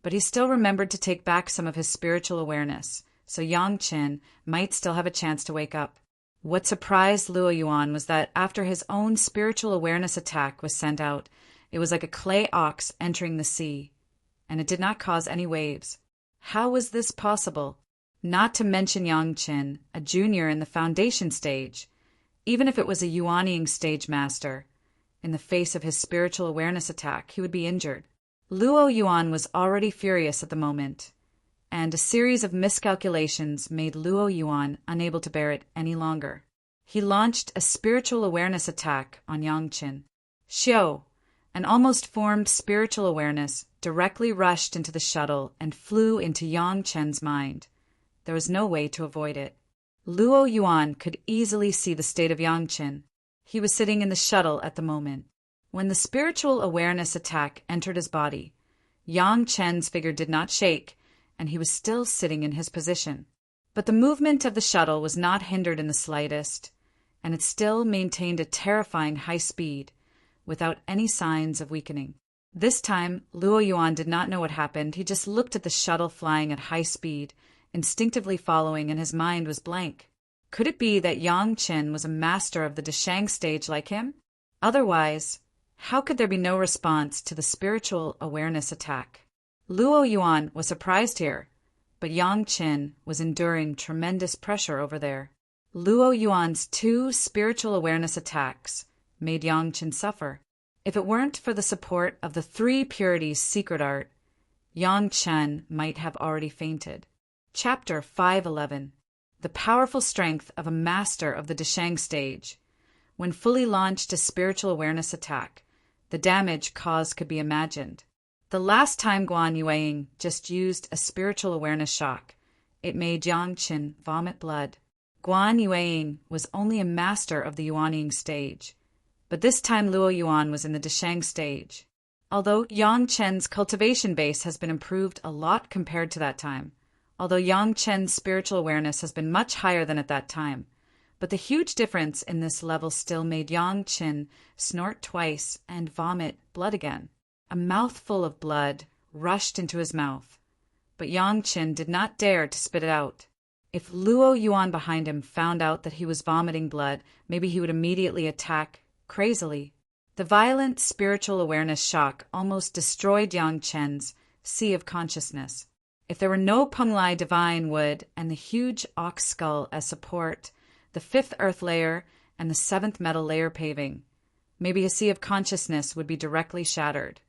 but he still remembered to take back some of his spiritual awareness, so Yang Qin might still have a chance to wake up. What surprised Luo Yuan was that after his own spiritual awareness attack was sent out, it was like a clay ox entering the sea, and it did not cause any waves. How was this possible? Not to mention Yang Qin, a junior in the foundation stage. Even if it was a Yuanying stage master, In the face of his spiritual awareness attack, he would be injured. Luo Yuan was already furious at the moment, and a series of miscalculations made Luo Yuan unable to bear it any longer. He launched a spiritual awareness attack on Yang Qin. Xiao, an almost formed spiritual awareness, directly rushed into the shuttle and flew into Yang Chen's mind. There was no way to avoid it. Luo Yuan could easily see the state of Yang Qin. He was sitting in the shuttle at the moment. When the spiritual awareness attack entered his body, Yang Chen's figure did not shake, and he was still sitting in his position. But the movement of the shuttle was not hindered in the slightest, and it still maintained a terrifying high speed, without any signs of weakening. This time, Luo Yuan did not know what happened. He just looked at the shuttle flying at high speed, instinctively following, and his mind was blank. Could it be that Yang Qin was a master of the Deshang stage like him? Otherwise, how could there be no response to the spiritual awareness attack? Luo Yuan was surprised here, but Yang Qin was enduring tremendous pressure over there. Luo Yuan's 2 spiritual awareness attacks made Yang Qin suffer. If it weren't for the support of the 3 purities secret art, Yang Qin might have already fainted. Chapter 511. The powerful strength of a master of the Deshang stage. When fully launched a spiritual awareness attack, the damage caused could be imagined. The last time Guan Yueying just used a spiritual awareness shock, it made Yang Qin vomit blood. Guan Yueying was only a master of the Yuanying stage, but this time Luo Yuan was in the Deshang stage. Although Yang Chen's cultivation base has been improved a lot compared to that time, although Yang Chen's spiritual awareness has been much higher than at that time, but the huge difference in this level still made Yang Qin snort twice and vomit blood again. A mouthful of blood rushed into his mouth, but Yang Qin did not dare to spit it out. If Luo Yuan behind him found out that he was vomiting blood, maybe he would immediately attack crazily. The violent spiritual awareness shock almost destroyed Yang Chen's sea of consciousness. If there were no Penglai divine wood and the huge ox skull as support, the 5th earth layer and the 7th metal layer paving, maybe a sea of consciousness would be directly shattered.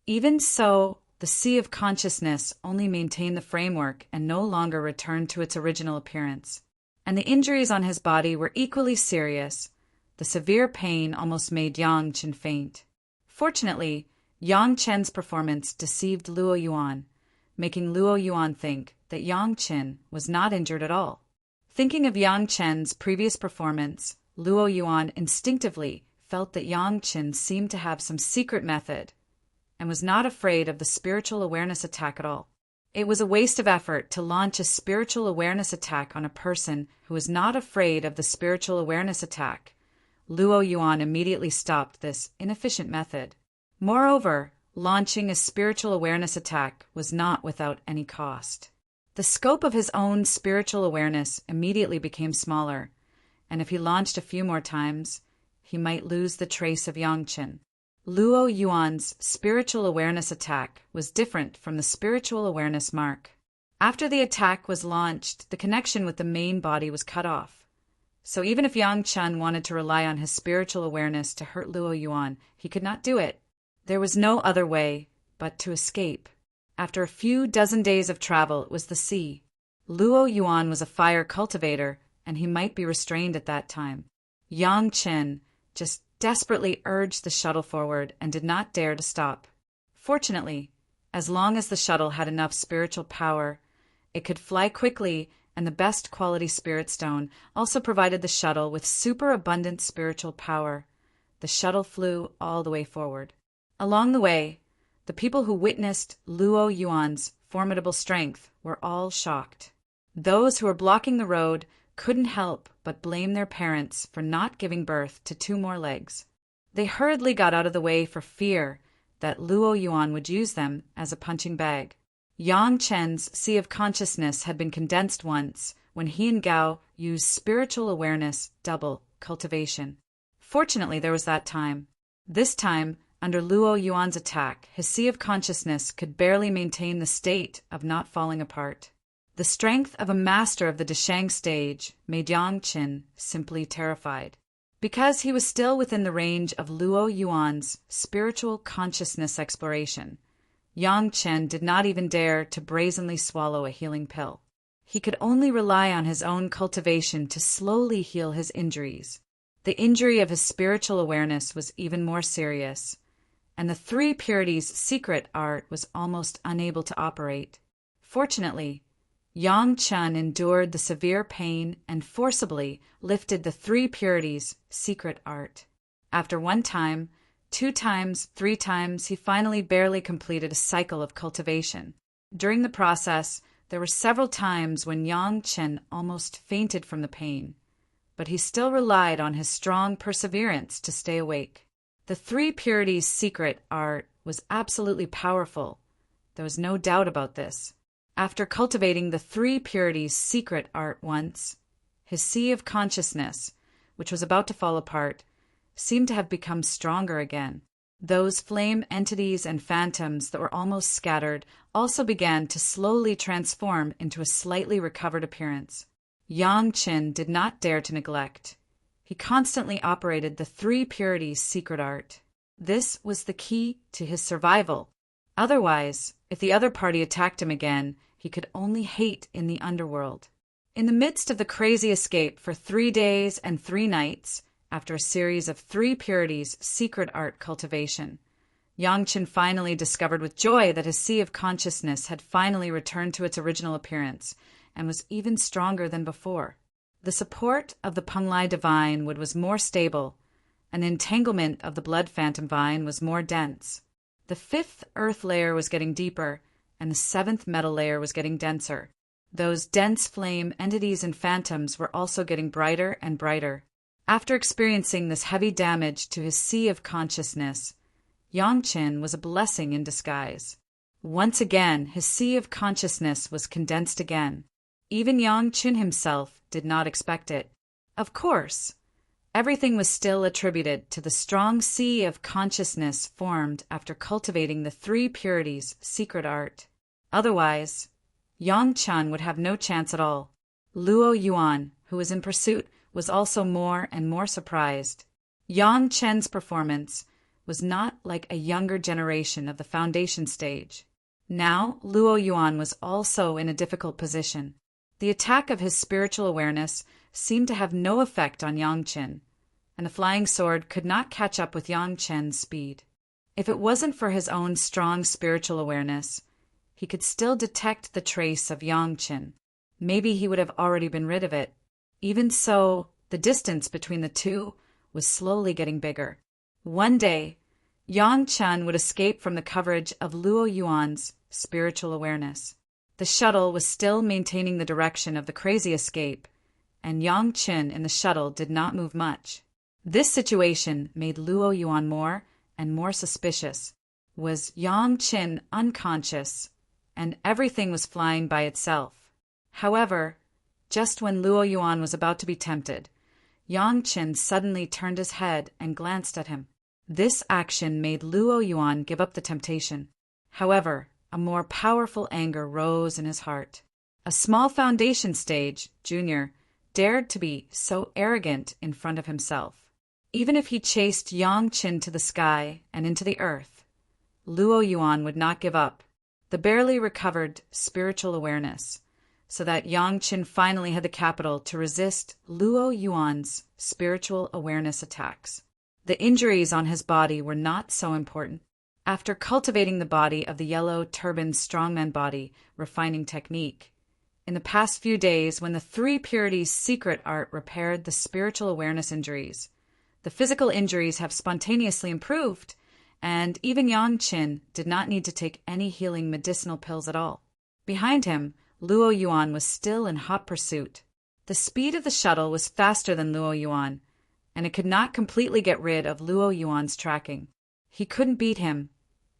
Even so, the sea of consciousness only maintained the framework and no longer returned to its original appearance. And the injuries on his body were equally serious. The severe pain almost made Yang Qin faint. Fortunately, Yang Chen's performance deceived Luo Yuan, making Luo Yuan think that Yang Qin was not injured at all. Thinking of Yang Chen's previous performance, Luo Yuan instinctively felt that Yang Qin seemed to have some secret method and was not afraid of the spiritual awareness attack at all. It was a waste of effort to launch a spiritual awareness attack on a person who was not afraid of the spiritual awareness attack. Luo Yuan immediately stopped this inefficient method. Moreover, launching a spiritual awareness attack was not without any cost. The scope of his own spiritual awareness immediately became smaller, and if he launched a few more times, he might lose the trace of Yang Qin. Luo Yuan's spiritual awareness attack was different from the spiritual awareness mark. After the attack was launched, the connection with the main body was cut off. So even if Yang Qin wanted to rely on his spiritual awareness to hurt Luo Yuan, he could not do it. There was no other way but to escape. After a few dozen days of travel, it was the sea. Luo Yuan was a fire cultivator, and he might be restrained at that time. Yang Qin just desperately urged the shuttle forward and did not dare to stop. Fortunately, as long as the shuttle had enough spiritual power, it could fly quickly, and the best quality spirit stone also provided the shuttle with superabundant spiritual power. The shuttle flew all the way forward. Along the way, the people who witnessed Luo Yuan's formidable strength were all shocked. Those who were blocking the road couldn't help but blame their parents for not giving birth to 2 more legs. They hurriedly got out of the way for fear that Luo Yuan would use them as a punching bag. Yang Chen's sea of consciousness had been condensed once when he and Gao used spiritual awareness double cultivation. Fortunately, there was that time. This time, under Luo Yuan's attack, his sea of consciousness could barely maintain the state of not falling apart. The strength of a master of the Deshang stage made Yang Qin simply terrified. Because he was still within the range of Luo Yuan's spiritual consciousness exploration, Yang Chen did not even dare to brazenly swallow a healing pill. He could only rely on his own cultivation to slowly heal his injuries. The injury of his spiritual awareness was even more serious, and the three purities' secret art was almost unable to operate. Fortunately, Yang Chen endured the severe pain and forcibly lifted the three purities' secret art. After 1 time, 2 times, 3 times, he finally barely completed a cycle of cultivation. During the process, there were several times when Yang Chen almost fainted from the pain, but he still relied on his strong perseverance to stay awake. The three purities' secret art was absolutely powerful. There was no doubt about this. After cultivating the three purities' secret art once, his sea of consciousness, which was about to fall apart, seemed to have become stronger again. Those flame entities and phantoms that were almost scattered also began to slowly transform into a slightly recovered appearance. Yang Chen did not dare to neglect. He constantly operated the three purities' secret art. This was the key to his survival. Otherwise, if the other party attacked him again, he could only hate in the underworld. In the midst of the crazy escape for 3 days and 3 nights, after a series of three purities' secret art cultivation, Yang Chen finally discovered with joy that his sea of consciousness had finally returned to its original appearance and was even stronger than before. The support of the Penglai divine wood was more stable, and the entanglement of the blood phantom vine was more dense. The 5th earth layer was getting deeper, and the 7th metal layer was getting denser. Those dense flame entities and phantoms were also getting brighter and brighter. After experiencing this heavy damage to his sea of consciousness, Yang Chen was a blessing in disguise. Once again, his sea of consciousness was condensed again. Even Yang Chen himself did not expect it. Of course, everything was still attributed to the strong sea of consciousness formed after cultivating the three purities' secret art. Otherwise, Yang Chen would have no chance at all. Luo Yuan, who was in pursuit, was also more and more surprised. Yang Chen's performance was not like a younger generation of the foundation stage. Now, Luo Yuan was also in a difficult position. The attack of his spiritual awareness seemed to have no effect on Yang Chen, and the flying sword could not catch up with Yang Chen's speed. If it wasn't for his own strong spiritual awareness, he could still detect the trace of Yang Chen. Maybe he would have already been rid of it. Even so, the distance between the two was slowly getting bigger. One day, Yang Chen would escape from the coverage of Luo Yuan's spiritual awareness. The shuttle was still maintaining the direction of the crazy escape, and Yang Chen in the shuttle did not move much. This situation made Luo Yuan more and more suspicious. Was Yang Chen unconscious, and everything was flying by itself? However, just when Luo Yuan was about to be tempted, Yang Chen suddenly turned his head and glanced at him. This action made Luo Yuan give up the temptation. However, a more powerful anger rose in his heart. A small foundation stage, junior, dared to be so arrogant in front of himself. Even if he chased Yang Chen to the sky and into the earth, Luo Yuan would not give up the barely recovered spiritual awareness, so that Yang Chen finally had the capital to resist Luo Yuan's spiritual awareness attacks. The injuries on his body were not so important. After cultivating the body of the yellow turban strongman body refining technique, in the past few days when the three purities secret art repaired the spiritual awareness injuries, the physical injuries have spontaneously improved, and even Yang Chen did not need to take any healing medicinal pills at all. Behind him, Luo Yuan was still in hot pursuit. The speed of the shuttle was faster than Luo Yuan, and it could not completely get rid of Luo Yuan's tracking. He couldn't beat him,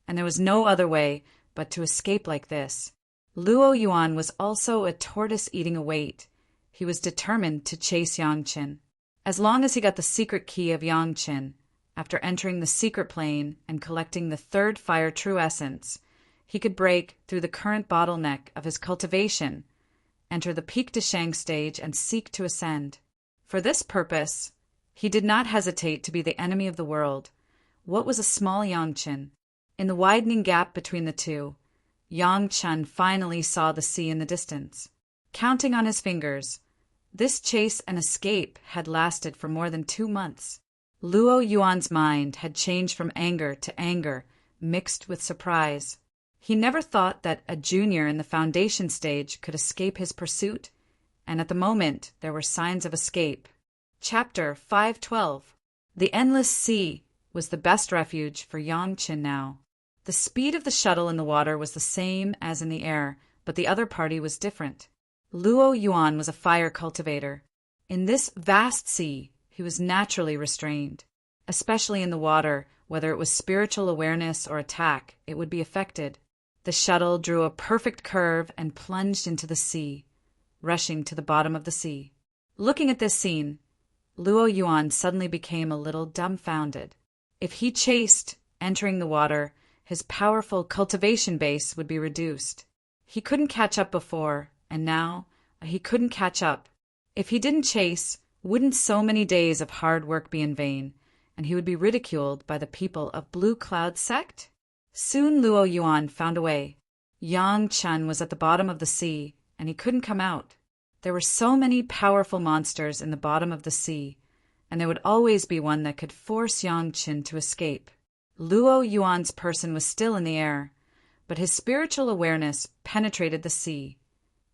and there was no other way but to escape like this. Luo Yuan was also a tortoise eating a weight. He was determined to chase Yang Chen. As long as he got the secret key of Yang Chen, after entering the secret plane and collecting the third fire true essence, he could break through the current bottleneck of his cultivation, enter the Pic de Shang stage, and seek to ascend. For this purpose, He did not hesitate to be the enemy of the world. What was a small Yangchen? In the widening gap between the two, Yang Chen finally saw the sea in the distance. Counting on his fingers, this chase and escape had lasted for more than 2 months. Luo Yuan's mind had changed from anger to anger, mixed with surprise. He never thought that a junior in the foundation stage could escape his pursuit, and at the moment there were signs of escape. Chapter 512. The endless sea was the best refuge for Yang Chen now. The speed of the shuttle in the water was the same as in the air, but the other party was different. Luo Yuan was a fire cultivator. In this vast sea, he was naturally restrained. Especially in the water, whether it was spiritual awareness or attack, it would be affected. The shuttle drew a perfect curve and plunged into the sea, rushing to the bottom of the sea. Looking at this scene, Luo Yuan suddenly became a little dumbfounded. If he chased, entering the water, his powerful cultivation base would be reduced. He couldn't catch up before, and now he couldn't catch up. If he didn't chase, wouldn't so many days of hard work be in vain, and he would be ridiculed by the people of Blue Cloud sect? Soon Luo Yuan found a way. Yang Chen was at the bottom of the sea, and he couldn't come out. There were so many powerful monsters in the bottom of the sea, and there would always be one that could force Yang Chen to escape. Luo Yuan's person was still in the air, but his spiritual awareness penetrated the sea,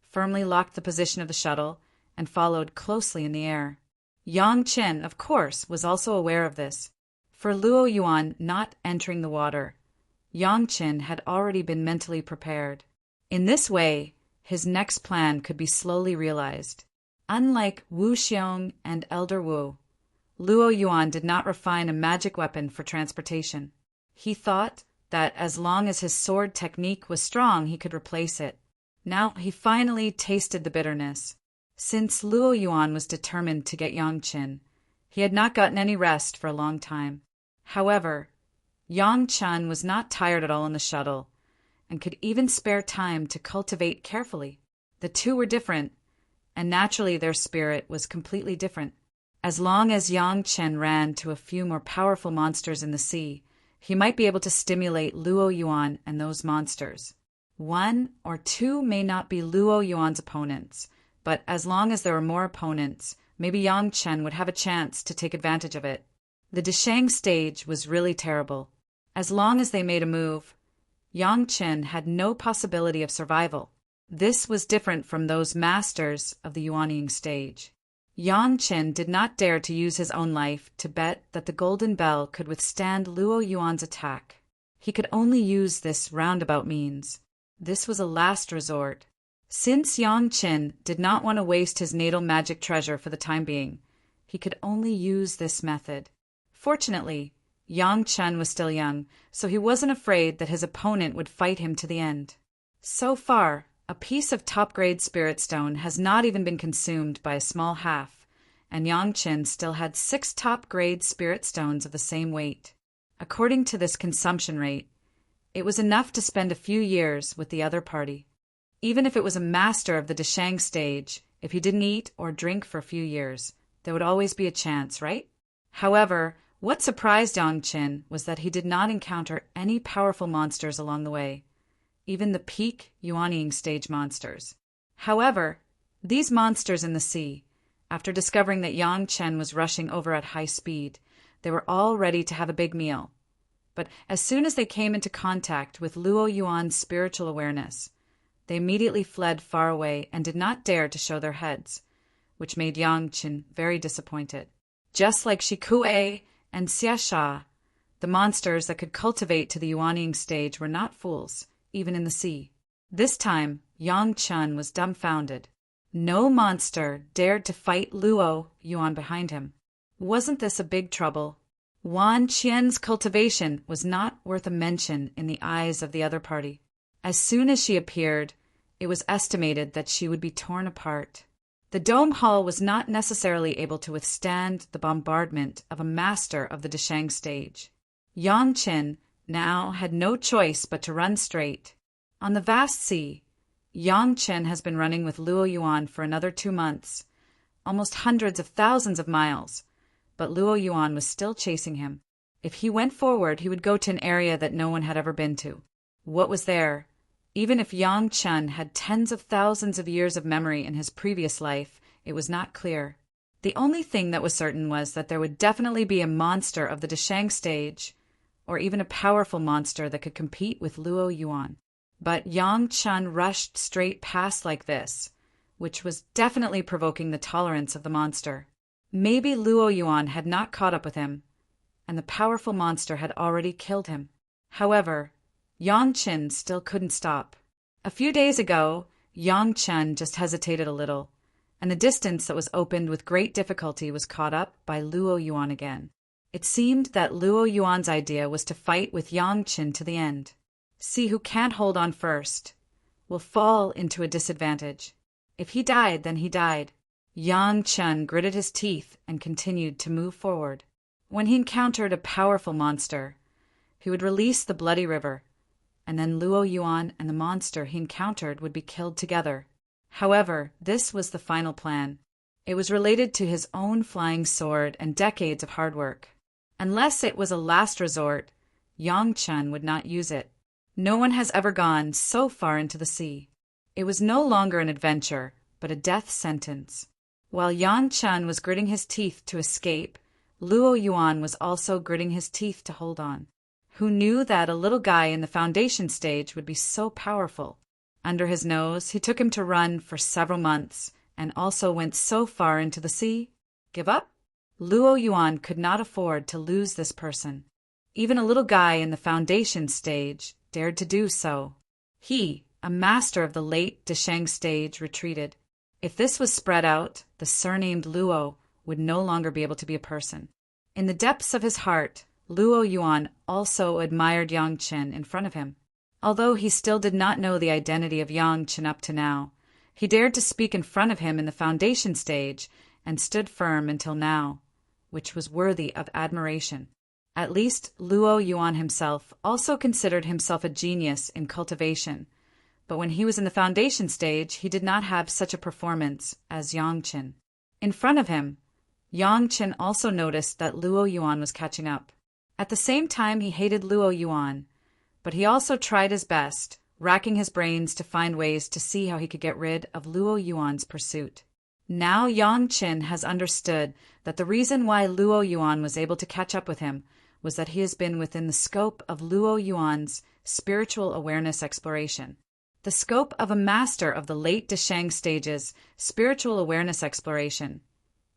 firmly locked the position of the shuttle, and followed closely in the air. Yang Chen, of course, was also aware of this. For Luo Yuan not entering the water, Yang Chen had already been mentally prepared. In this way, his next plan could be slowly realized. Unlike Wu Xiong and Elder Wu, Luo Yuan did not refine a magic weapon for transportation. He thought that as long as his sword technique was strong, he could replace it. Now he finally tasted the bitterness. Since Luo Yuan was determined to get Yang Chen, he had not gotten any rest for a long time. However, Yang Chen was not tired at all in the shuttle, and could even spare time to cultivate carefully. The two were different, and naturally their spirit was completely different. As long as Yang Chen ran to a few more powerful monsters in the sea, he might be able to stimulate Luo Yuan and those monsters. 1 or 2 may not be Luo Yuan's opponents, but as long as there were more opponents, maybe Yang Chen would have a chance to take advantage of it. The Deshang stage was really terrible. As long as they made a move, Yang Chen had no possibility of survival. This was different from those masters of the Yuanying stage. Yang Chen did not dare to use his own life to bet that the Golden Bell could withstand Luo Yuan's attack. He could only use this roundabout means. This was a last resort. Since Yang Chen did not want to waste his natal magic treasure for the time being, he could only use this method. Fortunately, Yang Chen was still young, so he wasn't afraid that his opponent would fight him to the end. So far, a piece of top-grade spirit stone has not even been consumed by a small half, and Yang Chen still had 6 top-grade spirit stones of the same weight. According to this consumption rate, it was enough to spend a few years with the other party. Even if it was a master of the Deshang stage, if he didn't eat or drink for a few years, there would always be a chance, right? However, what surprised Yang Chen was that he did not encounter any powerful monsters along the way, even the peak Yuanying stage monsters. However, these monsters in the sea, after discovering that Yang Chen was rushing over at high speed, they were all ready to have a big meal. But as soon as they came into contact with Luo Yuan's spiritual awareness, they immediately fled far away and did not dare to show their heads, which made Yang Chen very disappointed. Just like Shikue and Xiasha, the monsters that could cultivate to the Yuanying stage were not fools, even in the sea. This time, Yang Chen was dumbfounded. No monster dared to fight Luo Yuan behind him. Wasn't this a big trouble? Wan Qian's cultivation was not worth a mention in the eyes of the other party. As soon as she appeared, it was estimated that she would be torn apart. The dome hall was not necessarily able to withstand the bombardment of a master of the Deshang stage. Yang Chen now had no choice but to run straight. On the vast sea, Yang Chen has been running with Luo Yuan for another 2 months, almost hundreds of thousands of miles, but Luo Yuan was still chasing him. If he went forward, he would go to an area that no one had ever been to. What was there? Even if Yang Chen had tens of thousands of years of memory in his previous life, it was not clear. The only thing that was certain was that there would definitely be a monster of the Deshang stage, or even a powerful monster that could compete with Luo Yuan. But Yang Chen rushed straight past like this, which was definitely provoking the tolerance of the monster. Maybe Luo Yuan had not caught up with him, and the powerful monster had already killed him. However, Yang Chen still couldn't stop. A few days ago, Yang Chen just hesitated a little, and the distance that was opened with great difficulty was caught up by Luo Yuan again. It seemed that Luo Yuan's idea was to fight with Yang Chen to the end. See who can't hold on first will fall into a disadvantage. If he died, then he died. Yang Chen gritted his teeth and continued to move forward. When he encountered a powerful monster, he would release the bloody river, and then Luo Yuan and the monster he encountered would be killed together. However, this was the final plan. It was related to his own flying sword and decades of hard work. Unless it was a last resort, Yang Chen would not use it. No one has ever gone so far into the sea. It was no longer an adventure, but a death sentence. While Yang Chen was gritting his teeth to escape, Luo Yuan was also gritting his teeth to hold on. Who knew that a little guy in the foundation stage would be so powerful? Under his nose, he took him to run for several months, and also went so far into the sea. Give up? Luo Yuan could not afford to lose this person. Even a little guy in the foundation stage dared to do so. He, a master of the late Deshang stage, retreated. If this was spread out, the surnamed Luo would no longer be able to be a person. In the depths of his heart, Luo Yuan also admired Yang Chen in front of him. Although he still did not know the identity of Yang Chen up to now, he dared to speak in front of him in the foundation stage and stood firm until now, which was worthy of admiration. At least Luo Yuan himself also considered himself a genius in cultivation, but when he was in the foundation stage, he did not have such a performance as Yang Chen. In front of him, Yang Chen also noticed that Luo Yuan was catching up. At the same time, he hated Luo Yuan, but he also tried his best, racking his brains to find ways to see how he could get rid of Luo Yuan's pursuit. Now Yang Chen has understood that the reason why Luo Yuan was able to catch up with him was that he has been within the scope of Luo Yuan's spiritual awareness exploration. The scope of a master of the late Deshang stage's spiritual awareness exploration.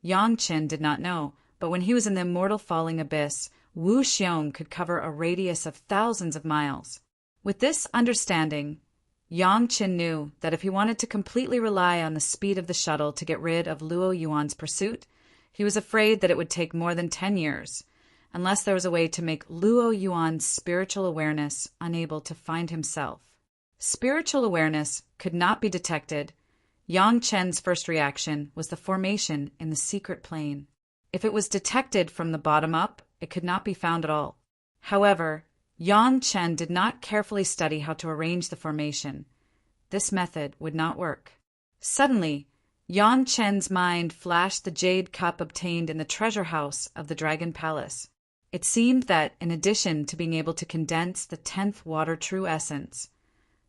Yang Chen did not know, but when he was in the immortal falling abyss, Wu Xiong could cover a radius of thousands of miles. With this understanding, Yang Chen knew that if he wanted to completely rely on the speed of the shuttle to get rid of Luo Yuan's pursuit, he was afraid that it would take more than 10 years, unless there was a way to make Luo Yuan's spiritual awareness unable to find himself. Spiritual awareness could not be detected. Yang Chen's first reaction was the formation in the secret plane. If it was detected from the bottom up, it could not be found at all. However, Yang Chen did not carefully study how to arrange the formation. This method would not work. Suddenly, Yang Chen's mind flashed the jade cup obtained in the treasure house of the Dragon Palace. It seemed that, in addition to being able to condense the 10th water true essence,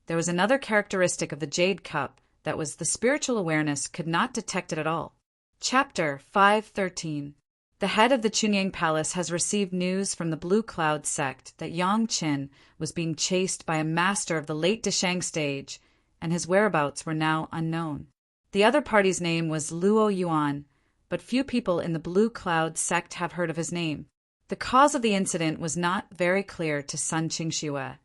there was another characteristic of the jade cup that was the spiritual awareness could not detect it at all. Chapter 513. The head of the Chunyang Palace has received news from the Blue Cloud sect that Yang Chen was being chased by a master of the late Deshang stage, and his whereabouts were now unknown. The other party's name was Luo Yuan, but few people in the Blue Cloud sect have heard of his name. The cause of the incident was not very clear to Sun Qingxue,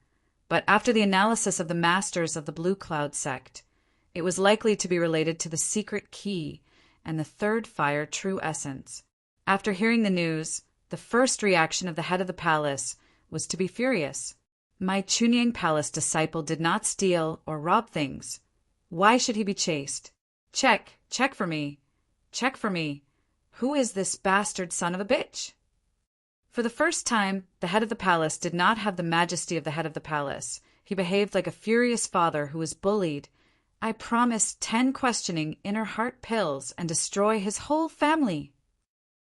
but after the analysis of the masters of the Blue Cloud sect, it was likely to be related to the secret key and the third fire true essence. After hearing the news, the first reaction of the head of the palace was to be furious. My Chunyang Palace disciple did not steal or rob things. Why should he be chased? Check for me. Check for me. Who is this bastard son of a bitch? For the first time, the head of the palace did not have the majesty of the head of the palace. He behaved like a furious father who was bullied. I promised 10 questioning inner heart pills and destroy his whole family.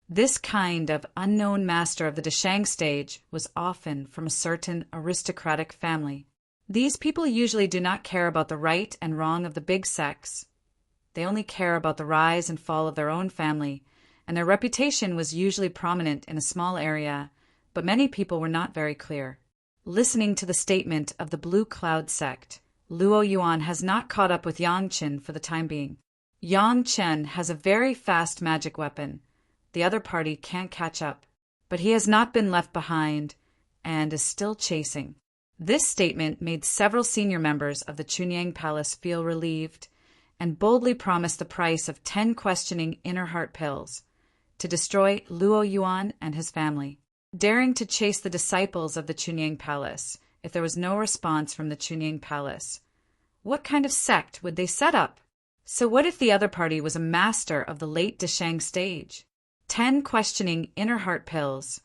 This kind of unknown master of the Dashang stage was often from a certain aristocratic family. These people usually do not care about the right and wrong of the big sects. They only care about the rise and fall of their own family, and their reputation was usually prominent in a small area, but many people were not very clear. Listening to the statement of the Blue Cloud sect, Luo Yuan has not caught up with Yang Chen for the time being. Yang Chen has a very fast magic weapon. The other party can't catch up, but he has not been left behind and is still chasing. This statement made several senior members of the Chunyang Palace feel relieved and boldly promised the price of 10 questioning inner heart pills to destroy Luo Yuan and his family, daring to chase the disciples of the Chunyang Palace if there was no response from the Chunyang Palace. What kind of sect would they set up? So what if the other party was a master of the late Dashang stage? 10 questioning inner heart pills.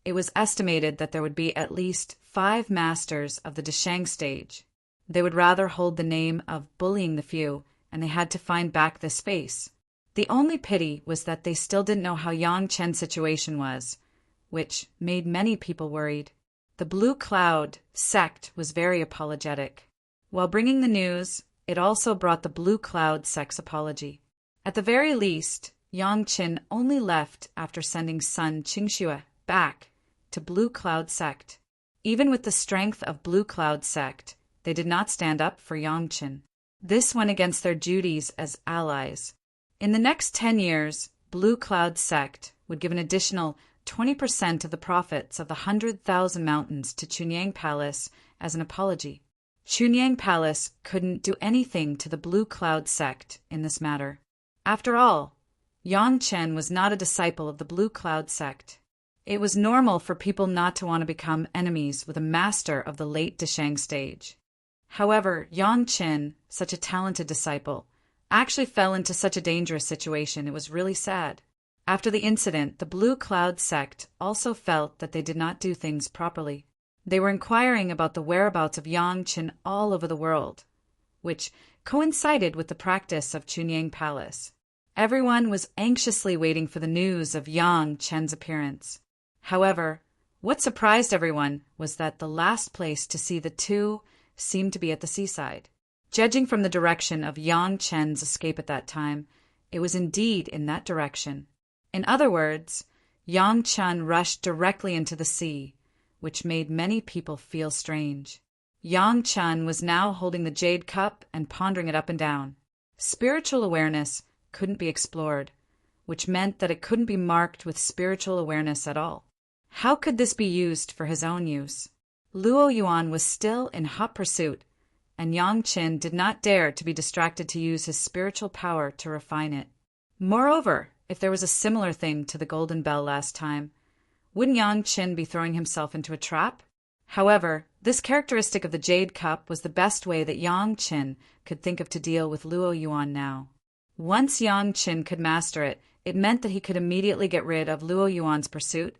It was estimated that there would be at least 5 masters of the Dashang stage. They would rather hold the name of bullying the few, and they had to find back this face. The only pity was that they still didn't know how Yang Chen's situation was, which made many people worried. The Blue Cloud sect was very apologetic. While bringing the news, it also brought the Blue Cloud sect's apology. At the very least, Yang Chen only left after sending Sun Qingxue back to Blue Cloud sect. Even with the strength of Blue Cloud sect, they did not stand up for Yang Chen. This went against their duties as allies. In the next 10 years, Blue Cloud sect would give an additional 20% of the profits of the 100,000 mountains to Chunyang Palace as an apology. Chunyang Palace couldn't do anything to the Blue Cloud sect in this matter. After all, Yang Chen was not a disciple of the Blue Cloud sect. It was normal for people not to want to become enemies with a master of the late Dashang stage. However, Yang Chen, such a talented disciple, actually fell into such a dangerous situation. It was really sad. After the incident, the Blue Cloud sect also felt that they did not do things properly. They were inquiring about the whereabouts of Yang Chen all over the world, which coincided with the practice of Chunyang Palace. Everyone was anxiously waiting for the news of Yang Chen's appearance. However, what surprised everyone was that the last place to see the two seemed to be at the seaside. Judging from the direction of Yang Chen's escape at that time, it was indeed in that direction. In other words, Yang Chen rushed directly into the sea, which made many people feel strange. Yang Chen was now holding the jade cup and pondering it up and down. Spiritual awareness couldn't be explored, which meant that it couldn't be marked with spiritual awareness at all. How could this be used for his own use? Luo Yuan was still in hot pursuit, and Yang Chen did not dare to be distracted to use his spiritual power to refine it. Moreover, if there was a similar thing to the Golden Bell last time, wouldn't Yang Chen be throwing himself into a trap? However, this characteristic of the Jade Cup was the best way that Yang Chen could think of to deal with Luo Yuan now. Once Yang Chen could master it, it meant that he could immediately get rid of Luo Yuan's pursuit,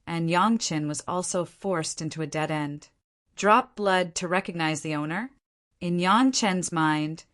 and Yang Chen was also forced into a dead end. Drop blood to recognize the owner? In Yang Chen's mind,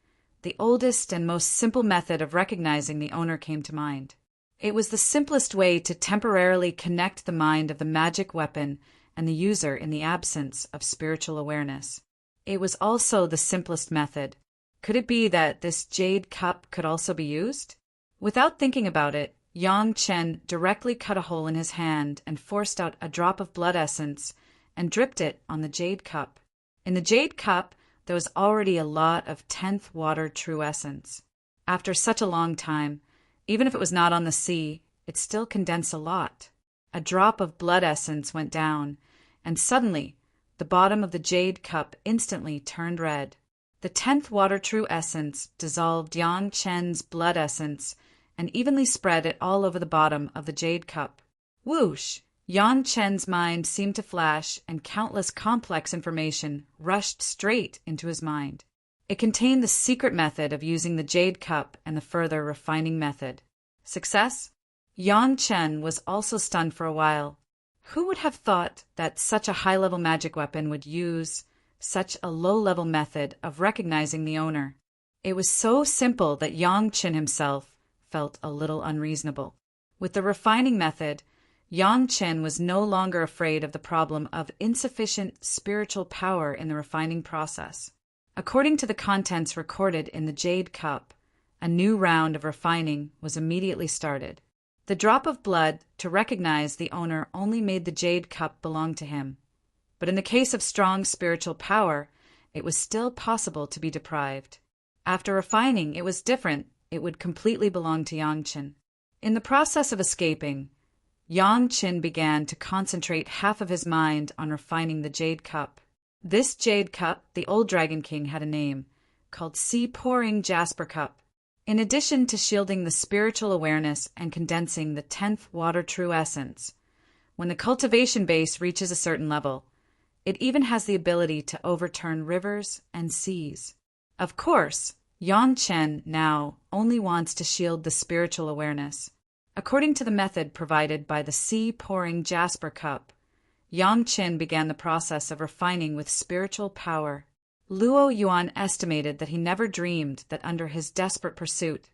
the oldest and most simple method of recognizing the owner came to mind. It was the simplest way to temporarily connect the mind of the magic weapon and the user in the absence of spiritual awareness. It was also the simplest method. Could it be that this jade cup could also be used? Without thinking about it, Yang Chen directly cut a hole in his hand and forced out a drop of blood essence and dripped it on the jade cup. In the jade cup, there was already a lot of 10th water true essence. After such a long time, even if it was not on the sea, it still condensed a lot. A drop of blood essence went down, and suddenly, the bottom of the jade cup instantly turned red. The 10th water true essence dissolved Yang Chen's blood essence and evenly spread it all over the bottom of the jade cup. Whoosh! Yang Chen's mind seemed to flash, and countless complex information rushed straight into his mind. It contained the secret method of using the jade cup and the further refining method. Success? Yang Chen was also stunned for a while. Who would have thought that such a high-level magic weapon would use such a low-level method of recognizing the owner? It was so simple that Yang Chen himself felt a little unreasonable. With the refining method, Yang Chen was no longer afraid of the problem of insufficient spiritual power in the refining process. According to the contents recorded in the jade cup, a new round of refining was immediately started. The drop of blood to recognize the owner only made the jade cup belong to him. But in the case of strong spiritual power, it was still possible to be deprived. After refining, it was different. It would completely belong to Yang Chen. In the process of escaping, Yang Chen began to concentrate half of his mind on refining the jade cup. This jade cup, the old Dragon King had a name, called Sea-Pouring Jasper Cup. In addition to shielding the spiritual awareness and condensing the 10th water true essence, when the cultivation base reaches a certain level, it even has the ability to overturn rivers and seas. Of course, Yang Chen now only wants to shield the spiritual awareness. According to the method provided by the Sea-Pouring Jasper Cup, Yang Chen began the process of refining with spiritual power. Luo Yuan estimated that he never dreamed that under his desperate pursuit,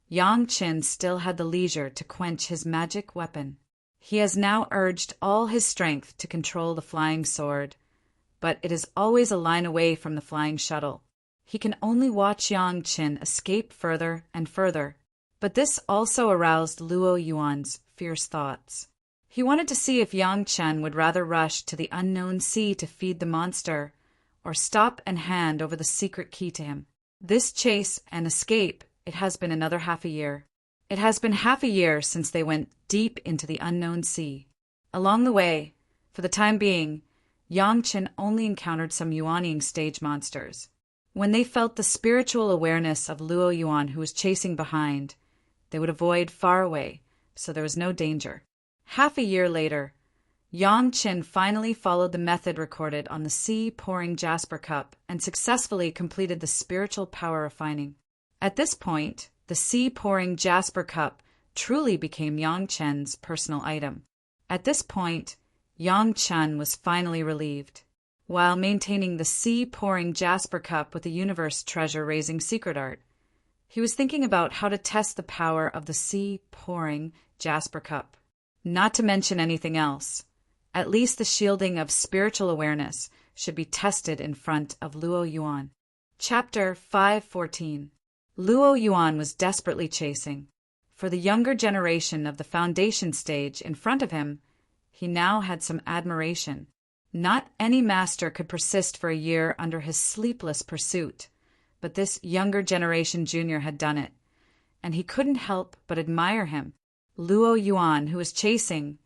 Yang Chen still had the leisure to quench his magic weapon. He has now urged all his strength to control the flying sword, but it is always a line away from the flying shuttle. He can only watch Yang Chen escape further and further. But this also aroused Luo Yuan's fierce thoughts. He wanted to see if Yang Chen would rather rush to the unknown sea to feed the monster, or stop and hand over the secret key to him. This chase and escape, it has been another half a year. It has been half a year since they went deep into the unknown sea. Along the way, for the time being, Yang Chen only encountered some Yuanying stage monsters. When they felt the spiritual awareness of Luo Yuan who was chasing behind, they would avoid far away, so there was no danger. Half a year later, Yang Chen finally followed the method recorded on the Sea-Pouring Jasper Cup and successfully completed the spiritual power refining. At this point, the Sea-Pouring Jasper Cup truly became Yang Chen's personal item. At this point, Yang Chen was finally relieved. While maintaining the Sea-Pouring Jasper Cup with the universe treasure-raising secret art, he was thinking about how to test the power of the Sea-Pouring Jasper Cup. Not to mention anything else, at least the shielding of spiritual awareness should be tested in front of Luo Yuan. Chapter 514. Luo Yuan was desperately chasing. For the younger generation of the foundation stage in front of him, he now had some admiration. Not any master could persist for a year under his sleepless pursuit, but this younger generation junior had done it, and he couldn't help but admire him. Luo Yuan, who was chasing,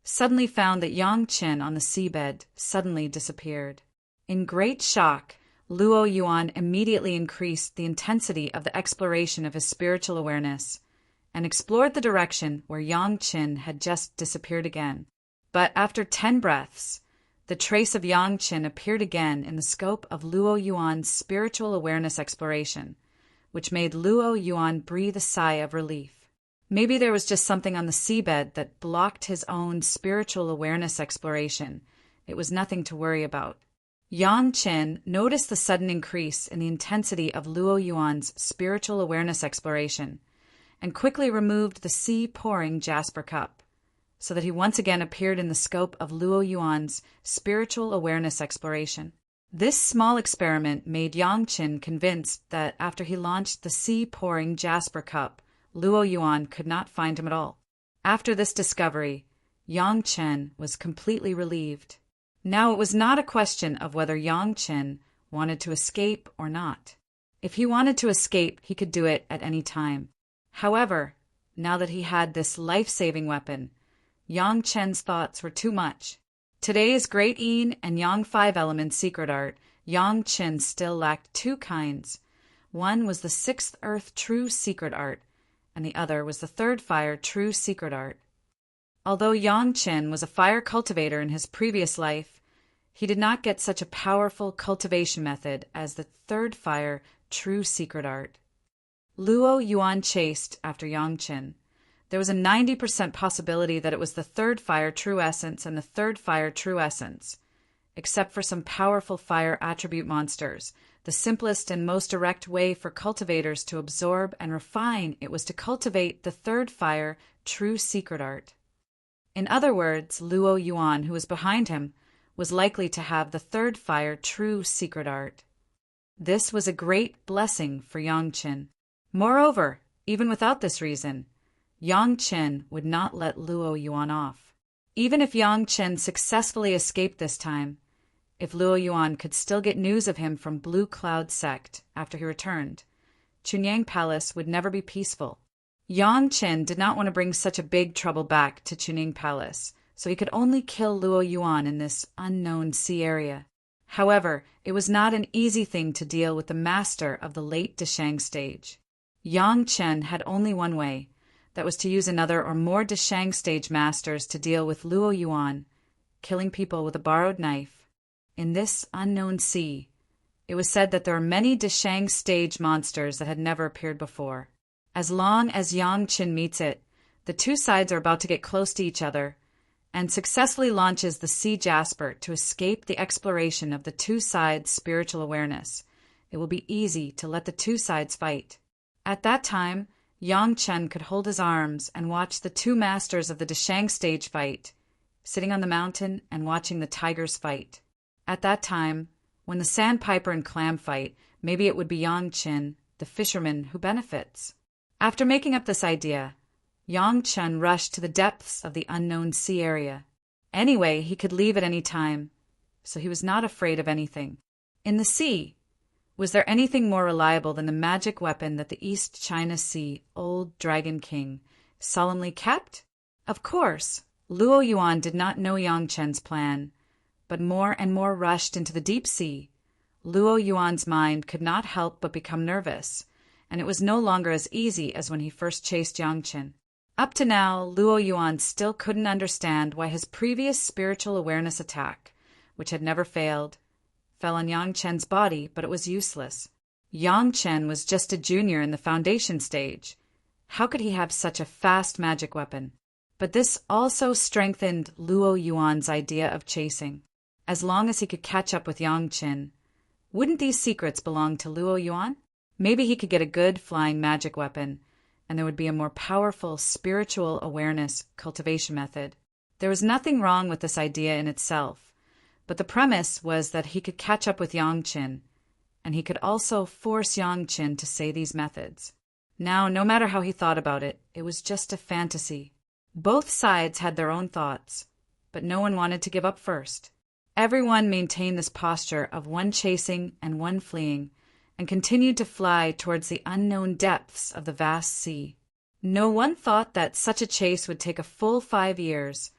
suddenly found that Yang Chen on the seabed suddenly disappeared. In great shock, Luo Yuan immediately increased the intensity of the exploration of his spiritual awareness and explored the direction where Yang Chen had just disappeared again. But after 10 breaths, the trace of Yang Chen appeared again in the scope of Luo Yuan's spiritual awareness exploration, which made Luo Yuan breathe a sigh of relief. Maybe there was just something on the seabed that blocked his own spiritual awareness exploration. It was nothing to worry about. Yang Chen noticed the sudden increase in the intensity of Luo Yuan's spiritual awareness exploration and quickly removed the Sea-Pouring Jasper Cup, so that he once again appeared in the scope of Luo Yuan's spiritual awareness exploration. This small experiment made Yang Chen convinced that after he launched the Sea-Pouring Jasper Cup, Luo Yuan could not find him at all. After this discovery, Yang Chen was completely relieved. Now it was not a question of whether Yang Chen wanted to escape or not. If he wanted to escape, he could do it at any time. However, now that he had this life-saving weapon, Yang Chen's thoughts were too much. Today's Great Yin and Yang 5 Element secret art, Yang Chen still lacked 2 kinds. One was the 6th Earth True Secret Art, and the other was the 3rd Fire True Secret Art. Although Yang Chen was a fire cultivator in his previous life, he did not get such a powerful cultivation method as the 3rd Fire True Secret Art. Luo Yuan chased after Yang Chen. There was a 90% possibility that it was the 3rd Fire True Essence and the 3rd Fire True Essence. except for some powerful fire attribute monsters. The simplest and most direct way for cultivators to absorb and refine it was to cultivate the third fire, true secret art. In other words, Luo Yuan, who was behind him, was likely to have the third fire, true secret art. This was a great blessing for Yang Qin. Moreover, even without this reason, Yang Qin would not let Luo Yuan off. Even if Yang Qin successfully escaped this time, if Luo Yuan could still get news of him from Blue Cloud Sect after he returned, Chunyang Palace would never be peaceful. Yang Qin did not want to bring such a big trouble back to Chunyang Palace, so he could only kill Luo Yuan in this unknown sea area. However, it was not an easy thing to deal with the master of the late Deshang stage. Yang Qin had only one way, that was to use another or more Deshang stage masters to deal with Luo Yuan, killing people with a borrowed knife. In this unknown sea, it was said that there are many Deshang stage monsters that had never appeared before. As long as Yang Qin meets it, the two sides are about to get close to each other, and successfully launches the Sea Jasper to escape the exploration of the two sides' spiritual awareness. It will be easy to let the two sides fight. At that time, Yang Qin could hold his arms and watch the two masters of the Deshang stage fight, sitting on the mountain and watching the tigers fight. At that time, when the sandpiper and clam fight, maybe it would be Yang Qin, the fisherman, who benefits. After making up this idea, Yang Qin rushed to the depths of the unknown sea area. Anyway, he could leave at any time, so he was not afraid of anything. In the sea, was there anything more reliable than the magic weapon that the East China Sea Old Dragon King solemnly kept? Of course, Luo Yuan did not know Yang Qin's plan, but more and more rushed into the deep sea. Luo Yuan's mind could not help but become nervous, and it was no longer as easy as when he first chased Yang Qin. Up to now, Luo Yuan still couldn't understand why his previous spiritual awareness attack, which had never failed, fell on Yang Qin's body, but it was useless. Yang Qin was just a junior in the foundation stage. How could he have such a fast magic weapon? But this also strengthened Luo Yuan's idea of chasing. As long as he could catch up with Yang Qin, wouldn't these secrets belong to Luo Yuan? Maybe he could get a good flying magic weapon, and there would be a more powerful spiritual awareness cultivation method. There was nothing wrong with this idea in itself, but the premise was that he could catch up with Yang Qin, and he could also force Yang Qin to say these methods. Now, no matter how he thought about it, it was just a fantasy. Both sides had their own thoughts, but no one wanted to give up first. Everyone maintained this posture of one chasing and one fleeing, and continued to fly towards the unknown depths of the vast sea. No one thought that such a chase would take a full 5 years,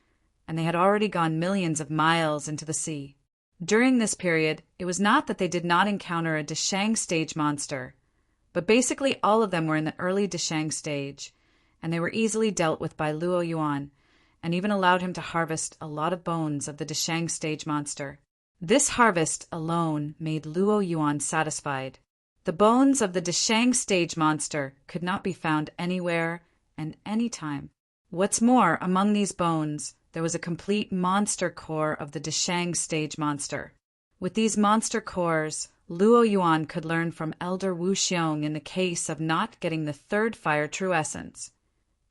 and they had already gone millions of miles into the sea. During this period, it was not that they did not encounter a Deshang stage monster, but basically all of them were in the early Deshang stage, and they were easily dealt with by Luo Yuan, and even allowed him to harvest a lot of bones of the Deshang stage monster. This harvest alone made Luo Yuan satisfied. The bones of the Deshang stage monster could not be found anywhere and anytime. What's more, among these bones, there was a complete monster core of the Deshang stage monster. With these monster cores, Luo Yuan could learn from Elder Wu Xiong in the case of not getting the third fire true essence.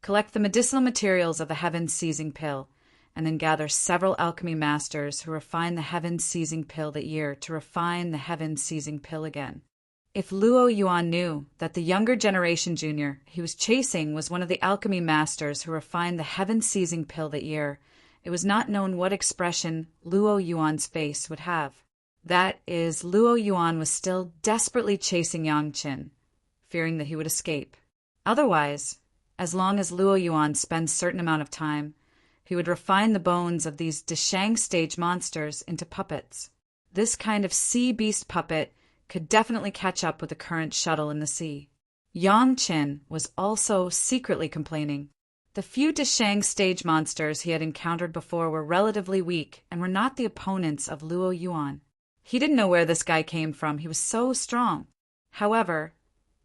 Collect the medicinal materials of the Heaven Seizing Pill, and then gather several alchemy masters who refine the Heaven Seizing Pill that year to refine the Heaven Seizing Pill again. If Luo Yuan knew that the younger generation junior he was chasing was one of the alchemy masters who refined the Heaven Seizing Pill that year, it was not known what expression Luo Yuan's face would have. That is, Luo Yuan was still desperately chasing Yang Qin, fearing that he would escape. Otherwise, as long as Luo Yuan spends a certain amount of time, he would refine the bones of these Deshang stage monsters into puppets. This kind of sea beast puppet could definitely catch up with the current shuttle in the sea. Yang Qin was also secretly complaining. The few Deshang stage monsters he had encountered before were relatively weak and were not the opponents of Luo Yuan. He didn't know where this guy came from, he was so strong. However,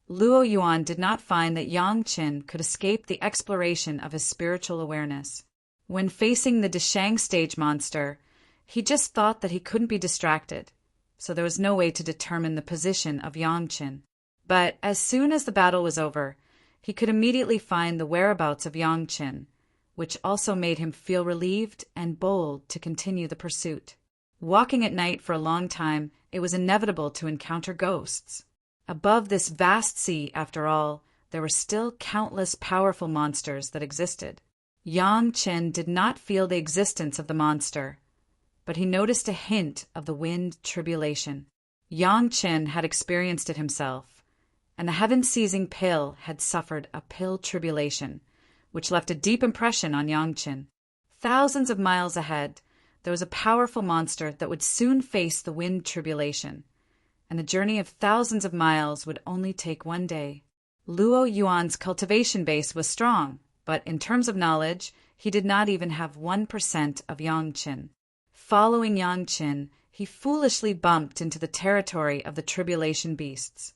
Luo Yuan did not find that Yang Qin could escape the exploration of his spiritual awareness. When facing the Deshang stage monster, He just thought that he couldn't be distracted, so there was no way to determine the position of Yangqin. But as soon as the battle was over, he could immediately find the whereabouts of Yangqin, which also made him feel relieved and bold to continue the pursuit. Walking at night for a long time, it was inevitable to encounter ghosts. Above this vast sea, after all, there were still countless powerful monsters that existed. Yang Chen did not feel the existence of the monster, but he noticed a hint of the wind tribulation. Yang Chen had experienced it himself, and the heaven-seizing pill had suffered a pill tribulation, which left a deep impression on Yang Chen. Thousands of miles ahead, there was a powerful monster that would soon face the wind tribulation, and the journey of thousands of miles would only take one day. Luo Yuan's cultivation base was strong, but in terms of knowledge, he did not even have 1% of Yangqin. Following Yangqin, he foolishly bumped into the territory of the tribulation beasts.